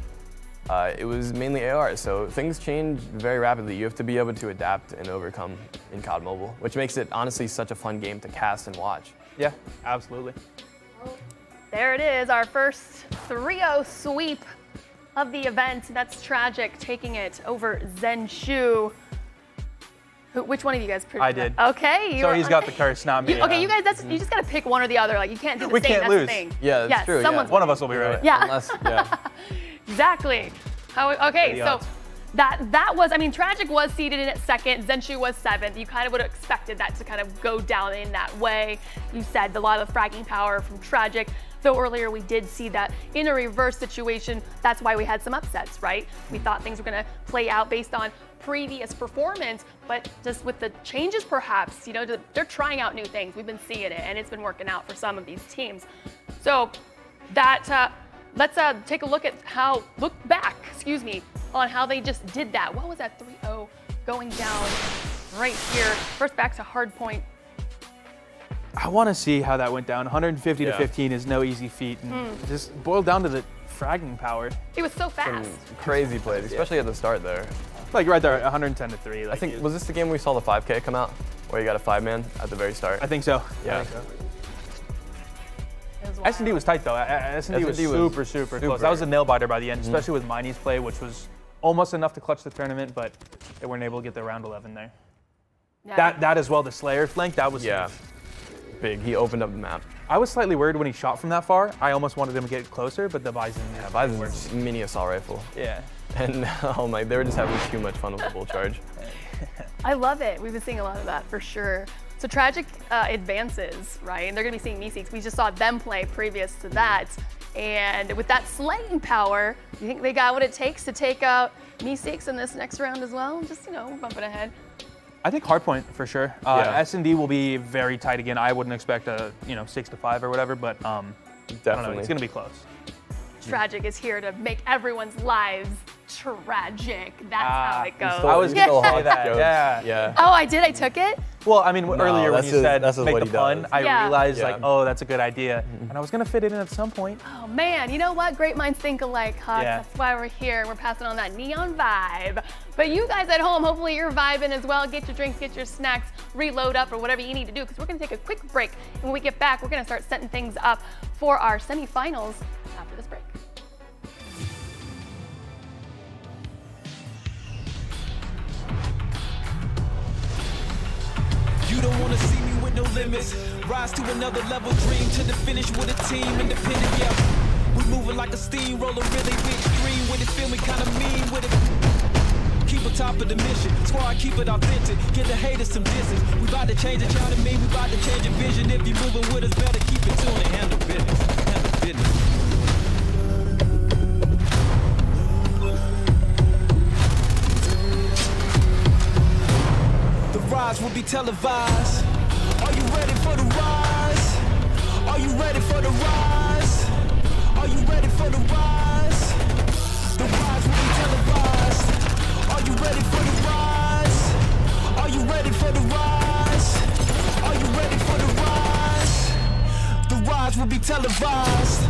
it was mainly AR, so things change very rapidly. You have to be able to adapt and overcome in COD Mobile, which makes it honestly such a fun game to cast and watch. Yeah, absolutely. There it is, our first 3-0 sweep of the event. That's Tragik taking it over Zenshu. Which one of you guys predicted I did. that? Okay. So he's got the curse, not me. Okay, you guys, you just gotta pick one or the other. Like, you can't do the We same. can't That's lose. the thing. Yeah, that's true, yeah. Someone's One of us will be right. Yeah. Unless, yeah. Exactly. Okay, the so odds? that was, I mean, Tragik was seeded in at second, Zenshu was 7th. You kind of would have expected that to kind of go down in that way. You said a lot of the fragging power from Tragik, though earlier we did see that in a reverse situation. That's why we had some upsets, right? We thought things were gonna play out based on previous performance, but just with the changes perhaps, you know, they're trying out new things. We've been seeing it, and it's been working out for some of these teams. So that, let's take a look back, on how they just did that. What was that 3-0 going down right here? First back to Hardpoint. I want to see how that went down. 150 to Yeah. 15 is no easy feat, and just boiled down to the fragging power. It was so fast. Crazy plays, especially at the start there. Like right there, 110 to 3. Like, I think, was this the game we saw the 5K come out? Where you got a 5-man at the very start? I think so. Yeah. I think so. It was wild. S&D was tight though. S&D was super close. That was a nail biter by the end, especially with Miney's play, which was almost enough to clutch the tournament, but they weren't able to get their round 11 there. Yeah. That as well, the Slayer flank, that was Yeah. huge. Big. He opened up the map. I was slightly worried when he shot from that far. I almost wanted him to get closer, but the Bison. Yeah, Bison's mini assault rifle. Yeah. And oh my, they were just having too much fun with the bull charge. I love it. We've been seeing a lot of that for sure. So Tragik advances, right? And they're gonna be seeing Meeseeks. We just saw them play previous to that. And with that slaying power, you think they got what it takes to take out Meeseeks in this next round as well? Just, you know, bumping ahead. I think Hardpoint for sure. Yeah. S&D will be very tight again. I wouldn't expect a 6-5 or whatever, but I don't know. Definitely. It's gonna be close. Tragik is here to make everyone's lives tragic. That's how it goes. I was gonna say that. Jokes. Yeah. Yeah. Oh, I did. I took it. Well, I mean, earlier when that's you just- said that's just make what the he pun, does. I Yeah. realized Yeah. like, oh, that's a good idea, and I was gonna fit it in at some point. Oh man, you know what? Great minds think alike, Hawks. Yeah. That's why we're here. We're passing on that neon vibe. But you guys at home, hopefully you're vibing as well. Get your drinks, get your snacks, reload up, or whatever you need to do, because we're gonna take a quick break. And when we get back, we're gonna start setting things up for our semifinals after this break. You don't wanna see me with no limits. Rise to another level, dream to the finish with a team independent, yeah. We We moving like a steamroller, really extreme with it, feel me kinda mean with it. Keep on top of the mission, squad keep it authentic, get the haters some distance. We about to change the child to me, we about to change your vision. If you moving with us, better keep it tuned and handle business, handle business. The rise will be televised. Are you ready for the rise? Are you ready for the rise? Are you ready for the rise? The rise will be televised. Are you ready for the rise? Are you ready for the rise? Are you ready for the rise? The rise will be televised.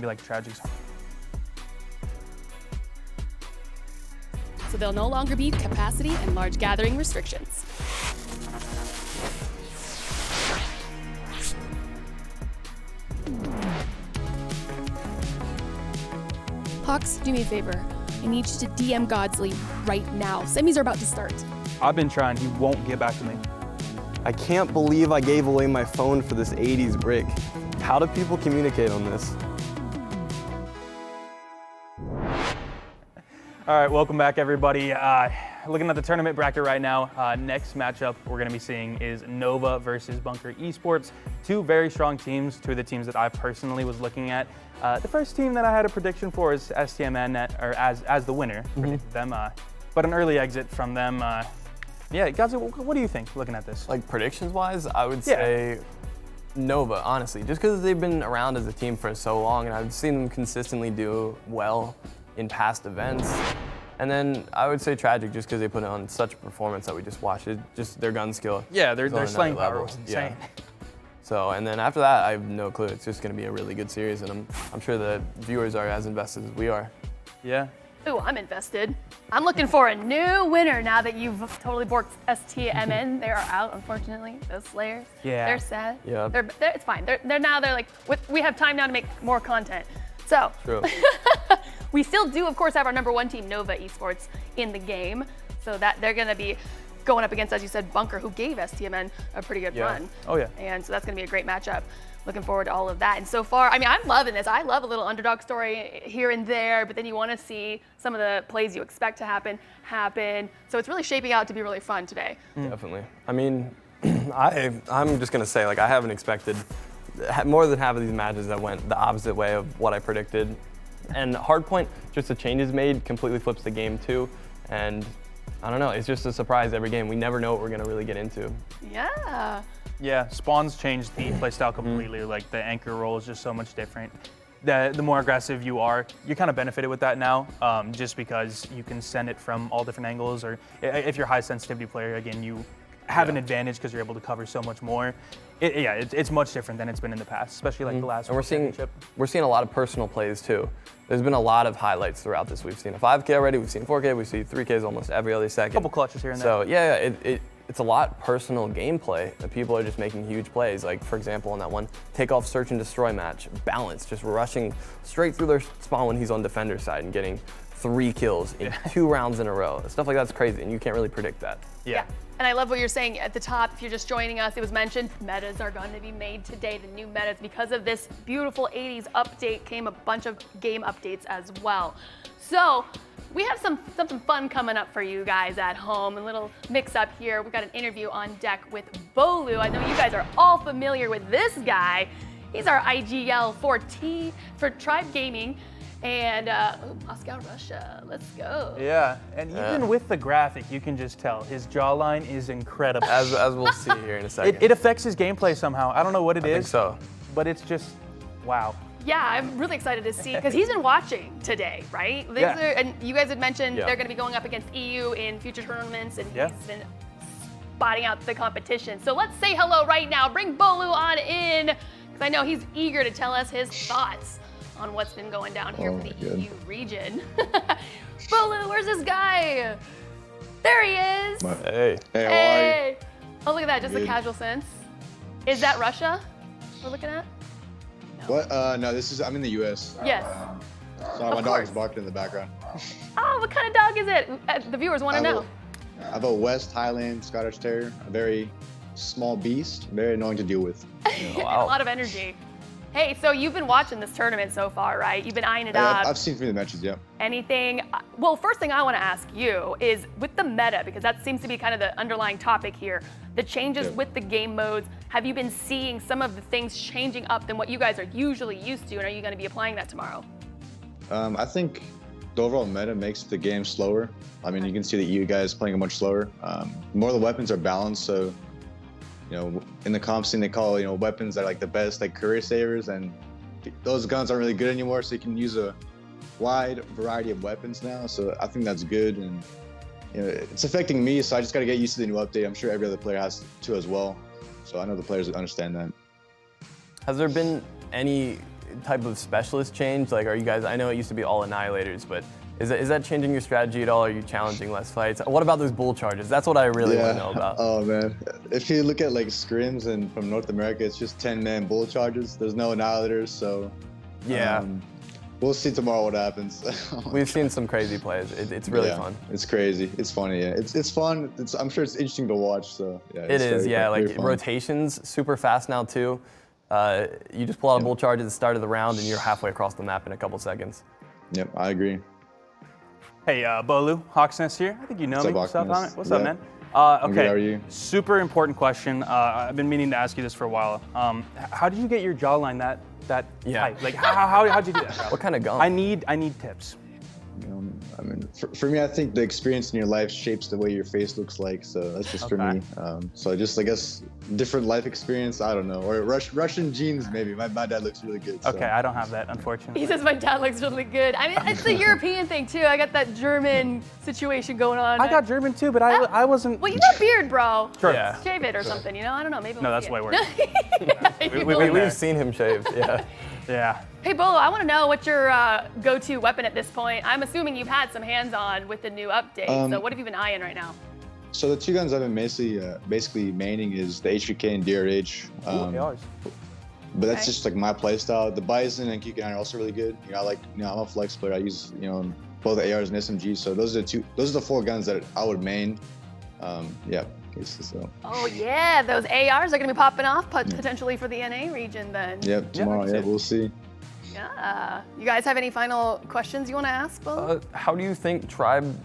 Be like Tragik's. So there'll no longer be capacity and large gathering restrictions. Hawks, do me a favor. I need you to DM GODzly right now. Semis are about to start. I've been trying, he won't get back to me. I can't believe I gave away my phone for this 80s brick. How do people communicate on this? All right, welcome back everybody. Looking at the tournament bracket right now, next matchup we're gonna be seeing is Nova versus Bunker Esports. Two very strong teams, two of the teams that I personally was looking at. The first team that I had a prediction for is STMN, as the winner, predicted them, but an early exit from them. Yeah, guys, what do you think looking at this? Like predictions-wise, I would say Nova, honestly, just because they've been around as a team for so long and I've seen them consistently do well in past events. And then I would say Tragik just because they put on such a performance that we just watched it, just their gun skill. Yeah, their on slaying another power level. was insane. Yeah. So, and then after that, I have no clue. It's just going to be a really good series, and I'm sure the viewers are as invested as we are. Yeah. Ooh, I'm invested. I'm looking for a new winner now that you've totally borked STMN. They are out, unfortunately. Those Slayers. Yeah. They're sad. Yeah. It's fine. They're like, we have time now to make more content. So. True. We still do, of course, have our #1 team, Nova Esports, in the game. So that they're going to be going up against, as you said, Bunker, who gave STMN a pretty good run. Oh, yeah. And so that's going to be a great matchup. Looking forward to all of that. And so far, I mean, I'm loving this. I love a little underdog story here and there, but then you want to see some of the plays you expect to happen. So it's really shaping out to be really fun today. Definitely. I mean, I'm just going to say, like, I haven't expected more than half of these matches that went the opposite way of what I predicted. And Hardpoint, just the changes made, completely flips the game too. And I don't know, it's just a surprise every game. We never know what we're gonna really get into. Yeah. Yeah, spawns changed the playstyle completely. Like the anchor role is just so much different. The more aggressive you are, you kind of benefited with that now, just because you can send it from all different angles, or if you're a high sensitivity player, again, you have an advantage because you're able to cover so much more. It's much different than it's been in the past, especially like the last And championship. we're seeing a lot of personal plays too. There's been a lot of highlights throughout this. We've seen a 5K already, we've seen 4K, we see 3Ks almost every other second. Couple clutches here and there. So yeah, it's a lot personal gameplay that people are just making huge plays. Like for example, on that one takeoff search and destroy match, Balance just rushing straight through their spawn when he's on defender's side and getting 3 kills in 2 rounds in a row. Stuff like that's crazy, and you can't really predict that. Yeah. And I love what you're saying at the top. If you're just joining us, it was mentioned metas are going to be made today, the new metas. Because of this beautiful 80s update came a bunch of game updates as well. So we have something fun coming up for you guys at home, a little mix up here. We've got an interview on deck with Bolu. I know you guys are all familiar with this guy. He's our IGL for Tribe Gaming. And Moscow, Russia, let's go. Yeah, and even with the graphic, you can just tell his jawline is incredible. As we'll see here in a second. It affects his gameplay somehow. I don't know what it is. I think so. But it's just, wow. Yeah, I'm really excited to see, because he's been watching today, right? And you guys had mentioned they're going to be going up against EU in future tournaments, and he's been spotting out the competition. So let's say hello right now. Bring Bolu on in, because I know he's eager to tell us his thoughts on what's been going down here for the EU region. Bolu, where's this guy? There he is. Hey. Hey, how are you? Oh, look at that, just a Good. casual sense. Is that Russia we're looking at? What? No, I'm in the U.S. Yes. So my dog is barking in the background. Oh, what kind of dog is it? The viewers want to know. I have a West Highland Scottish Terrier, a very small beast, very annoying to deal with. A lot of energy. Hey, so you've been watching this tournament so far, right? You've been eyeing it up. I've seen 3 of the matches, yeah. Anything? Well, first thing I want to ask you is with the meta, because that seems to be kind of the underlying topic here, the changes with the game modes. Have you been seeing some of the things changing up than what you guys are usually used to, and are you going to be applying that tomorrow? I think the overall meta makes the game slower. I mean, you can see the EU guys playing much slower. More of the weapons are balanced, so in the comp scene, they call, weapons that are like the best, like career savers, and those guns aren't really good anymore, so you can use a wide variety of weapons now. So I think that's good, and it's affecting me, so I just got to get used to the new update. I'm sure every other player has to as well. So I know the players understand that. Has there been any type of specialist change? Like, are you guys, I know it used to be all annihilators, but is that changing your strategy at all? Are you challenging less fights? What about those bull charges? That's what I really want to know about. Oh man, if you look at like scrims and from North America, it's just 10-man bull charges. There's no annihilators, so we'll see tomorrow what happens. We've seen some crazy plays. It's really fun. It's crazy. It's funny. Yeah, it's fun. I'm sure it's interesting to watch. So yeah, it is. Like rotations, super fast now too. You just pull out a bull charge at the start of the round, and you're halfway across the map in a couple seconds. Yep, I agree. Hey, Bolu, Hawksnest here. I think you know me. What's up, man? What's up, man? Okay. Okay, How are you? Super important question. I've been meaning to ask you this for a while. How did you get your jawline that tight? Like, how'd you do that? What kind of gun? I need tips. I mean, for me, I think the experience in your life shapes the way your face looks like. So that's just for me. So just, I guess, different life experience. I don't know. Or Russian genes, maybe. My dad looks really good. So. Okay, I don't have that, unfortunately. He says my dad looks really good. I mean, it's the European thing too. I got that German situation going on. I got German too, but I wasn't. Well, you got beard, bro. Sure. Yeah. Shave it or something, I don't know. Maybe. No, that's way worse. We've seen him shaved. Yeah. Yeah. Hey, Bolo, I want to know what's your go-to weapon at this point. I'm assuming you've had some hands-on with the new update. So what have you been eyeing right now? So the 2 guns I've been basically maining is the HVK and DRH. But that's just like my play style. The Bison and QK9 are also really good. I'm a flex player. I use both ARs and SMGs. So those are the 4 guns that I would main. So. Oh yeah, those ARs are gonna be popping off potentially for the NA region then. Yep, tomorrow. We'll see. Yeah. You guys have any final questions you want to ask, Bo? How do you think Tribe?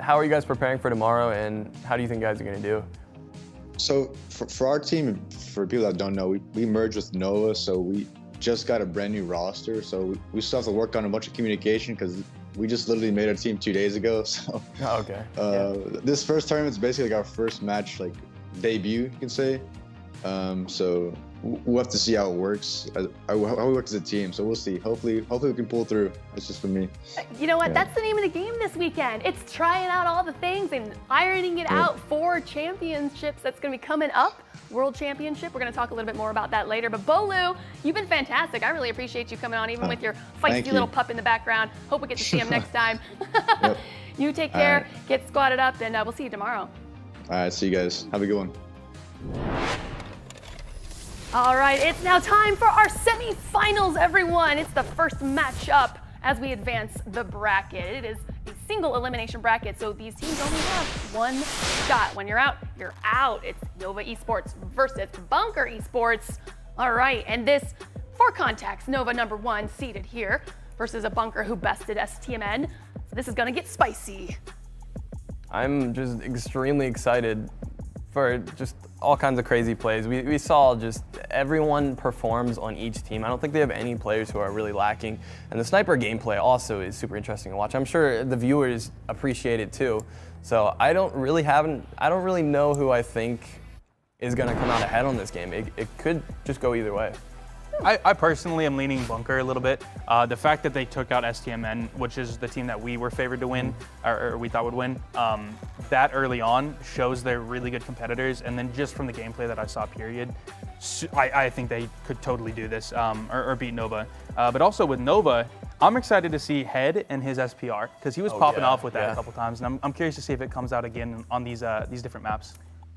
How are you guys preparing for tomorrow, and how do you think you guys are gonna do? So for our team, for people that don't know, we merged with Nova. So just got a brand new roster, so we still have to work on a bunch of communication because we just literally made our team 2 days ago. So this first tournament's basically like our first match, like debut, you can say. So we'll have to see how it works, how we work as a team. So we'll see. Hopefully we can pull through. That's just for me. You know what? That's the name of the game this weekend. It's trying out all the things and ironing it out for championships that's going to be coming up. World Championship. We're going to talk a little bit more about that later. But Bolu, you've been fantastic. I really appreciate you coming on, even with your feisty little pup in the background. Hope we get to see him next time. You take care, get squatted up, and we'll see you tomorrow. All right, see you guys. Have a good one. All right, it's now time for our semifinals, everyone. It's the first matchup as we advance the bracket. It is a single elimination bracket, so these teams only have one shot. When you're out, you're out. It's Nova Esports versus Bunker Esports. All right, and this, for context, Nova #1 seated here versus a Bunker who bested STMN. So this is gonna get spicy. I'm just extremely excited for just all kinds of crazy plays. We saw just everyone performs on each team. I don't think they have any players who are really lacking. And the sniper gameplay also is super interesting to watch. I'm sure the viewers appreciate it too. So I don't really know who I think is gonna come out ahead on this game. It could just go either way. I personally am leaning Bunker a little bit. The fact that they took out STMN, which is the team that we were favored to win, or we thought would win, that early on shows they're really good competitors. And then just from the gameplay that I saw, period, I think they could totally do this or beat Nova. But also with Nova, I'm excited to see Head and his SPR because he was popping off with that a couple times, and I'm curious to see if it comes out again on these different maps.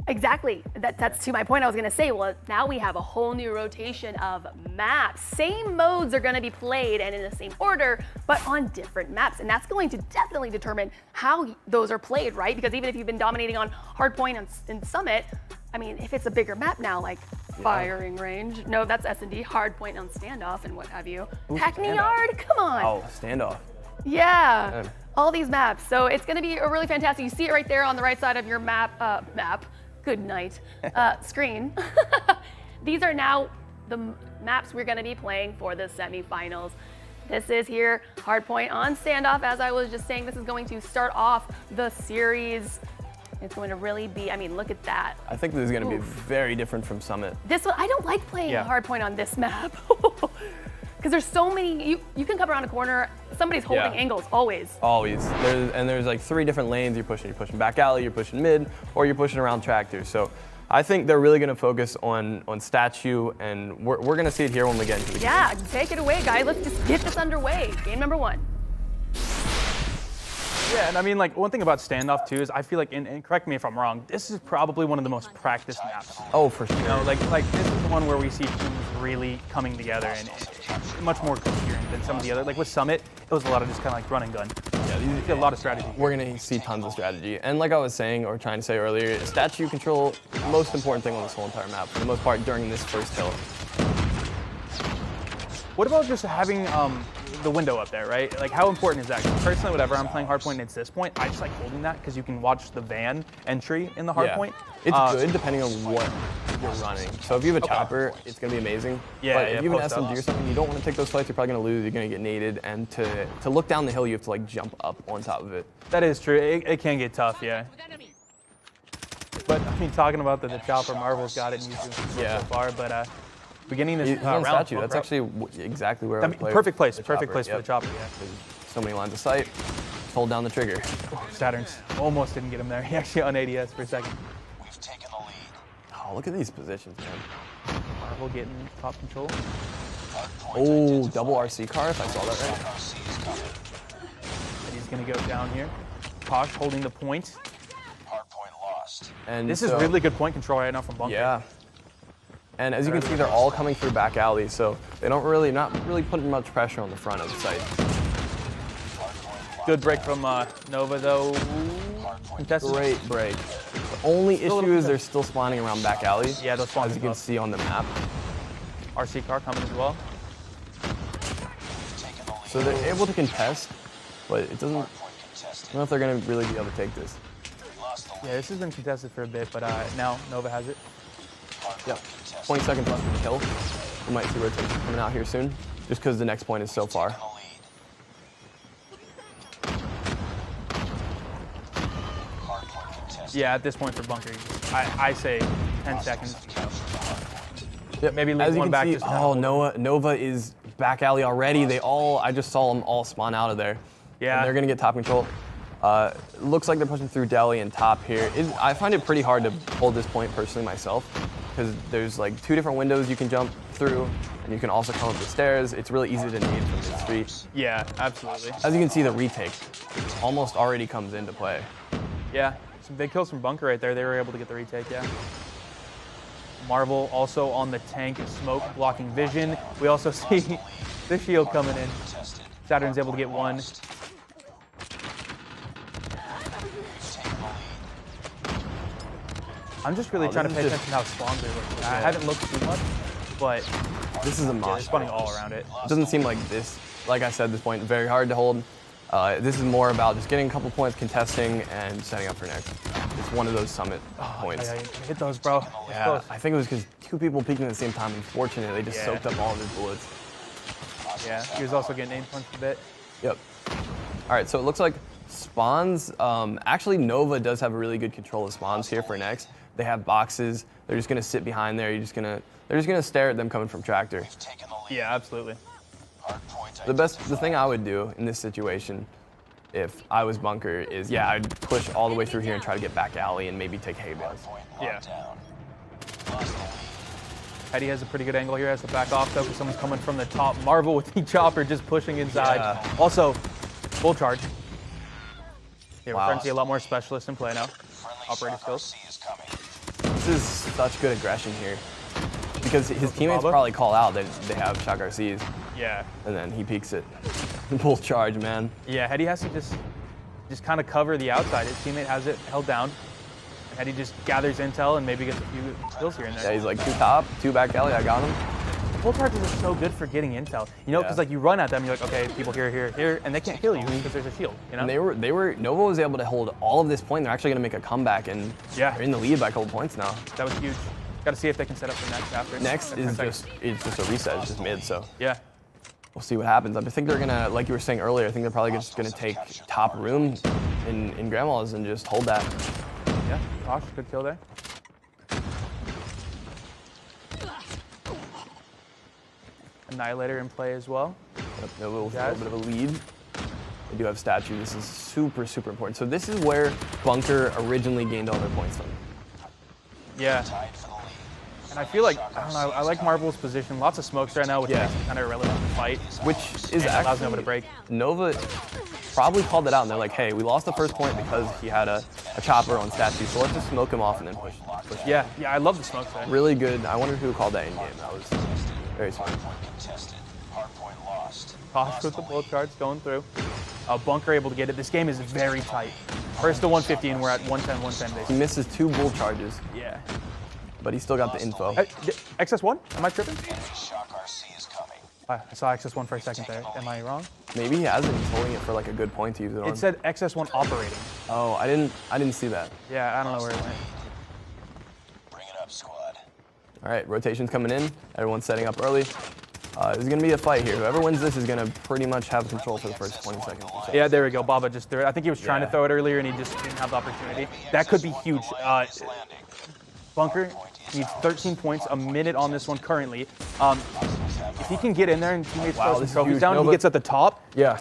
Exactly. That's to my point. I was going to say, well, now we have a whole new rotation of maps. Same modes are going to be played and in the same order, but on different maps. And that's going to definitely determine how those are played, right? Because even if you've been dominating on Hardpoint and Summit, I mean, if it's a bigger map now, like Firing Range, no, that's S&D, Hardpoint on Standoff and what have you. Hackney Yard, come on. Oh, Standoff. Yeah. All these maps. So it's going to be a really fantastic. You see it right there on the right side of your map. Good night. Screen. These are now the maps we're going to be playing for the semifinals. This is here, Hardpoint on Standoff. As I was just saying, this is going to start off the series. It's going to really be, I mean, look at that. I think this is going to be very different from Summit. This one, I don't like playing Hardpoint on this map. Because there's so many, you can come around a corner, somebody's holding angles, always. Always. There's like 3 different lanes you're pushing. You're pushing back alley, you're pushing mid, or you're pushing around tractors. So I think they're really going to focus on statue, and we're going to see it here when we get into the game. Take it away, guys. Let's just get this underway. Game number 1. Yeah, and I mean, like, one thing about Standoff, too, is I feel like, and correct me if I'm wrong, this is probably one of the most practiced maps. Oh, for sure. You know, like this is the one where we see teams really coming together and much more coherent than some of the other. Like with Summit, it was a lot of just kind of like run and gun. Yeah, you see a lot of strategy. We're going to see tons of strategy. And like I was saying, or trying to say earlier, statue control, the most important thing on this whole entire map, for the most part, during this first hill. What about just having the window up there, right? Like, how important is that? Personally, whenever I'm playing hardpoint and it's this point, I just like holding that because you can watch the van entry in the hardpoint. It's good depending on what you're running. So if you have a chopper, it's going to be amazing. But if you have an SMG or something, you don't want to take those fights, you're probably going to lose, you're going to get naded. And to look down the hill, you have to like jump up on top of it. That is true. It can get tough, yeah. But I mean, talking about the chopper, Marvel's got it and used it so far, but beginning this round. Statue, that's actually exactly where I would play. Perfect place for the chopper, yeah. So many lines of sight, hold down the trigger. Saturn's almost didn't get him there. He actually on ADS for a second. We've taken the lead. Oh, look at these positions, man. Marvel getting top control. Oh, double RC car, if I saw that right. And he's gonna go down here. Posh holding the point. Hardpoint lost. And this is really good point control right now from Bunker. Yeah. And as you can see, they're all coming through back alley, so they don't not really putting much pressure on the front of the site. Good break from Nova, though. Contested. Great break. The only issue is they're still spawning around back alley. Yeah, those spawns. As you can see on the map. RC car coming as well. So they're able to contest, but it doesn't. I don't know if they're going to really be able to take this. Yeah, this has been contested for a bit, but now Nova has it. Yeah. 20 seconds left in the kill. We might see rotation coming out here soon, just because the next point is so far. Yeah, at this point for bunker, I say 10 seconds. Yep. Maybe As leave you one can back see, just now. Nova is back alley already. I just saw them all spawn out of there. Yeah. And they're gonna get top control. Looks like they're pushing through deli and top here. I find it pretty hard to hold this point personally myself, because there's like 2 different windows you can jump through, and you can also come up the stairs. It's really easy to nade from the street. Yeah, absolutely. As you can see, the retake almost already comes into play. Yeah, some big kills from bunker right there. They were able to get the retake, yeah. Marvel also on the tank, smoke blocking vision. We also see the shield coming in. Saturn's able to get one. I'm just really trying to pay attention to how spawns are looking. I haven't looked too much, but This is a they're mosh. spawning all around it. It doesn't seem like this, like I said, this point very hard to hold. This is more about just getting a couple points, contesting, and setting up for next. It's one of those summit points. Yeah, hit those, bro. Yeah, Close. I think it was because 2 people peeking at the same time. Unfortunately, they just soaked up all of his bullets. Yeah, he was also getting aim punched a bit. Yep. All right, so it looks like spawns. Actually, Nova does have a really good control of spawns here for next. They have boxes. They're just gonna sit behind there. They're just gonna stare at them coming from tractor. Yeah, absolutely. The thing I would do in this situation, if I was bunker, is I'd push all the way through here and try to get back alley and maybe take hay bales. Yeah. Eddie has a pretty good angle here. Has to back off though, because someone's coming from the top. Marvel with the chopper just pushing inside. Yeah. Also, full charge. Yeah, we're Wow. starting to see a lot more specialists in play now. Operating skills. This is such good aggression here, because his teammates Baba? probably call out that they have shot RCs, Yeah. and then he peeks it. Full charge, man. Yeah, Eddie has to just kind of cover the outside. His teammate has it held down. Eddie just gathers intel and maybe gets a few kills here and Yeah, there. he's like 2 top, 2 back alley. I got him. Full charges are so good for getting intel. You know, because Yeah. like you run at them, you're like, okay, people here, and they can't kill you because there's a shield. You know. And Nova was able to hold all of this point. They're actually going to make a comeback, and they're in the lead by a couple points now. That was huge. Got to see if they can set up for next after. Next is just a reset. It's just mid, so Yeah. we'll see what happens. I think they're gonna, like you were saying earlier, I think they're probably just gonna take top room in Grandma's and just hold that. Yeah. Gosh, good kill there. Annihilator in play as well. Yep, Nova with a little bit of a lead. They do have statue. This is super, super important. So this is where bunker originally gained all their points from. Yeah. And I feel like, I don't know, I like Marvel's position. Lots of smokes right now, which makes it kind of irrelevant to fight. Which is And allows actually Nova to break. Nova probably called it out, and they're like, hey, we lost the first point because he had a chopper on statue, so let's just smoke him off and then push. Yeah, I love the smokes there. Really good. I wonder who called that in game. That was very smart. Tosh with the bullet cards going through. Bunker able to get it. This game is very tight. First to 150, and we're at 110, 110 He basically. misses 2 bull charges, Yeah. but he still got the info. XS1? Am I tripping? I saw XS1 for a second there. Am I wrong? Maybe he hasn't. He's holding it for like a good point to use it on. It said XS1 operating. Oh, I didn't see that. Yeah, I don't know where it went. All right, rotation's coming in. Everyone's setting up early. This is gonna be a fight here. Whoever wins this is gonna pretty much have control for the first 20 seconds. or so. Yeah, there we go. Baba just threw it. I think he was trying to Yeah. throw it earlier, and he just didn't have the opportunity. That could be huge. Bunker needs 13 points, a minute on this one currently. If he can get in there and teammates throw some this is trophies huge. down, he Nova- gets at the top. Yeah.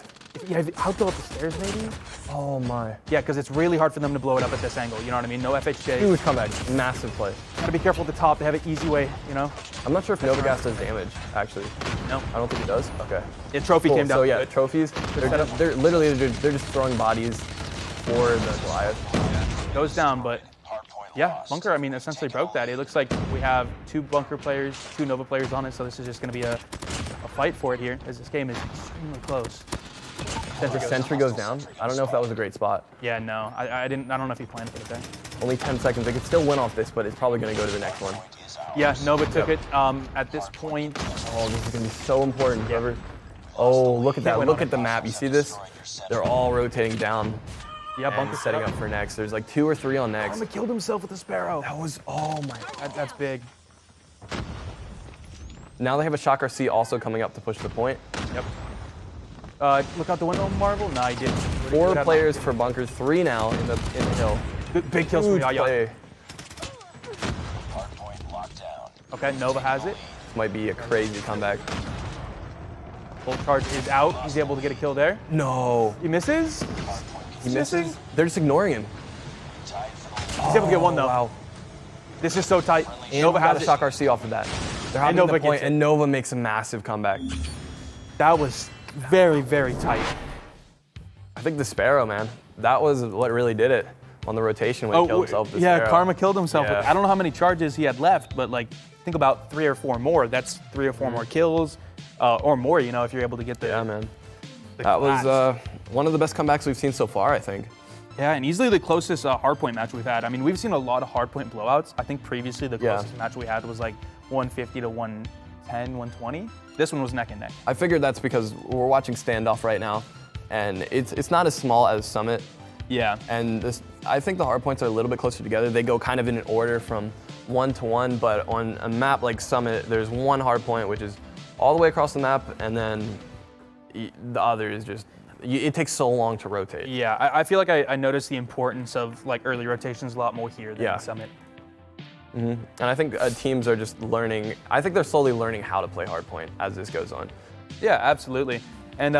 I'll go up the stairs maybe? Oh my. Yeah, because it's really hard for them to blow it up at this angle. You know what I mean? No FHJ. Huge comeback. Massive play. Gotta be careful at the top. They have an easy way, you know? I'm not sure if Nova Gas does damage, actually. No. I don't think it does. Okay. Yeah, trophy Cool. came down. So yeah, good. trophies. They're literally they're just throwing bodies for the Goliath. Goes down, but yeah, Bunker, I mean, essentially broke that. It looks like we have 2 Bunker players, 2 Nova players on it, so this is just going to be a fight for it here, as this game is extremely close. The sentry goes down. I don't know if that was a great spot. Yeah, no, I don't know if he planned for it there. Only 10 seconds. They could still win off this, but it's probably going to go to the next one. Yeah, Nova took it. At this point, Oh, this is going to be so important. Whoever. Oh, look at that. Look at the map. You see this? They're all rotating down. yeah, And Bunker setting up for next. There's like 2 or 3 on next. Arma killed himself with a Sparrow. That was, oh my. That's big. Now they have a Shock RC also coming up to push the point. Yep. Look out the window, Marvel. Nah, he didn't. 4 players for bunkers, 3 now in the hill. Big kills from Yaya. Play. Hardpoint locked down. Okay, Nova has it. This might be a crazy comeback. Full charge is out. He's able to get a kill there. No. He misses. He misses. They're just ignoring him. He's able to get one though. Wow. This is so tight. And Nova got has a it. Shock RC off of that. They're having Nova the gets point, it. and Nova makes a massive comeback. That was very, very tight. I think the Sparrow, man. That was what really did it on the rotation when he killed himself. The yeah, Sparrow. Karma killed himself. Yeah. I don't know how many charges he had left, but like, think about 3 or 4 more. That's 3 or 4 more kills, or more. You know, if you're able to get the. Yeah, man. That was one of the best comebacks we've seen so far, I think. Yeah, and easily the closest hardpoint match we've had. I mean, we've seen a lot of hardpoint blowouts. I think previously the closest match we had was like 150 to 110, 120. This one was neck and neck. I figured that's because we're watching Standoff right now, and it's not as small as Summit. Yeah. And I think the hardpoints are a little bit closer together. They go kind of in an order from 1 to 1, but on a map like Summit, there's one hardpoint which is all the way across the map, and then the other is just, it takes so long to rotate. Yeah, I feel like I noticed the importance of like early rotations a lot more here than in Summit. And I think teams are just learning, I think they're slowly learning how to play hardpoint as this goes on. Yeah, absolutely. And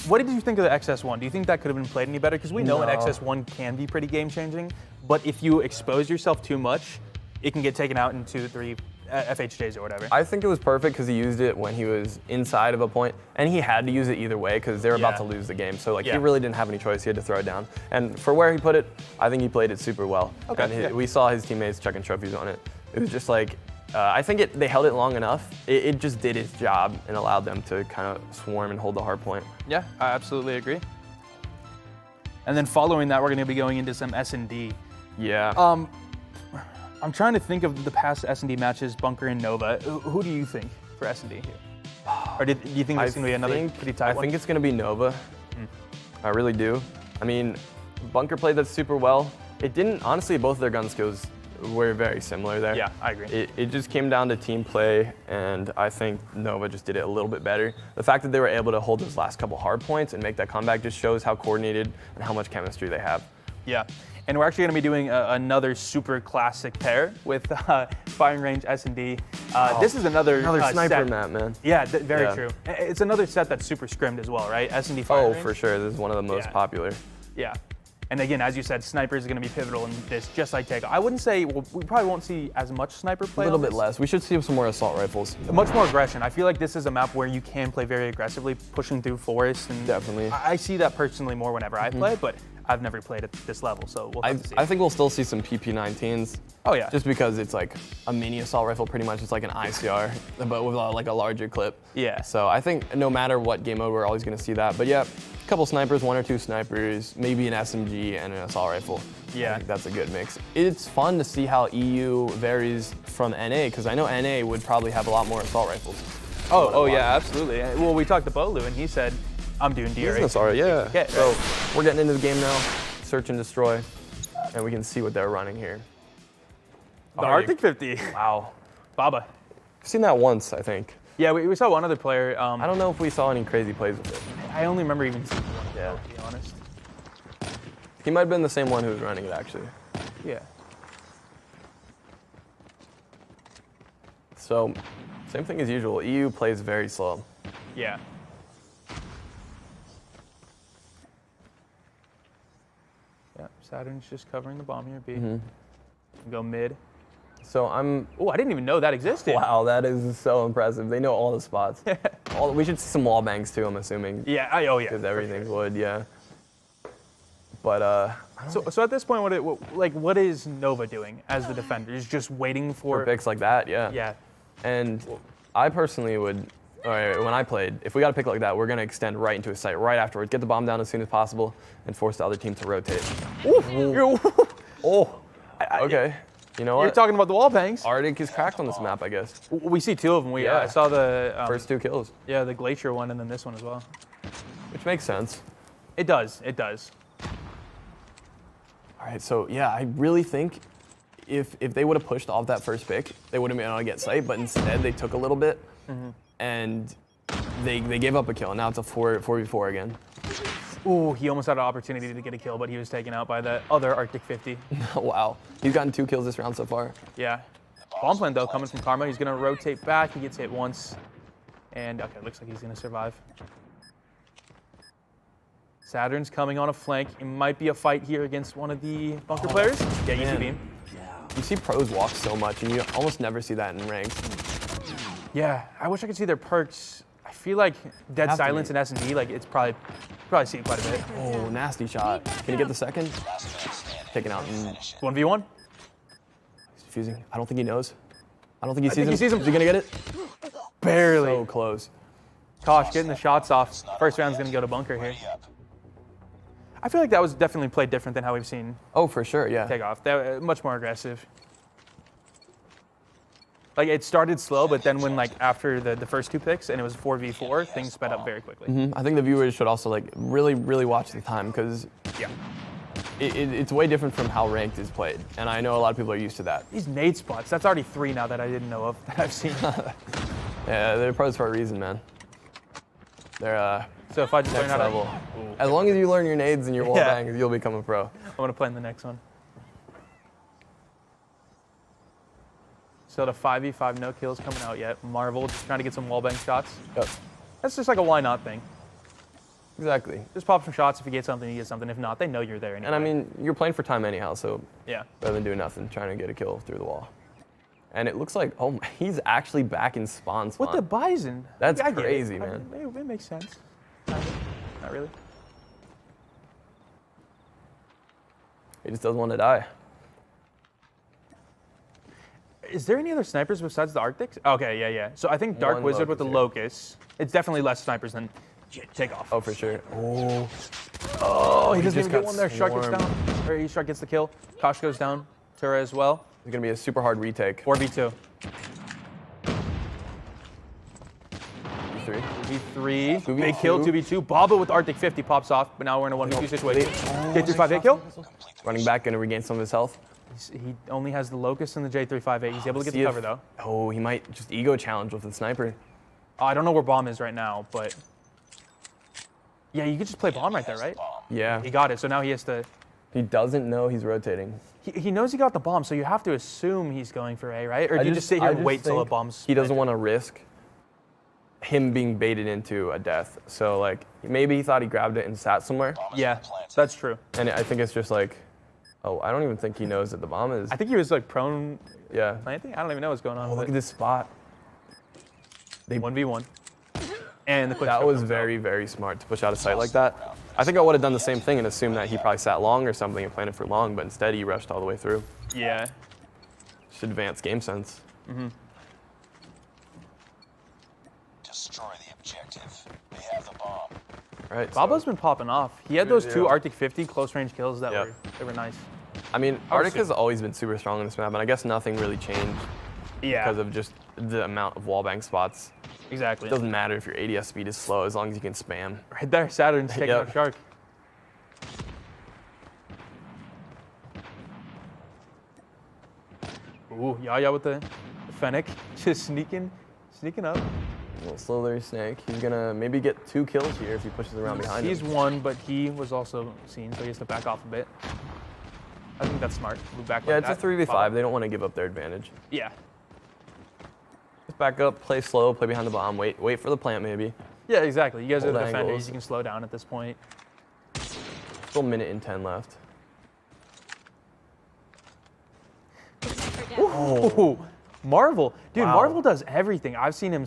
what did you think of the XS1? Do you think that could have been played any better? Because we know an XS1 can be pretty game-changing, but if you expose yourself too much, it can get taken out in 2, 3 FHJs or whatever. I think it was perfect because he used it when he was inside of a point, and he had to use it either way because they were about to lose the game. So like he really didn't have any choice. He had to throw it down. And for where he put it, I think he played it super well. Okay. And we saw his teammates chucking trophies on it. It was just like, I think they held it long enough. It just did its job and allowed them to kind of swarm and hold the hard point. Yeah, I absolutely agree. And then following that, we're going to be going into some S&D. Yeah. I'm trying to think of the past S&D matches, Bunker and Nova. Who do you think for S&D here? Or do you think there's going to be another pretty tight one? I think it's going to be Nova. I really do. I mean, Bunker played that super well. It didn't, honestly, both of their gun skills were very similar there. Yeah, I agree. It just came down to team play, and I think Nova just did it a little bit better. The fact that they were able to hold those last couple hard points and make that comeback just shows how coordinated and how much chemistry they have. Yeah. And we're actually going to be doing another super classic pair with Firing Range S&D. This is another sniper set. map, man. Yeah, very true. It's another set that's super scrimmed as well, right? S&D Firing Range. Oh, for sure. This is one of the most popular. Yeah. And again, as you said, snipers are going to be pivotal in this, just like Takeoff. I wouldn't say, well, we probably won't see as much sniper play. A little bit less. We should see some more assault rifles. Much more aggression. I feel like this is a map where you can play very aggressively, pushing through forests. And definitely. I see that personally more whenever I play, but I've never played at this level, so we'll have to see. I think we'll still see some PP-19s. Oh yeah. Just because it's like a mini assault rifle, pretty much. It's like an ICR, but with like a larger clip. Yeah. So I think no matter what game mode, we're always going to see that. But yeah, a couple snipers, 1 or 2 snipers, maybe an SMG and an assault rifle. Yeah. I think that's a good mix. It's fun to see how EU varies from NA, because I know NA would probably have a lot more assault rifles. Oh yeah, absolutely. Well, we talked to Bolu, and he said, I'm doing DR. Sorry, yeah. Okay, So we're getting into the game now, search and destroy, and we can see what they're running here. The Arctic 50. Wow. Baba. I've seen that once, I think. Yeah, we saw one other player. I don't know if we saw any crazy plays with it. I only remember even seeing one, Yeah. to be honest. He might have been the same one who was running it, actually. Yeah. So, same thing as usual. EU plays very slow. Yeah. Yeah, Saturn's just covering the bomb here, B. Go mid. So I'm. Oh, I didn't even know that existed. Wow, that is so impressive. They know all the spots. We should see some wall bangs too, I'm assuming. Yeah, oh yeah. Because everything's wood, yeah. But So at this point, what is Nova doing as the defender? Is just waiting for picks like that, yeah. Yeah. And I personally would, when I played, if we got a pick like that, we're going to extend right into a site right afterwards, get the bomb down as soon as possible, and force the other team to rotate. Oh, okay. You know what? You're talking about the wall bangs. Arctic is cracked on this map, I guess. We see 2 of them. I saw the first 2 kills. Yeah, the Glacier one, and then this one as well. Which makes sense. It does. It does. All right, so yeah, I really think if they would have pushed off that first pick, they would have been able to get sight, but instead they took a little bit, and they gave up a kill. Now it's a 4v4 again. Ooh, he almost had an opportunity to get a kill, but he was taken out by the other Arctic 50. Wow. He's gotten 2 kills this round so far. Yeah. Bomb plant, though, coming from Karma. He's going to rotate back. He gets hit once. And, okay, looks like he's going to survive. Saturn's coming on a flank. It might be a fight here against one of the bunker players. Yeah, easy beam. You see pros walk so much, and you almost never see that in ranks. Yeah, I wish I could see their perks. I feel like Dead Have to Silence be. and S&D, like, it's probably see it quite a bit. Oh, nasty shot. Can you get the second? Taken out. 1v1? He's defusing. I don't think he knows. I don't think he sees him. he sees him. Is he going to get it? Barely. So close. Kosh getting the shots off. First round's going to go to bunker here. I feel like that was definitely played different than how we've seen Oh, for sure, yeah. Takeoff. That much more aggressive. Like, it started slow, but then when, like, after the first 2 picks and it was 4v4, things sped up very quickly. I think the viewers should also, like, really, really watch the time, because Yeah. it's way different from how ranked is played. And I know a lot of people are used to that. These nade spots, that's already 3 now that I didn't know of, that I've seen. Yeah, they're pros for a reason, man. They're So if I just learn next how to... level. As long as you learn your nades and your wall Yeah. bangs, you'll become a pro. I'm going to play in the next one. So the 5v5, no kills coming out yet. Marvel just trying to get some wallbang shots. Yep. That's just like a why not thing. Exactly. Just pop some shots. If you get something, you get something. If not, they know you're there anyway. And I mean, you're playing for time anyhow, so yeah. rather than doing nothing, trying to get a kill through the wall. And it looks like, oh, my, he's actually back in spawn. With the Bison. That's I get it. crazy, man. It makes sense. Not really. He just doesn't want to die. Is there any other snipers besides the Arctics? Okay, yeah. So I think Dark One Wizard with the Locust Locust. It's definitely less snipers than Takeoff. Oh, for sure. Oh, Oh, he doesn't just even get got one there. Shark gets swarmed. down. Or Shark gets the kill. Kosh goes down. Tura as well. it's going to be a super hard retake. 4v2. 3. 2v3. Big kill, 2v2. Baba with Arctic 50 pops off, but now we're in a 1v2 situation. J35 hit kill. Running back, going to regain some of his health. He only has the Locust and the J358. He's able to get the cover, though. Oh, he might just ego challenge with the sniper. I don't know where Bomb is right now, but... Yeah, you could just play Bomb right there, right? Yeah. He got it, so now he has to... He doesn't know he's rotating. He knows he got the bomb, so you have to assume he's going for A, right? Or do you just sit here and wait till the bomb's... He doesn't want to risk him being baited into a death. So, like, maybe he thought he grabbed it and sat somewhere. Yeah, that's true. And I think it's just like, oh, I don't even think he knows that the bomb is. I think he was, like, prone Yeah. planting. I don't even know what's going on Oh, with look it. at this spot. 1v1. And the quick That scope was comes very, very smart to push out of sight like that. I think I would have done the same thing and assumed that he probably sat long or something and planted for long, but instead he rushed all the way through. out. Yeah. Just advanced game sense. Destroy the objective. They have the bomb. All right. Baba's been popping off. He had those 2 Yeah. Arctic 50 close range kills that Yeah. were nice. I mean, Arctic has always been super strong in this map, and I guess nothing really changed Yeah, because of just the amount of wallbang spots. exactly. It doesn't matter if your ADS speed is slow as long as you can spam. Right there, Saturn's taking Yep. out Shark. Ooh, Yaya with the Fennec, just sneaking up. A little slowly snake. He's gonna maybe get 2 kills here if he pushes around behind He's him. one, but he was also seen, so he has to back off a bit. I think that's smart. Move back Yeah, like it's a that. 3v5. They don't want to give up their advantage. Yeah. Just back up, play slow, play behind the bomb, wait for the plant maybe. Yeah, exactly. You guys are the Hold defenders. angles. You can slow down at this point. Still a minute and 10 left. Oh, Marvel, dude! Wow. Marvel does everything. I've seen him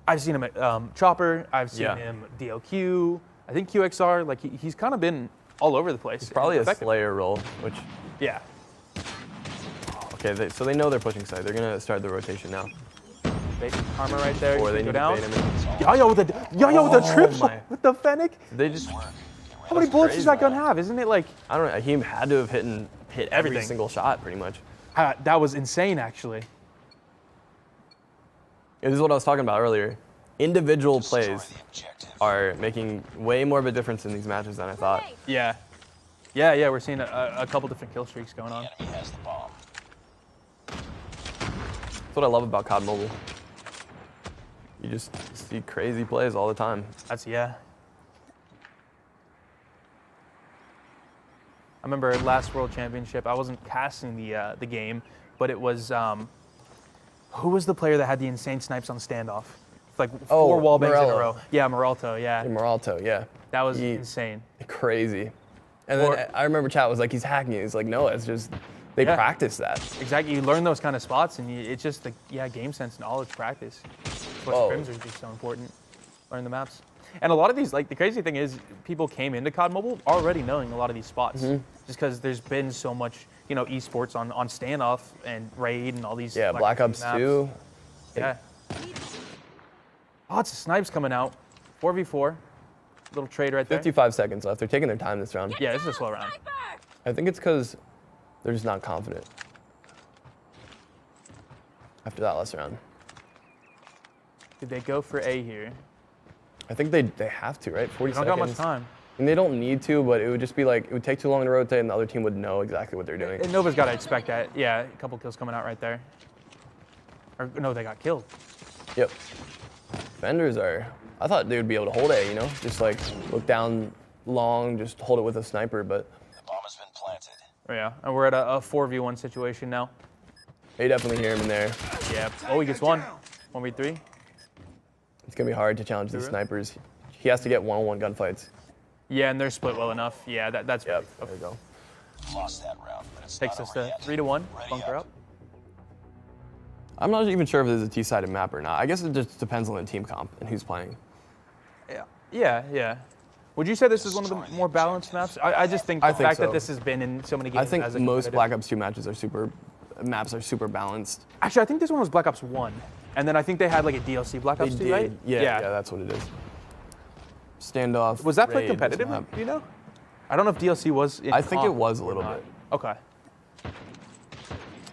I've seen him at Chopper. I've seen Yeah. him DLQ. I think QXR. Like he's kind of been all over the place. It's probably a Effective. Slayer role, which, Yeah. okay, so they know they're pushing side. They're gonna start the rotation now. Bait Karma right there. Or You they can need go to down. bait him in. Yaya with the triple my. with the Fennec. They just, How many bullets does that gun have? Isn't it like I don't know, he had to have hit every Everything. single shot pretty much. that was insane actually. Yeah, this is what I was talking about earlier. Individual Destroy plays the objective. are making way more of a difference in these matches than I thought. Yeah. We're seeing a couple different kill streaks going on. Enemy has the bomb. what I love about COD Mobile. You just see crazy plays all the time. Yeah. I remember last World Championship, I wasn't casting the game, but it was, who was the player that had the insane snipes on standoff? Like 4 wall bangs in a row. Yeah, Moralto, yeah. Moralto, yeah. That was insane. Crazy. And then I remember chat was like, he's hacking it. He's like, no, it's just, they practice that. Exactly, you learn those kind of spots, and it's just like, game sense, knowledge, practice. That's what scrims are just so important. Learn the maps. And a lot of these, like, the crazy thing is, people came into COD Mobile already knowing a lot of these spots, just because there's been so much, esports on standoff and raid and all these. Yeah, Black Ops 2. Yeah. Lots of snipes coming out. 4v4. Little trade right there. 55 seconds left. They're taking their time this round. Yeah, this is a slow round. I think it's because they're just not confident after that last round. Did they go for A here? I think they have to, right? 40 They don't seconds. got much time. And they don't need to, but it would just be like, it would take too long to rotate and the other team would know exactly what they're doing. And Nova's got to expect that. Yeah, a couple kills coming out right there. Or no, they got killed. Yep. Defenders are, I thought they would be able to hold A, just like look down long, just hold it with a sniper, but. The bomb has been planted. Oh, yeah, and we're at a 4v1 situation now. They definitely hear him in there. Yeah. Oh, he gets one. 1v3. It's going to be hard to challenge these snipers. He has to get one-on-one gunfights. Yeah, and they're split well enough. Yeah, that's Yep, there we go. Lost that round, but it's Takes not us over to yet. 3-1. Ready Bunker up. I'm not even sure if this is a T-sided map or not. I guess it just depends on the team comp and who's playing. Yeah. Would you say this is one of the more balanced maps? I just think the fact that this has been in so many games. I think most Black Ops 2 maps are super balanced. Actually, I think this one was Black Ops 1. And then I think they had like a DLC Black Ops 2, right? Yeah, that's what it is. Standoff. Was that played raid, competitive? map. Do you know? I don't know if DLC was in I think it comp was a or little not. bit. Okay.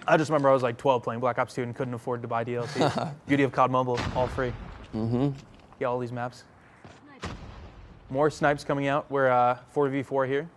I just remember I was like 12 playing Black Ops 2 and couldn't afford to buy DLC. Beauty of COD Mobile, all free. Get all these maps. More snipes coming out. We're 4v4 here.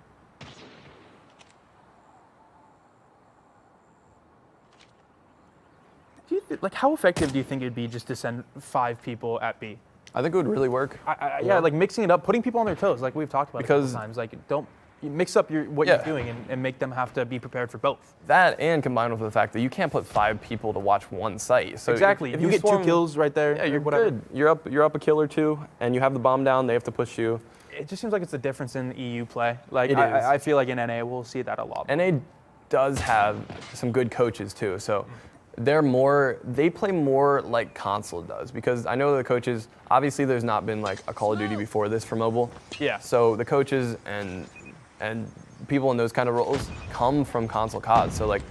How effective do you think it'd be just to send 5 people at B? I think it would really work. Yeah, like mixing it up, putting people on their toes, like we've talked about a couple times. Like, don't you mix up what you're doing and make them have to be prepared for both. That and combined with the fact that you can't put 5 people to watch one site. So exactly. If you get 2 kills right there, yeah, you're whatever. good. You're up a kill or 2, and you have the bomb down. They have to push you. It just seems like it's the difference in EU play. Like It is. I feel like in NA we'll see that a lot. NA does have some good coaches too. So they play more like console does, because I know the coaches, obviously there's not been like a Call of Duty before this for mobile. Yeah. So the coaches and people in those kind of roles come from console COD. So like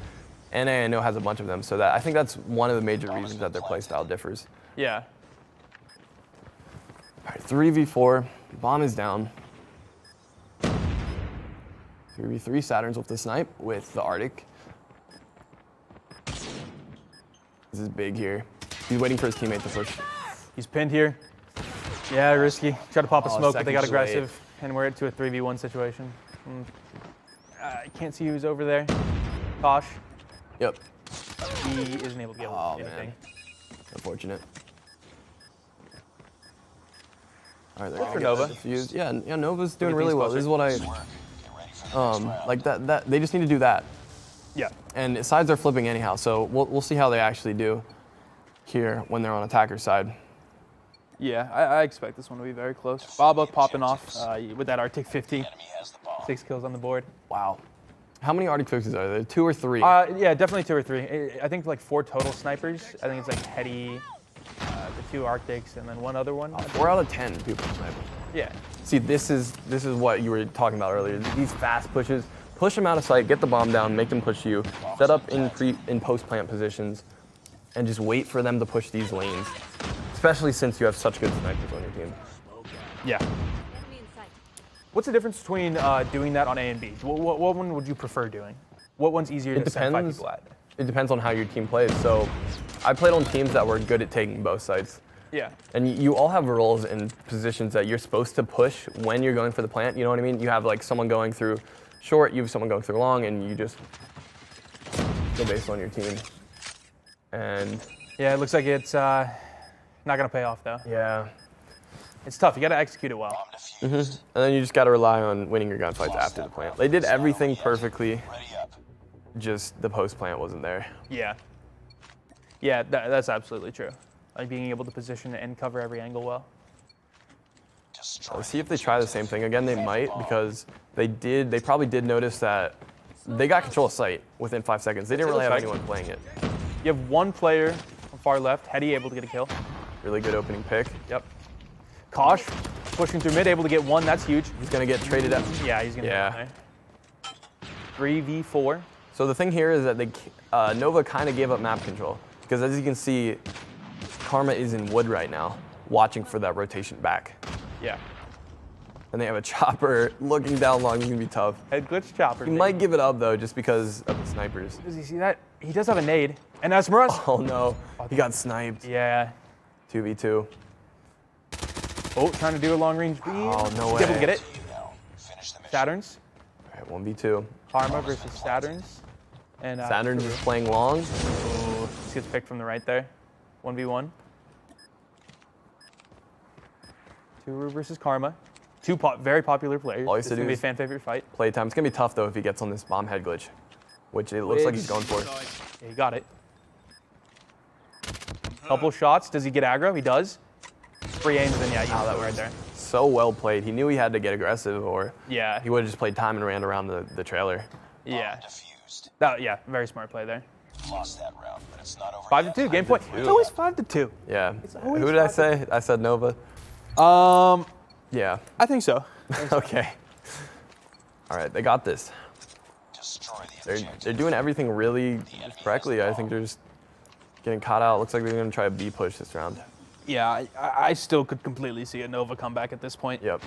NA I know has a bunch of them. So that I think that's one of the major reasons that their play style differs. Yeah. All right, 3v4, bomb is down. 3v3, Saturn's with the snipe with the Arctic. This is big here. He's waiting for his teammate to push. He's pinned here. Yeah, risky. Try to pop a smoke, but they got seconds late. aggressive. And we're into a 3v1 situation. I can't see who's over there. Tosh. Yep. He isn't able to get anything. Man. Unfortunate. All right, they're for gonna Nova. get defused. Yeah, Nova's doing really well. closer. This is what like that. They just need to do that. Yeah. And sides are flipping anyhow, so we'll see how they actually do here when they're on attacker side. Yeah, I expect this one to be very close. Baba popping off with that Arctic 50. Enemy has the bomb. 6 kills on the board. Wow. How many Arctic fixes are there? 2 or 3? Yeah, definitely 2 or 3. I think like 4 total snipers. I think it's like Hetty, the 2 Arctics, and then 1 other one. 4 out of 10 people snipe. Yeah. See, this is what you were talking about earlier. These fast pushes. Push them out of sight, get the bomb down, make them push you, set up in post-plant positions, and just wait for them to push these lanes, especially since you have such good snipers on your team. Yeah. Enemy in sight. What's the difference between doing that on A and B? What one would you prefer doing? What one's easier to send 5 people at? It depends on how your team plays. So I played on teams that were good at taking both sides. Yeah. And you all have roles and positions that you're supposed to push when you're going for the plant, you know what I mean? You have like someone going through short, you have someone going through long, and you just go based on your team. And Yeah, it looks like it's not gonna pay off though. Yeah. It's tough. You gotta execute it well. And then you just got to rely on winning your gunfights after the plant. They did everything perfectly. Just the post plant wasn't there. Yeah. Yeah, that's absolutely true. Like being able to position and cover every angle well. Let's see if they try the same thing again. They might, because they probably did notice that they got control of site within 5 seconds. They didn't really have anyone playing it. You have one player on far left, Hetty, able to get a kill. Really good opening pick. Yep. Kosh pushing through mid, able to get one. That's huge. He's gonna get traded up. Yeah, he's gonna get there. 3v4. So the thing here is that Nova kind of gave up map control, because as you can see, Karma is in wood right now, watching for that rotation back. Yeah. And they have a chopper looking down long. It's gonna be tough. Head glitch chopper. He might give it up though, just because of the snipers. Does he see that? He does have a nade. And that's Muras. Oh no, he got sniped. Yeah. 2v2. Oh, trying to do a long range beam. Oh, no way. He's able to get it. Saturns. All right, 1v2. Karma versus Saturns. And Saturns is playing long. Oh, this gets picked from the right there. 1v1. Turu versus Karma. Two very popular players. All he This has to is do gonna be a is fan favorite fight. Playtime. It's gonna be tough though if he gets on this bomb head glitch, which it looks like he's going for. Yeah, he got it. Couple shots. Does he get aggro? He does. Free aims, then yeah, you know that right there. So well played. He knew he had to get aggressive, or Yeah. he would have just played time and ran around the trailer. Yeah. Defused. Yeah, very smart play there. Lost that round, but it's not over 5-2, yet. game point. It's always 5-2. Yeah. always Who did I say? I said Nova. Yeah. I think so. Okay. All right, they got this. Destroy the objective. They're doing everything really correctly. I think they're just getting caught out. Looks like they're gonna try a B push this round. Yeah, I still could completely see a Nova comeback at this point. Yep.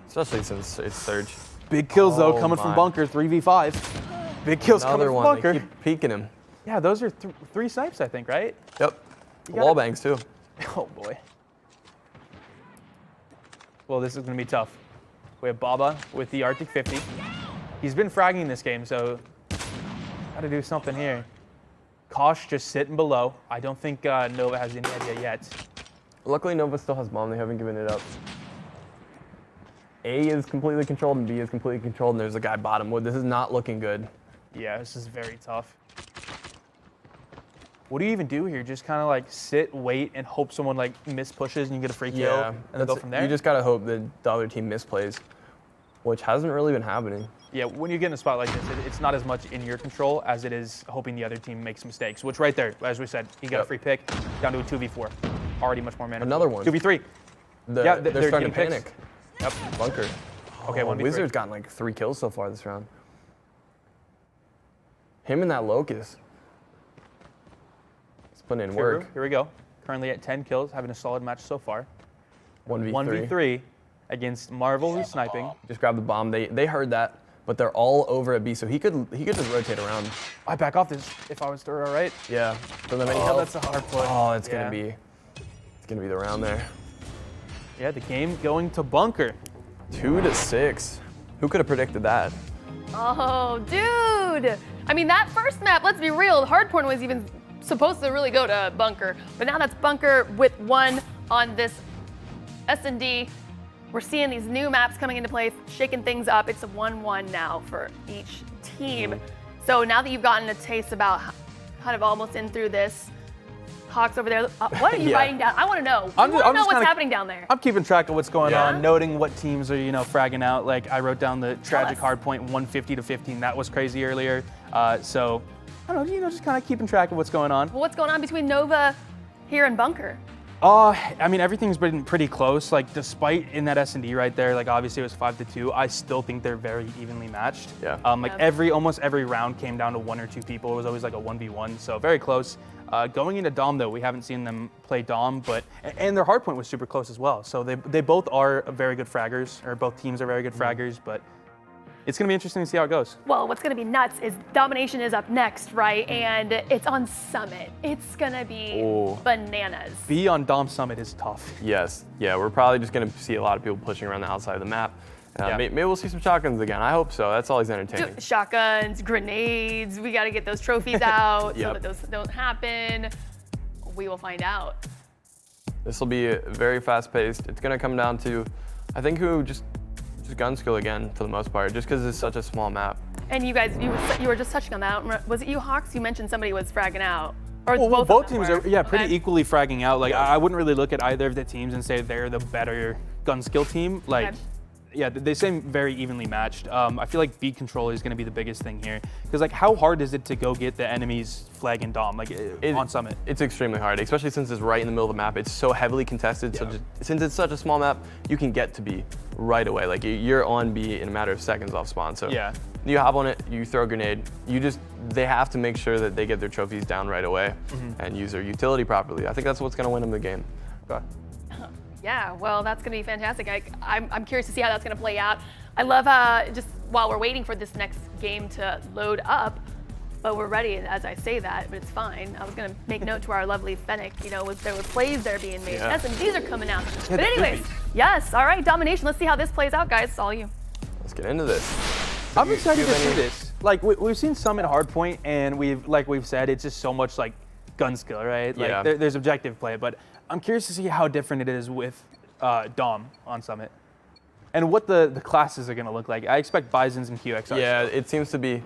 Especially since it's Surge. Big kills though, Oh coming my. from bunker, 3v5. Big kills Another coming from one. bunker. They keep peeking him. Yeah, those are three snipes, I think, right? Yep. You Wall gotta- bangs too. Oh boy. Well, this is gonna be tough. We have Baba with the Arctic 50. He's been fragging this game, so gotta do something here. Kosh just sitting below. I don't think Nova has any idea yet. Luckily, Nova still has bomb. They haven't given it up. A is completely controlled and B is completely controlled, and there's a guy bottom wood. This is not looking good. Yeah, this is very tough. What do you even do here? Just kind of like sit, wait, and hope someone like miss pushes and you get a free kill, and then go from there? You just gotta hope that the other team misplays, which hasn't really been happening. Yeah, when you get in a spot like this, it's not as much in your control as it is hoping the other team makes mistakes, which right there, as we said, he got a free pick, down to a 2v4. Already much more manageable. Another one. 2v3. They're starting to getting picks. panic. Yep. Bunker. Okay, Oh, 1v3. Wizard's gotten like 3 kills so far this round. Him and that Locust. He's putting in work. Here we go. Currently at 10 kills, having a solid match so far. 1v3. 1v3 against Marvel, who's sniping. Just grab the bomb. They heard that, but they're all over at B, so he could just rotate around. I back off this if I was to, all right? Yeah. Doesn't have any Oh, health. that's a hard push. Oh, it's Yeah. gonna be the round there. Yeah, the game going to bunker. 2-6. Who could have predicted that? Oh, dude. I mean, that first map, let's be real, Hardpoint was even supposed to really go to bunker. But now that's bunker with 1 on this S&D. We're seeing these new maps coming into play, shaking things up. It's a 1-1 now for each team. So now that you've gotten a taste about kind of almost in through this, Hawks over there, what are you Yeah. writing down? I want to know. I I'm want to know just what's kinda- happening down there. I'm keeping track of what's going Yeah. on, noting what teams are, fragging out. Like I wrote down the Tragik us. hardpoint 150 to 15. That was crazy earlier. So I don't know, just kind of keeping track of what's going on. Well, what's going on between Nova here and bunker? I mean, everything's been pretty close. Like, despite in that S&D right there, like obviously it was 5-2. I still think they're very evenly matched. Yeah. Like almost every round came down to 1 or 2 people. It was always like a 1v1, so very close. Going into Dom though, we haven't seen them play Dom, and their hardpoint was super close as well. So they both are very good fraggers, or both teams are very good fraggers. But it's gonna be interesting to see how it goes. Well, what's gonna be nuts is Domination is up next, right? And it's on Summit. It's gonna be Ooh. bananas. B on Dom Summit is tough. Yes. Yeah, we're probably just going to see a lot of people pushing around the outside of the map. Yeah. Maybe we'll see some shotguns again. I hope so. That's always entertaining. Dude, shotguns, grenades, we gotta get those trophies out so Yep. that those don't happen. We will find out. This will be very fast-paced. It's going to come down to, I think, who just gun skill again for the most part, just because it's such a small map. And you guys, you were just touching on that. Was it you, Hawks? You mentioned somebody was fragging out. Or Well, both both of them teams were. are pretty Okay. equally fragging out. Like I wouldn't really look at either of the teams and say they're the better gun skill team. Like, Okay. yeah, they seem very evenly matched. I feel like B control is going to be the biggest thing here because like how hard is it to go get the enemy's flag and dom like on Summit? It's extremely hard, especially since it's right in the middle of the map. It's so heavily contested. So since it's such a small map, you can get to B right away. Like you're on B in a matter of seconds off spawn. So Yeah. you hop on it, you throw a grenade. They have to make sure that they get their trophies down right away and use their utility properly. I think that's what's going to win them the game. Okay. Yeah, well, that's going to be fantastic. I'm curious to see how that's going to play out. I love just while we're waiting for this next game to load up, but we're ready as I say that, but it's fine. I was going to make note to our lovely Fennec, you know, there were plays there being made. Yeah. SMGs are coming out. But anyways, yes, all right, Domination. Let's see how this plays out, guys. It's all you. Let's get into this. I'm excited to see this. Like we've seen Summit Hardpoint, and we've said it's just so much like gun skill, right? Like Yeah. there's objective play, but I'm curious to see how different it is with Dom on Summit, and what the classes are going to look like. I expect Bisons and QXRs. Yeah, it seems to be.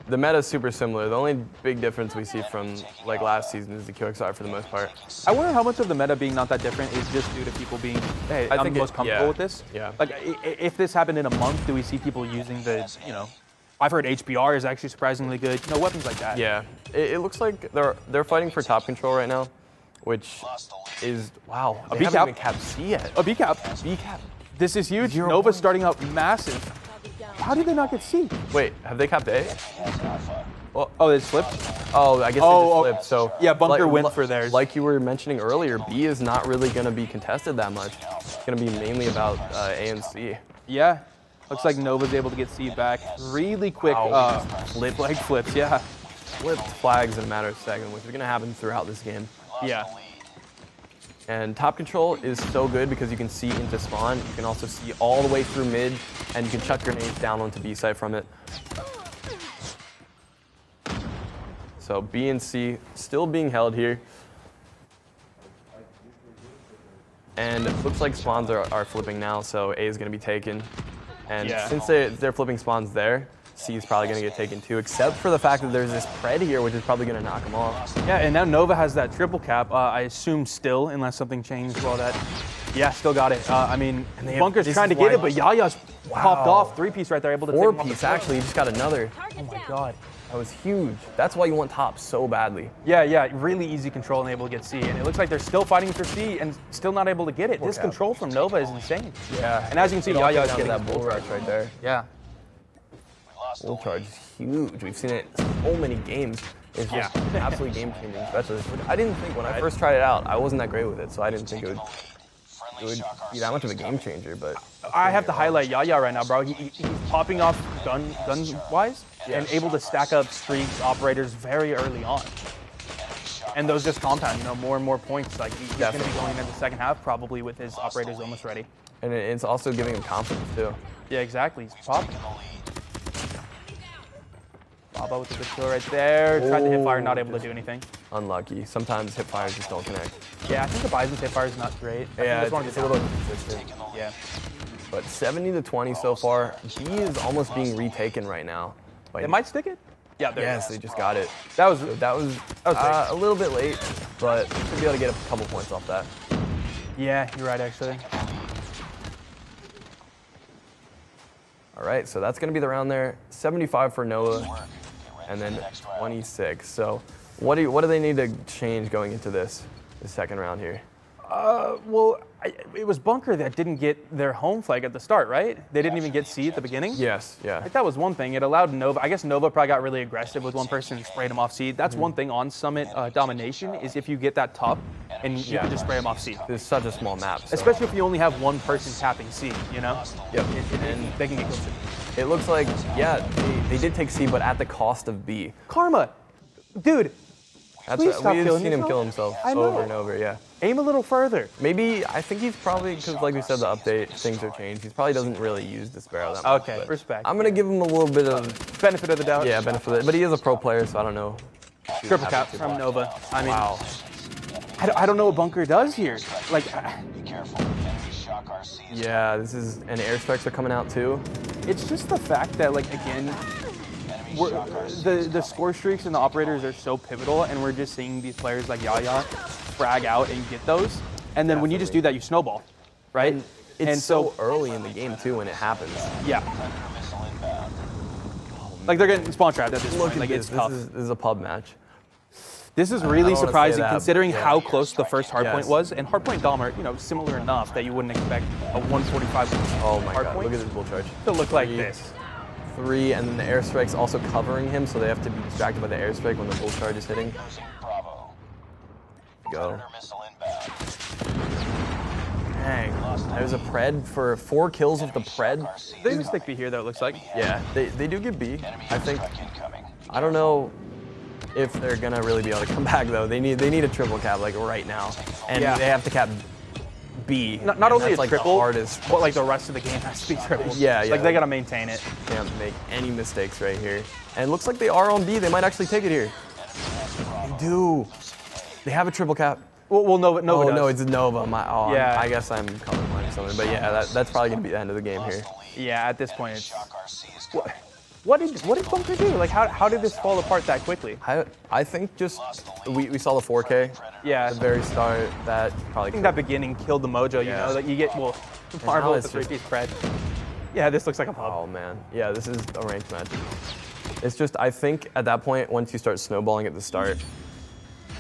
The meta is super similar. The only big difference we see from like last season is the QXR for the most part. I wonder how much of the meta being not that different is just due to people being, hey, I'm think most comfortable yeah. with this. Yeah. Like if this happened in a month, do we see people using the, I've heard HBR is actually surprisingly good. Weapons like that. Yeah, it looks like they're fighting for top control right now, which is wow. They B haven't cap. even capped C yet. A B cap. B cap. This is huge. Zero Nova's points. starting out massive. How did they not get C? Wait, have they capped A? Oh, it's flipped? Oh, I guess Oh, they just flipped. So yeah, Bunker went for theirs. Like you were mentioning earlier, B is not really going to be contested that much. It's going to be mainly about A and C. Yeah. Looks like Nova's able to get C back really quick. Flag flips, yeah. Flipped flags in a matter of seconds, which is going to happen throughout this game. Yeah. And top control is so good because you can see into spawn. You can also see all the way through mid, and you can chuck grenades down onto B site from it. So B and C still being held here. And it looks like spawns are flipping now, so A is going to be taken. And Yeah. since they're flipping spawns there, C is probably going to get taken too, except for the fact that there's this pred here, which is probably going to knock him off. Yeah, and now Nova has that triple cap. I assume still, unless something changed while that. Yeah, still got it. I mean, Bunker's this trying to is get why- it, but Yaya's popped off. 3-piece right there, able to take him off the Four-piece, floor. actually, he just got another. Oh my god. That was huge. That's why you want top so badly. Yeah, really easy control and able to get C. And it looks like they're still fighting for C and still not able to get it. This cap. control from Nova is insane. Yeah. And as you can see, It all Yaya's comes down to getting that bull rush right there. Yeah. Bull charge is huge. We've seen it so many games. It's just absolutely game changing, especially. I didn't think when I first tried it out, I wasn't that great with it, so I didn't think it would be that much of a game changer. But I have to highlight Yaya right now, bro. He's popping off gun-wise and able to stack up streaks, operators very early on. And those just compound, more and more points. Like he's going to be going into the second half probably with his operators almost ready. and it's also giving him confidence too. Yeah, exactly. He's popping. Baba with a good kill right there. Tried to hip fire, not able to do anything. Unlucky. Sometimes hip fires just don't connect. Yeah, I think the Bison's hip fire is not great. Yeah, it's it's a little inconsistent. Yeah. But 70-20 so far. He is almost being retaken right now. They might stick it. Yeah, there Yes, they just got it. That was A little bit late, but should be able to get a couple points off that. Yeah, you're right actually. All right, so that's going to be the round there. 75 for Noah, and then 26. So what do they need to change going into this second round here? Well, it was Bunker that didn't get their home flag at the start, right? They didn't even get C at the beginning? Yes, yeah. Like that was one thing. It allowed Nova, I guess Nova probably got really aggressive with one person and sprayed him off C. That's one thing on Summit Domination is if you get that top and you can just spray him off C. It's such a small map. So. Especially if you only have one person tapping C, you know? Yep. And they can get close to it. It looks like, yeah, they did take C, but at the cost of B. Karma, dude, please stop we've killing seen him yourself. kill himself I know. over and over, yeah. Aim a little further. Maybe, I think he's probably, because like we said, the update, things have changed. He probably doesn't really use the Sparrow that much. Okay, but respect. I'm going to give him a little bit of, Benefit of the doubt. benefit of it. But he is a pro player, so I don't know. Triple cap from Nova. I mean, Wow. I don't know what bunker does here. Like, Be careful. Enemy shock RC is Yeah, this is, and airstrikes are coming out too. it's just the fact that, like, again, the score streaks and the operators are so pivotal, and we're just seeing these players like Yaya frag out and get those. And then when you just do that, you snowball, right? It's so early in the game too when it happens. Yeah. Like, they're getting spawn trapped at this Look point. at Like, this. it's tough. This is a pub match. This is I really don't wanna say surprising that, considering but yeah. how close the first hardpoint Yes. was. And hardpoint Dom are, you know, similar enough that you wouldn't expect a 145 Oh my god, hardpoint look at this bull charge. to look like 3, this. 3, and then the airstrike's also covering him, so they have to be distracted by the airstrike when the bull charge is hitting. Bravo. Go. Predator missile inbound. Dang. There's a pred for 4 kills with the pred. They even stick B here, though, it looks like. Yeah, they do get B. I think. Strike incoming. I don't know if they're gonna really be able to come back though. They need a triple cap like right now, and Yeah. they have to cap B. Not and only that's a like triple, the hardest. but like the rest of the game has to be triple. Yeah, yeah. Like, they gotta maintain it. Can't make any mistakes right here. And it looks like they are on B. They might actually take it here. They do. They have a triple cap. Well, Nova Oh does. no, it's Nova. Yeah. I guess I'm colorblind or something. But yeah, that's probably gonna be the end of the game here. Yeah, at this point, it's... Shock RC is coming. What did Bunker do? Like, how did this fall apart that quickly? I think just we saw the 4K. Yeah. At the very start, that probably. I think that beginning killed the mojo, you Yeah. know? Like, you get, Marvel with it's the just- 3-piece spread. Yeah, this looks like a pop. Oh man, yeah, this is a ranked match. It's just, I think at that point, once you start snowballing at the start,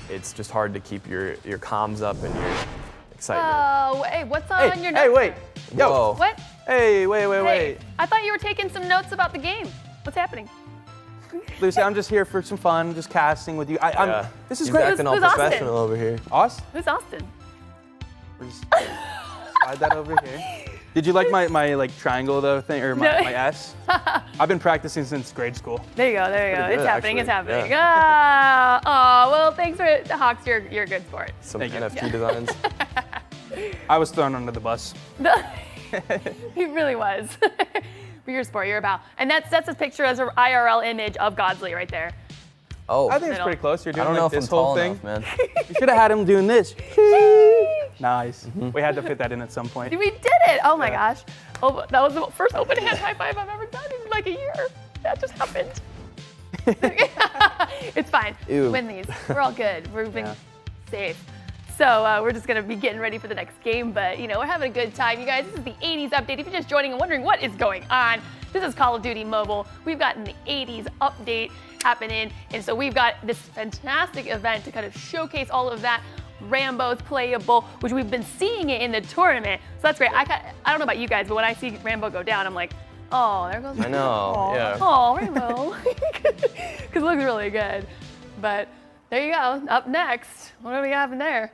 it's just hard to keep your comms up and your excitement. Oh, hey, what's on your notes? Hey, wait. Yo. Whoa. What? Hey, wait. Hey, I thought you were taking some notes about the game. What's happening? Lucy, I'm just here for some fun, just casting with you. This is He's great. acting all Who's Austin? professional over here. Us? Who's Austin? We're just slide that over here. Did you like my like triangle though thing or my, No. my S? I've been practicing since grade school. There you go. Pretty It's good, happening. It's actually. happening. Oh, well, thanks for Hawks. You're a good sport. Some Thank you. NFT designs. I was thrown under the bus. He really was. But you're a sport. You're about. And that's a picture as an IRL image of GODzly right there. Oh, I think it's pretty close. You're I doing don't know like if I'm this whole tall thing. enough, man. You should have had him doing this. Nice. We had to fit that in at some point. We did it. Oh my gosh. Oh, that was the first open hand high five I've ever done in like a year. That just happened. It's fine. Ew. Win these. We're all good. We're being safe. So we're just gonna be getting ready for the next game, but we're having a good time, you guys. This is the 80s update. If you're just joining and wondering what is going on, this is Call of Duty Mobile. We've gotten the 80s update happening, and so we've got this fantastic event to kind of showcase all of that. Rambo's playable, which we've been seeing it in the tournament, so that's great. I don't know about you guys, but when I see Rambo go down, I'm like, oh, there goes. I know, yeah. Oh, Rambo, because it looks really good. But there you go. Up next, what do we have in there?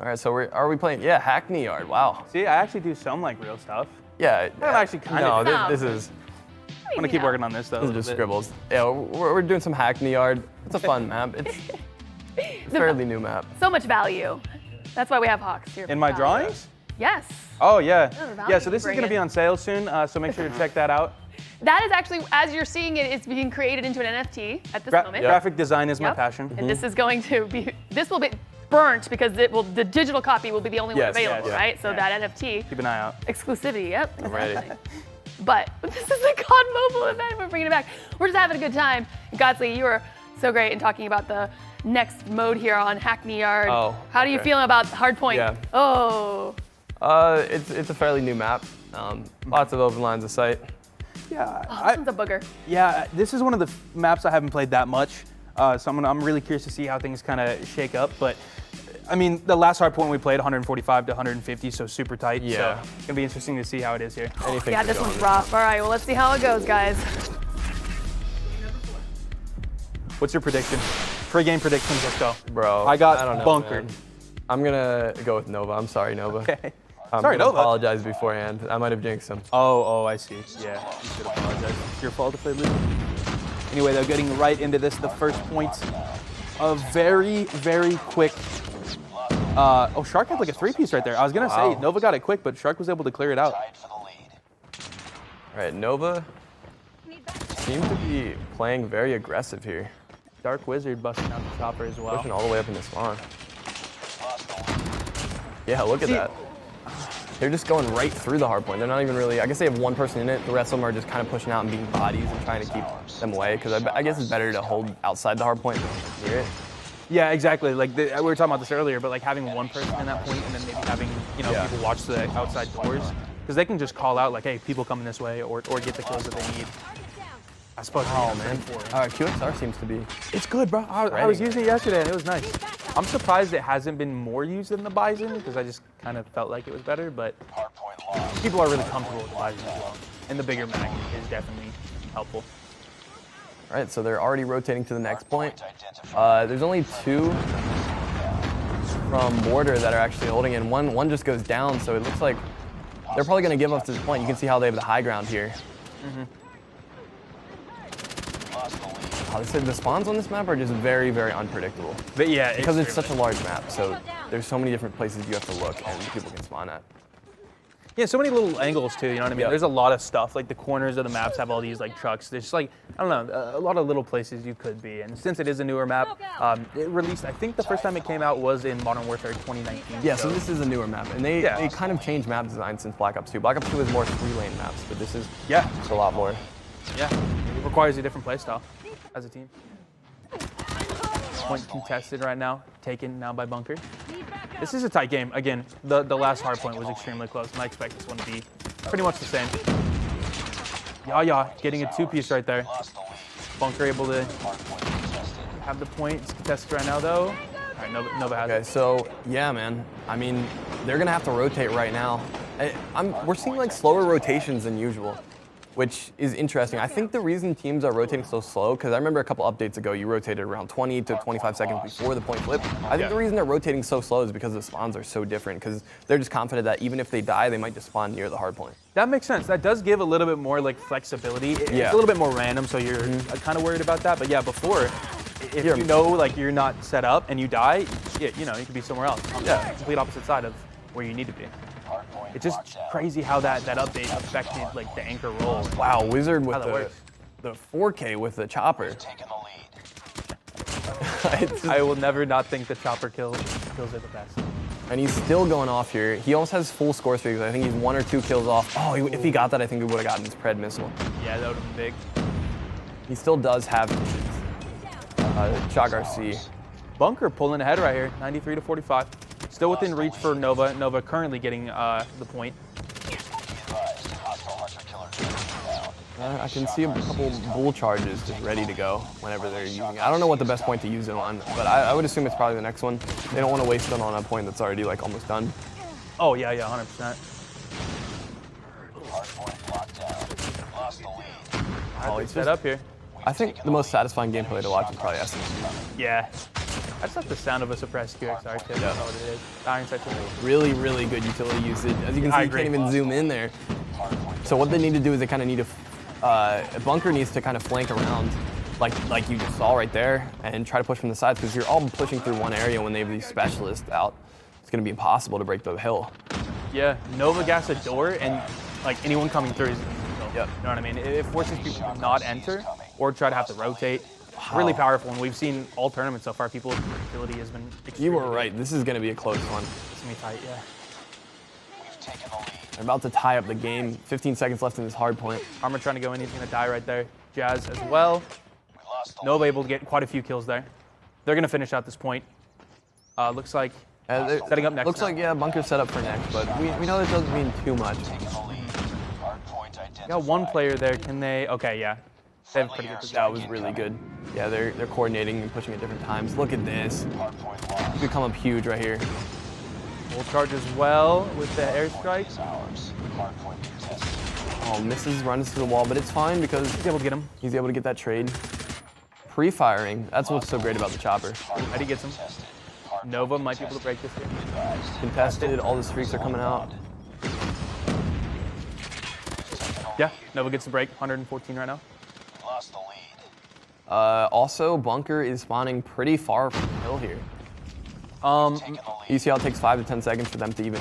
All right, so are we playing? Yeah, Hackney Yard. Wow. See, I actually do some like real stuff. Yeah. I'm actually kind no, of. No. this is I'm gonna keep working on this though. this is just scribbles. Yeah, we're doing some Hackney Yard. It's a fun map. It's a fairly new map. So much value. That's why we have Hawks here. In my Value. drawings? Yes. Oh yeah. value Yeah. So this is bring gonna in. be on sale soon. So make sure to check that out. That is actually, as you're seeing it, it's being created into an NFT at this moment. Graphic design is my Yep. passion. And this is going to be, this will be burnt because the digital copy will be the only one Yes, available, yes, right? So that NFT, Keep an eye out. exclusivity, yep. I'm ready. But this is the COD Mobile event. We're bringing it back. We're just having a good time. GODzly, you were so great in talking about the next mode here on Hackney Yard. Oh, How do you okay. feel about Hardpoint? Yeah. Oh. It's a fairly new map. Lots of open lines of sight. Yeah. Oh, this one's a booger. Yeah. This is one of the maps I haven't played that much. So I'm really curious to see how things kind of shake up. But I mean, the last hardpoint we played 145 to 150, so super tight. Yeah. So it's gonna be interesting to see how it is here. Anything Yeah, could this go one's on rough. All right, well, let's see how it goes, guys. What's your prediction? Pre-game predictions. Let's go. Bro, I got don't know, bunkered. man. I'm gonna go with Nova. I'm sorry, Nova. Okay. I'm Sorry, gonna Nova. apologize beforehand. I might have jinxed him. Oh, I see. Yeah, you should apologize. It's your fault if I lose. Anyway, though, getting right into this, the first point. A very, very quick. Oh, Shark had like a three-piece right there. I was gonna say Nova got it quick, but Shark was able to clear it out. Tied for the lead. All right, Nova seems to be playing very aggressive here. Dark Wizard busting out the chopper as well. Pushing all the way up in the spawn. Yeah, look at that. They're just going right through the hard point. They're not even really, I guess they have one person in it. The rest of them are just kind of pushing out and being bodies and trying to keep them away. Because I guess it's better to hold outside the hard point than near it. Yeah, exactly. Like we were talking about this earlier, but like having one person in that point and then maybe having people watch the outside doors, because they can just call out like, hey, people coming this way, or get the kills that they need. I suppose. Oh man, QXR seems to be. It's good, bro. I was using it yesterday and it was nice. I'm surprised it hasn't been more used than the Bison because I just kind of felt like it was better, but people are really comfortable with the Bison as well. And the bigger mag is definitely helpful. All right, so they're already rotating to the next point. There's only 2 from border that are actually holding in. One just goes down, so it looks like they're probably going to give up to this point. You can see how they have the high ground here. The spawns on this map are just very, very unpredictable. But yeah, because it's such a large map, so there's so many different places you have to look and people can spawn at. Yeah, so many little angles too, you know what I mean? Yep. There's a lot of stuff, like the corners of the maps have all these like trucks. There's just like, I don't know, a lot of little places you could be. And since it is a newer map, it released, I think the first time it came out was in Modern Warfare 2019. Yeah, so this is a newer map. And they kind of changed map design since Black Ops 2. Black Ops 2 is more 3-lane maps, but this is just a lot more. Yeah, it requires a different playstyle as a team. Point contested right now, taken now by Bunker. This is a tight game. Again, the last hard point was extremely close, and I expect this one to be pretty much the same. Getting a 2-piece right there. Bunker able to have the point. It's contested right now, though. All right, Nova has it. Okay, so yeah, man. I mean, they're gonna have to rotate right now. We're seeing like slower rotations than usual, which is interesting. I think the reason teams are rotating so slow, because I remember a couple updates ago, you rotated around 20 to 25 seconds before the point flip. I think the reason they're rotating so slow is because the spawns are so different, because they're just confident that even if they die, they might just spawn near the hard point. That makes sense. That does give a little bit more like flexibility. It's a little bit more random, so you're kind of worried about that. But yeah, before, if you know like you're not set up and you die, you could be somewhere else. On the complete opposite side of where you need to be. It's just crazy how that update affected like the anchor roll. Wow, Wizard with the 4K with the chopper. I will never not think the chopper kills are the best. And he's still going off here. He almost has full score streaks. I think he's 1 or 2 kills off. Oh, if he got that, I think he would have gotten his Pred missile. Yeah, that would have been big. He still does have Shock RC. Bunker pulling ahead right here, 93 to 45. Still within reach for Nova. Nova currently getting the point. I can see a couple bull charges just ready to go whenever they're using it. I don't know what the best point to use it on, but I would assume it's probably the next one. They don't want to waste it on a point that's already like almost done. Oh yeah, 100%. Oh, he's set up here. I think the most satisfying gameplay to watch is probably STMN. Yeah. I just like the sound of a suppressed QXR tip. That's all it is. Iron Sight's really, really good utility usage. As you can see, you can't even zoom in there. So what they need to do is they kind of need to, Bunker needs to kind of flank around like you just saw right there and try to push from the sides, because you're all pushing through one area when they have these specialists out. It's going to be impossible to break the hill. Yeah, Nova gas a door and like anyone coming through is going to kill. You know what I mean? It forces people to not enter or try to have to rotate. Really powerful, and we've seen all tournaments so far. People's utility has been extremely You were right. This is going to be a close one. It's going to be tight, yeah. They're about to tie up the game. 15 seconds left in this hard point. Armor trying to go in. He's going to die right there. Jazz as well. Nova able to get quite a few kills there. They're going to finish out this point. Looks like setting up next. Looks like, yeah, Bunker's set up for next, but we know that doesn't mean too much. Got one player there. Can they? Okay, yeah. They have pretty good position. That was really good. Yeah, they're coordinating and pushing at different times. Look at this. It's become up huge right here. Full charge as well with the airstrike. Oh, misses, runs to the wall, but it's fine because he's able to get him. He's able to get that trade. Pre-firing. That's what's so great about the chopper. Eddie gets him. Nova might be able to break this here. Contested. All the streaks are coming out. Yeah, Nova gets the break. 114 right now. Also, Bunker is spawning pretty far from the hill here. You see how it takes 5 to 10 seconds for them to even.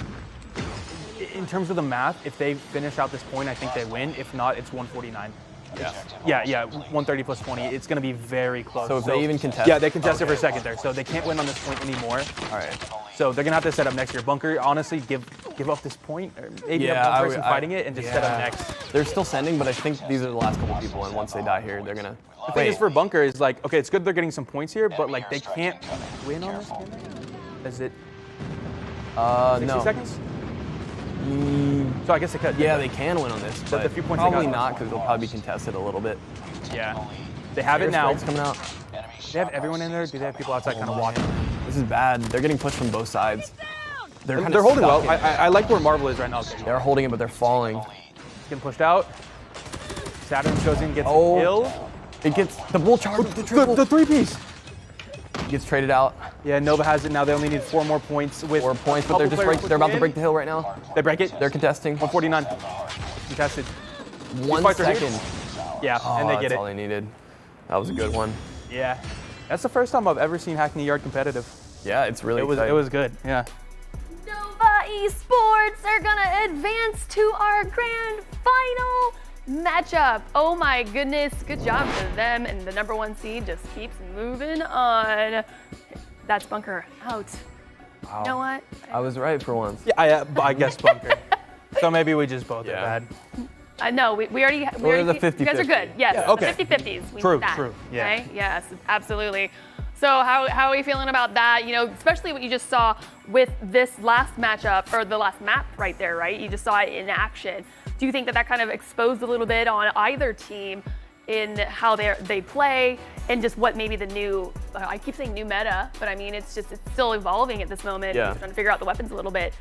In terms of the math, if they finish out this point, I think they win. If not, it's 149. Yeah, 130 plus 20. It's going to be very close. So if they even contest? Yeah, they contested for a second there, so they can't win on this point anymore. All right. So they're gonna have to set up next year. Bunker, honestly, give up this point, or maybe Yeah, have one person fighting it and just set up next. They're still sending, but I think these are the last couple people, and once they die here, they're gonna. The thing is for Bunker is like, okay, it's good they're getting some points here, but like they can't win on this, can they? Is it 60 no. seconds? So I guess they could. Yeah, they can win on this, but the few points they probably got- not because they'll probably be contested a little bit. Yeah. They have it now. Airstrike's coming out. They have everyone in there? Do they have people outside kind of watching? This is bad. They're getting pushed from both sides. They're holding well. stuck in it. I like where Marvel is right now. They're holding it, but they're falling. It's getting pushed out. Saturn shows in, gets a kill. It gets the bull charge with the triple. The three-piece. Gets traded out. Yeah, Nova has it now. They only need 4 more points. With 4 points, but they're about to break the hill right now. They break it. They're contesting. 149. Contested. 1 fights are here. second. Yeah, and they get That's it. all they needed. That was a good one. Yeah. That's the first time I've ever seen Hackney Yard competitive. Yeah, it's really It exciting. was good. Yeah. Nova Esports are gonna advance to our grand final matchup. Oh my goodness, good job for them. And the #1 seed just keeps moving on. That's Bunker out. Wow. You know what? I was right for once. Yeah, I guess Bunker. So maybe we just both are Yeah. bad. No, we already. We're the you guys are 50-50. good. Yes, Yeah, okay. the 50-50s. We True, need that, true, yeah. Okay? Yes, absolutely. So how are we feeling about that? You know, especially what you just saw with this last matchup, or the last map right there, right? You just saw it in action. Do you think that kind of exposed a little bit on either team in how they play and just what maybe the new, I keep saying new meta, but I mean, it's still evolving at this moment. Yeah. We're trying to figure out the weapons a little bit.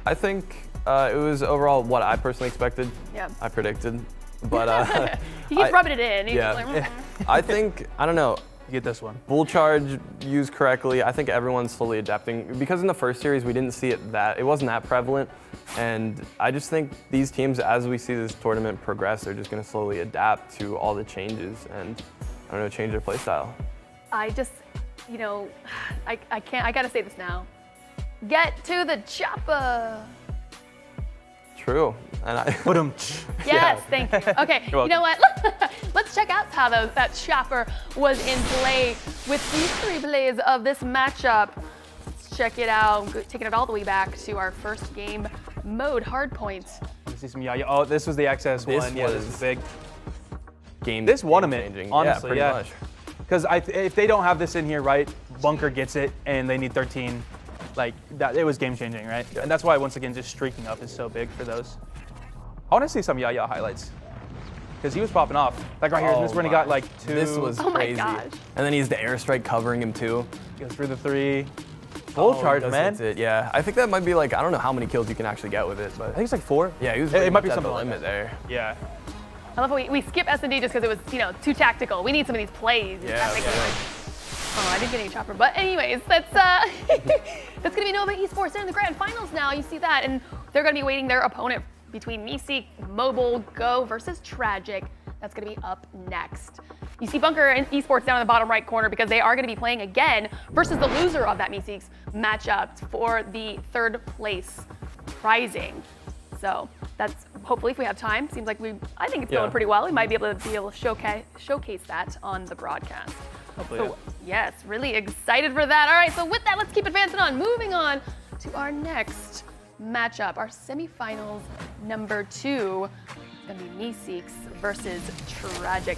I think it was overall what I personally expected. Yeah. I predicted, but He keeps rubbing it in. He's yeah. just like, I think I don't know. You get this one. Bull charge used correctly. I think everyone's slowly adapting because in the first series we didn't see it wasn't that prevalent, and I just think these teams, as we see this tournament progress, they're just going to slowly adapt to all the changes and I don't know, change their play style. I just, you know, I can't, I gotta say this now. Get to the chopper. True, and I. Yes, thank you. Okay, you know what? Let's check out how that chopper was in play with these 3 plays of this matchup. Let's check it out, taking it all the way back to our first game mode, hardpoint. Let's see some Yaya. Oh, this was the XS one. Yeah, this was big. This won them changing. it, honestly, yeah, pretty much. Because if they don't have this in here, right, Bunker gets it, and they need 13. Like, that, it was game-changing, right? Yeah. And that's why, once again, just streaking up is so big for those. I want to see some Yaya highlights. Because he was popping off. Like right here, this is when he got like 2. This was crazy. gosh. And then he has the airstrike covering him too. Goes through the 3. Full charge, man. That's it, yeah. I think that might be like, I don't know how many kills you can actually get with it, but I think it's like 4. yeah, he was It might be at something the like limit that. there. Yeah. I love how we skip S&D just because it was, you know, too tactical. We need some of these plays. Yeah, Oh, I didn't get any chopper. But anyways, that's that's gonna be Nova Esports. They're in the grand finals now. You see that, and they're gonna be waiting their opponent between MeseeksMobileGo versus Tragik. That's gonna be up next. You see Bunker and Esports down in the bottom right corner because they are gonna be playing again versus the loser of that Meeseeks matchup for the 3rd place prizing. So that's hopefully, if we have time, seems like I think it's going pretty well. We might be able to showcase that on the broadcast. Hopefully, So, yes, really excited for that. All right, so with that, let's keep advancing on. Moving on to our next matchup, our semifinals number 2. It's gonna be Meeseeks versus Tragik.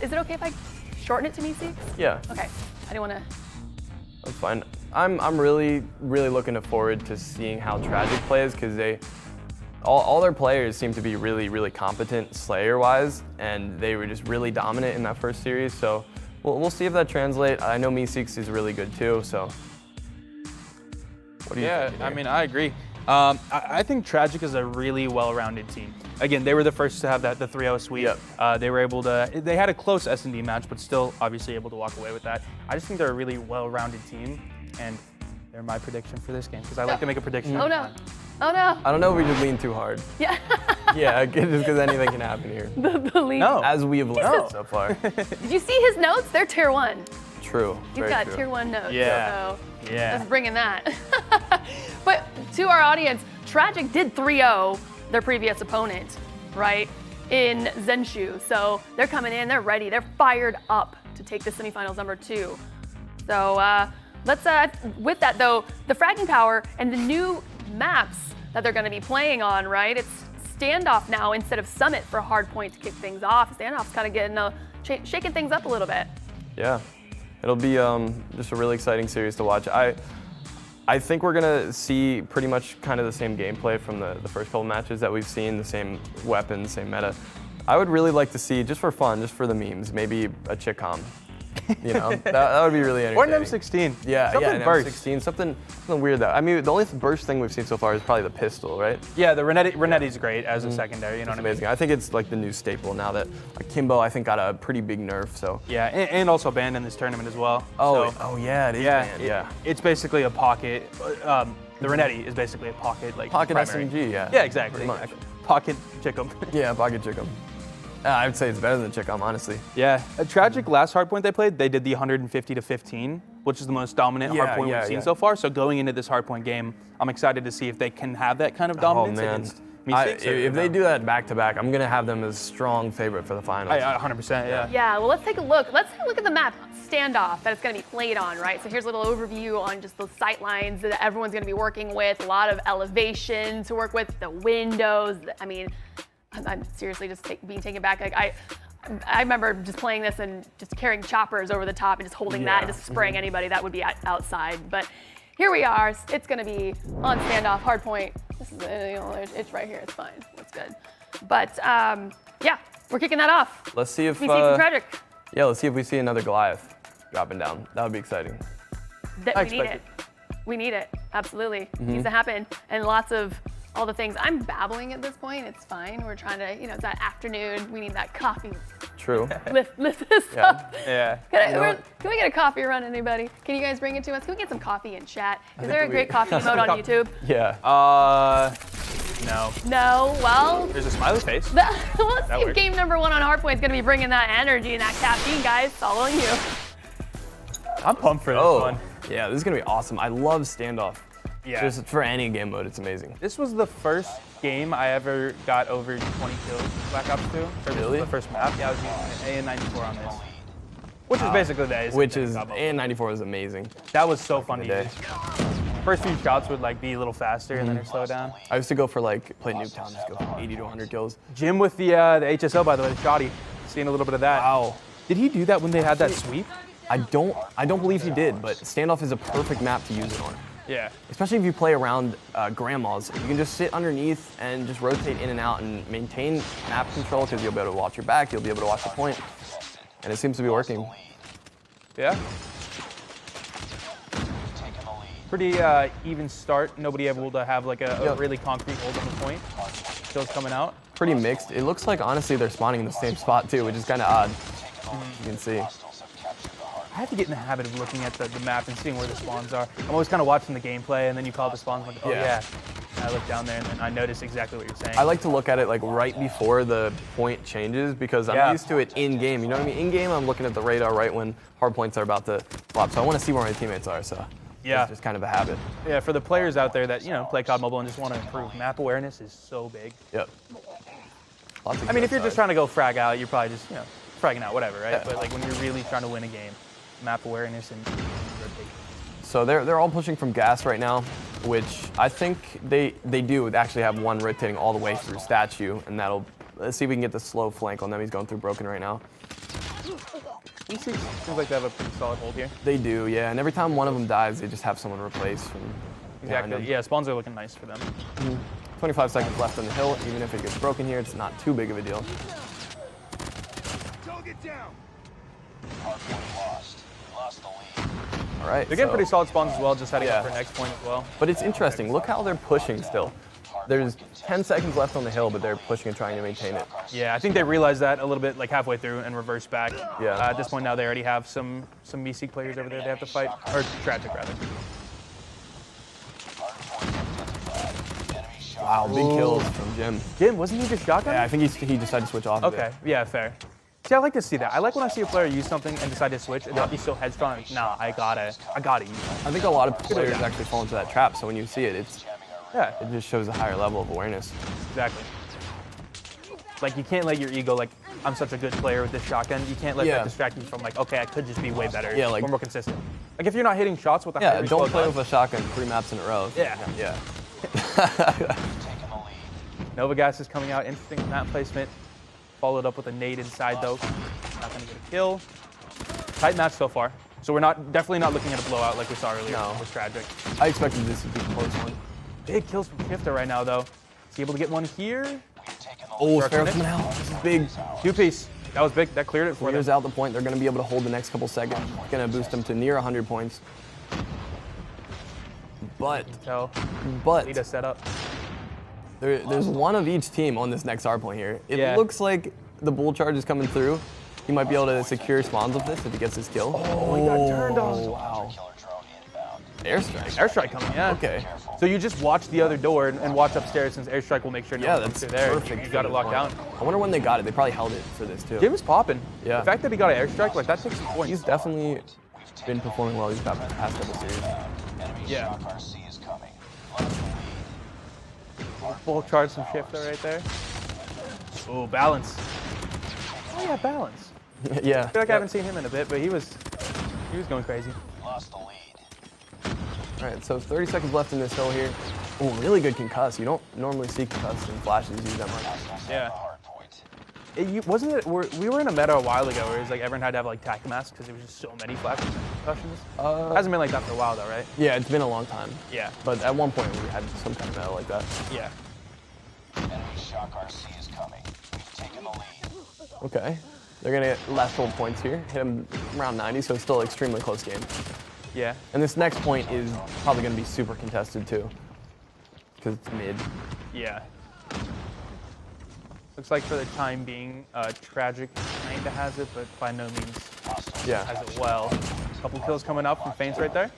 Is it okay if I shorten it to Meeseeks? Yeah, Okay, I didn't wanna. that's fine. I'm really looking forward to seeing how Tragik plays because all their players seem to be really competent Slayer-wise, and they were just really dominant in that first series. So we'll see if that translates. I know Meeseeks is really good too. So what do you think? I mean, I agree. I think Tragik is a really well-rounded team. Again, they were the first to have the 3-0 sweep. Yep. They were able to. They had a close S&D match, but still obviously able to walk away with that. I just think they're a really well-rounded team, and they're my prediction for this game because I like to make a prediction. Oh no! Oh no! I don't know if we just lean too hard. Yeah. Yeah, just because anything can happen here. the lead. No. As we have learned so far. Did you see his notes? They're tier 1. True. You've very got true. tier 1 notes. Yeah. So Yeah. let's bring in that. But to our audience, Tragik did 3-0 their previous opponent, right, in Zenshu. So they're coming in, they're ready, they're fired up to take the semifinals number 2. So Let's with that though, the fragging power and the new maps that they're going to be playing on, right? It's standoff now instead of summit for hardpoint to kick things off. Standoff's kind of getting shaking things up a little bit. Yeah, it'll be just a really exciting series to watch. I think we're gonna see pretty much kind of the same gameplay from the first couple matches that we've seen, the same weapons, same meta. I would really like to see, just for fun, just for the memes, maybe a Chick-Com. You know, that would be really entertaining. Or an M16. Yeah, something an burst. M16, something weird though. I mean, the only burst thing we've seen so far is probably the pistol, right? Yeah, the Renetti's great as a secondary. You know It's what I mean? amazing. I think it's like the new staple now that Kimbo, I think, got a pretty big nerf. So Yeah, and also banned in this tournament as well. oh, So, oh yeah, it is yeah, banned, yeah. It's basically a pocket. The Renetti is basically a pocket, like Pocket primary. SMG, yeah. Yeah, exactly. Pretty much. exactly. Pocket Chick-'em. Yeah, pocket Chick-'em. I would say it's better than Chick-'em, honestly. Yeah, a Tragik last hardpoint they played, they did the 150 to 15, which is the most dominant Yeah, hardpoint yeah, we've seen yeah. so far. So going into this hardpoint game, I'm excited to see if they can have that kind of dominance Oh man, against Meeseeks or if they no. do that back to back, I'm gonna have them as strong favorite for the finals. 100%, yeah. Yeah, well, let's take a look. Let's take a look at the map standoff that it's going to be played on, right? So here's a little overview on just the sight lines that everyone's going to be working with. A lot of elevation to work with, the windows. I mean, I'm seriously just being taken back. Like I remember just playing this and just carrying choppers over the top and just holding that and just spraying anybody that would be outside. But here we are. It's going to be on standoff, hardpoint. This is, it's right here. It's fine. It's good. But yeah, we're kicking that off. Let's see if Meeseeks and Tragik. yeah, let's see if we see another Goliath dropping down. That would be exciting. We need it. We need it. Absolutely. Needs to happen. And lots of all the things. I'm babbling at this point. It's fine. We're trying to, it's that afternoon. We need that coffee. True. Lift this up. Yeah. Can we get a coffee run, anybody? Can you guys bring it to us? Can we get some coffee in chat? Is there a great coffee emote on YouTube? Yeah. No. No. Well, There's a smiley face. let's see if works. game number 1 on Hardpoint is going to be bringing that energy and that caffeine, guys. It's all on you. I'm pumped for this Oh, one. yeah, this is gonna be awesome. I love standoff. Yeah. Just for any game mode, it's amazing. This was the first game I ever got over 20 kills in Black Ops 2. Or this Really? was the first map. Yeah, I was using an AN94 on this. Which is basically the ace. Which is, combo. and 94 was amazing. That was so fun to the day. use. First few shots would like be a little faster and then it slow down. I used to go for play Nuketown, just go from 80 to 100 kills. Jim with the HSO, by the way, the shoddy. Seeing a little bit of that. Wow. Did he do that when they had that sweep? I don't believe he did, but standoff is a perfect map to use it on. Yeah. Especially if you play around grandmas. You can just sit underneath and just rotate in and out and maintain map control because you'll be able to watch your back, you'll be able to watch the point. And it seems to be working. Yeah. Pretty even start. Nobody able to have like a really concrete hold on the point. Kills coming out. Pretty mixed. It looks like, honestly, they're spawning in the same spot too, which is kind of odd. You can see. I have to get in the habit of looking at the map and seeing where the spawns are. I'm always kind of watching the gameplay, and then you call the spawns, like, oh yeah. And I look down there, and then I notice exactly what you're saying. I like to look at it like right before the point changes because I'm used to it in game. You know what I mean? In game, I'm looking at the radar right when hard points are about to flop, so I want to see where my teammates are. So Yeah. it's just kind of a habit. Yeah, for the players out there that play COD Mobile and just want to improve, map awareness is so big. Yep. Lots of I mean, if you're good just sides. trying to go frag out, you're probably just fragging out, whatever, right? Yeah. But like when you're really trying to win a game, map awareness and rotation. So they're all pushing from gas right now, which I think they do actually have one rotating all the way through statue, and let's see if we can get the slow flank on them. He's going through broken right now. Seems like they have a pretty solid hold here. They do, yeah. And every time one of them dies, they just have someone replace from behind Exactly. them. Yeah, spawns are looking nice for them. 25 seconds left on the hill. Even if it gets broken here, it's not too big of a deal. Target down. Lost the lead. All right. They're getting so- pretty solid spawns as well, just heading Yeah. up for next point as well. But it's interesting. Look how they're pushing still. There's 10 seconds left on the hill, but they're pushing and trying to maintain it. Yeah, I think they realized that a little bit like halfway through and reversed back. Yeah. At this point now, they already have some Meeseek players over there they have to fight, or Tragik rather. Wow, big kills from Jim. Jim, wasn't he just shotgun? Yeah, I think he decided to switch off. of it. Okay, yeah, fair. See, I like to see that. I like when I see a player use something and decide to switch and not be so headstrong. Like, nah, I gotta use it. I think a lot of players actually fall into that trap. So when you see it, it Yeah, just shows a higher level of awareness. exactly. Like you can't let your ego like I'm such a good player with this shotgun. You can't let Yeah. that distract you from like okay, I could just be way better. Yeah, like- we're more consistent. Like if you're not hitting shots with a Yeah, high don't recoil play gun. with a shotgun 3 maps in a row. Yeah. Yeah. Nova Gas is coming out. Interesting map placement. Followed up with a nade inside though. Not gonna get a kill. Tight match so far. So we're definitely not looking at a blowout like we saw earlier with Tragik. I expected this to be a close one. Big kills from Shifter right now though. Is he able to get one here? Oh, Sparrow's coming out. This is big. 2-piece. That was big. That cleared it for them. Clears out the point. They're going to be able to hold the next couple seconds. Going to boost them to near 100 points. But Need a setup. there's one of each team on this next hard point here. It Yeah. looks like the bull charge is coming through. He might be able to secure spawns with this if he gets his kill. Oh, he got turned on. Wow. Airstrike. Airstrike coming, yeah. Okay. So you just watch the other door and watch upstairs since Airstrike will make sure no Yeah, one comes that's through there. perfect. You got it locked down. I wonder when they got it. They probably held it for this too. Jim is popping. Yeah. The fact that he got an Airstrike, like that takes some points. He's definitely been performing well these past couple series. Yeah. Full charge some Shifter right there. Oh, balance. Oh yeah, balance. Yeah. I feel like I haven't seen him in a bit, but he was going crazy. All right, so 30 seconds left in this hill here. Oh, really good concuss. You don't normally see concuss and flashes used that much. Yeah. Wasn't it? We were in a meta a while ago where it was like everyone had to have like tac masks because there was just so many flashes and concussions. Hasn't been like that for a while though, right? Yeah, it's been a long time. Yeah. But at one point we had some kind of meta like that. Yeah. Okay. They're gonna get last hold points here. Hit him around 90, so it's still an extremely close game. Yeah. And this next point is probably gonna be super contested too, because it's mid. Yeah. Looks like for the time being, Tragik kinda has it, but by no means has it well. Couple kills coming up from feints right there.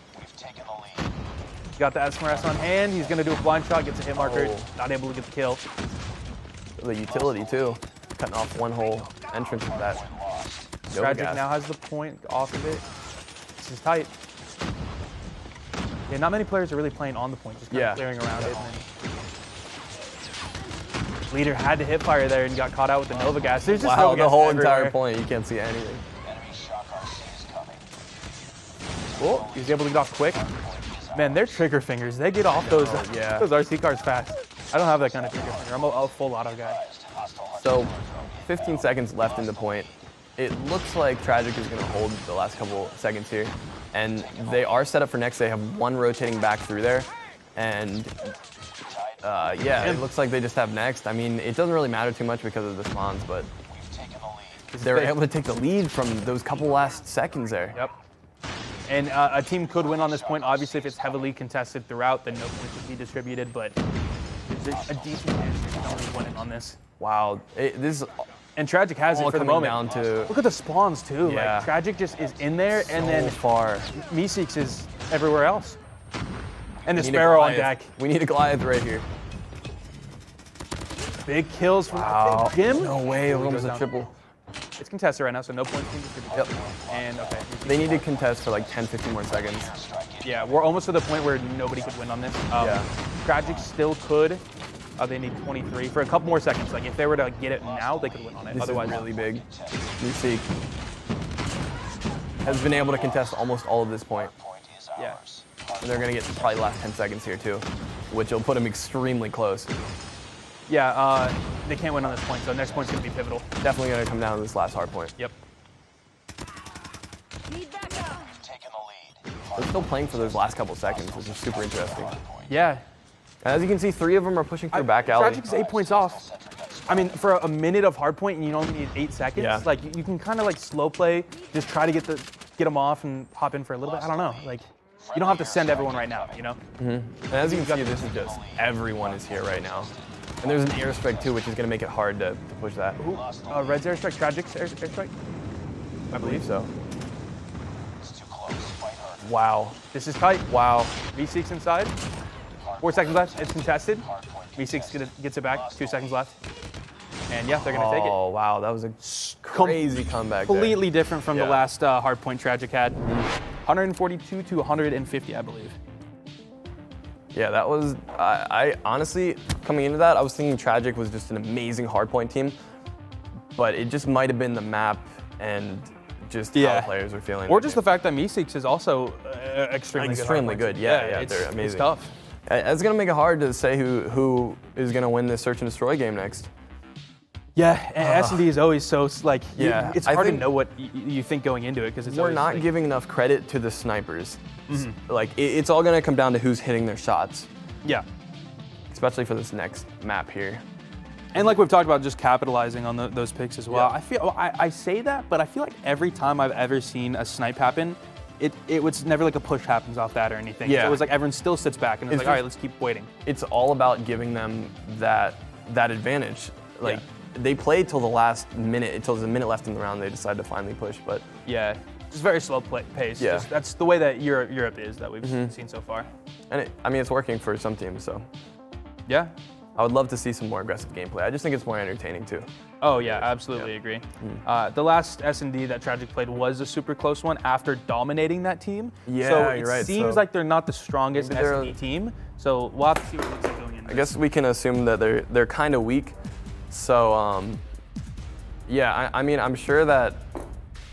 Got the SMRS on hand. He's gonna do a blind shot, gets a hit marker, not able to get the kill. The utility too, cutting off one whole entrance of that. Tragik now has the point off of it. This is tight. Yeah, not many players are really playing on the point, just kind of clearing around it. And then Leader had to hit fire there and got caught out with the Nova Gas. There's just Nova the Gas whole everywhere. entire point, you can't see anything. Oh, he was able to get off quick. Man, their trigger fingers, they get off those RC cars fast. I don't have that kind of trigger finger. I'm a full auto guy. So 15 seconds left in the point. It looks like Tragik is going to hold the last couple seconds here. And they are set up for next. They have one rotating back through there. And it looks like they just have next. I mean, it doesn't really matter too much because of the spawns, but they're able to take the lead from those couple last seconds there. Yep. And a team could win on this point. Obviously, if it's heavily contested throughout, then no points would be distributed, but there's a decent chance you're only winning on this. Wow. This is and Tragik has it for the moment. down to, look at the spawns, too. Yeah. Like, Tragik just is in there, and then far. Meeseeks is everywhere else. And the Sparrow on deck. We need a Goliath right here. Big kills from I think Jim. No way, it was almost a triple. It's contested right now, so no points being distributed. Yep. And okay. They need to contest for like 10, 15 more seconds. Yeah, we're almost to the point where nobody could win on this. Tragik still could. They need 23 for a couple more seconds. Like if they were to get it now, they could win on it. This Otherwise, is really big. Meeseek has been able to contest almost all of this point. Yeah. And they're gonna get probably the last 10 seconds here too, which will put them extremely close. Yeah, they can't win on this point, so next point's gonna be pivotal. Definitely gonna come down to this last hard point. Yep. They're still playing for those last couple seconds, which is super interesting. Yeah. And as you can see, 3 of them are pushing through back alley. Tragik's 8 points off. I mean, for a minute of hard point, and you only need 8 seconds. Like you can kind of like slow play, just try to get them off and hop in for a little bit. I don't know. Like you don't have to send everyone right now, you know. And as you can see, this is just everyone is here right now. And there's an airstrike too, which is going to make it hard to push that. Red's airstrike, Tragik's airstrike. I believe so. Wow. This is tight. Wow. Meeseeks inside. 4 seconds left. It's contested. Meeseeks gets it back. 2 seconds left. And yeah, they're gonna take it. Oh wow, that was a crazy comeback. Completely different from the last hard point Tragik had. 142 to 150, I believe. Yeah, that was. I honestly, coming into that, I was thinking Tragik was just an amazing hardpoint team, but it just might have been the map and just how the players are feeling. Or just the fact that Meeseeks is also extremely good. good. Yeah, they're amazing. It's tough. It's gonna make it hard to say who is gonna win this search and destroy game next. Yeah, and S&D is always so like. Yeah, it's hard to know what you think going into it because it's. We're not giving enough credit to the snipers. Like it's all gonna come down to who's hitting their shots. Yeah. Especially for this next map here. And like we've talked about, just capitalizing on those picks as well. I say that, but I feel like every time I've ever seen a snipe happen, it was never like a push happens off that or anything. Yeah. So it was like everyone still sits back and it's like, all right, let's keep waiting. It's all about giving them that advantage. Like they played till the last minute, until there's a minute left in the round, they decided to finally push. But yeah, just very slow pace. Yeah. That's the way that Europe is that we've seen so far. And I mean, it's working for some teams, so. Yeah. I would love to see some more aggressive gameplay. I just think it's more entertaining too. Oh yeah, absolutely agree. The last S&D that Tragik played was a super close one after dominating that team. Yeah, so you're right. It seems like they're not the strongest S&D team. So we'll have to see what it looks like going in. I guess we can assume that they're kind of weak. So yeah, I mean, I'm sure that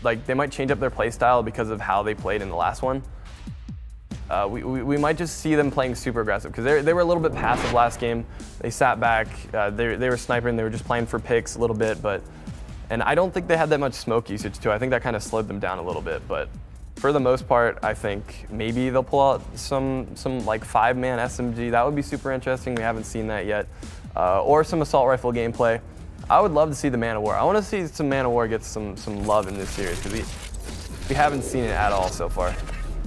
like they might change up their play style because of how they played in the last one. We might just see them playing super aggressive because they were a little bit passive last game. They sat back, they were sniping, they were just playing for picks a little bit, and I don't think they had that much smoke usage too. I think that kind of slowed them down a little bit, but for the most part, I think maybe they'll pull out some like 5-man SMG. That would be super interesting. We haven't seen that yet. Or some assault rifle gameplay. I would love to see the Man of War. I want to see some Man of War get some love in this series because we haven't seen it at all so far.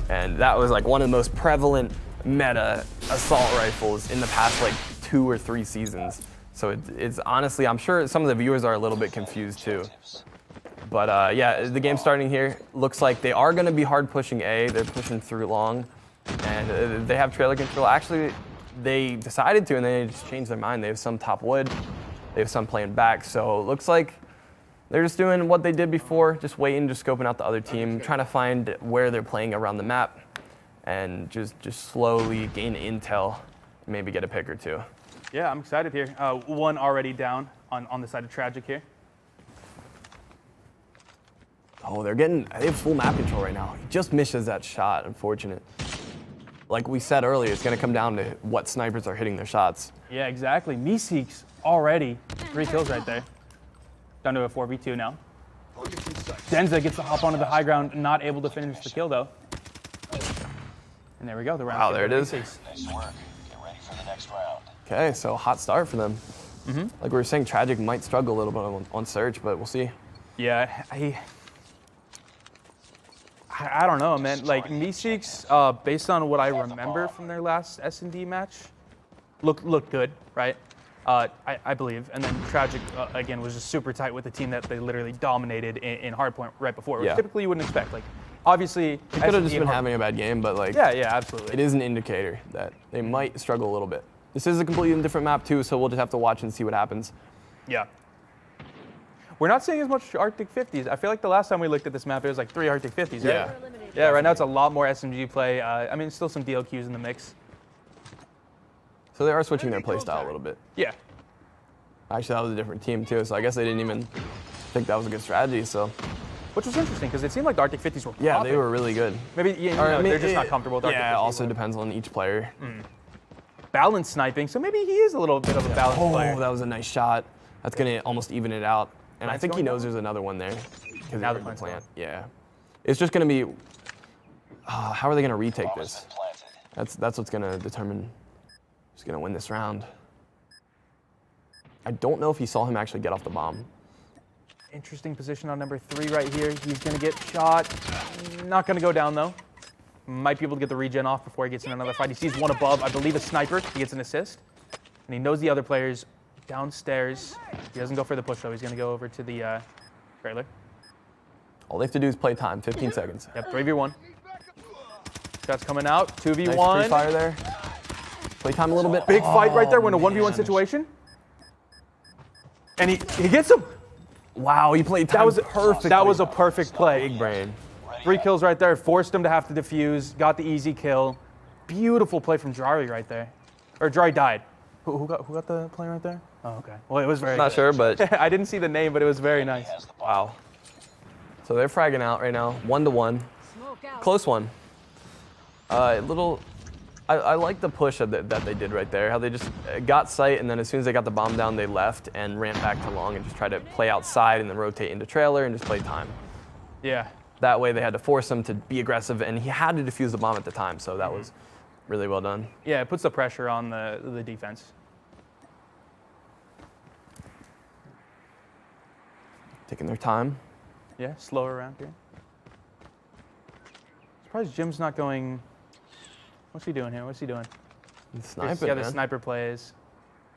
And that was like one of the most prevalent meta assault rifles in the past like 2 or 3 seasons. So it's honestly, I'm sure some of the viewers are a little bit confused too. But yeah, the game's starting here. Looks like they are going to be hard pushing A. They're pushing through long, and they have trailer control. Actually, they decided to, and they just changed their mind. They have some top wood. They have some playing back. So it looks like they're just doing what they did before, just waiting, just scoping out the other team, trying to find where they're playing around the map, and just slowly gain intel, maybe get a pick or 2. Yeah, I'm excited here. One already down on the side of Tragik here. Oh, they have full map control right now. He just misses that shot, unfortunate. Like we said earlier, it's gonna come down to what snipers are hitting their shots. Yeah, exactly. Meeseeks already 3 kills right there. Down to a 4v2 now. Denza gets to hop onto the high ground, not able to finish the kill though. And there we go, the round. Wow, there it is. Nice work. Get ready for the next round. Okay, so hot start for them. Like we were saying, Tragik might struggle a little bit on search, but we'll see. Yeah, I don't know, man. Like Meeseeks, based on what I remember from their last S&D match, looked good, right? I believe. And then Tragik, again, was just super tight with the team that they literally dominated in hardpoint right before, which typically you wouldn't expect. Like, obviously, they could have just been having a bad game, but like, yeah, absolutely. It is an indicator that they might struggle a little bit. This is a completely different map too, so we'll just have to watch and see what happens. Yeah. We're not seeing as much Arctic 50s. I feel like the last time we looked at this map, it was like 3 Arctic 50s, right? Yeah. Yeah, right now it's a lot more SMG play. I mean, still some DLQs in the mix. So they are switching their playstyle a little bit. Yeah. Actually, that was a different team too, so I guess they didn't even think that was a good strategy. So, which was interesting because it seemed like the Arctic 50s were yeah, they were really good. Maybe they're just not comfortable with Arctic 50s. Yeah, it also depends on each player. Balance sniping, so maybe he is a little bit of a balanced player. Oh, that was a nice shot. That's gonna almost even it out. And I think he knows there's another one there. Now the plant. Yeah. It's just gonna be, how are they gonna retake this? That's what's gonna determine who's gonna win this round. I don't know if he saw him actually get off the bomb. Interesting position on number 3 right here. He's gonna get shot. Not gonna go down though. Might be able to get the regen off before he gets in another fight. He sees one above, I believe a sniper. He gets an assist. And he knows the other player's downstairs. He doesn't go for the push though. He's gonna go over to the trailer. All they have to do is play time, 15 seconds. Yep, 3v1. Shots coming out, 2v1. Nice free fire there. Play time a little bit. Big fight right there. We're in a 1v1 situation. And he gets him. Wow, he played time that was perfect. That was a perfect play. Big brain. 3 kills right there. Forced him to have to defuse. Got the easy kill. Beautiful play from Jari right there. Or Jari died. Who got the play right there? Oh, okay. Well, it was very Not good. sure, but I didn't see the name, but it was very nice. Wow. So they're fragging out right now, 1-1. Smoke out. Close one. I like the push that they did right there, how they just got sight, and then as soon as they got the bomb down, they left and ran back to long and just tried to play outside and then rotate into trailer and just play time. Yeah. That way they had to force him to be aggressive, and he had to defuse the bomb at the time, so that was really well done. Yeah, it puts the pressure on the defense. Taking their time. Yeah, slower around here. Surprised Jim's not going. What's he doing here? What's he doing? He's sniping, yeah, man. the sniper plays.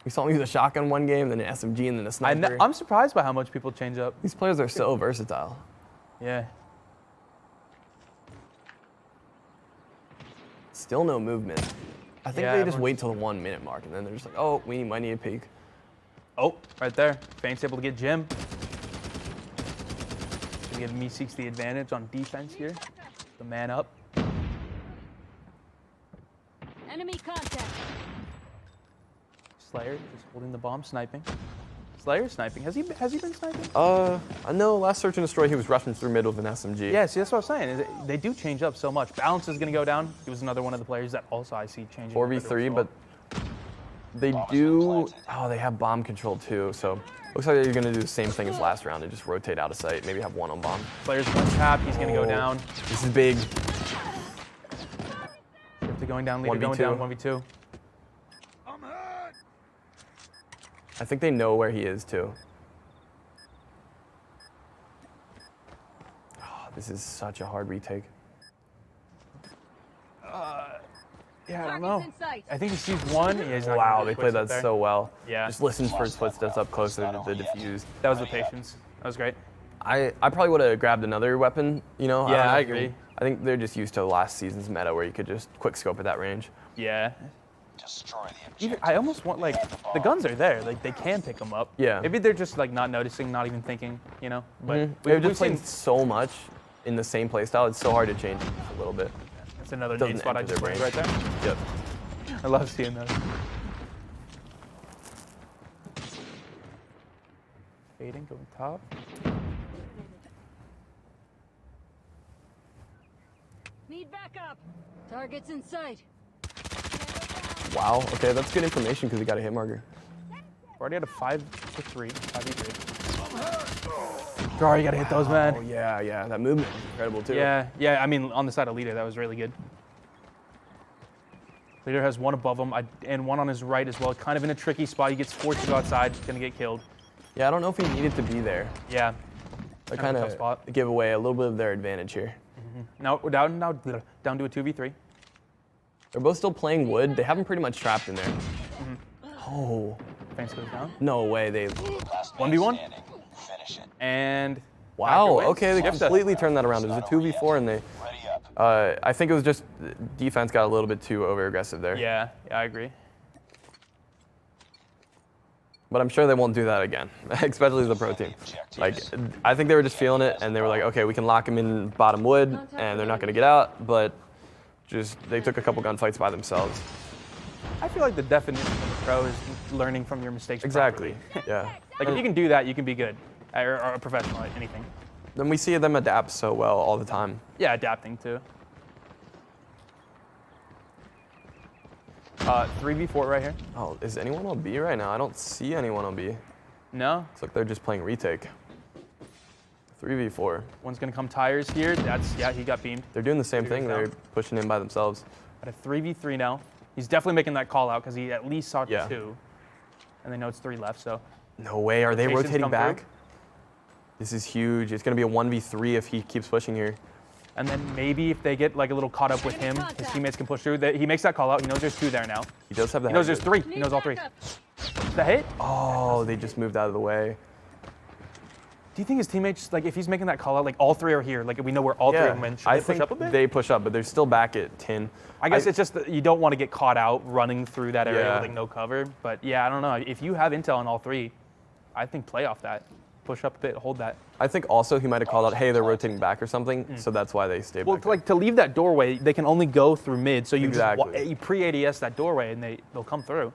We saw him use a shotgun one game, then an SMG, and then a sniper. I'm surprised by how much people change up. These players are so versatile. Yeah. Still no movement. I think Yeah, they just everyone's- wait till the 1 minute mark, and then they're just like, oh, we might need a peek. Oh, right there. Feint's able to get Jim. Gonna give Meeseeks the advantage on defense here. The man up. Enemy contact. Slayer just holding the bomb, sniping. Slayer sniping. Has he been sniping? I know last search and destroy he was rushing through mid with an SMG. Yeah, see, that's what I'm saying. is They do change up so much. Balance is gonna go down. He was another one of the players that also I see changing. 4v3, but they do. Oh, they have bomb control too. So looks like they're gonna do the same thing as last round and just rotate out of sight. Maybe have one on bomb. Player's one tap. He's gonna go down. This is big. Shifter going down. Leader going 1v2. down. 1v2. I think they know where he is too. Oh, this is such a hard retake. Yeah, I don't know. Target's in sight. I think he sees one. Yeah, he's not Wow, gonna they do played quick that there. so well. Yeah. Just listen for his footsteps up closer to the defuse. That was the patience. That was great. I probably would have grabbed another weapon, you know? Yeah, don't know I if you- agree. I think they're just used to last season's meta where you could just quick scope at that range. Yeah. Destroy the objective. Even, I almost want, like, the guns are there. Like, they can pick them up. Yeah. Maybe they're just, like, not noticing, not even thinking, you know? But They've we've just seen, played so much in the same playstyle, it's so hard to change a little bit. that's another doesn't nade spot I enter just their played right brain. there. Yep. I love seeing those. Fading, going top. Need backup. Target's in sight. Wow, okay, that's good information because he got a hit marker. Already had a 5-3, 5v3. Sorry, you gotta hit those, Oh, man. yeah, that movement was incredible too. Yeah, I mean, on the side of Leader, that was really good. Leader has one above him and one on his right as well. Kind of in a tricky spot. He gets forced to go outside. Gonna get killed. Yeah, I don't know if he needed to be there. Yeah. They Kind kind of a tough spot. of give away a little bit of their advantage here. Now we're down to a 2v3. They're both still playing wood. They have him pretty much trapped in there. Oh, Fence goes down. no way. They. Last 1v1? standing. Finish it. And Wow, wins. okay, they Yep. completely turned that around. It was a 2v4 and they. Ready up. I think it was just defense got a little bit too over aggressive there. yeah, I agree. But I'm sure they won't do that again, especially the pro team. Like, I think they were just feeling it, and they were like, okay, we can lock them in bottom wood, and they're not going to get out, but just they took a couple gunfights by themselves. I feel like the definition of a pro is learning from your mistakes. Exactly, properly. yeah. Like if you can do that, you can be good, or a professional at anything. Then we see them adapt so well all the time. Yeah, adapting too. 3v4 right here. Oh, is anyone on B right now? I don't see anyone on B. No, It's like they're just playing retake. 3v4. one's gonna come tires here. Yeah, he got beamed. They're doing the same Leader's thing. down. They're pushing in by themselves. At a 3v3 now. He's definitely making that call out because he at least saw Yeah. 2. And they know it's 3 left, so. No way. Are they Rotations rotating come back? through. This is huge. It's going to be a 1v3 if he keeps pushing here. And then maybe if they get like a little caught up with him, his teammates can push through. He makes that call out. He knows there's 2 there now. He does have the He knows head there's good. 3. He knows all 3. The hit? Oh, they just moved out of the way. Do you think his teammates, like if he's making that call out, like all 3 are here, like we know where all 3 of them went, should I they push think up a bit? they push up, but they're still back at 10. I guess it's just that you don't want to get caught out running through that area Yeah. with like no cover. But yeah, I don't know. If you have intel on all 3, I think play off that. Push up a bit, hold that. I think also he might have called out, hey, they're rotating back or something, so that's why they stayed Well, back there. like to leave that doorway, they can only go through mid. So you Exactly. just you pre-ADS that doorway and they'll come through.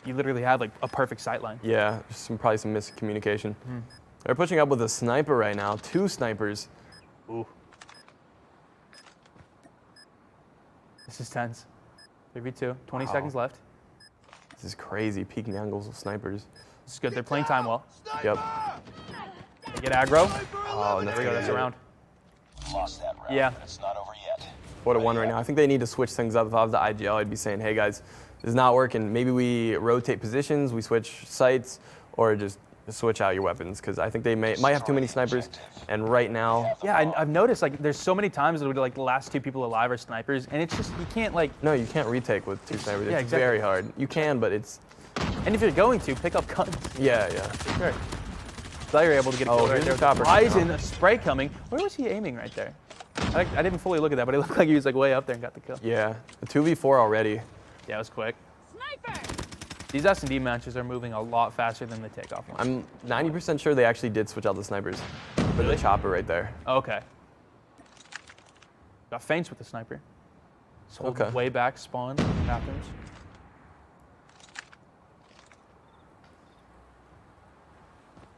You literally have like a perfect sight line. Yeah, just probably some miscommunication. They're pushing up with a sniper right now. 2 snipers. Ooh. This is tense. 3v2, 20 seconds left. This is crazy, peeking angles of snipers. This is good. They're playing time well. Yep. They get aggro. Oh, There we go. That's a round. Lost that round, Yeah. but it's not over yet. 4-1 right now. I think they need to switch things up. If I was the IGL, I'd be saying, hey guys, this is not working. Maybe we rotate positions, we switch sites, or just switch out your weapons, because I think they might have too many snipers. And right now, Yeah, I've noticed like there's so many times that like the last 2 people alive are snipers, and it's just you can't like. no, you can't retake with 2 snipers. It's Yeah, exactly. very hard. You can, but it's, And if you're going to pick up guns, yeah. sure. Glad you're able to get a kill right here's there. the chopper. Ryzen, a spray coming. Where was he aiming right there? I didn't fully look at that, but it looked like he was like way up there and got the kill. Yeah, a 2v4 already. Yeah, it was quick. Sniper! These S&D matches are moving a lot faster than the takeoff ones. I'm 90% sure they actually did switch out the snipers for the chopper right there. Okay. Got feints with the sniper. Just holding Okay. way back, spawn, bathrooms.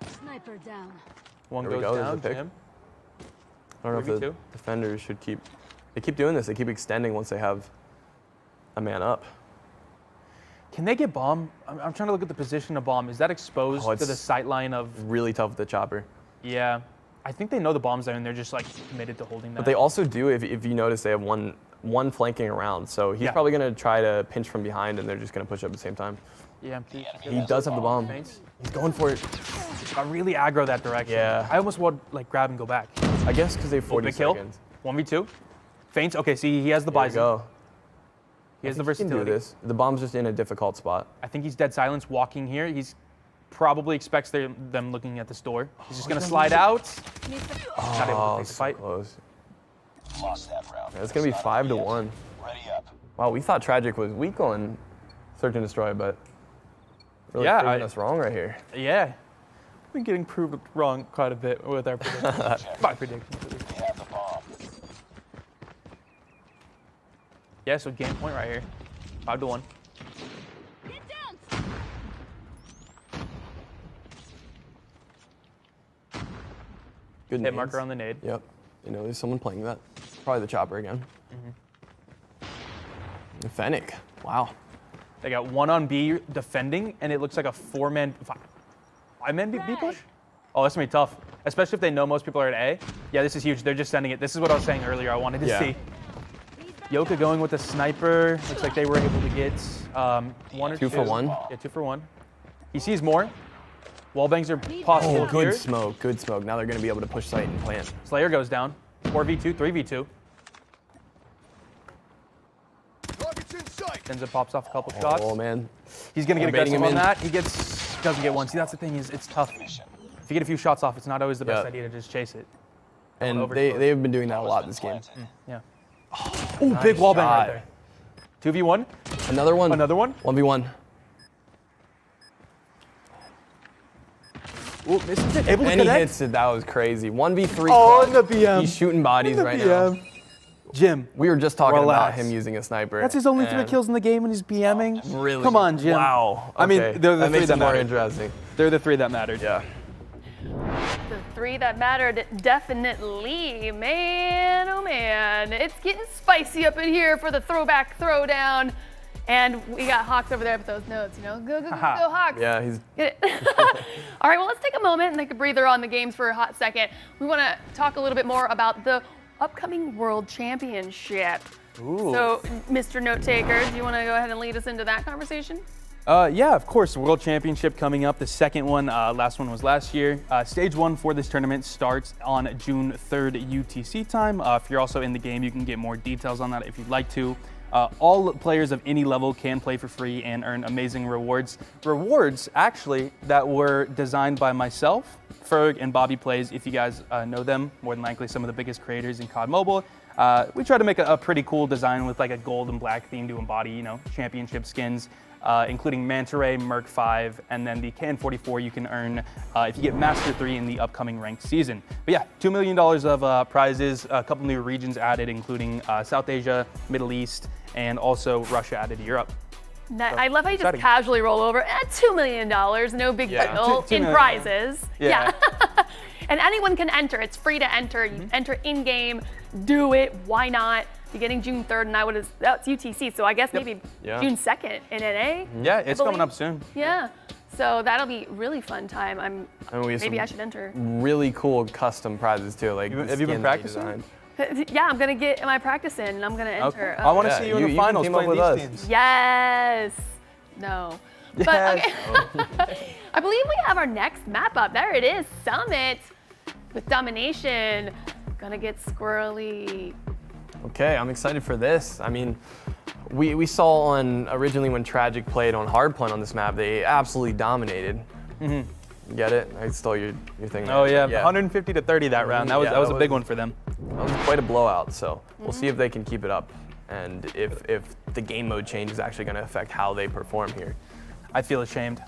Sniper down. One There we goes go, there's down the to pick. him. I don't know if the 3v2. defenders should keep, they keep doing this. They keep extending once they have a man up. Can they get bomb? I'm trying to look at the position of bomb. Is that exposed Oh, to the it's- sight line of? Really tough with the chopper. Yeah. I think they know the bomb's there and they're just like committed to holding that. But they also do, if you notice, they have one flanking around. So he's Yeah. probably going to try to pinch from behind, and they're just going to push up at the same time. Yeah. He does have the bomb. Feints. He's going for it. Got really aggro that direction. Yeah. I almost would like grab and go back. I guess because they have 40 Big kill. seconds. 1v2. Feints. Okay, see, he has the There we Bison. go. He has the I think he can do versatility. this. The bomb's just in a difficult spot. I think he's dead silence walking here. He's probably expects them looking at this door. He's just gonna slide out. Not able to Oh, take the so fight. close. Lost that round. It's going to be 5-1. Ready up. Wow, we thought Tragik was weak on Search and Destroy, but really Yeah, proving us wrong right here. Yeah. We've been getting proved wrong quite a bit with our predictions. My predictions. We have the bomb. Yeah, so game point right here. 5-1. Get down! Good Hit nades. marker on the nade. Yep. You know, there's someone playing that. Probably the chopper again. Fennec. Wow. They got 1 on B defending, and it looks like a 5-man B push? Oh, that's gonna be tough. Especially if they know most people are at A. Yeah, this is huge. They're just sending it. This is what I was saying earlier I wanted to Yeah. see. Yoka going with the sniper. Looks like they were able to get 1 or 2. 2 for 1. Yeah, 2 for 1. He sees more. Wallbangs are possible Oh, here. good smoke. Good smoke. Now they're going to be able to push site and plant. Slayer goes down. 4v2, 3v2. Target's in sight. Denza pops off a couple shots. Oh, man. He's gonna get Baiting aggressive him on in. that. He doesn't get one. See, that's the thing is it's tough. If you get a few shots off, it's not always the best Yeah. idea to just chase it. And overexposed. they've been doing that a lot this game. Yeah. Ooh, big wallbang right shot. there. 2v1. Another one. Another one. 1v1. Ooh, misses it. Able to And he connect. hits it. That was crazy. 1v3. Oh, clutch. in the BM. He's shooting bodies In the right BM. now. Jim. We were just talking Relax. about him using a sniper. That's his only 3 and- kills in the game and he's BMing. Really? Come on, Jim. Wow. I mean, Okay. they're the that 3 makes that it more mattered. interesting. They're the 3 that mattered. Yeah. The 3 that mattered, definitely. Man, oh man. It's getting spicy up in here for the Throwback Throwdown. And we got Hawks over there with those notes, you know? Go, go, go, Haha. go, Hawks. Yeah, he's Get it? All right, well, let's take a moment and take a breather on the games for a hot second. We want to talk a little bit more about the upcoming World Championship. Ooh. So, Mr. Note Taker, do you want to go ahead and lead us into that conversation? Yeah, of course. World Championship coming up. The second one, last one was last year. Stage 1 for this tournament starts on June 3rd UTC time. If you're also in the game, you can get more details on that if you'd like to. All players of any level can play for free and earn amazing rewards. Rewards, actually, that were designed by myself, Ferg, and Bobby Plays. If you guys know them, more than likely some of the biggest creators in COD Mobile. We try to make a pretty cool design with like a gold and black theme to embody, you know, championship skins. Including Manta Ray, Merc 5, and then the Can 44 you can earn if you get Master 3 in the upcoming ranked season. But yeah, $2 million of prizes, a couple new regions added, including South Asia, Middle East, and also Russia added to Europe. I love how you just exciting. casually roll over. $2 million, no big Yeah. deal, $2 in million. prizes. Yeah. And anyone can enter. It's free to enter. You enter in-game, do it, why not? Beginning June 3rd, and that's UTC, so I guess maybe June 2nd in NA. Yeah, it's coming up soon. Yeah, so that'll be really fun time. Maybe I should enter. Really cool custom prizes too. Like Have you been practicing? Yeah, I'm gonna get my practice in, and I'm gonna enter. I want to see you in the finals playing these teams. Yes. No. But okay. I believe we have our next map up. There it is, Summit with Domination. Gonna get squirrely. Okay, I'm excited for this. I mean, we saw originally when Tragik played on hardpoint on this map, they absolutely dominated. You get it? I stole your thing. Oh yeah, 150 to 30 that round. That was a big one for them. That was quite a blowout. So we'll see if they can keep it up, and if the game mode change is actually going to affect how they perform here. I feel ashamed.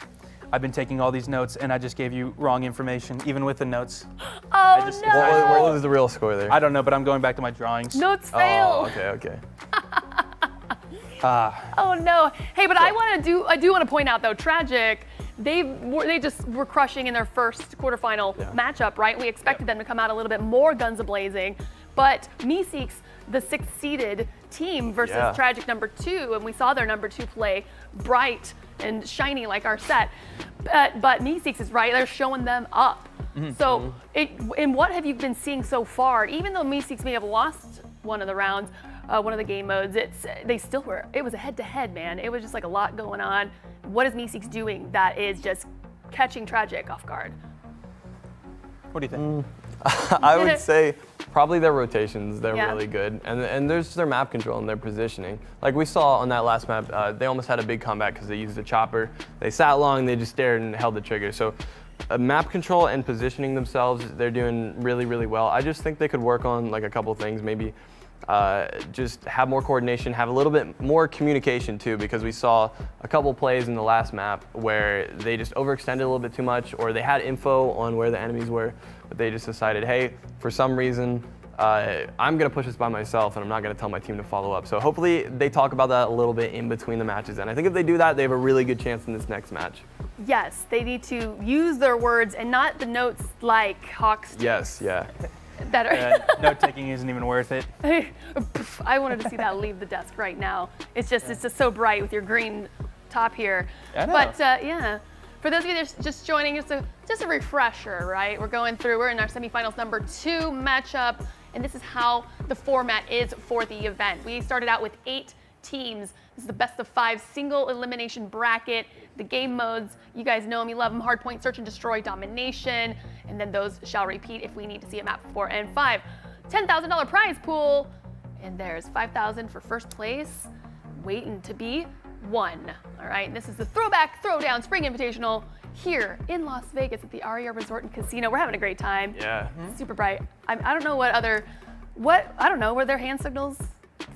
I've been taking all these notes, and I just gave you wrong information, even with the notes. Oh no! What was the real score there? I don't know, but I'm going back to my drawings. Notes fail. Oh, okay. Oh no! Hey, but I do want to point out though, Tragik, they just were crushing in their first quarterfinal matchup, right? We expected them to come out a little bit more guns a-blazing, but Meeseeks, the 6th-seeded team versus Tragik number 2, and we saw their number 2 play bright and shiny like our set. But Meeseeks is right; they're showing them up. So, in what have you been seeing so far? Even though Meeseeks may have lost one of the rounds, one of the game modes, it was a head-to-head, man. It was just like a lot going on. What is Meeseeks doing that is just catching Tragik off guard? What do you think? I would say probably their rotations. They're really good, and there's their map control and their positioning. Like we saw on that last map, they almost had a big comeback because they used the chopper. They sat long, they just stared and held the trigger. So map control and positioning themselves, they're doing really, really well. I just think they could work on like a couple things, maybe just have more coordination, have a little bit more communication too, because we saw a couple plays in the last map where they just overextended a little bit too much, or they had info on where the enemies were, but they just decided, hey, for some reason, I'm going to push this by myself and I'm not going to tell my team to follow up. So hopefully they talk about that a little bit in between the matches, and I think if they do that, they have a really good chance in this next match. Yes, they need to use their words and not the notes like Hawksnest. Yes, yeah. Note taking isn't even worth it. I wanted to see that leave the desk right now. It's just so bright with your green top here. I know. But yeah, for those of you that are just joining, just a refresher, right? We're in our semifinals number 2 matchup, and this is how the format is for the event. We started out with 8 teams. This is the best of 5 single elimination bracket. The game modes, you guys know them, you love them: hardpoint, search and destroy, domination, and then those shall repeat if we need to see a map 4 and 5. $10,000 prize pool, and there's $5,000 for first place, waiting to be won. All right, and this is the Throwback Throwdown Spring Invitational here in Las Vegas at the Aria Resort and Casino. We're having a great time. Yeah. Super bright. I don't know I don't know, were there hand signals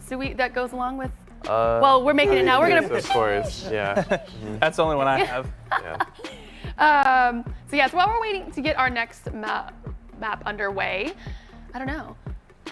that goes along with? Well, we're making it now. We're gonna. Of course, yeah. That's the only one I have. So while we're waiting to get our next map underway, I don't know.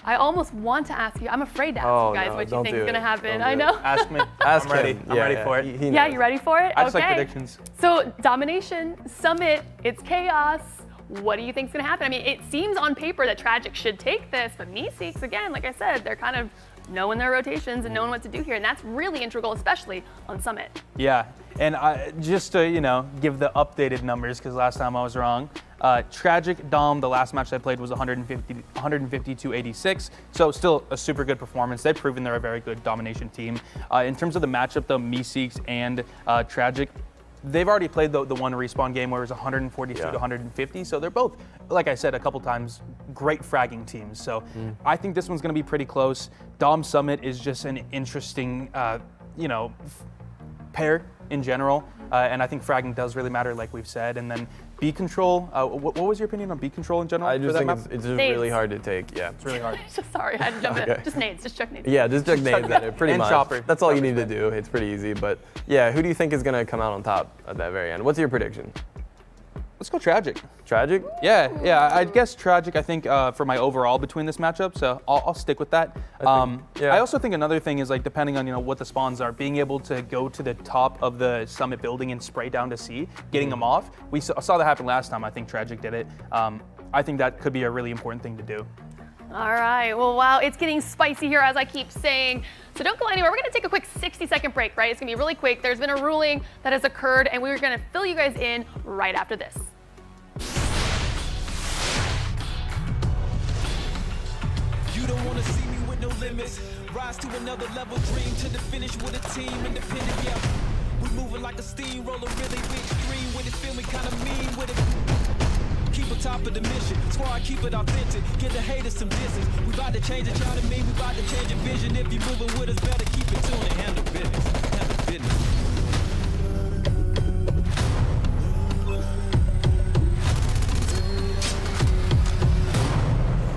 I almost want to ask you. I'm afraid to ask you guys what you think is gonna happen. I know. Ask me. Ask I'm ready. him. I'm ready for it. Yeah, you ready for it? I just like predictions. So Domination, Summit, it's chaos. What do you think's gonna happen? I mean, it seems on paper that Tragik should take this, but Meeseeks, again, like I said, they're kind of knowing their rotations and knowing what to do here, and that's really integral, especially on Summit. Yeah, and just to give the updated numbers, because last time I was wrong. Tragik Dom, the last match I played was 150 to 86, so still a super good performance. They've proven they're a very good domination team. In terms of the matchup, though, Meeseeks and Tragik, they've already played the one respawn game where it was 142 to 150, so they're both, like I said a couple times, great fragging teams. So I think this one's going to be pretty close. Dom Summit is just an interesting, pair in general, and I think fragging does really matter, like we've said. And then B control. What was your opinion on B control in general? I just think it's just really hard to take. Yeah, it's really hard. Sorry, I had to jump in. Just nades. Just chuck nades. Yeah, just chuck nades at it. Pretty and much. Chopper. That's all you need to do. It's pretty easy. But yeah, who do you think is gonna come out on top at that very end? What's your prediction? Let's go Tragik. Tragik? Yeah. I guess Tragik. I think for my overall between this matchup, so I'll stick with that. I also think another thing is, like, depending on what the spawns are, being able to go to the top of the Summit building and spray down to C, getting them off. We saw that happen last time. I think Tragik did it. I think that could be a really important thing to do. All right, well, wow, it's getting spicy here, as I keep saying. So don't go anywhere. We're gonna take a quick 60-second break, right? It's gonna be really quick. There's been a ruling that has occurred, and we're gonna fill you guys in right after this. You don't wanna see me with no limits. Rise to another level, dream to the finish with a team, independent, yeah. We moving like a steamroller, really we extreme with it, feel me kinda mean with it. Keep on top of the mission, squad keep it authentic, get the haters some distance. We about to change it, y'all to me, we about to change your vision. If you moving with us, better keep it tuned and handle business, handle business.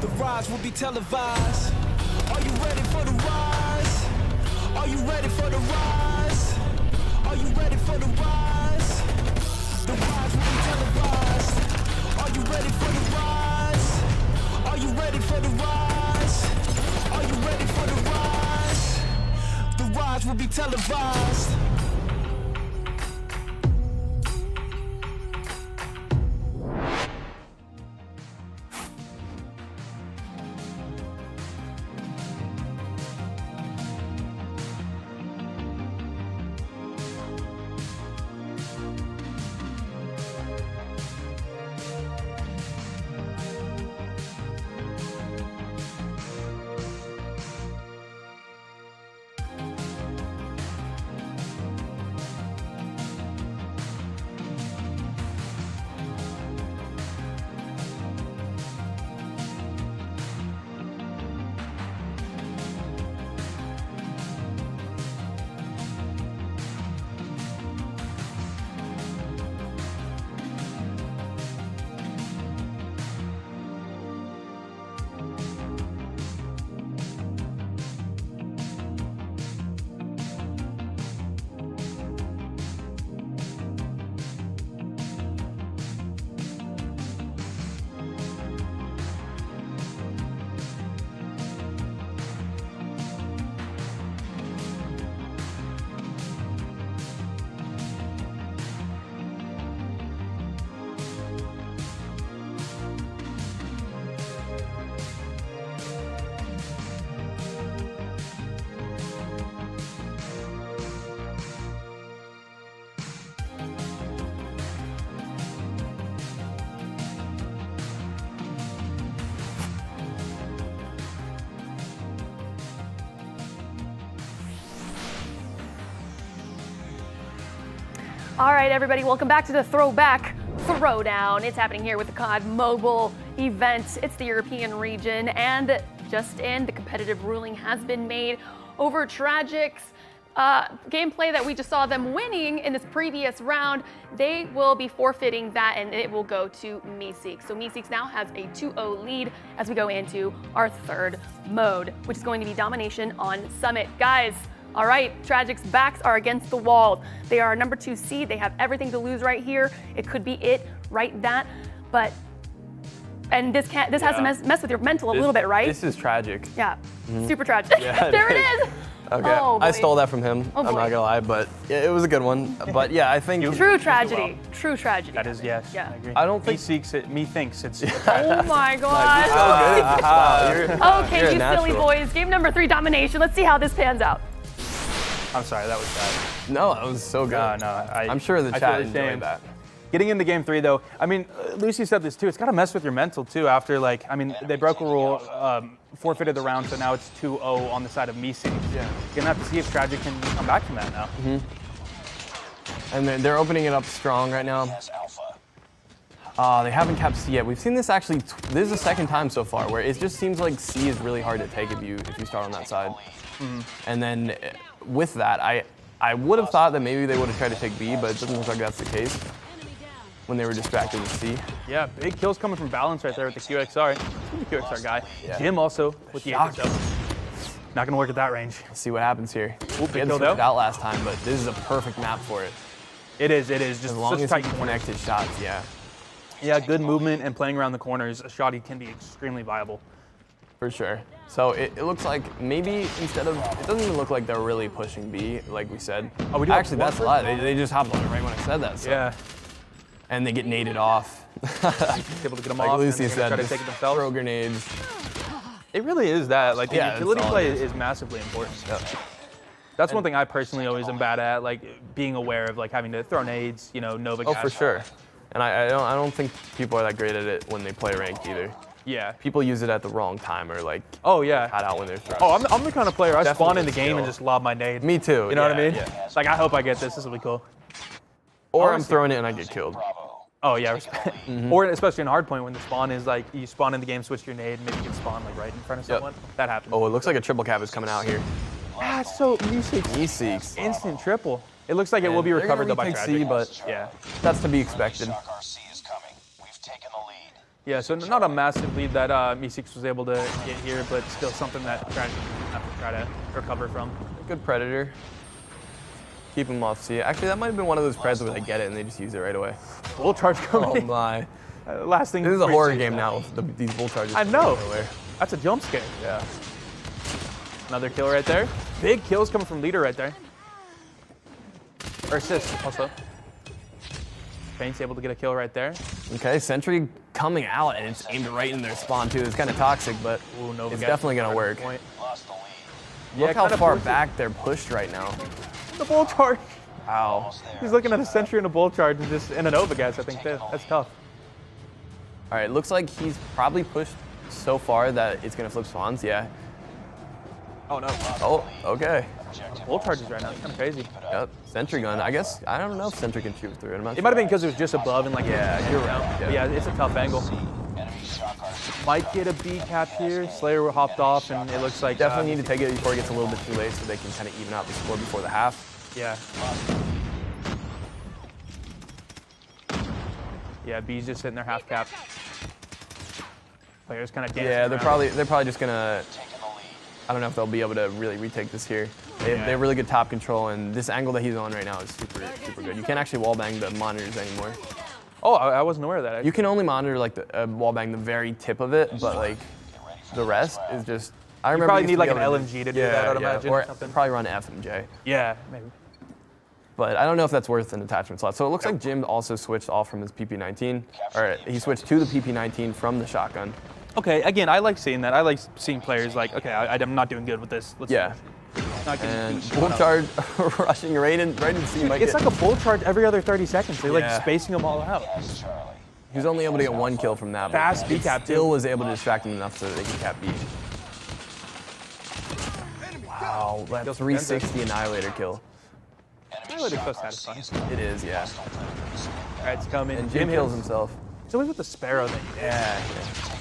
The rise will be televised. Are you ready for the rise? Are you ready for the rise? Are you ready for the rise? The rise will be televised. Are you ready for the rise? Are you ready for the rise? Are you ready for the rise? The rise will be televised. All right, everybody, welcome back to the Throwback Throwdown. It's happening here with the COD Mobile event. It's the European region, and just in, the competitive ruling has been made over Tragik's gameplay that we just saw them winning in this previous round. They will be forfeiting that, and it will go to Meseeks. So Meseeks now has a 2-0 lead as we go into our third mode, which is going to be domination on Summit. Guys, all right, Tragik's backs are against the wall. They are number 2 seed. They have everything to lose right here. It could be it, right? That, but, and this has to mess with your mental a little bit, right? This is Tragik. Yeah, super tragic. Yeah, there it is. Okay, Oh, I boy. stole that from him. Oh, I'm boy. not gonna lie, but yeah, it was a good one. But yeah, I think True tragedy. True tragedy. That is, yes, Yeah. I agree. I don't think- Methinks it's Oh my God. Wow, you're Okay, a you silly natural. boys. Game number 3, domination. Let's see how this pans out. I'm sorry, that was bad. No, that was so good. No, I'm sure the I chat feel enjoyed ashamed. that. Getting into game 3, though, I mean, Lucy said this too. It's got to mess with your mental too. After they broke a rule, forfeited the round, so now it's 2-0 on the side of Meseeks. Yeah. You're gonna have to see if Tragik can come back from that now. And they're opening it up strong right now. They haven't capped C yet. We've seen this actually. This is the second time so far where it just seems like C is really hard to take if you start on that side. And then with that, I would have thought that maybe they would have tried to take B, but it doesn't look like that's the case when they were distracted with C. Yeah, big kills coming from Balance right there with the QXR. The QXR guy. Yeah. Jim also with the Shocked. HSO. Not gonna work at that range. Let's see what happens here. We had to killed switch out. it out last time, but this is a perfect map for it. It is. Just As long such as he tight can corners. connect his shots, yeah, Yeah, good movement and playing around the corners. A shotty can be extremely viable. for sure. So it looks like maybe instead of, it doesn't even look like they're really pushing B, like we said. Oh, we do have Actually, that's a one lie. They just hopped on it right when I said that. So. Yeah. And they get naded off. Able to get them Like off. Lucy and they're said, gonna try to just take it themselves. throw grenades. It really is that. Like the Yeah, utility that's all play it is. is massively important. That's one thing I personally always am bad at, like being aware of like having to throw nades, you know, Nova Oh, gas. for sure. And I don't think people are that great at it when they play ranked either. Yeah. People use it at the wrong time or like Oh yeah. cut out when they're throwing. Oh, I'm the kind of player I Definitely spawn in the a game and skill. just lob my nade. Me too. You know what I yeah, mean? yeah. It's like I hope I get this. This will be cool. Or I'm Honestly. throwing it and I get killed. Oh yeah, respect. Or especially in hardpoint when the spawn is like you spawn in the game, switch your nade, maybe you can spawn like right in front of Yep. someone. That happens. Oh, it looks like a triple cap is coming out here. Ah, it's so Meeseeks. instant triple. It looks like it will be They're gonna recovered though by retake Tragik. C, but yeah. that's to be expected. Shock RC is coming. We've taken the lead. Yeah, so not a massive lead that Meeseeks was able to get here, but still something that Tragik have to try to recover from. Good predator. Keep him off C. Actually, that might have been one of those preds where they get it and they just use it right away. Bull charge Oh coming. my. Last thing. This is a before you horror say game that. now with these bull charges. I know. Everywhere. That's a jump scare. Yeah. Another kill right there. Big kills coming from leader right there. Or assist also. Faint's able to get a kill right there. Okay, Sentry coming out and it's aimed right in their spawn too. It's kind of toxic, but Ooh, Nova it's gas definitely gonna work. point. Lost the lead. Look how kinda far forced it. back they're pushed right now. The bull charge. Wow. Almost there. He's looking at a sentry and a bull charge and just in a Nova gas, I think too. That's tough. All right, looks like he's probably pushed so far that it's gonna flip spawns. Yeah. Oh no. Oh, okay. Bull charges right now. It's kind of crazy. Yep. Sentry gun. I guess I don't know if Sentry can shoot through it. I'm not It sure. might have been because it was just above and like Yeah, you're right. But yeah, it's a tough angle. Enemy shock RC. Might get a B cap here. Slayer hopped off and it looks like Definitely need to take it before it gets a little bit too late so they can kind of even out the score before the half. Yeah. Yeah, B's just sitting there half cap. Players kind of dancing. Yeah, they're around. probably just gonna. Taking the lead. I don't know if they'll be able to really retake this here. They have really good top control, and this angle that he's on right now is super good. You can't actually wallbang the monitors anymore. Oh, I wasn't aware of that. You can only monitor like the wallbang the very tip of it, but like the rest is just. I remember probably used need to like be an able LMG to do that, I'd imagine, or or something. probably run FMJ. Yeah, maybe. But I don't know if that's worth an attachment slot. So it looks like Jim also switched off from his PP19, or he switched to the PP19 from the shotgun. Okay, again, I like seeing that. I like seeing players like, okay, I'm not doing good with this. Let's Yeah. not getting And beat. bull charge rushing right in C. Might It's get, like a bull charge every other 30 seconds. They're Yeah. like spacing them all out. Yes, Charlie. he was only able to get one kill from that. But Fast B it cap, still too. was able to distract him enough so that they could cap B. Wow, that Kills 360 annihilator kill. That would be so satisfying. It is, yeah. All right, it's coming. And Jim kills hits. himself. It's always with the Sparrow thing. Yeah.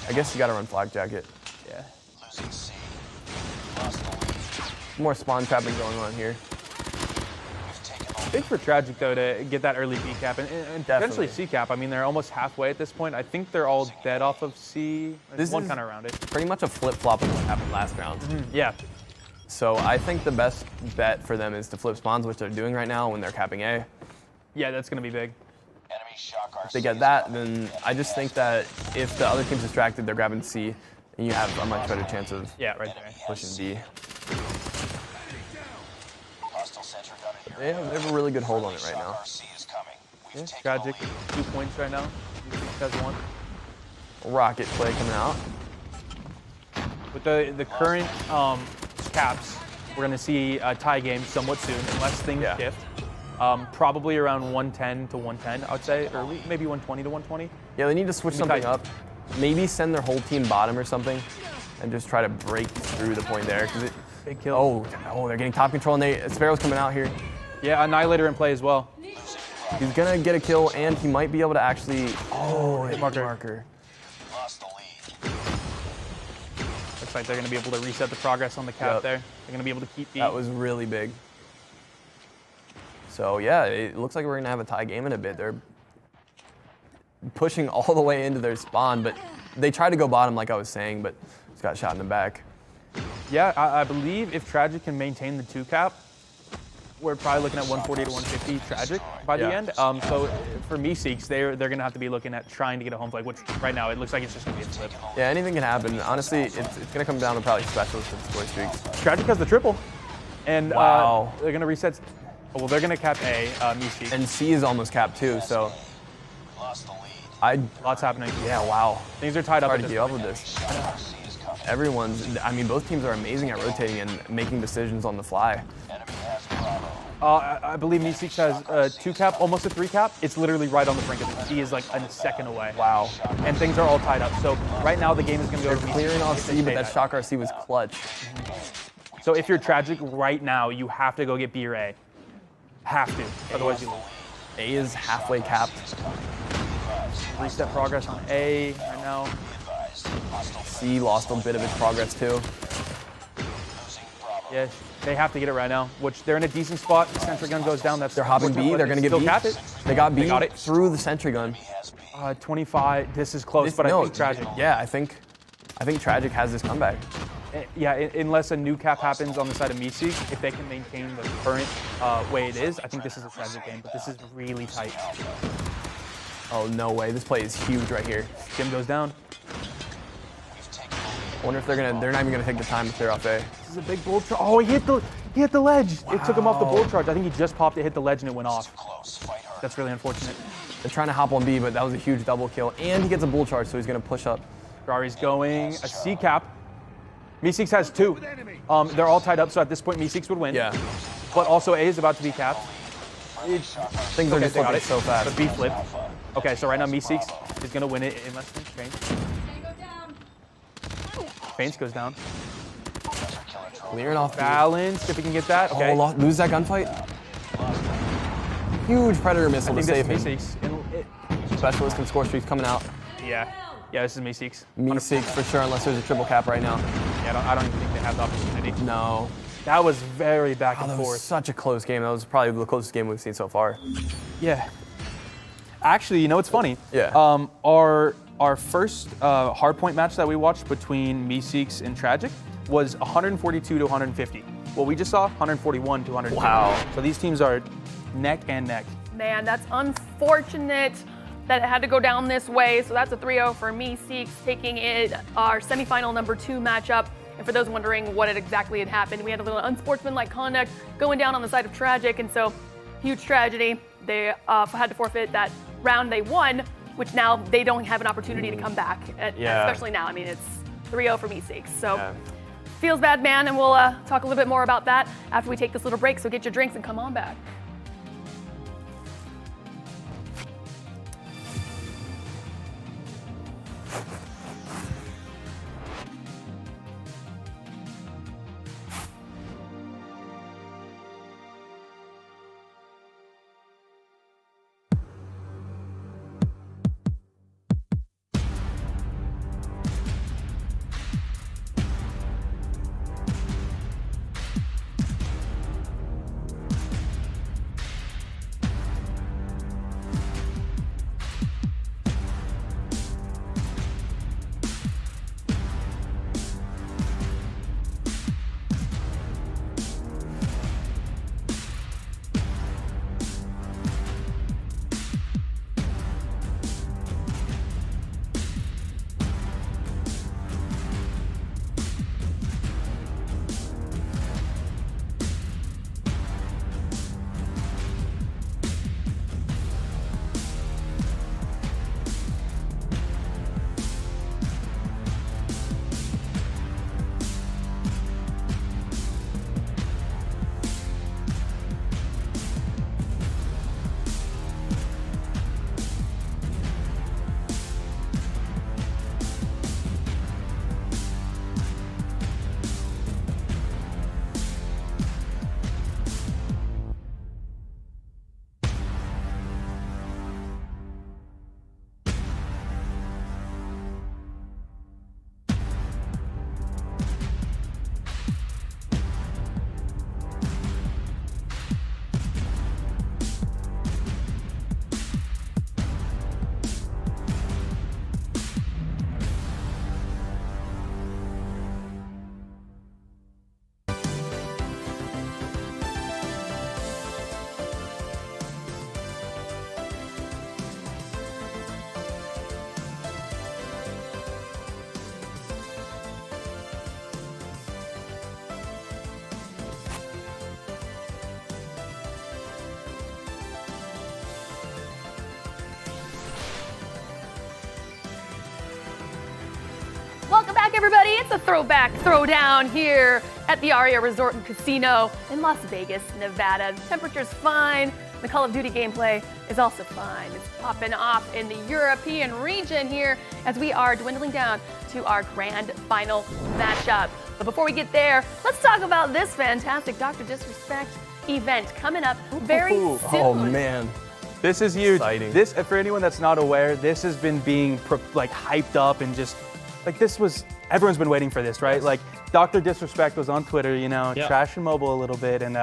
I guess you got to run flak jacket. Yeah. Losing C. Lost the lead. More spawn trapping going on here. We've taken the lead. Big for Tragik though to get that early B cap and potentially Definitely. C cap. I mean, they're almost halfway at this point. I think they're all dead off of C. There's This one is- kind of around it. Pretty much a flip flop of what happened last round. Yeah. So I think the best bet for them is to flip spawns, which they're doing right now when they're capping A. Yeah, that's gonna be big. Enemy shock RC. If they get that, then I just think that if the other team's distracted, they're grabbing C, and you have a much better chance of Yeah, right there. pushing B. Hostile sentry gun in your They have a really good hold on it right now. Shock RC is coming. We've Yeah, taken the Tragik, lead. 2 points right now. Has one. Rocket play coming out. With the current caps, we're going to see a tie game somewhat soon, unless things Yeah. shift. Probably around 110 to 110, I would say, or maybe 120 to 120. Yeah, they need to switch Be something tight. up. Maybe send their whole team bottom or something, and just try to break through the point there. Cause Big kill. oh, they're getting top control, and Sparrow's coming out here. Yeah, Annihilator in play as well. He's gonna get a kill, and he might be able to actually. Oh, hit marker. marker. Lost the lead. Looks like they're going to be able to reset the progress on the cap Yep. there. They're going to be able to keep beat. That was really big. So yeah, it looks like we're gonna have a tie game in a bit. They're pushing all the way into their spawn, but they tried to go bottom like I was saying, but just got shot in the back. Yeah, I believe if Tragik can maintain the 2 cap, we're probably looking at 140 to 150 Tragik by the Yeah. end. So for Meeseeks, they're going to have to be looking at trying to get a home flag, which right now it looks like it's just going to be a flip. Yeah, anything can happen. Honestly, it's gonna come down to probably specialists and score streaks. Tragik has the triple, and Wow. they're going to reset. Well, they're going to cap A, Meeseeks. And C is almost capped too, so Lost the lead. Lots happening. Yeah, wow. Things are tied up. Hard at to this keep up point. with this. C is coming. Everyone's, I mean, both teams are amazing at rotating and making decisions on the fly. Enemy has Bravo. I believe Meeseeks has a 2 cap, almost a 3 cap. It's literally right on the brink of it. He is like a second away. Wow. And things are all tied up. So right now the game is going to go to Meeseeks. Clearing off if they C, but stay that tied. shock RC was clutch. So if you're Tragik right now, you have to go get B or A. Have to. Otherwise you lose. A is halfway capped. 3-step progress on A right now. C lost a bit of its progress too. Yeah, they have to get it right now, which they're in a decent spot. The sentry gun goes down. They're hopping B. They're going to get still B. cap it. They got B got it. through the sentry gun. 25. This is close, but no, I think Tragik. Yeah, I think Tragik has this comeback. Yeah, unless a new cap happens on the side of Meeseeks, if they can maintain the current way it is, I think this is a Tragik game. But this is really tight. Oh no way! This play is huge right here. Jim goes down. I wonder if they're not even gonna take the time to clear off A. This is a big bull charge. Oh, he hit the ledge. It took him off the bull charge. I think he just popped it, hit the ledge, and it went off. That's really unfortunate. They're trying to hop on B, but that was a huge double kill, and he gets a bull charge, so he's gonna push up. Ferrari's going a C cap. Meeseeks has 2. They're all tied up, so at this point, Meeseeks would win. Yeah. But also A is about to be capped. Things are just they got flipping it. so fast. But B flip. Okay, so right now Meeseeks is gonna win it unless things change. Tango down. Faints goes down. Clearing off B. Balanced, if we can get that. Okay. Oh, lose that gunfight. Huge predator missile I to think save this him. is Meeseeks. Specialist and score streaks coming out. Yeah. Yeah, this is Meeseeks. Meeseeks for sure, unless there's a triple cap right now. Yeah, I don't even think they have the opportunity. No. That was very back and That was forth. such a close game. That was probably the closest game we've seen so far. Yeah. Actually, you know what's funny? Yeah. Our first hardpoint match that we watched between Meeseeks and Tragik was 142 to 150. What we just saw, 141 to 150. Wow. So these teams are neck and neck. Man, that's unfortunate that it had to go down this way. So that's a 3-0 for Meeseeks, taking it our semifinal number 2 matchup. And for those wondering what exactly had happened, we had a little unsportsmanlike conduct going down on the side of Tragik, and so huge tragedy. They had to forfeit that round they won, which now they don't have an opportunity to come back, especially now. I mean, it's 3-0 for Meeseeks. So feels bad, man, and we'll talk a little bit more about that after we take this little break. So get your drinks and come on back. everybody. It's a Throwback Throwdown here at the Aria Resort and Casino in Las Vegas, Nevada. The temperature's fine. The Call of Duty gameplay is also fine. It's popping off in the European region here as we are dwindling down to our grand final matchup. But before we get there, let's talk about this fantastic Dr. Disrespect event coming up very soon. Oh man. This is huge. Exciting. This, for anyone that's not aware, this has been being like hyped up and just like everyone's been waiting for this, right? Like Dr. Disrespect was on Twitter, you know, trashing mobile a little bit, and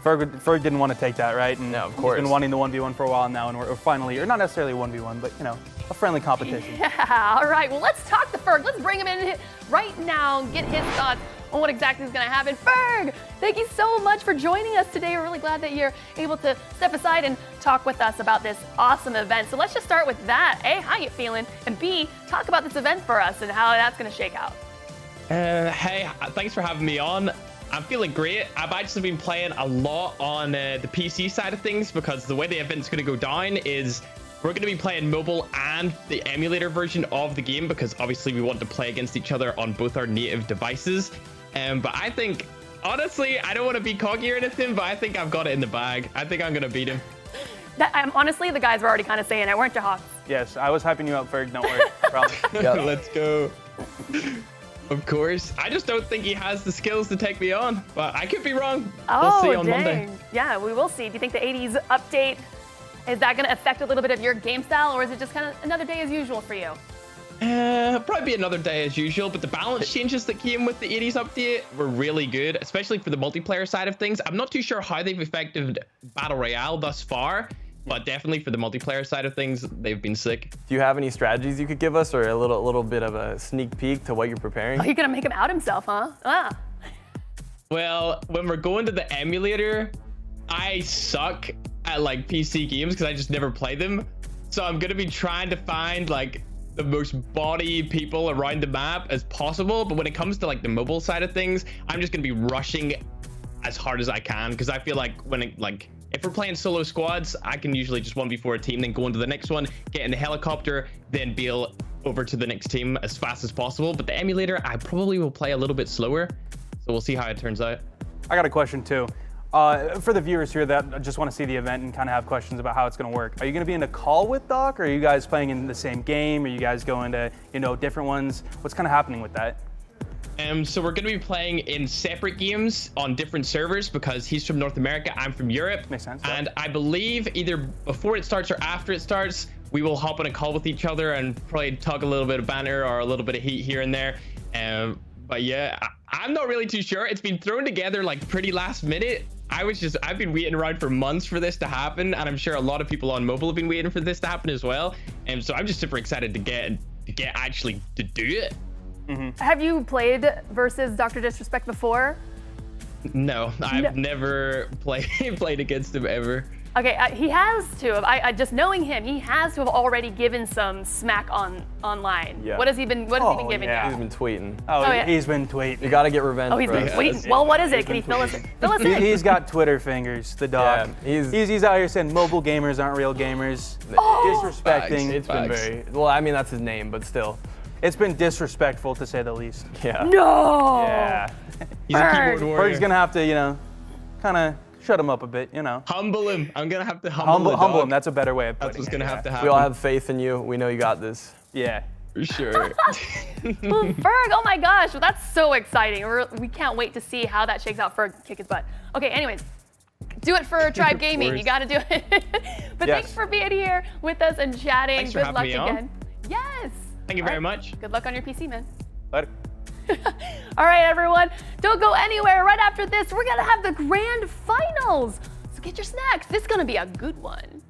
Ferg didn't want to take that, right? And no, of course. He's been wanting the 1v1 for a while now, and we're finally, or not necessarily 1v1, but you know, a friendly competition. Yeah, all right. Well, let's talk to Ferg. Let's bring him in right now and get his thoughts on what exactly is going to happen. Ferg, thank you so much for joining us today. We're really glad that you're able to step aside and talk with us about this awesome event. So let's just start with that. A, how you feeling? And B, talk about this event for us and how that's going to shake out. Hey, thanks for having me on. I'm feeling great. I've actually been playing a lot on the PC side of things because the way the event's going to go down is we're going to be playing mobile and the emulator version of the game because obviously we want to play against each other on both our native devices. But I think, honestly, I don't want to be cocky or anything, but I think I've got it in the bag. I think I'm going to beat him. Honestly, the guys were already kind of saying it, weren't you, Hawks? Yes, I was hyping you up, Ferg. Don't worry. Let's go. Of course. I just don't think he has the skills to take me on, but I could be wrong. We'll see on Monday. Yeah, we will see. Do you think the 80s update, is that going to affect a little bit of your game style, or is it just kind of another day as usual for you? Probably be another day as usual, but the balance changes that came with the 80s update were really good, especially for the multiplayer side of things. I'm not too sure how they've affected Battle Royale thus far, but definitely for the multiplayer side of things, they've been sick. Do you have any strategies you could give us, or a little bit of a sneak peek to what you're preparing? Oh, you're gonna make him out himself, huh? Ah. Well, when we're going to the emulator, I suck at like PC games because I just never play them. So I'm gonna be trying to find like the most body people around the map as possible. But when it comes to like the mobile side of things, I'm just gonna be rushing as hard as I can because I feel like if we're playing solo squads, I can usually just 1v4 a team, then go into the next one, get in the helicopter, then bail over to the next team as fast as possible. But the emulator, I probably will play a little bit slower. So we'll see how it turns out. I got a question too. For the viewers here that just want to see the event and kind of have questions about how it's going to work, are you going to be in a call with Doc, or are you guys playing in the same game? Are you guys going to, different ones? What's kind of happening with that? So we're going to be playing in separate games on different servers because he's from North America, I'm from Europe. Makes sense. And I believe either before it starts or after it starts, we will hop on a call with each other and probably talk a little bit of banter or a little bit of heat here and there. But yeah, I'm not really too sure. It's been thrown together like pretty last minute. I've been waiting around for months for this to happen, and I'm sure a lot of people on mobile have been waiting for this to happen as well. And so I'm just super excited to get actually to do it. Mm-hmm. Have you played versus Dr. Disrespect before? No, I've never played against him ever. Okay, he has to have. I just knowing him, he has to have already given some smack online. Yeah. What has he been giving you? He's been tweeting. He's been tweeting. You gotta get revenge. Oh, he's been tweeting. Well, what is it? Can you fill us in? He's got Twitter fingers, the dog. Yeah, he's out here saying mobile gamers aren't real gamers. Disrespecting. It's been very, well, I mean, that's his name, but still. It's been disrespectful to say the least. Yeah. No! Yeah. He's a keyboard warrior. He's gonna have to, kind of shut him up a bit, Humble him. I'm gonna have to humble him. That's a better way of putting it. That's what's gonna have to happen. We all have faith in you. We know you got this. Yeah. For sure. Ferg, oh my gosh, well, that's so exciting. We can't wait to see how that shakes out. Ferg, kick his butt. Okay, anyways. Do it for Tribe Gaming. You got to do it. But thanks for being here with us and chatting. Thanks for having me on. Yes. Thank you very much. Good luck on your PC, man. Later. All right, everyone. Don't go anywhere. Right after this, we're going to have the grand finals. So get your snacks. This is going to be a good one.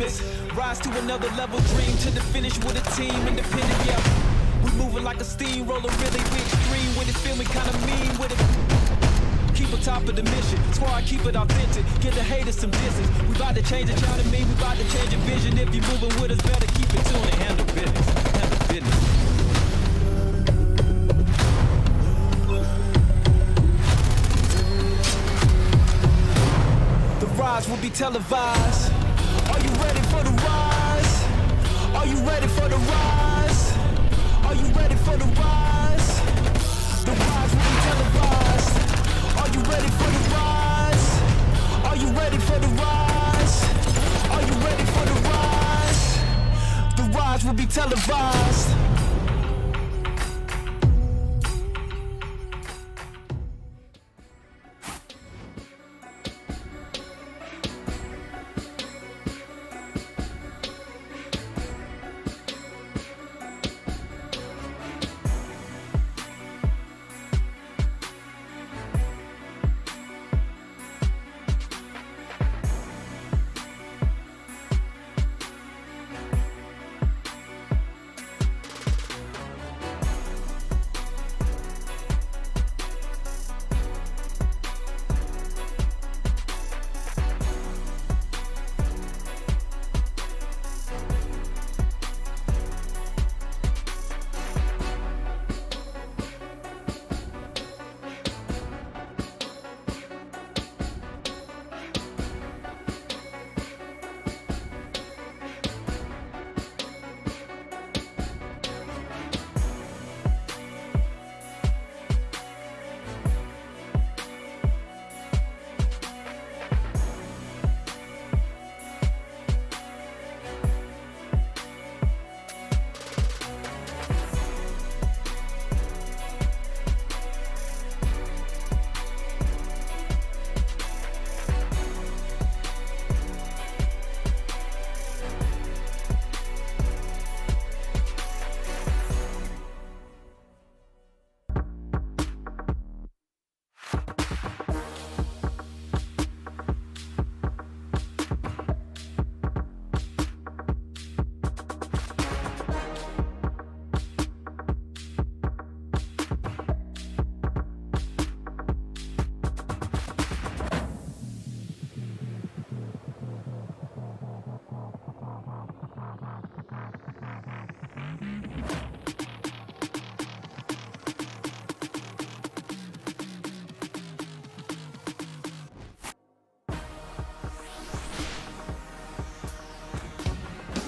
extremists. Rise to another level, dream to the finish with a team, independent, yeah. We moving like a steamroller, really we extreme with it, feel me kinda mean with it. Keep on top of the mission, squad keep it authentic, get the haters some distance. We about to change the child to me, we about to change your vision. If you moving with us, better keep it tuned and handle business, handle business. The rise will be televised. Are you ready for the rise? Are you ready for the rise? Are you ready for the rise? The rise will be televised. Are you ready for the rise? Are you ready for the rise? Are you ready for the rise? The rise will be televised.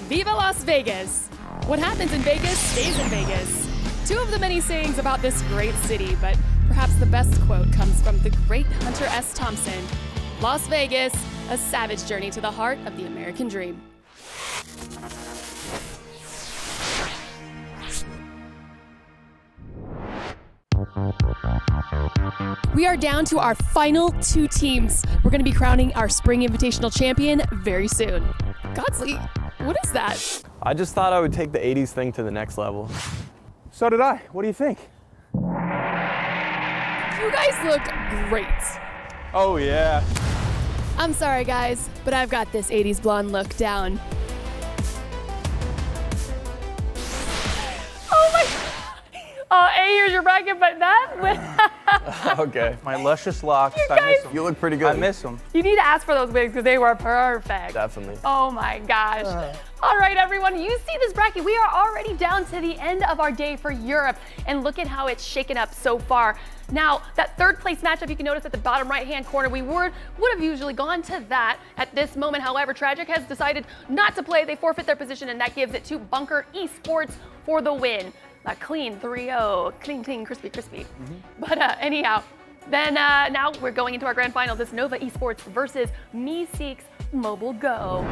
Viva Las Vegas! What happens in Vegas stays in Vegas. Two of the many sayings about this great city, but perhaps the best quote comes from the great Hunter S. Thompson. Las Vegas, a savage journey to the heart of the American dream. We are down to our final two teams. We're going to be crowning our Spring Invitational champion very soon. GODzly, what is that? I just thought I would take the 80s thing to the next level. So did I. What do you think? You guys look great. Oh, yeah. I'm sorry, guys, but I've got this 80s blonde look down. Oh my God. A, here's your bracket, but that... Okay. My luscious locks. You I guys- miss them. You look pretty good. I miss them. You need to ask for those wigs because they were perfect. Definitely. Oh my gosh. All right, everyone, you see this bracket. We are already down to the end of our day for Europe, and look at how it's shaken up so far. Now, that third place matchup, you can notice at the bottom right-hand corner, we would have usually gone to that at this moment. However, Tragik has decided not to play. They forfeit their position, and that gives it to Bunker Esports for the win. A clean 3-0, clean, crispy. But anyhow, then now we're going into our grand final. This Nova Esports versus MeseeksMobileGo.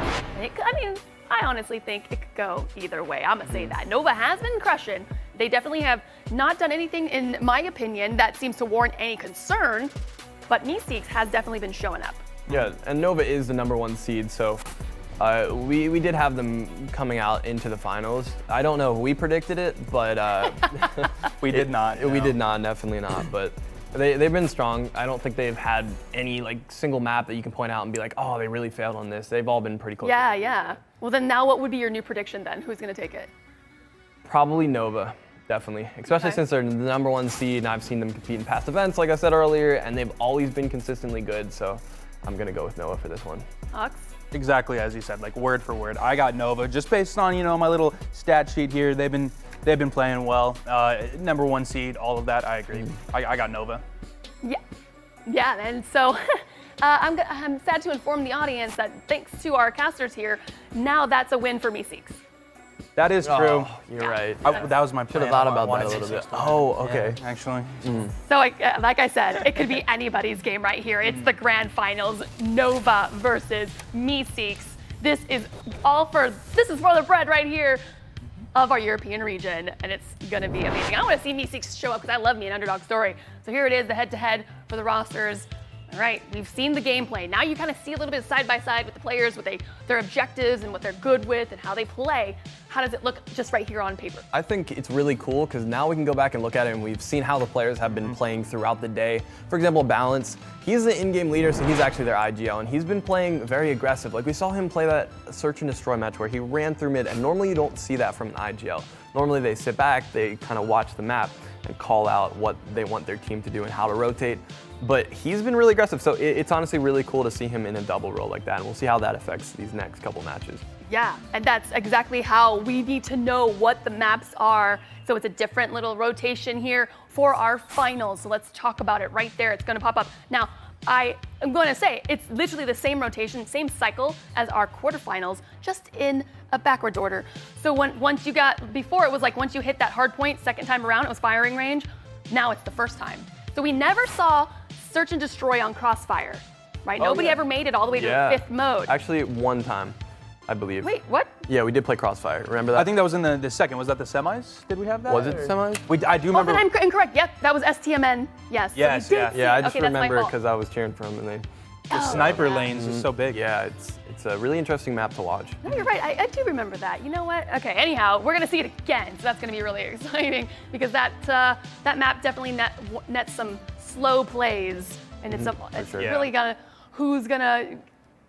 I honestly think it could go either way. I'm gonna say that. Nova has been crushing. They definitely have not done anything, in my opinion, that seems to warrant any concern, but Meseeks has definitely been showing up. Yeah, and Nova is the #1 seed, so we did have them coming out into the finals. I don't know if we predicted it, but we did not. We did not, definitely not. But They've been strong. I don't think they've had any like single map that you can point out and be like, oh, they really failed on this. They've all been pretty close. Yeah, yeah. Well, then now what would be your new prediction then? Who's going to take it? Probably Nova, definitely. Especially since they're the #1 seed, and I've seen them compete in past events, like I said earlier, and they've always been consistently good. So I'm gonna go with Nova for this one. Hawks? Exactly as you said, like word for word. I got Nova just based on my little stat sheet here. They've been playing well. #1 seed, all of that. I agree. I got Nova. Yeah, yeah. And so I'm sad to inform the audience that thanks to our casters here, now that's a win for Meeseeks. That is true. Oh, you're right. That was my plan. Should have thought about I that a wanted little bit. 6 Oh, okay. Yeah, actually. So like I said, it could be anybody's game right here. It's the grand finals, Nova versus Meeseeks. This is for the bread right here of our European region, and it's gonna be amazing. I want to see Meeseeks show up because I love me an underdog story. So here it is, the head-to-head for the rosters. All right, we've seen the gameplay. Now you kind of see a little bit side by side with the players, with their objectives and what they're good with and how they play. How does it look just right here on paper? I think it's really cool because now we can go back and look at it, and we've seen how the players have been playing throughout the day. For example, Balance, he's the in-game leader, so he's actually their IGL, and he's been playing very aggressive. Like we saw him play that search and destroy match where he ran through mid, and normally you don't see that from an IGL. Normally they sit back, they kind of watch the map and call out what they want their team to do and how to rotate. But he's been really aggressive, so it's honestly really cool to see him in a double role like that, and we'll see how that affects these next couple matches. Yeah, and that's exactly how we need to know what the maps are. So it's a different little rotation here for our finals. So let's talk about it right there. It's going to pop up. Now, I am going to say it's literally the same rotation, same cycle as our quarterfinals, just in a backwards order. So before it was like once you hit that hard point, second time around, it was firing range. Now it's the first time. So we never saw search and destroy on Crossfire, right? Nobody ever made it all the way to the 5th mode. Actually, one time, I believe. Wait, what? Yeah, we did play Crossfire. Remember that? I think that was in the second. Was that the semis? Did we have that? Was it semis? I do remember. Oh, then I'm incorrect. Yep, that was STMN. Yes. Yes, so we did see Yeah, I it. just Okay, that's my remember fault. because I was cheering for him, and they. The sniper lanes is so big. Yeah, it's a really interesting map to watch. No, you're right. I do remember that. You know what? Okay. Anyhow, we're gonna see it again, so that's gonna be really exciting because that map definitely nets some slow plays, and it's sure. really who's gonna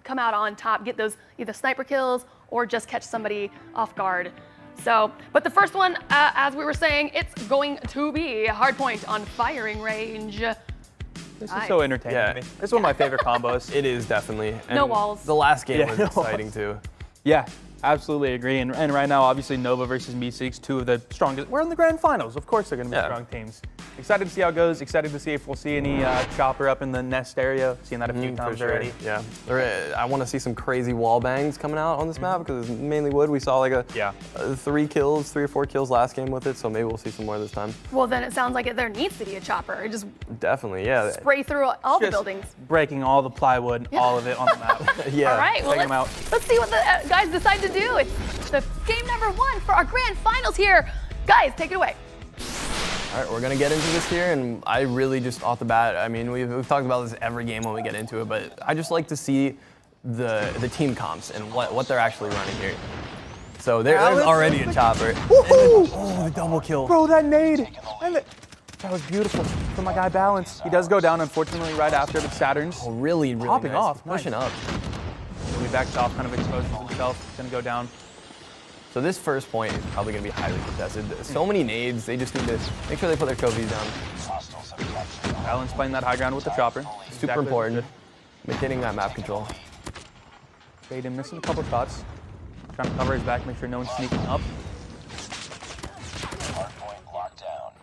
come out on top, get those either sniper kills or just catch somebody off guard. So, but the first one, as we were saying, it's going to be a hard point on firing range. This is so entertaining to me. This is one of my favorite combos. It is definitely. And No walls. The last game was no exciting too. Yeah, absolutely agree. And right now, obviously, Nova versus Meeseeks, two of the strongest. We're in the grand finals. Of course, they're going to be strong teams. Excited to see how it goes. Excited to see if we'll see any chopper up in the nest area. Seen that a few times already. Yeah. I want to see some crazy wall bangs coming out on this map because it's mainly wood. We saw like a 3 or 4 kills last game with it, so maybe we'll see some more this time. Well, then it sounds like there needs to be a chopper. It just Definitely, yeah. spray through all the buildings. Breaking all the plywood, all of it on the map. Yeah. All right, well, Take 'em out. let's see what the guys decide to do. It's the game #1 for our grand finals here. Guys, take it away. All right, we're gonna get into this here, and I really just off the bat, I mean, we've talked about this every game when we get into it, but I just like to see the team comps and what they're actually running here. So there's already a chopper. Woohoo! Oh, the double kill. Bro, that nade! That was beautiful from my guy Balance. He does go down, unfortunately, right after the Saturns. Oh, really Popping nice. off, Pushing nice. up. He backs off, kind of exposes himself. Gonna go down. So this first point is probably going to be highly contested. So many nades, they just need to make sure they put their trophies down. Balance playing that high ground with the chopper. Super important. Maintaining that map control. Fade him, missing a couple shots. Trying to cover his back, make sure no one's sneaking up.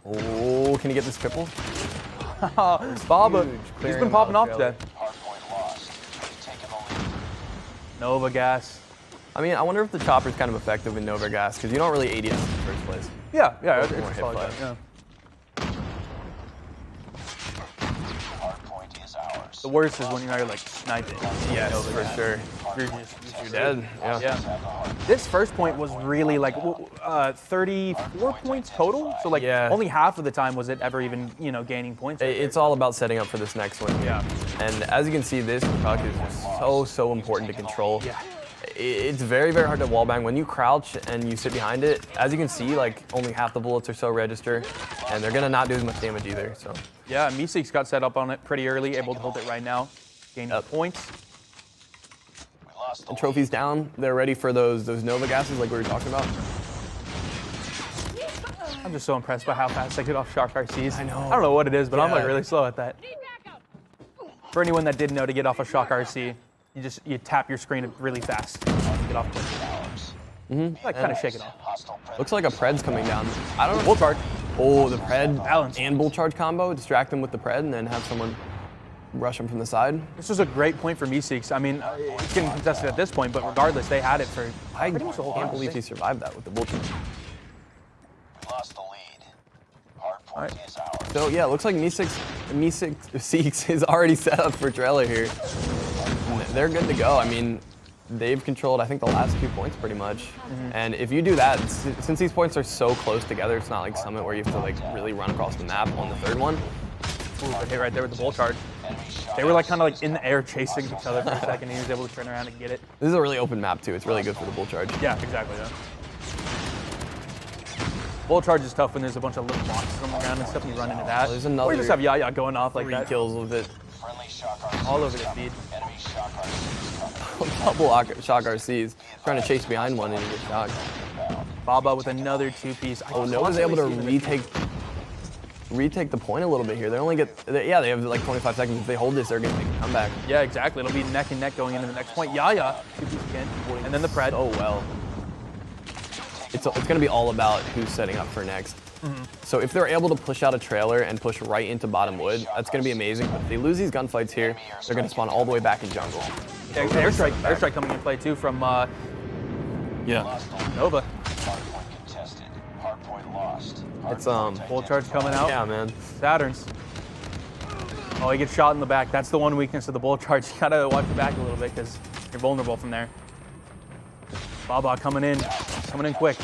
Oh, can he get this triple? Baba, Huge. he's Clearing been him popping out off today. Nova gas. I mean, I wonder if the chopper's kind of effective in Nova Gas, because you don't really ADS in the first place. Yeah, It's it's more a hit solid fly. gun, yeah. The worst is when you're like sniping. Yes, Nova for gas. sure. You're Dead. Yeah. Yeah. This first point was really like 34 points total. So like only half of the time was it ever even gaining points. It's all about setting up for this next one. Yeah. And as you can see, this puck is just so important to control. Yeah. It's very, very hard to wallbang. When you crouch and you sit behind it, as you can see, like only half the bullets or so register, and they're gonna not do as much damage either. So Yeah, Meeseeks got set up on it pretty early, able to hold it right now, gaining points. the trophy's down. They're ready for those Nova gases like we were talking about. I'm just so impressed by how fast I get off Shark RCs. I know. I don't know what it is, but I'm like Yeah. really slow at that. For anyone that didn't know, to get off a Shark RC, you tap your screen really fast to get off. Like kind of shake it off. Looks like a Pred's coming down. I don't know. Bull charge. Oh, the Pred Balance. and Bull charge combo. Distract him with the Pred and then have someone rush him from the side. This was a great point for Meeseeks. I mean, it's getting contested at this point, but regardless, they had it for I pretty much the whole can't time. believe he survived that with the Bull charge. Lost the lead. Hardpoint is ours. So yeah, it looks like Meeseeks is already set up for trailer here. And they're good to go. I mean, they've controlled, I think, the last 2 points pretty much. And if you do that, since these points are so close together, it's not like Summit where you have to like really run across the map on the third one. Ooh, good hit right there with the bull charge. They were like kind of like in the air chasing each other for a second, and he was able to turn around and get it. This is a really open map too. It's really good for the Bull charge. Yeah, exactly. Yeah. Bull charge is tough when there's a bunch of little boxes on the ground and stuff, and you run into that. There's Or another you just have Yaya going off like 3 that. kills with it. Friendly shock RC. All over the feed. Enemy shock RC is coming. Couple shock RCs. Trying to chase behind one and you get shocked. Baba with another 2-piece. Oh, Nova's able to retake the point a little bit here. They only they have like 25 seconds. If they hold this, they're going to make a comeback. Yeah, exactly. It'll be neck and neck going into the next point. Yaya, 2-piece again. And then the Pred. Oh, well. It's going to be all about who's setting up for next. So if they're able to push out a trailer and push right into bottom wood, that's going to be amazing. But if they lose these gunfights here, they're going to spawn all the way back in jungle. Yeah, airstrike coming in play too from Nova. Hardpoint contested. Hardpoint lost. It's Bull charge coming out. yeah, man. Saturns. Oh, he gets shot in the back. That's the one weakness of the bull charge. You gotta watch the back a little bit because you're vulnerable from there. Baba coming in quick.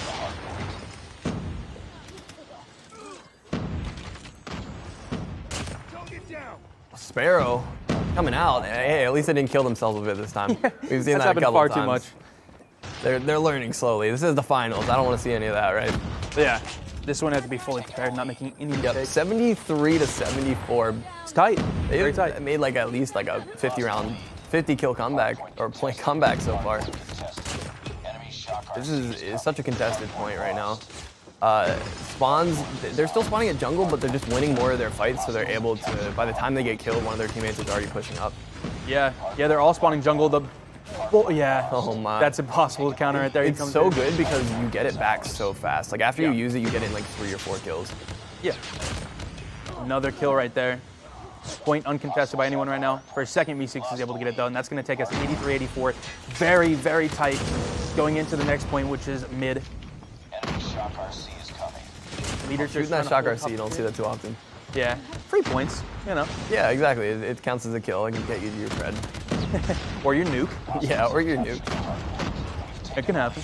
Sparrow coming out. Hey, at least they didn't kill themselves with it this time. We've seen That's that a happened couple far of times. too much. They're learning slowly. This is the finals. I don't want to see any of that, right? But yeah, this one had to be fully prepared, not making any Yep, mistakes. 73 to 74. It's tight. Very They tight. made like at least like a 50 kill comeback or point comeback so far. Enemy shock RC. This is such a contested point right now. Spawns, they're still spawning at jungle, but they're just winning more of their fights, so they're able to, by the time they get killed, one of their teammates is already pushing up. Yeah, they're all spawning jungle. Well, yeah. Oh my. That's impossible to counter right there. He It's comes so in. good because you get it back so fast. Like after you use it, you get it in like 3 or 4 kills. Yeah. Another kill right there. Point uncontested by anyone right now. For a second, Meeseeks is able to get it done. That's going to take us 83-84. Very, very tight going into the next point, which is mid. Enemy shock RC is coming. Leaders Shooting that shock RC, you don't see that too often. Yeah. Free points, you know. Yeah, exactly. It counts as a kill. It can get you to your Pred. Or your nuke. Yeah, or your nuke. It can happen.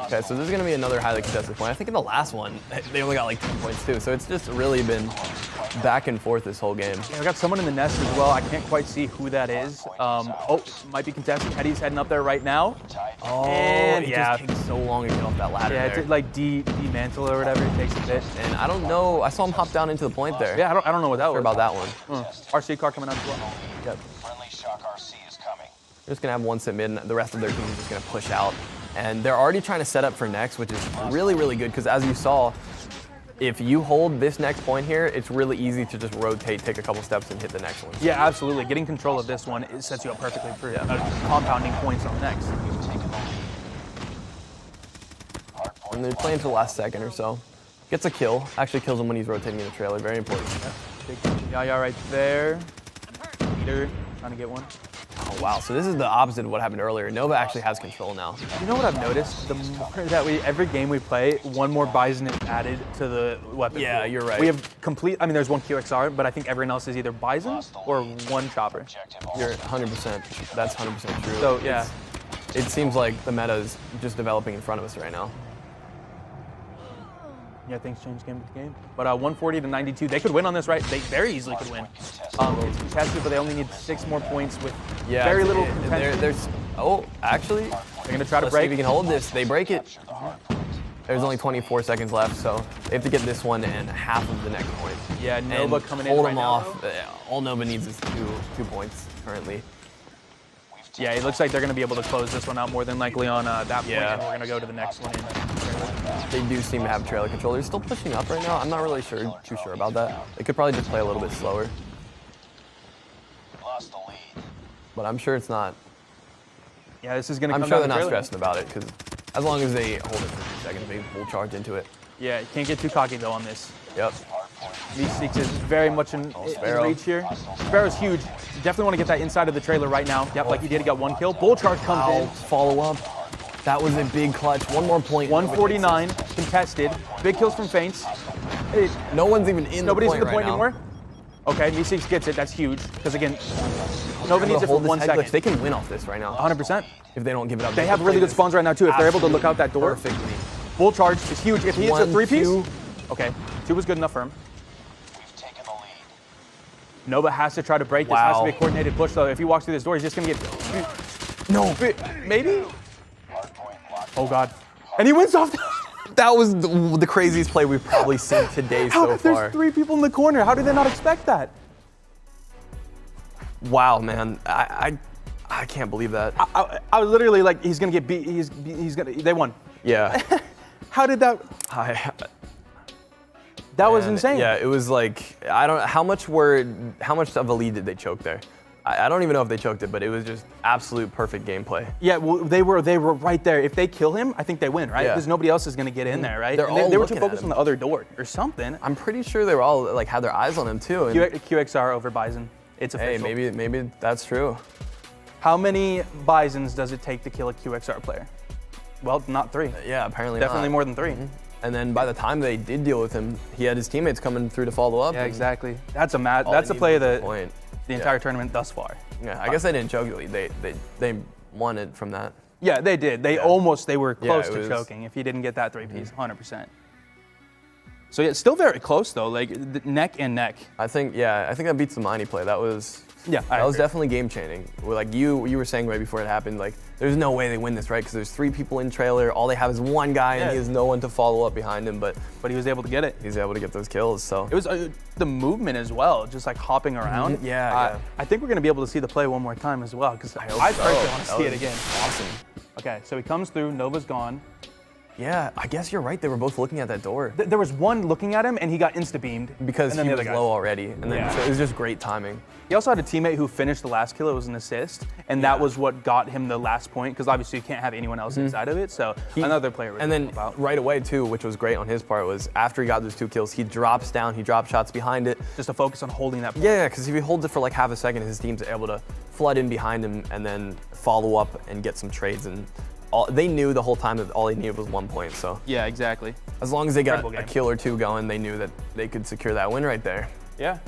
Okay, so this is going to be another highly contested point. I think in the last one, they only got like 10 points too. So it's just really been back and forth this whole game. Yeah, we got someone in the nest as well. I can't quite see who that is. Oh, might be contested. Eddie's heading up there right now. Oh, And it yeah. just takes so long to get off that ladder Yeah, there. it's like demantle or whatever. It takes a bit. And I don't know. I saw him hop down into the point there. Yeah, I don't know what that Sure was. about that one. RC car coming out as well. Yep. Friendly shock RC is coming. They're just going to have one sit mid, and the rest of their team is just going to push out. And they're already trying to set up for next, which is really, really good, because as you saw, if you hold this next point here, it's really easy to just rotate, take a couple steps, and hit the next one. Yeah, absolutely. Getting control of this one, it sets you up perfectly for compounding points on the next. And they're playing for the last second or so. Gets a kill. Actually kills him when he's rotating in the trailer. Very important. Big Yaya right there. Leader trying to get one. Oh, wow. So this is the opposite of what happened earlier. Nova actually has control now. You know what I've noticed? The more that every game we play, one more Bison is added to the weapon. Yeah, pool. you're right. We have complete, I mean, there's one QXR, but I think everyone else is either Bison or one Chopper. You're 100%. That's 100% true. So, yeah. It seems like the meta is just developing in front of us right now. Yeah, things change game to game. But 140 to 92, they could win on this, right? They very easily could win. It's contested, but they only need 6 more points with very little contention. Oh, actually, They're gonna try to let's see if break. we can hold this. They break it. There's only 24 seconds left, so they have to get this one and half of the next point. Yeah, Nova and coming in hold right them now, off. All Nova needs is two points currently. Yeah, it looks like they're going to be able to close this one out more than likely on that point, Yeah. and we're going to go to the next one. They do seem to have trailer control. They're still pushing up right now. I'm not really too sure about that. They could probably just play a little bit slower. Lost the lead. But I'm sure it's not. Yeah, this is going to I'm come sure down they're to not trailer. stressing about it, because as long as they hold it for 2 seconds, they full charge into it. Yeah, you can't get too cocky, though, on this. Yep. Meeseeks is very much in Sparrow. reach here. Sparrow's huge. Definitely want to get that inside of the trailer right now. Yep, like he did, he got 1 kill. Bull charge comes Wow, in. follow up. That was a big clutch. One more point. 149 contested. Big kills from feints. Hey, No one's even in nobody's the in point the point right anymore. Okay, Meeseeks gets it. That's huge. Because again, Nova needs it for Hold this 1 head glitch. second. They can win off this right now 100%. if they don't give it up. They have really good spawns right now too. If they're able to look out that door, perfectly. bull charge is huge. If he hits a 1, 3-piece, 2. okay, 2 was good enough for him. We've taken the lead. Nova has to try to break this. Wow. Has to be a coordinated push though. If he walks through this door, he's just gonna get. No, maybe. Oh God, and he wins off. That was the craziest play we've probably seen today How, so far. there's 3 people in the corner. How did they not expect that? Wow, man, I can't believe that. I was literally like, he's gonna get beat. He's gonna. They won. Yeah. How did that? That was Man, insane. Yeah, it was like, I don't. How much of a lead did they choke there? I don't even know if they choked it, but it was just absolute perfect gameplay. Yeah, well, they were right there. If they kill him, I think they win, right? Yeah. Because nobody else is gonna get in there, right? They're And all they were too looking at focused him. on the other door or something. I'm pretty sure they were all like had their eyes on him too. And QXR over Bison. It's hey, official. maybe that's true. How many Bisons does it take to kill a QXR player? Well, not 3. Yeah, apparently Definitely not. more than 3. And then by the time they did deal with him, he had his teammates coming through to follow up. Yeah, and exactly. That's a all That's they a play of needed was the a point. entire tournament thus far. Yeah, I guess they didn't choke the lead. They won it from that. Yeah, they did. They were close it to was- choking if he didn't get that 3-piece, 100%. So yeah, still very close though, like neck and neck. I think that beats the Miney play. That was I that was agree. definitely game changing. Like you were saying right before it happened, like there's no way they win this, right? Because there's 3 people in trailer. All they have is 1 guy, and Yeah. he has no one to follow up behind him. But But he was able to get it. he's able to get those kills. So It was the movement as well, just like hopping around. Yeah. I think we're gonna be able to see the play one more time as well, because I personally want to see it again. Awesome. Okay, so he comes through. Nova's gone. Yeah, I guess you're right. They were both looking at that door There was one looking at him, and he got insta-beamed. because and then he the was other guy. low already, and then Yeah. so it was just great timing. He also had a teammate who finished the last kill. It was an assist, and that was what got him the last point. Because obviously you can't have anyone else inside of it. So another player. Was And then about. right away too, which was great on his part, was after he got those 2 kills, he drops down, he drops shots behind it. just to focus on holding that. Point. Yeah, because if he holds it for like half a second, his team's able to flood in behind him and then follow up and get some trades. And they knew the whole time that all they needed was 1 point. So Yeah, exactly. as long as they got Incredible a game. kill or 2 going, they knew that they could secure that win right there. Yeah.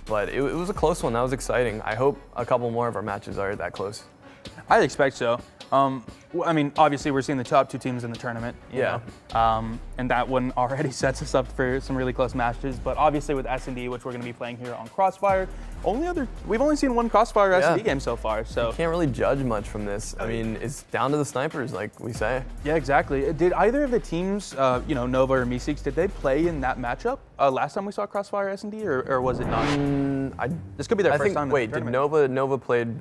But it was a close one. That was exciting. I hope a couple more of our matches are that close. I expect so. I mean, obviously we're seeing the top 2 teams in the tournament. you Yeah. know. And that one already sets us up for some really close matches. But obviously with S&D, which we're going to be playing here on Crossfire, we've only seen 1 Crossfire S&D game so far. So Can't really judge much from this. I mean, it's down to the snipers, like we say. yeah, exactly. Did either of the teams, Nova or Meeseeks, did they play in that matchup last time we saw Crossfire S&D, or was it not? This could be their I first think. time. in the Wait, did tournament. Nova played?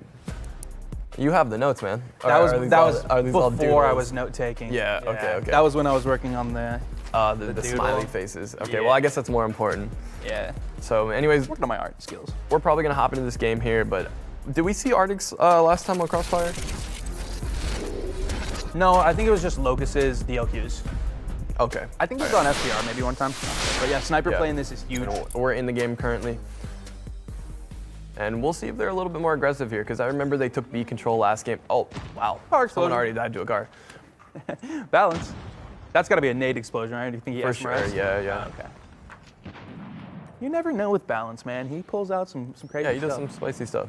You have the notes, man. That was are these all before I doodles? was note taking. Yeah, okay. That was when I was working on the the doodle. smiley faces. Okay, Yeah. well, I guess that's more important. yeah. So, anyways, Working on my art skills. we're probably gonna hop into this game here. But did we see Arctic's last time on Crossfire? No, I think it was just Locus's DLQs. Okay. I think we was on SPR maybe one time. But yeah, sniper Yeah. playing this is huge. And we're in the game currently. And we'll see if they're a little bit more aggressive here, because I remember they took B control last game. Oh, wow. Car Someone explosion. already died to a car. Balance. That's got to be a nade explosion, right? Do you think he For has sure, Mirage? yeah. Okay. You never know with Balance, man. He pulls out some crazy Yeah, he does stuff. some spicy stuff.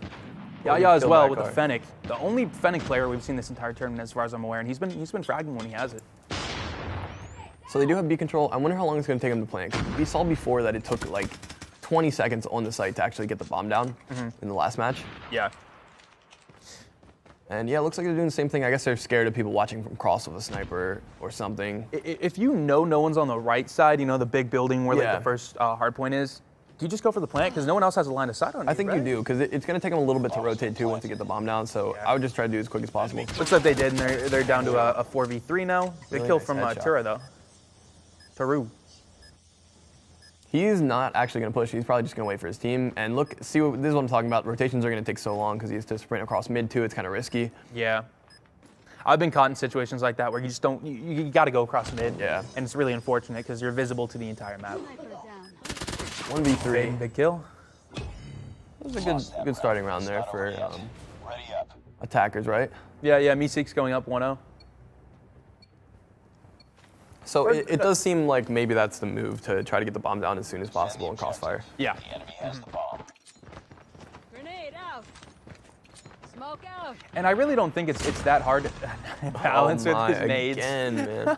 Yaya as Kill well that with the car. Fennec. The only Fennec player we've seen this entire tournament, as far as I'm aware, and he's been fragging when he has it. So they do have B control. I wonder how long it's going to take them to plant. 'Cause we saw before that it took like 20 seconds on the site to actually get the bomb down in the last match. Yeah. And yeah, it looks like they're doing the same thing. I guess they're scared of people watching from cross with a sniper or something. If you know no one's on the right side, you know, the big building where like the first hard point is, do you just go for the plant? Because no one else has a line of sight on you, I think right? you do, because it's going to take them a little bit to rotate too once you get the bomb down. So I would just try to do as quick as possible. Looks like they did, and they're down to a 4v3 now. Big kill from Tura, though. Turu. He's not actually going to push. He's probably just going to wait for his team. And look, see, this is what I'm talking about. Rotations are going to take so long because he has to sprint across mid too. It's kind of risky. Yeah. I've been caught in situations like that where you just don't, you got to go across mid. Yeah. And it's really unfortunate because you're visible to the entire map. 1v3. Big kill. It was a good starting round there for attackers, right? Yeah, Meeseeks going up 1-0. So it does seem like maybe that's the move to try to get the bomb down as soon as possible in crossfire. Yeah. The enemy has the bomb. Grenade out. Smoke out. And I really don't think it's that hard to balance with his nades. Again, man.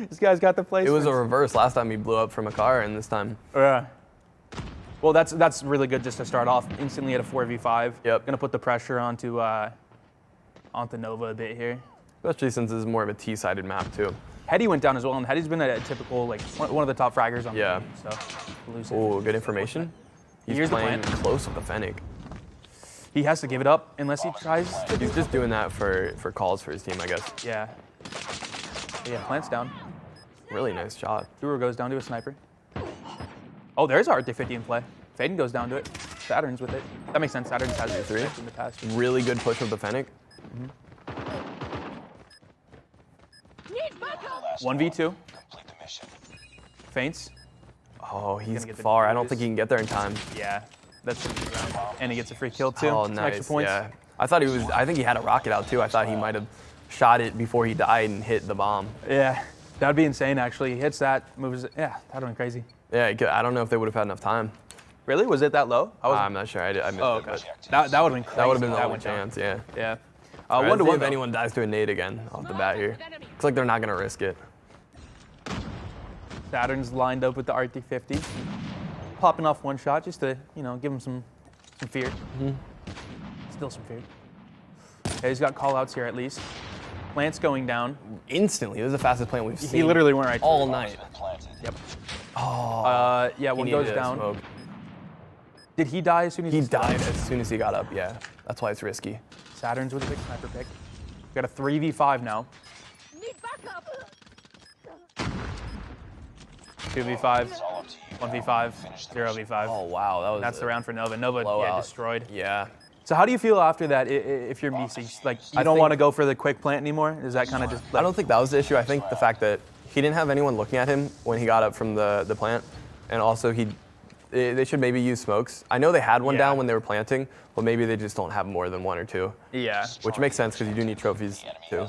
This guy's got the placement. It was a reverse last time he blew up from a car, and this time. Yeah. Well, that's really good just to start off. Instantly at a 4v5. Yep. Gonna put the pressure onto Nova a bit here. Especially since this is more of a T-sided map too. Hetty went down as well, and Hetty's been a typical, like, one of the top fraggers on the team, so lose it. Oh, good information. He's Here's the playing plan. close with the Fennec. He has to give it up unless he tries to do He's just doing that for calls for his team, I guess. Yeah. Yeah, plant's down. Really nice shot. Duro goes down to a sniper. Oh, there's our Arctic 50 in play. Faden goes down to it. Saturn's with it. That makes sense. Saturn's has it 3 in the past. Really good push with the Fennec. 1v2. Feints. Oh, he's get the far. I defuse. don't think he can get there in time. Yeah, that's a good round. And he gets a free kill too. Oh, Some nice. extra points. Yeah. I think he had a rocket out too. I thought he might have shot it before he died and hit the bomb. Yeah, that'd be insane actually. He hits that, moves it. Yeah, that'd have been crazy. Yeah, I don't know if they would have had enough time. Really? Was it that low? I'm not sure. I missed it. Okay. But That would have been crazy. that would have been the That only went down. chance, yeah. Yeah. All right, 1 to let's see 1. if anyone dies to a nade again off the bat here. Looks like they're not going to risk it. Saturn's lined up with the Arctic 50. Popping off one shot just to, give him some fear. Still some fear. Okay, he's got call-outs here at least. Plant's going down. Instantly. This is the fastest plant we've seen. He literally went right all to it. night. Yep. Oh. Yeah, one He goes needed a down. smoke. Did he die as soon as He he died as soon as he got up, yeah. That's why it's risky. Saturn's with a big sniper pick. Got a 3v5 now. Need backup. 2v5, 1v5, 0v5. Oh, wow. That's the round for Nova. Nova, blowout. destroyed. Yeah. So how do you feel after that if you're Meeseeks? Like, you I don't think- want to go for the quick plant anymore? Is that kind of just I don't think that was the issue. I think the fact that he didn't have anyone looking at him when he got up from the plant, and also they should maybe use smokes. I know they had one down when they were planting, but maybe they just don't have more than 1 or 2. Yeah. Which makes sense because you do need trophies too.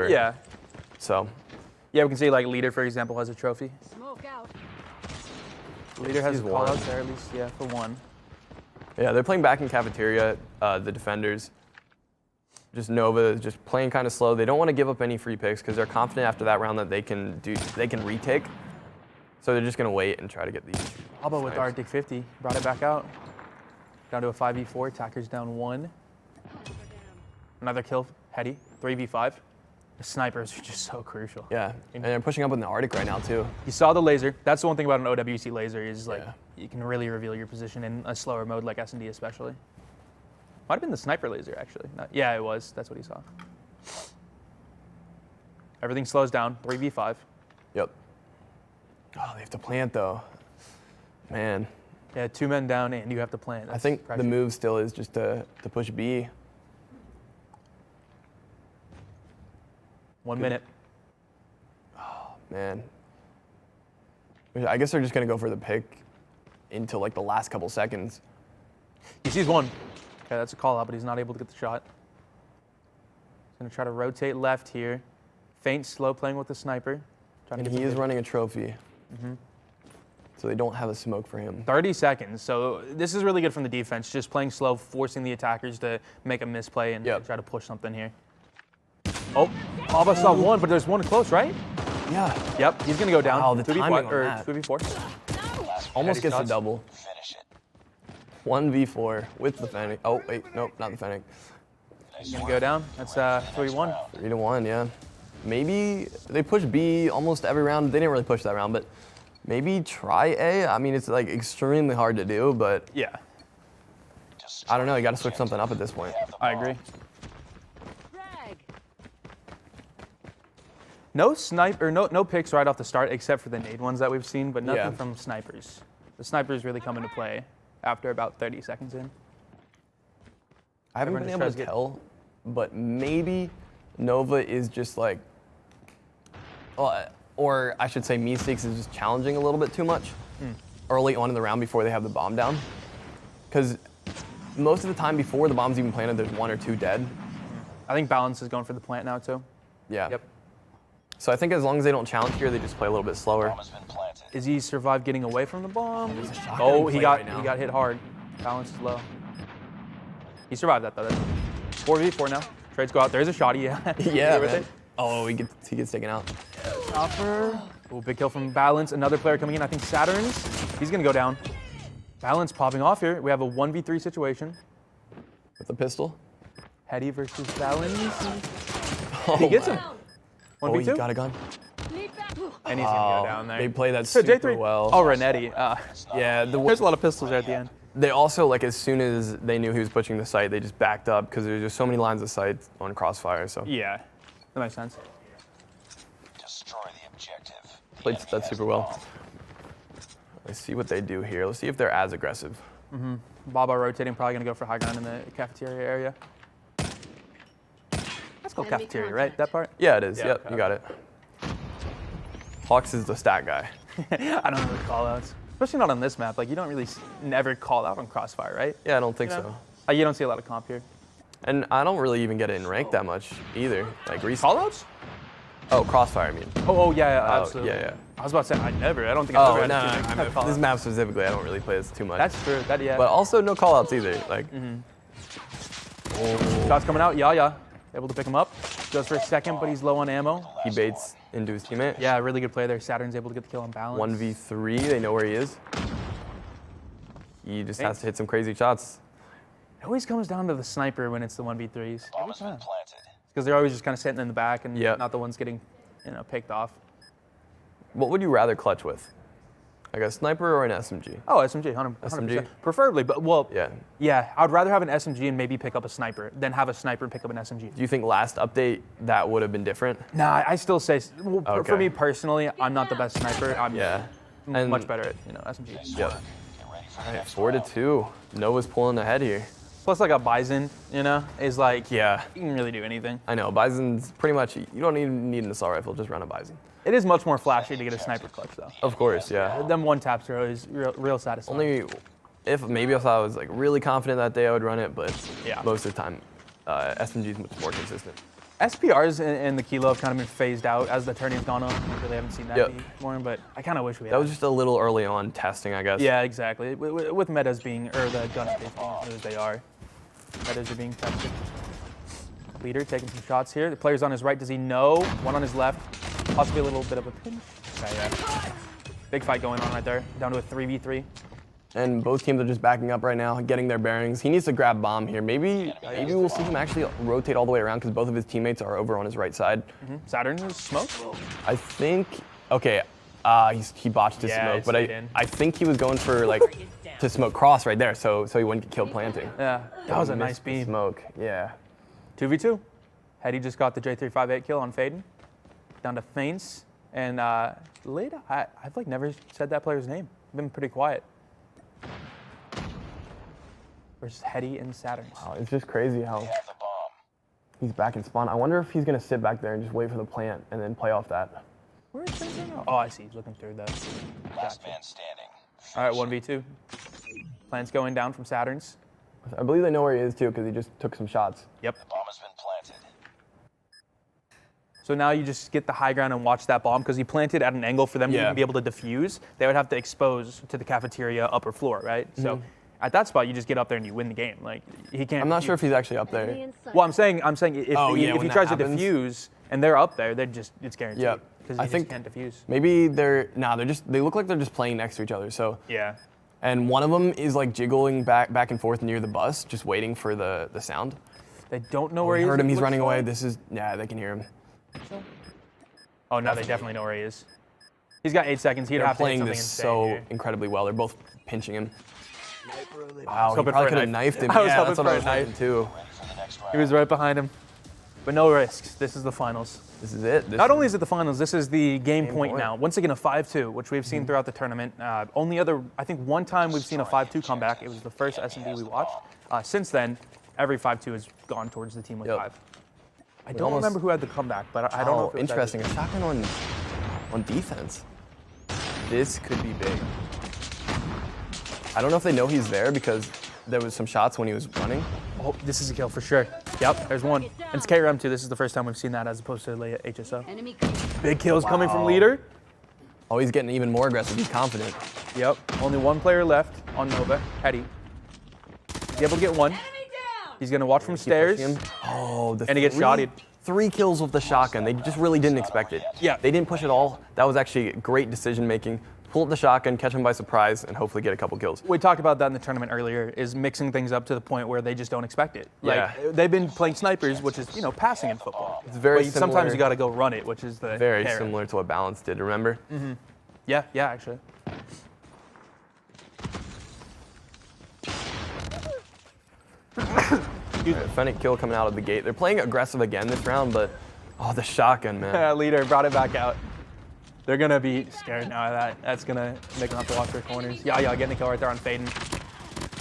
Yeah. So. Yeah, we can see like Leader, for example, has a trophy. Smoke out. Leader has He's a call one. out there at least, yeah, for 1. Yeah, they're playing back in cafeteria, the defenders. Just Nova, just playing kind of slow. They don't want to give up any free picks because they're confident after that round that they can retake. So they're just gonna wait and try to get these. Alba with snipes. Arctic 50, brought it back out. Down to a 5v4, attackers down 1. Another kill, Hetty, 3v5. The snipers are just so crucial. Yeah, and they're pushing up in the Arctic right now too. You saw the laser. That's the one thing about an OWC laser is like you can really reveal your position in a slower mode like S&D especially. Might have been the sniper laser actually. Yeah, it was. That's what he saw. Everything slows down. 3v5. Yep. Oh, they have to plant though. Man. Yeah, 2 men down and you have to plant. I That's think pressure. the move still is just to push B. 1 minute. Man. I guess they're just gonna go for the pick until like the last couple seconds. He sees 1. Okay, that's a call out, but he's not able to get the shot. He's gonna try to rotate left here. Faint, slow playing with the sniper. And he is running a trophy. So they don't have a smoke for him. 30 seconds. So this is really good from the defense. Just playing slow, forcing the attackers to make a misplay and try to push something here. Oh, Alba saw 1, but there's 1 close, right? Yeah. Yep, he's gonna go down. Wow, the 2v5 timing on or that. 2v4. Almost gets the shots. double. Finish it. 1v4 with the Fennec. Oh, wait, nope, not the Fennec. Gonna go down. That's 3-1. 3-1, yeah. Maybe they push B almost every round. They didn't really push that round, but maybe try A. I mean, it's like extremely hard to do, but Yeah, I don't know. You got to switch something up at this point. I agree. Frag. No snipe or no picks right off the start, except for the nade ones that we've seen, but nothing Yeah. from snipers. The snipers really come into play after about 30 seconds in. I haven't Everyone been just able tries to to get- tell, but maybe Nova is just like, or I should say Meeseeks is just challenging a little bit too much early on in the round before they have the bomb down. Because most of the time before the bomb's even planted, there's 1 or 2 dead. I think Balance is going for the plant now too. Yeah. Yep. So I think as long as they don't challenge here, they just play a little bit slower. Bomb has been planted. Is he survived getting away from the bomb? shotgun Oh, play he got right now. he got hit hard. Balance is low. He survived that though. That's 4v4 now. Trades go out. There's a shotty. Yeah. Yeah, With man. it. Oh, he gets taken out. Chopper. Oh, big kill from Balance. Another player coming in. I think Saturn's. He's gonna go down. Balance popping off here. We have a 1v3 situation. With the pistol. Heady versus Balance. Oh, He gets him. Oh, he 1v2. got a gun. Need back. And he's gonna go down there. They play that So super J3. well. Oh, Renetti. Yeah, There's a lot of pistols there at the end. they also, like, as soon as they knew he was pushing the site, they just backed up because there's just so many lines of sight on Crossfire. So Yeah, that makes sense. Destroy the objective. The played enemy that has super the well. bomb. Let's see what they do here. Let's see if they're as aggressive. Baba rotating, probably gonna go for high ground in the cafeteria area. That's called Enemy cafeteria, right? That part? Yeah, it is. Yeah, Yep, okay. you got it. Hawks is the stat guy. I don't really call outs, especially not on this map. Like you don't really never call out on Crossfire, right? Yeah, I don't think You know? so. You don't see a lot of comp here. And I don't really even get it in rank that much either. Like Call outs? Oh, Crossfire, I mean. Oh yeah, Oh, absolutely. yeah. I was about to say I don't think I've Oh, ever no, had to do this map specifically, I don't really play this too much. That's true. That yeah. But also no callouts either. Like, Shots coming out. Yeah. Able to pick him up. Goes for a second, but he's low on ammo. he baits into his teammate. Yeah, really good play there. Saturn's able to get the kill on Balance. 1v3, they know where he is. He just has to hit some crazy shots. It always comes down to the sniper when it's the 1v3s. Bomb has been planted. Because they're always just kind of sitting in the back and Yep. not the ones getting, picked off. What would you rather clutch with? Like a sniper or an SMG? Oh, SMG, 100%. SMG? Preferably, but Yeah. yeah, I'd rather have an SMG and maybe pick up a sniper than have a sniper and pick up an SMG. Do you think last update that would have been different? Nah, I still say, for Okay. me personally, I'm not the best sniper. I'm Yeah. much better at, SMG. Yep. Get ready for the All right, next 4-2. Nova's pulling ahead here. Plus, like a Bison, is like, Yeah. you can really do anything. I know, Bison's pretty much, you don't even need an assault rifle, just run a Bison. It is much more flashy to get a sniper clutch, though. Of course, yeah. Them one taps are always real satisfying. Only if I was like really confident that day I would run it, but Yeah. most of the time, SMG's much more consistent. SPRs and the Kilo have kind of been phased out as the turning's gone on. We really haven't seen that Yep. anymore, but I kind of wish we had. That was just a little early on testing, I guess. Yeah, exactly. With metas being, or the gun updates being as new as they are, metas are being tested. Leader taking some shots here. The player's on his right. Does he know? One on his left. Possibly a little bit of a pinch. Okay, yeah. Big fight going on right there. Down to a 3v3. And both teams are just backing up right now, getting their bearings. He needs to grab bomb here. Maybe we'll see him actually rotate all the way around because both of his teammates are over on his right side. Saturn is smoked. I think, okay, he botched his Yeah, smoke, it but stayed in. I think he was going for like to smoke cross right there, so he wouldn't get killed planting. Yeah, that was a nice Missed the beam. Smoke, yeah. 2v2. Hetty just got the J358 kill on Faden. Down to Feints. And Leda, I've like never said that player's name. I've been pretty quiet. Versus Hetty and Saturn. Wow, it's just crazy how have the bomb. he's back in spawn. I wonder if he's gonna sit back there and just wait for the plant and then play off that. Where is Feints now? Oh, I see. He's looking through the. Last man standing. All right, 1v2. Plants going down from Saturn's. I believe they know where he is too because he just took some shots. Yep. The bomb has been planted. So now you just get the high ground and watch that bomb because he planted at an angle for them to Yeah. even be able to defuse. They would have to expose to the cafeteria upper floor, right? So at that spot, you just get up there and you win the game. Like he can't. I'm not sure if he's actually up there. Enemy in sight. Well, I'm saying if, Oh, yeah, if when he that tries happens. to defuse and they're up there, it's guaranteed. Yep. Because I he think- just can't defuse. Maybe they look like they're just playing next to each other. So, Yeah. and one of them is like jiggling back and forth near the bus, just waiting for the sound. They don't know where he is. Heard him. He's running Looks away. like. This is, yeah, they can hear him. Oh, no, they definitely know where he is. He's got 8 seconds. He'd They're have to hit playing something this insane so here. incredibly well. They're both pinching him. Wow, he hoping probably for a could have knife. knifed him. I was Yeah, hoping that's what for I a was knife. thinking too. He was right behind him. But no risks. This is the finals. This is it. Not only is it the finals, this is the game point now. Once again, a 5-2, which we've seen throughout the tournament. Only other, I think one time we've seen a 5-2 comeback. It was the first S&D we watched. Since then, every 5-2 has gone towards the team with 5. I don't remember who had the comeback, but I don't know if it was interesting. A shotgun on defense. This could be big. I don't know if they know he's there because there was some shots when he was running. Oh, this is a kill for sure. Yep, there's one. And it's KRM too. This is the first time we've seen that as opposed to HSO. Enemy Big kills coming from leader. Oh, he's getting even more aggressive. He's confident. Yep, only one player left on Nova, Hetty. He's able to get one. He's gonna watch from stairs. Oh, and he gets shotted. 3 kills with the shotgun. They just really didn't expect it. Yeah. They didn't push it all. That was actually great decision making. Pull up the shotgun, catch him by surprise, and hopefully get a couple kills. We talked about that in the tournament earlier, is mixing things up to the point where they just don't expect it. Like, they've been playing snipers, which is, passing in football. It's very but sometimes you gotta go run it, which is the very carrot. similar to what Balance did, remember? Mm-hmm. Yeah, actually. Fennec kill coming out of the gate. They're playing aggressive again this round, but oh, the shotgun, man. Leader brought it back out. They're gonna be scared now of that. That's gonna make them have to watch their corners. Yeah, getting the kill right there on Faden.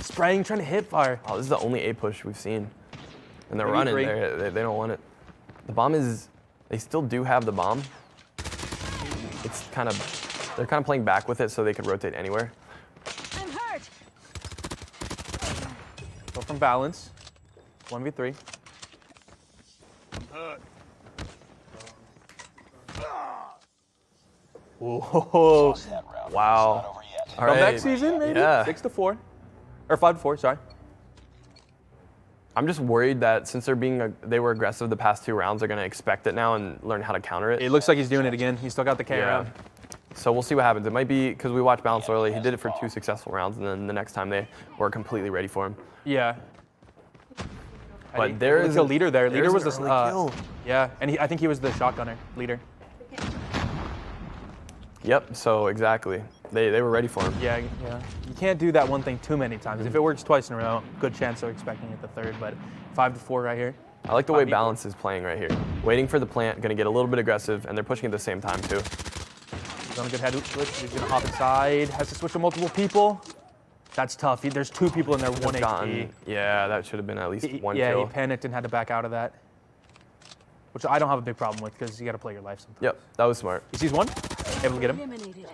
Spraying, trying to hip fire. Oh, this is the only A push we've seen. And they're Maybe running. They don't want it. The bomb is, they still do have the bomb. It's they're kind of playing back with it so they could rotate anywhere. I'm hurt. Go from balance. 1v3. Whoa. Wow. All Comeback right. season, maybe? Yeah. 6-4. Or 5-4, sorry. I'm just worried that since they were aggressive the past 2 rounds, they're going to expect it now and learn how to counter it. It looks like he's doing it again. He's still got the KRM. So we'll see what happens. It might be because we watched Balance early. He did it for 2 successful rounds, and then the next time they were completely ready for him. Yeah. But there is a leader there. Leader was the kill. Yeah, and I think he was the shotgunner, leader. Yep. So exactly, they were ready for him. Yeah. You can't do that one thing too many times. If it works twice in a row, good chance they're expecting it the third. But 5-4 right here. I like the way Balance is playing right here. Waiting for the plant, going to get a little bit aggressive, and they're pushing at the same time too. He's on a good head switch. He's going to hop inside. Has to switch to multiple people. That's tough. There's 2 people in there, 1 HP. Yeah, that should have been at least one Yeah, kill. he panicked and had to back out of that. Which I don't have a big problem with because you got to play your life sometimes. Yep, that was smart. He sees one. Able to get him. Eliminated.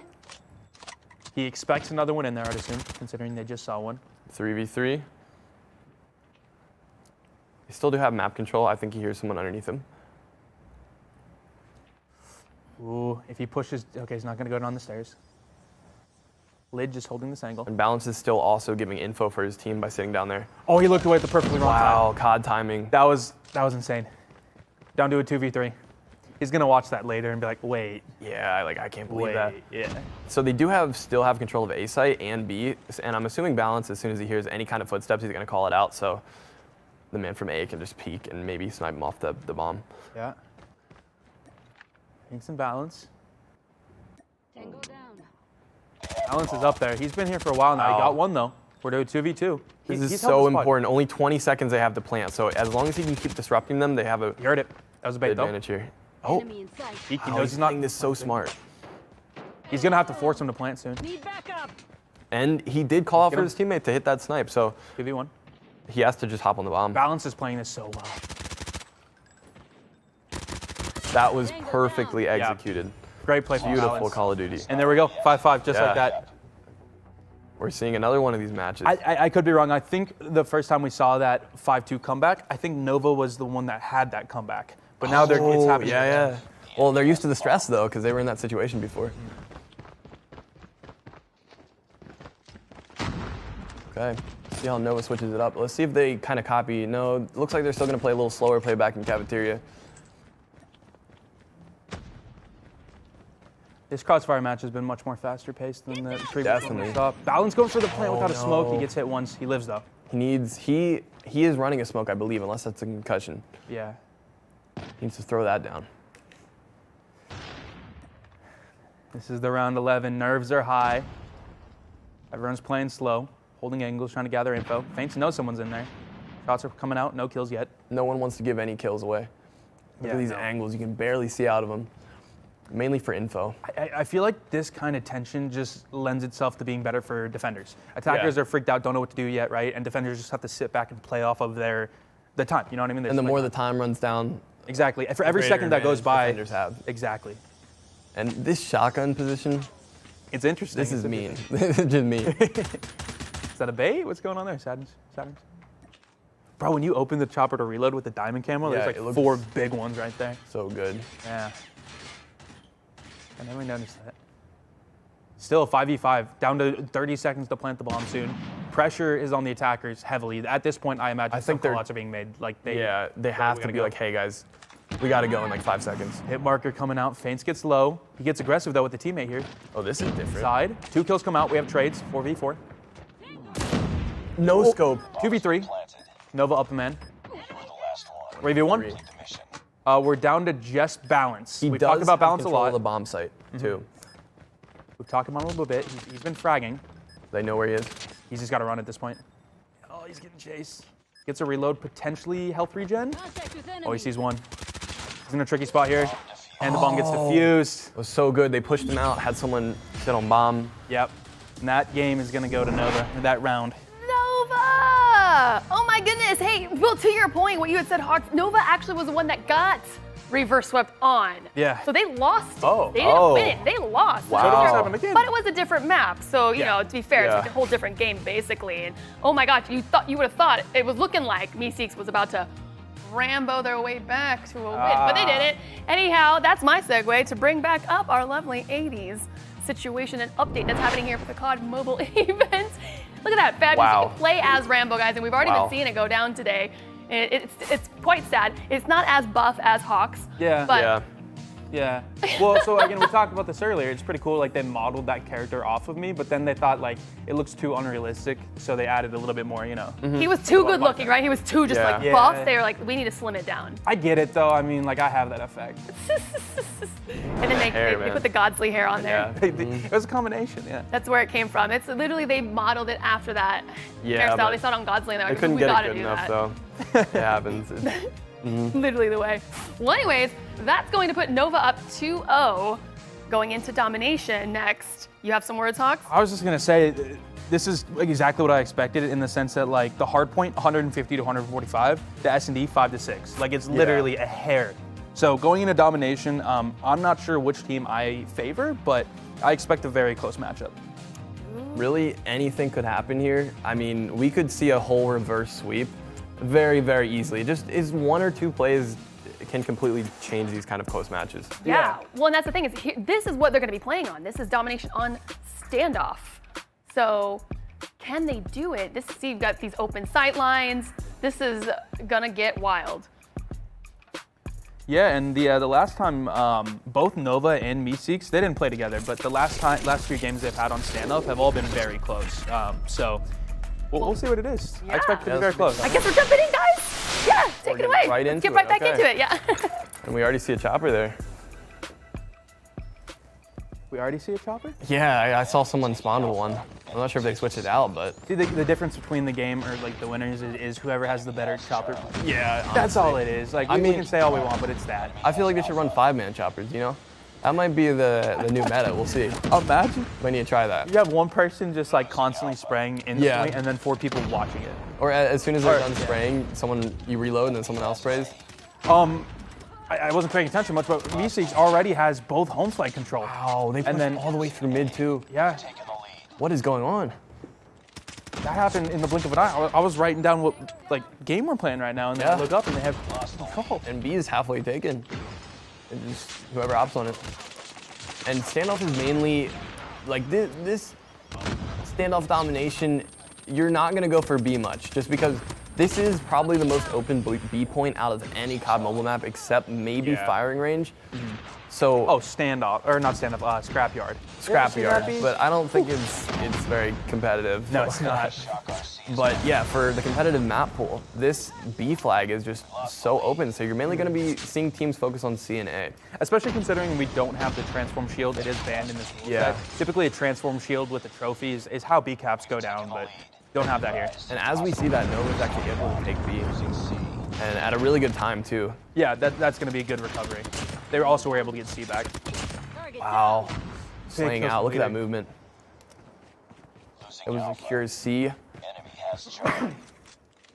He expects another one in there, I'd assume, considering they just saw one. 3v3. They still do have map control. I think he hears someone underneath him. Ooh, if he pushes, okay, he's not going to go down the stairs. Lid just holding this angle. And Balance is still also giving info for his team by sitting down there. Oh, he looked away at the perfectly wrong time. Wow, COD timing. That was insane. Down to a 2v3. He's going to watch that later and be like, wait. Yeah, I can't believe that. Yeah. So they do still have control of A site and B, and I'm assuming Balance, as soon as he hears any kind of footsteps, he's going to call it out, so the man from A can just peek and maybe snipe him off the bomb. Yeah. Getting some balance. Tango down. Balance is up there. He's been here for a while now. He got one, though. We're doing 2v2. This is he's so held the spot. important. Only 20 seconds they have to plant, so as long as he can keep disrupting them, they have a You heard it. That was a bait, though. advantage here. Oh, Enemy in sight. He wow, knows he's playing this so smart. He's going to have to force him to plant soon. Need backup. And he did call out for his teammate to hit that snipe, so 2v1. he has to just hop on the bomb. Balance is playing this so well. That was perfectly executed. Great play from Beautiful Balance. Call of Duty. And there we go. 5-5, just like that. We're seeing another one of these matches. I could be wrong. I think the first time we saw that 5-2 comeback, I think Nova was the one that had that comeback. But now it's happening. Yeah. Well, they're used to the stress, though, because they were in that situation before. Okay. See how Nova switches it up. Let's see if they kind of copy. No, it looks like they're still going to play a little slower, play back in cafeteria. This crossfire match has been much more faster paced than the previous one we Definitely. saw. Balance going for the plant without a smoke. He no. gets hit once. He lives, though. He is running a smoke, I believe, unless that's a concussion. Yeah. He needs to throw that down. This is the round 11. Nerves are high. Everyone's playing slow, holding angles, trying to gather info. Feints know someone's in there. Shots are coming out, no kills yet. No one wants to give any kills away. Look at these angles, you can barely see out of them. Mainly for info. I feel like this kind of tension just lends itself to being better for defenders. Attackers are freaked out, don't know what to do yet, right? And defenders just have to sit back and play off of the time. You know what I mean? And the more the time runs down, exactly. For every second that goes by, defenders have. Exactly. And this shotgun position, it's interesting. This is mean. This is just mean. Is that a bait? What's going on there, Sadness? Bro, when you open the chopper to reload with the diamond camo, there's like 4 big ones right there. So good. Yeah. I never noticed that. Still a 5v5, down to 30 seconds to plant the bomb soon. Pressure is on the attackers heavily. At this point, I imagine some callouts are being made. Like they have to be like, hey guys, we got to go in like 5 seconds. Hit marker coming out. Feints gets low. He gets aggressive though with the teammate here. Oh, this is different. Side. 2 kills come out. We have trades. 4v4. No scope. 2v3. Nova up a man. 3v1. We're down to just balance. We've talked about balance a lot. The bomb site too. We've talked about him a little bit. He's been fragging. They know where he is. He's just got to run at this point. Oh, he's getting chased. Gets a reload, potentially health regen. Oh, he sees one. He's in a tricky spot here. And the bomb gets defused. It was so good. They pushed him out, had someone sit on bomb. Yep. And that game is going to go to Nova, that round. Nova! Oh my goodness. Hey, Will, to your point, what you had said, Hawks, Nova actually was the one that got reverse swept on. Yeah. So they lost it. Oh. They didn't win it. They lost. Wow. But it was a different map. So, you know, to be fair, it's like a whole different game, basically. And oh my gosh, you would have thought it was looking like Meeseeks was about to Rambo their way back to a win, but they didn't. Anyhow, that's my segue to bring back up our lovely 80s situation and update that's happening here for the COD mobile event. Look at that, fabulous. You can play as Rambo, guys, and we've already been seeing it go down today. It's quite sad. It's not as buff as Hawks. Yeah. Well, so again, we talked about this earlier. It's pretty cool. Like they modeled that character off of me, but then they thought like it looks too unrealistic, so they added a little bit more. You know. He was too good looking, right? He was too just like buff. They were like, we need to slim it down. I get it though. I mean, like I have that effect. And then they put the GODzly hair on there. It was a combination. Yeah. That's where it came from. It's literally they modeled it after that hairstyle. They saw it on GODzly and they're like, couldn't we get gotta it good do enough that. though. It happens. Literally the way. Well, anyways, that's going to put Nova up 2-0 going into domination next. You have some words, Hawks? I was just gonna say, this is exactly what I expected in the sense that like the hard point 150 to 145, the S&D 5 to 6. Like it's literally a hair. So going into domination, I'm not sure which team I favor, but I expect a very close matchup. Really, anything could happen here. I mean, we could see a whole reverse sweep very, very easily. Just is 1 or 2 plays can completely change these kind of close matches. Yeah. Well, and that's the thing is this is what they're going to be playing on. This is domination on standoff. So can they do it? See, you've got these open sight lines. This is gonna get wild. Yeah, and the last time both Nova and Meeseeks, they didn't play together, but the last 3 games they've had on standoff have all been very close. So we'll see what it is. I expect it to be very close. I guess we're jumping in, guys. Yeah, take it away. Let's get right back into it. Yeah. And we already see a chopper there. We already see a chopper? Yeah, I saw someone spawn with one. I'm not sure if they switched it out, but see, the difference between the game or like the winners is whoever has the better chopper. Yeah, that's all it is. Like we can say all we want, but it's that. I feel like they should run 5-man choppers. You know, that might be the new meta. We'll see. Imagine we need to try that. You have one person just like constantly spraying instantly, and then 4 people watching it. Or as soon as they're done spraying, you reload and then someone else sprays. I wasn't paying attention much, but Meeseeks already has both home flight control. Wow, they pushed all the way through mid too. Yeah. What is going on? That happened in the blink of an eye. I was writing down what game we're playing right now, and then I look up and they have control. And B is halfway taken. And just whoever opts on it. And standoff is mainly like this standoff domination. You're not gonna go for B much, just because This is probably the most open B point out of any COD mobile map, except maybe firing range. So standoff, or not standoff, scrapyard. Scrapyard, but I don't think it's very competitive. No, it's not. But yeah, for the competitive map pool, this B flag is just so open, so you're mainly going to be seeing teams focus on C and A. Especially considering we don't have the transform shield. It is banned in this rule set. Typically a transform shield with the trophies is how B caps go down, but don't have that here. And as we see that, Nova's actually able to take B, and at a really good time too. Yeah, that's going to be a good recovery. They also were able to get C back. Wow. Slaying out, look at that movement. It was a secure C.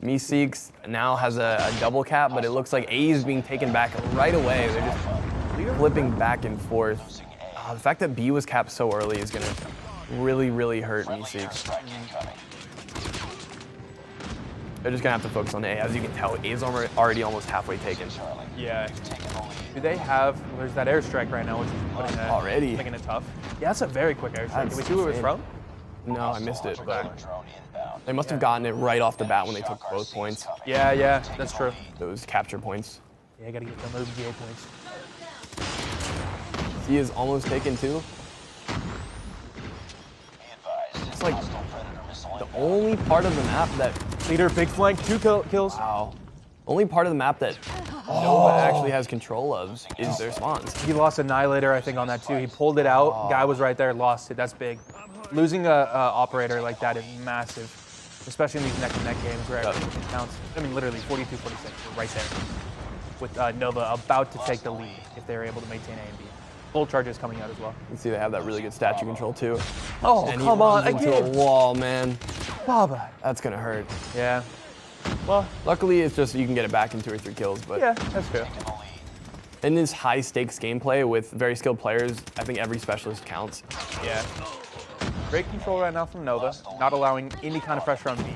Meeseeks now has a double cap, but it looks like A is being taken back right away. They're just flipping back and forth. The fact that B was capped so early is going to really, really hurt Meeseeks. They're just going to have to focus on A. As you can tell, A is already almost halfway taken. Yeah. Do they have, there's that airstrike right now, which is already making it tough. Yeah, that's a very quick airstrike. Can we see where it was from? No, I missed it, but they must have gotten it right off the bat when they took both points. Yeah, that's true. Those capture points. Yeah, gotta get those GA points. C is almost taken too. It's like the only part of the map that... Leader, big flank, 2 kills. Wow. Only part of the map that Nova actually has control of is their spawns. He lost Annihilator, I think, on that too. He pulled it out. Guy was right there, lost it. That's big. Losing a operator like that is massive, especially in these neck-to-neck games where everything counts. I mean, literally 42-46, right there, with Nova about to take the lead if they're able to maintain A and B. Full charges coming out as well. You can see they have that really good statue control too. Oh, and come on, into a wall, man. Baba. That's gonna hurt. Yeah. Well, luckily it's just you can get it back in 2 or 3 kills, but yeah, that's true. In this high-stakes gameplay with very skilled players, I think every specialist counts. Yeah. Great control right now from Nova, not allowing any kind of pressure on B.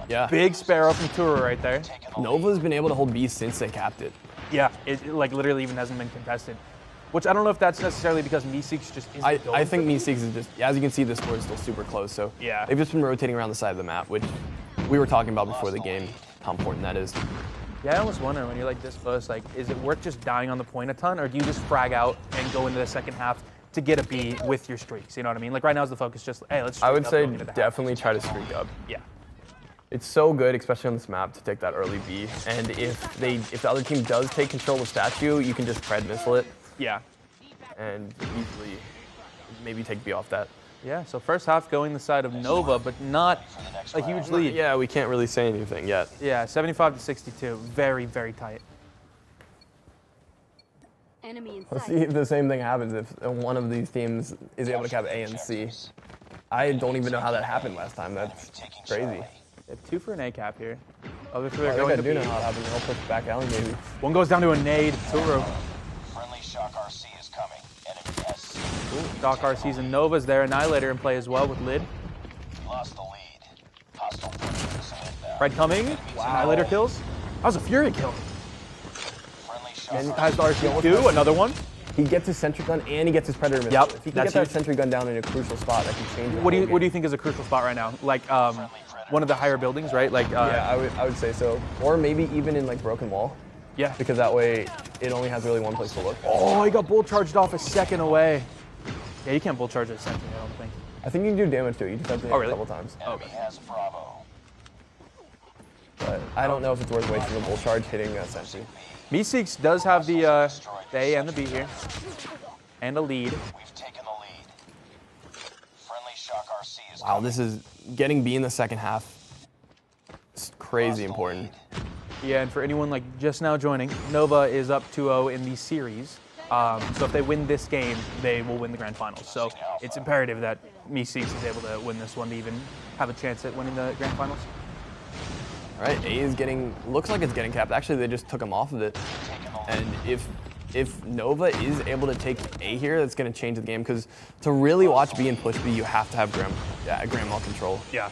Yeah. Big Sparrow from Turo right there. Nova's been able to hold B since they capped it. Yeah, it like literally even hasn't been contested. Which I don't know if that's necessarily because Meeseeks just isn't I think Meeseeks is just, as you can see, the score is still super close. So yeah, they've just been rotating around the side of the map, which we were talking about before the game, how important that is. Yeah, I almost wonder when you're like this close, like, is it worth just dying on the point a ton, or do you just frag out and go into the second half to get a B with your streaks? You know what I mean? Like right now is the focus just, hey, let's streak I would up say going into the definitely try to streak up. Yeah. It's so good, especially on this map, to take that early B. And if the other team does take control of statue, you can just pred missile it. Yeah. And easily maybe take B off that. Yeah, so first half going the side of Nova, but not a huge lead. Yeah, we can't really say anything yet. Yeah, 75-62, very, very tight. Enemy in Let's sight. see if the same thing happens if one of these teams is able to cap A and C. I don't even know how that happened last time. That's crazy. They have 2 for an A cap here. Other 3 I are think I going to do B. know how it happened. I'll push back alley maybe. One goes down to a nade. Turo. Friendly Shock RC is coming. Enemy has C. Doc RC's and Nova's there. Annihilator in play as well with Lid. Lost the lead. Hostile missile inbound. Red coming. Annihilator kills. That was a Fury kill. Friendly Shock And has the RC2, another one. He gets his sentry gun and he gets his predator missile. Yep, If he can that's get that huge. sentry gun down in a crucial spot, that can change it. What do you think is a crucial spot right now? Like one of the higher buildings, right? Like Yeah, I would say so. Or maybe even in like broken wall. Yeah. Because that way it only has really one place to look. Oh, he got bull charged off a second away. Yeah, you can't bull charge a sentry, I don't think. I think you can do damage to it. You just have to hit it a couple times. Enemy has Bravo. But I don't know if it's worth wasting a bull charge hitting a sentry. Meeseeks does have the A and the B here. And a lead. We've taken the lead. Friendly Shock RC is Wow, this is getting B in the second half. It's crazy important. Yeah, and for anyone like just now joining, Nova is up 2-0 in the series. So if they win this game, they will win the grand finals. So it's imperative that Meeseeks is able to win this one to even have a chance at winning the grand finals. All right, A is looks like it's getting capped. Actually, they just took him off of it. And if Nova is able to take A here, that's going to change the game. Because to really watch B and push B, you have to have grand mal control. Yeah.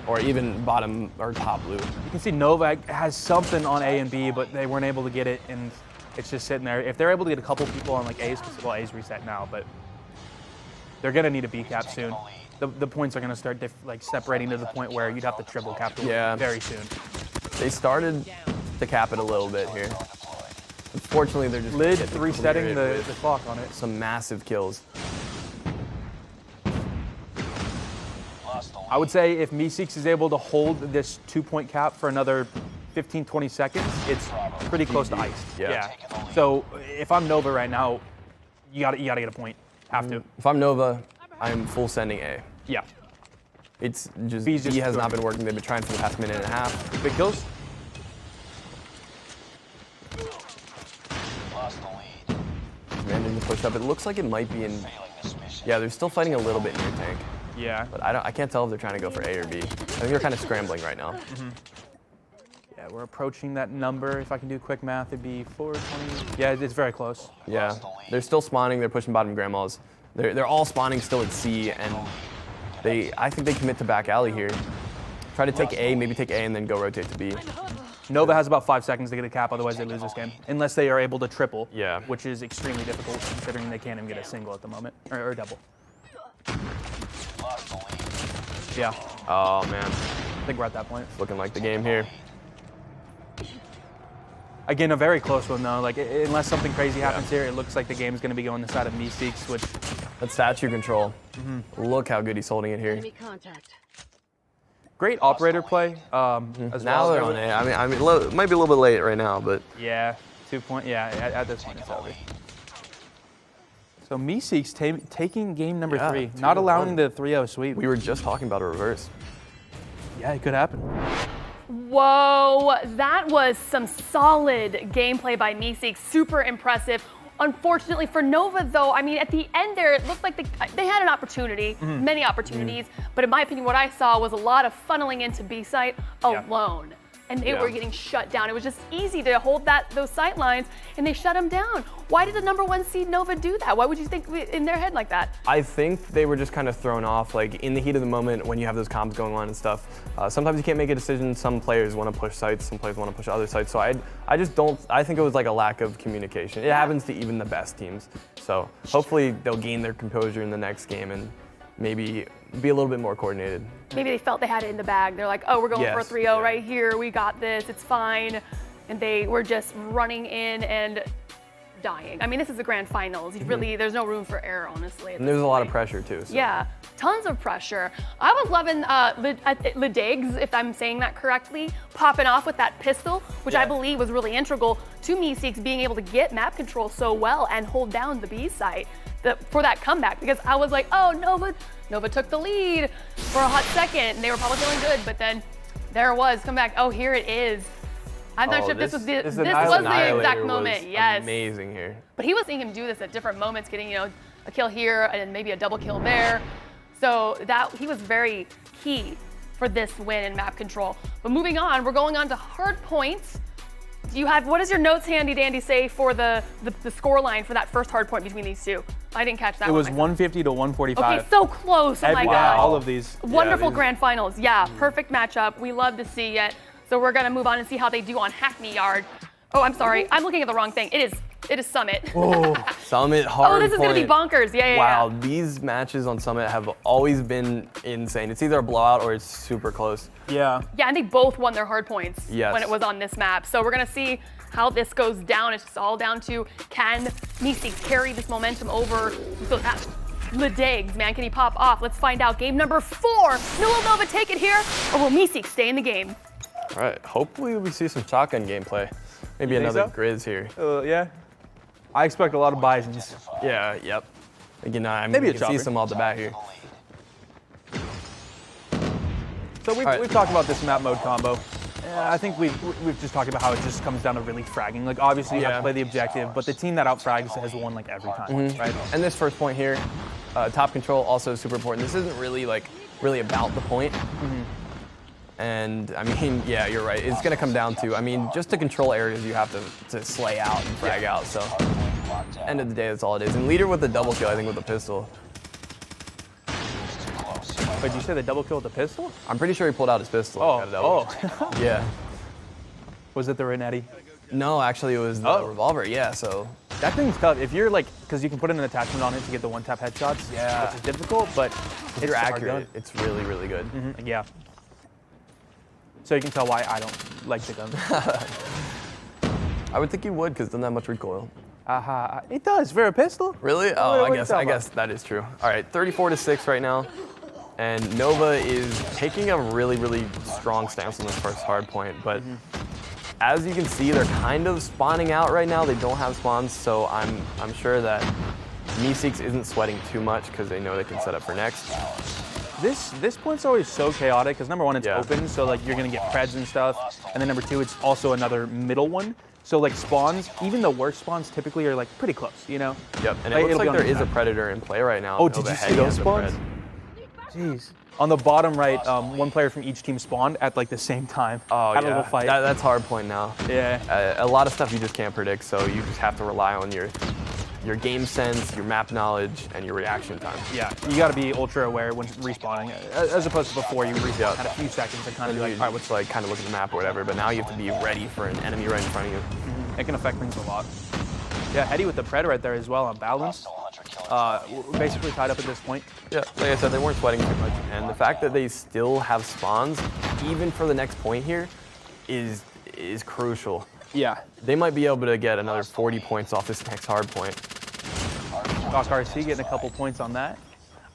Or even bottom or top blue. You can see Nova has something on A and B, but they weren't able to get it, and it's just sitting there. If they're able to get a couple people on like A's, well, A's reset now, but they're going to need a B cap soon. the points are going to start like separating to the point where you'd have to triple cap very soon. They started to cap it a little bit here. Unfortunately, they're just Lid resetting the clock on it. Some massive kills. I would say if Meeseeks is able to hold this 2-point cap for another 15, 20 seconds, it's pretty close to iced. Yeah. So if I'm Nova right now, you gotta get a point. Have to. If I'm Nova, I'm full sending A. Yeah. It's just B's B has not been working. They've been trying for the past minute and a half. Big kills. Managing to push up. It looks like it might be in. Yeah, they're still fighting a little bit near tank. Yeah. But I can't tell if they're trying to go for A or B. I think they're kind of scrambling right now. Yeah, we're approaching that number. If I can do quick math, it'd be 420. Yeah, it's very close. Yeah, they're still spawning. They're pushing bottom grandmas. They're all spawning still at C, and I think they commit to back alley here. Try to take A, maybe take A, and then go rotate to B. Nova has about 5 seconds to get a cap, otherwise they lose this game. Unless they are able to triple, which is extremely difficult considering they can't even get a single at the moment, or double. Yeah. Oh, man. I think we're at that point. It's looking like the game here. Again, a very close one, though. Like, unless something crazy happens here, it looks like the game's going to be going the side of Meeseeks, which... That's statue control. Look how good he's holding it here. Enemy contact. Great operator play as now well. They're on A. I mean, it might be a little bit late right now, but... Yeah, 2 point. Yeah, at this point, it's over. So Meeseeks taking game number 3, not allowing the 3-0 sweep. We were just talking about a reverse. Yeah, it could happen. Whoa, that was some solid gameplay by Meeseeks. Super impressive. Unfortunately for Nova, though, I mean, at the end there, it looked like they had an opportunity, many opportunities, but in my opinion, what I saw was a lot of funneling into B site alone. And they were getting shut down. It was just easy to hold those sight lines, and they shut them down. Why did the #1 seed Nova do that? Why would you think in their head like that? I think they were just kind of thrown off, like in the heat of the moment when you have those comms going on and stuff. Sometimes you can't make a decision. Some players want to push sites, some players want to push other sites. So I just don't, I think it was like a lack of communication. It happens to even the best teams. So hopefully they'll gain their composure in the next game and maybe be a little bit more coordinated. Maybe they felt they had it in the bag. They're like, oh, we're going for a 3-0 right here. We got this. It's fine. And they were just running in and dying. I mean, this is the grand finals. You really, there's no room for error, honestly. And there's a lot of pressure, too. So. Yeah, tons of pressure. I was loving Lidigs, if I'm saying that correctly, popping off with that pistol, which I believe was really integral to Meeseeks being able to get map control so well and hold down the B site for that comeback. Because I was like, oh, Nova took the lead for a hot second, and they were probably feeling good, but then there it was, come back. Oh, here it is. I'm not sure if this was the exact moment. Yes. Amazing here. But he was seeing him do this at different moments, getting a kill here and maybe a double kill there. So he was very key for this win in map control. But moving on, we're going on to hard points. What does your notes handy dandy say for the score line for that first hard point between these two? I didn't catch that one. It was 150 to 145. Okay, so close. Oh my God. All of these. Wonderful grand finals. Yeah, perfect matchup. We love to see it. So we're gonna move on and see how they do on Hackney Yard. Oh, I'm sorry. I'm looking at the wrong thing. It is Summit. Oh, Summit hard. Oh, this is gonna be bonkers. Yeah. Wow, these matches on Summit have always been insane. It's either a blowout or it's super close. Yeah. Yeah, and they both won their hard points when it was on this map. So we're gonna see how this goes down. It's just all down to, can Meeseeks carry this momentum over Lidigs, man, can he pop off? Let's find out. Game number 4. Will Nova take it here, or will Meeseeks stay in the game? All right, hopefully we see some shotgun gameplay. Maybe another Grizz here. Yeah. I expect a lot of Bisons. Yeah, yep. Again, I mean, maybe you can see some off the bat here. So we've talked about this map mode combo. I think we've just talked about how it just comes down to really fragging. Like, obviously you have to play the objective, but the team that outfrags has won like every time, right? And this first point here, top control, also super important. This isn't really about the point. And I mean, yeah, you're right. It's gonna come down to, I mean, just to control areas you have to slay out and frag out. So end of the day, that's all it is. And leader with the double kill, I think, with the pistol. Wait, did you say the double kill with the pistol? I'm pretty sure he pulled out his pistol. Yeah. Was it the Renetti? No, actually it was the revolver, yeah, so. That thing's tough. If you're like because you can put an attachment on it to get the one-tap headshots. Yeah. Which is difficult, but if you're accurate, it's really, really good. Yeah. So you can tell why I don't like the gun. I would think you would, because it doesn't have much recoil. It does for a pistol. Really? Oh, I guess that is true. All right, 34-6 right now. And Nova is taking a really, really strong stance on this first hard point. But as you can see, they're kind of spawning out right now. They don't have spawns, so I'm sure that Meeseeks isn't sweating too much because they know they can set up for next. This point's always so chaotic because number one, it's open, so like you're gonna get preds and stuff, and then number two, it's also another middle one. So like spawns, even the worst spawns typically are like pretty close, you know? Yep, and it looks like there is a predator in play right now. Oh, did you see those spawns? Jeez. On the bottom right, one player from each team spawned at like the same time. Oh, had a little fight. That's hard point now. Yeah. A lot of stuff you just can't predict, so you just have to rely on your game sense, your map knowledge, and your reaction time. Yeah, you got to be ultra aware when respawning, as opposed to before you respawn had a few seconds to kind of be like, all right, what's like kind of look at the map or whatever. But now you have to be ready for an enemy right in front of you. It can affect things a lot. Yeah, Heady with the pred right there as well on balance. Basically tied up at this point. Yeah, like I said, they weren't sweating too much, and the fact that they still have spawns, even for the next point here, is crucial. Yeah. They might be able to get another 40 points off this next hard point. Doc RC getting a couple points on that.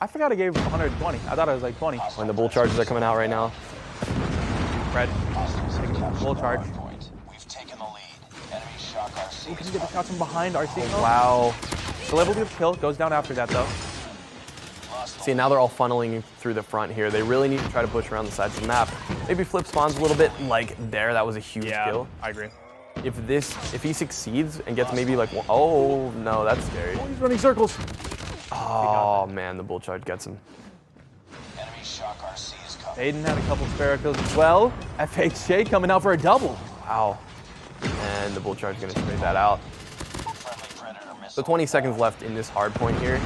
I forgot I gave 120. I thought it was like 20. When the bull charges are coming out right now. Fred, bull charge. We've taken the lead. Enemy shock RC. Ooh, can you get the shots from behind RC? Oh, wow. The level of kill goes down after that though. See, now they're all funneling through the front here. They really need to try to push around the sides of the map. Maybe flip spawns a little bit like there. That was a huge kill. I agree. If he succeeds and gets maybe like, oh no, that's scary. Oh, he's running circles. Oh man, the bull charge gets him. Enemy shock RC is coming. Aiden had a couple spare kills as well. FHJ coming out for a double. Wow. And the bull charge is gonna trade that out. So 20 seconds left in this hard point here.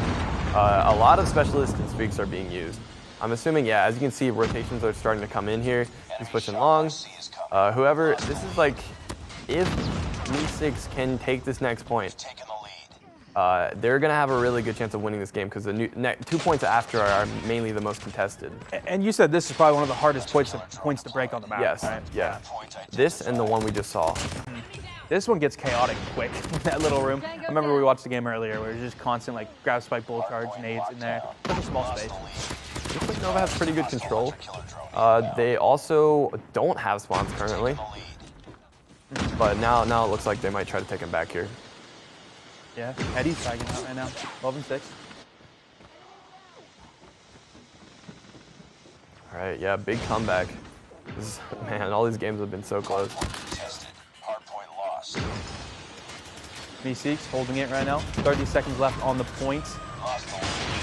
A lot of specialists and streaks are being used. I'm assuming, yeah, as you can see, rotations are starting to come in here. He's pushing long. Whoever, this is like, if Meeseeks can take this next point, they're going to have a really good chance of winning this game because the 2 points after are mainly the most contested. And you said this is probably one of the hardest points to break on the map, yes, right? Yeah. This and the one we just saw. This one gets chaotic quick in that little room. I remember we watched the game earlier where it was just constant like grab spike, bull charge, nades in there. Such a small space. Looks like Nova has pretty good control. They also don't have spawns currently. But now it looks like they might try to take him back here. Yeah, Eddie's tagging out right now. 12-6. All right, yeah, big comeback. Man, all these games have been so close. Meeseeks holding it right now. 30 seconds left on the point.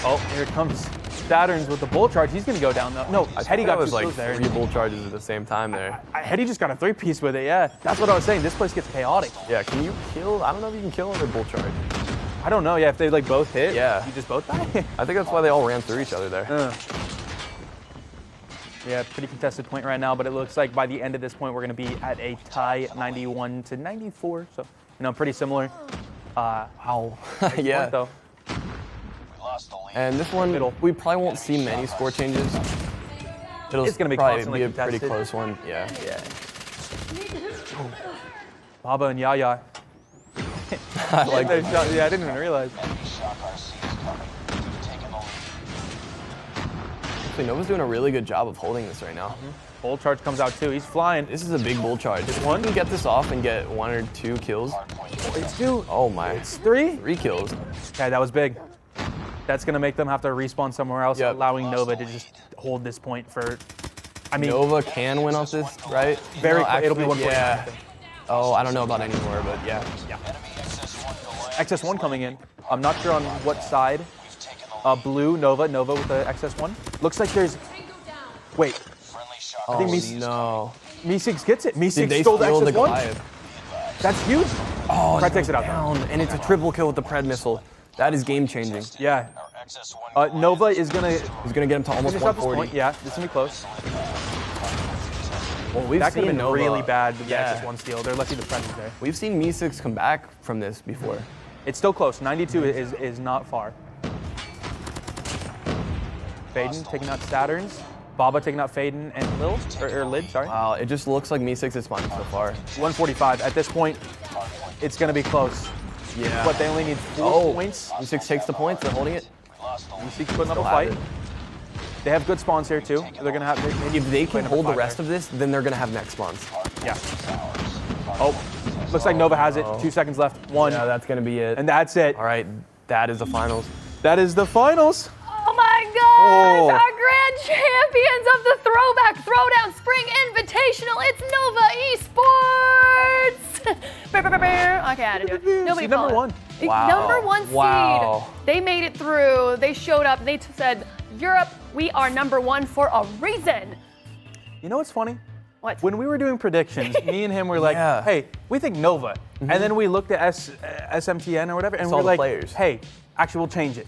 Oh, here comes Saturns with the bull charge. He's gonna go down though. No, Heady got was two like kills there. 3 bull charges at the same time there. Heady just got a 3-piece with it, yeah. That's what I was saying. This place gets chaotic. Yeah, can you kill? I don't know if you can kill under bull charge. I don't know, yeah, if they like both hit, yeah, you just both die. I think that's why they all ran through each other there. Yeah, pretty contested point right now, but it looks like by the end of this point, we're gonna be at a tie 91-94. So, you know, pretty similar. Wow. Yeah. Point, though. And this one, we probably won't see many score changes. It's going to be probably be a contested. pretty close one. Yeah. Yeah. Baba and Yaya. I like that. Yeah, I didn't even realize. Actually, Nova's doing a really good job of holding this right now. Bull charge comes out too. He's flying. This is a big bull charge. If one can get this off and get 1 or 2 kills. It's 2. Oh my. It's 3. 3 kills. Okay, that was big. That's going to make them have to respawn somewhere else, allowing Nova to just hold this point for, I mean. Nova can win off this, right? Very no, it'll be 1 point. Yeah. Oh, I don't know about anymore, but yeah. XS1 coming in. I'm not sure on what side. Blue, Nova with the XS1. Looks like there's, wait. I think Meeseeks gets it. Meeseeks stole the XS1. Goliath. That's huge. Oh, Pred takes it out. Down, and it's a triple kill with the Pred missile. That is game changing. Yeah. Nova is gonna. He's gonna get him to almost 140. Yeah, this is gonna be close. Well, we've that could have seen been Nova, really bad with the XS1 steal. They're lucky the Pred is there. We've seen Meeseeks come back from this before. It's still close. 92 is not far. Faden taking out Saturns. Baba taking out Faden and Lil, or Lid, sorry. Wow, it just looks like Meeseeks is spawning so far. 145. At this point, it's going to be close. Yeah. But they only need 4 points. Meeseeks takes the points, they're holding it. Meeseeks putting up a fight. They have good spawns here too. They're going to have. If they can hold the rest of this, then they're going to have next spawns. Yeah. Oh, looks like Nova has it. 2 seconds left. 1. Yeah, that's going to be it. And that's it. All right, that is the finals. That is the finals. Oh my gosh, our grand champions of the Throwback Throwdown Spring Invitational, it's Nova Esports! Okay, I had to do it. Nobody number followed. 1. Wow. Number 1 seed. Wow. They made it through. They showed up. They said, Europe, we are number 1 for a reason. You know what's funny? What? When we were doing predictions, me and him were like, Yeah. hey, we think Nova. And then we looked at SMTN or whatever, and we Saw were the like, players. hey, actually, we'll change it.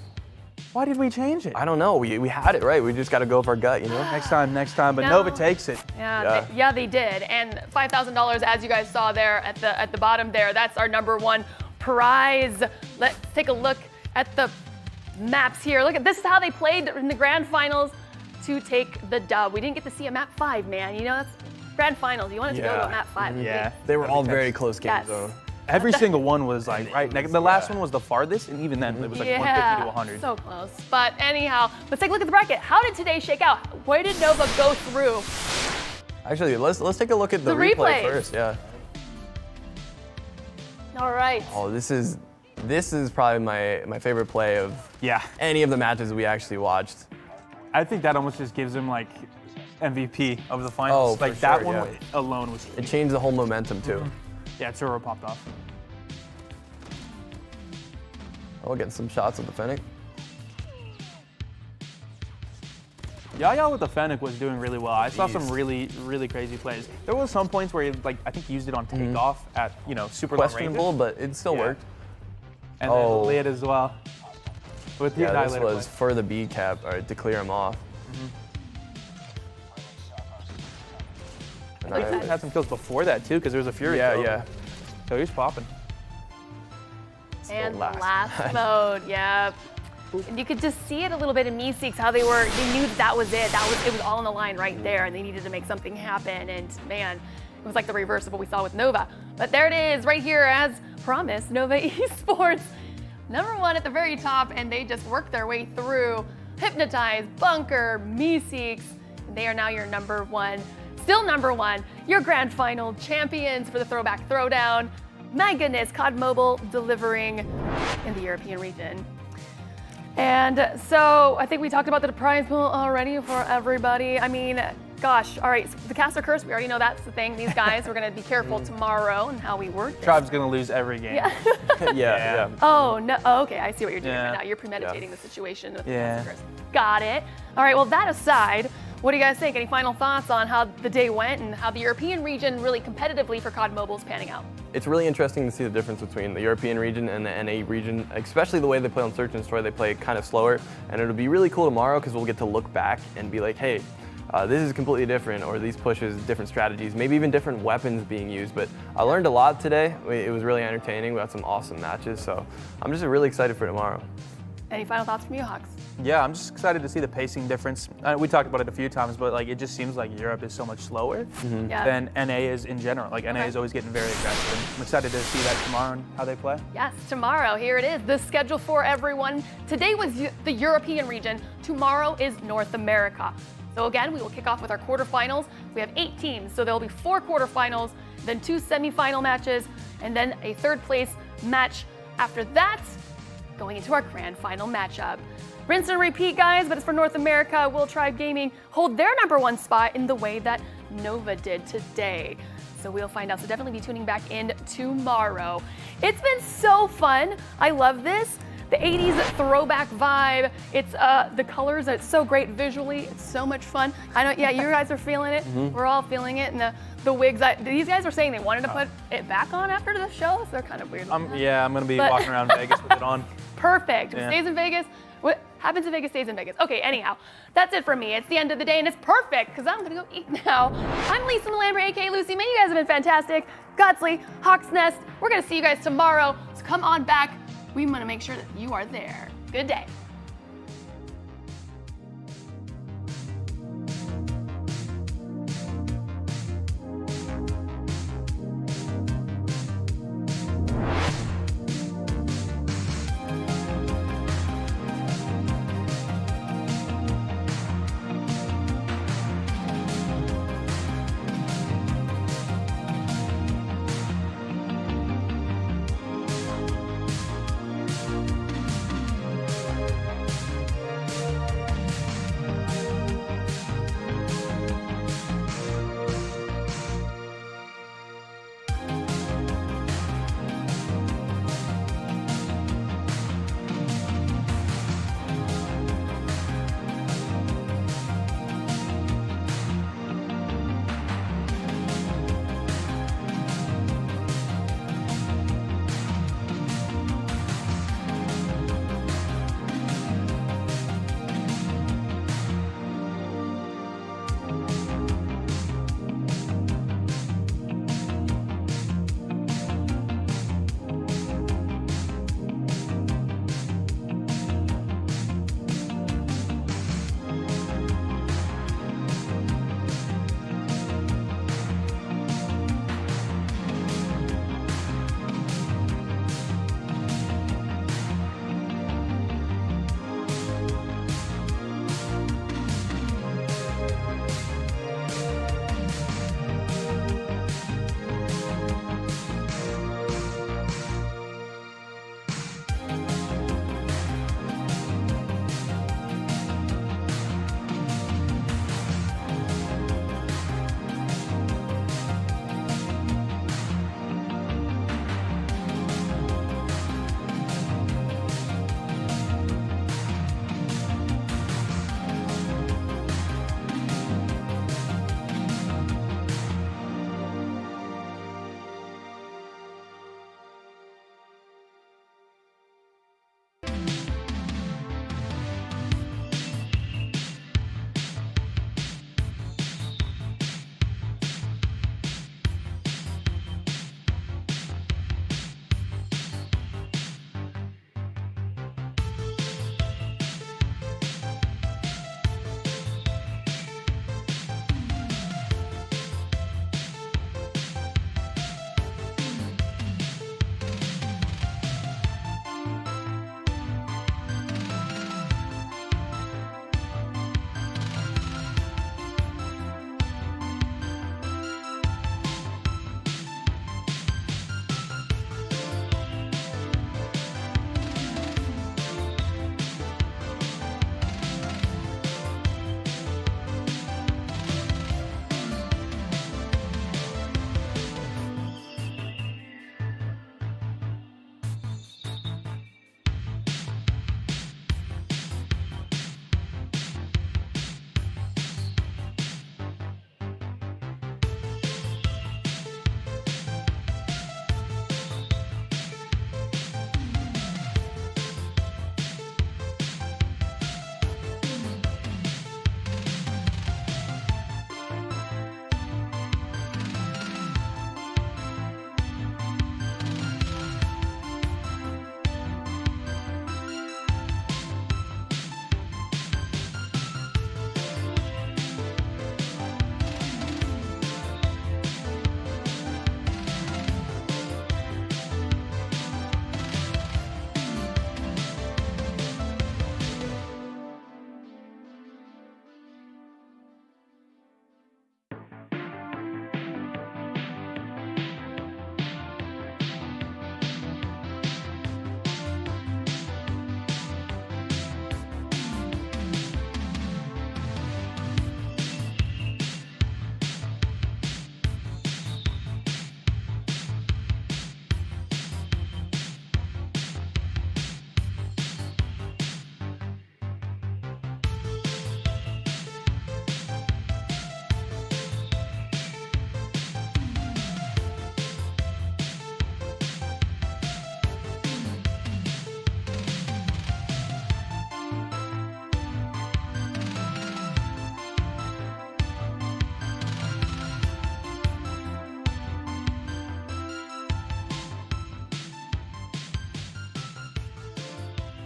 Why did we change it? I don't know. We had it right. We just got to go with our gut, you know? Next time. But No. Nova takes it. Yeah, they did. And $5,000, as you guys saw there at the bottom there, that's our number 1 prize. Let's take a look at the maps here. Look at this is how they played in the grand finals to take the dub. We didn't get to see a map 5, man. You know, that's grand finals. You wanted to go to a map 5. Yeah. They were all very close Yes. games, though. Every single one was like right next. The last one was the farthest, and even then, it was like 150 to 100. So close. But anyhow, let's take a look at the bracket. How did today shake out? Where did Nova go through? Actually, let's take a look at the The replay replays. first. Yeah. All right. Oh, this is probably my favorite play of Yeah. any of the matches we actually watched. I think that almost just gives him like MVP of the finals. Oh, for like that sure, one yeah. alone was. It changed the whole momentum too. Yeah, Turo popped off. Oh, getting some shots of the Fennec. Yaya with the Fennec was doing really well. I saw some Jeez. really crazy plays. There was some points where he, like I think he used it on takeoff at super long Questionable, ranges. but it still Yeah. worked. And Oh. then Lid as well. With the Yeah, this Annihilator was play. for the B cap, or to clear him off. I think he had some kills before that too, because there was a Fury. Yeah, kill. yeah. So he was popping. And last. last mode, yeah. And you could just see it a little bit in Meeseeks, how they knew that was it. It was all on the line right there, and they needed to make something happen. And man, it was like the reverse of what we saw with Nova. But there it is, right here, as promised, Nova Esports, number 1 at the very top, and they just worked their way through Hypnotize, Bunker, Meeseeks. They are now your number 1, still number 1, your grand final champions for the Throwback Throwdown. My goodness, COD Mobile delivering in the European region. And so I think we talked about the prize pool already for everybody. I mean, gosh, all right, so the caster curse, we already know that's the thing. These guys, we're gonna be careful tomorrow and how we work this. Tribe's gonna lose every game. Yeah. Yeah. Oh, no, oh, okay, I see what you're doing Yeah. right now. You're premeditating the situation with Yeah. the caster curse. Got it. All right, well, that aside, what do you guys think? Any final thoughts on how the day went and how the European region really competitively for COD Mobile is panning out? It's really interesting to see the difference between the European region and the NA region, especially the way they play on Search and Destroy. They play kind of slower, and it'll be really cool tomorrow because we'll get to look back and be like, hey, this is completely different, or these pushes, different strategies, maybe even different weapons being used. But I learned a lot today. It was really entertaining. We had some awesome matches, so I'm just really excited for tomorrow. Any final thoughts from you, Hawks? Yeah, I'm just excited to see the pacing difference. We talked about it a few times, but like it just seems like Europe is so much slower Yeah. than NA is in general. Like NA is always getting very aggressive. And I'm excited to see that tomorrow and how they play. Yes, tomorrow, here it is, the schedule for everyone. Today was the European region, tomorrow is North America. So again, we will kick off with our quarterfinals. We have 8 teams, so there will be 4 quarterfinals, then 2 semifinal matches, and then a 3rd place match after that, going into our grand final matchup. Rinse and repeat, guys, but it's for North America. Will Tribe Gaming hold their number 1 spot in the way that Nova did today? So we'll find out. So definitely be tuning back in tomorrow. It's been so fun. I love this. The 80s throwback vibe. It's the colors. It's so great visually. It's so much fun. I know. Yeah, you guys are feeling it. We're all feeling it. And the wigs. These guys were saying they wanted to put it back on after the show. So they're kind of weird. Yeah, I'm gonna be But- walking around Vegas with it on. Perfect. Yeah. Stays in Vegas. What happens in Vegas stays in Vegas. Okay, anyhow, that's it for me. It's the end of the day, and it's perfect because I'm gonna go eat now. I'm Lisa Lambert, aka LucyMae. You guys have been fantastic. GODzly, Hawksnest. We're gonna see you guys tomorrow. So come on back. We want to make sure that you are there. Good day.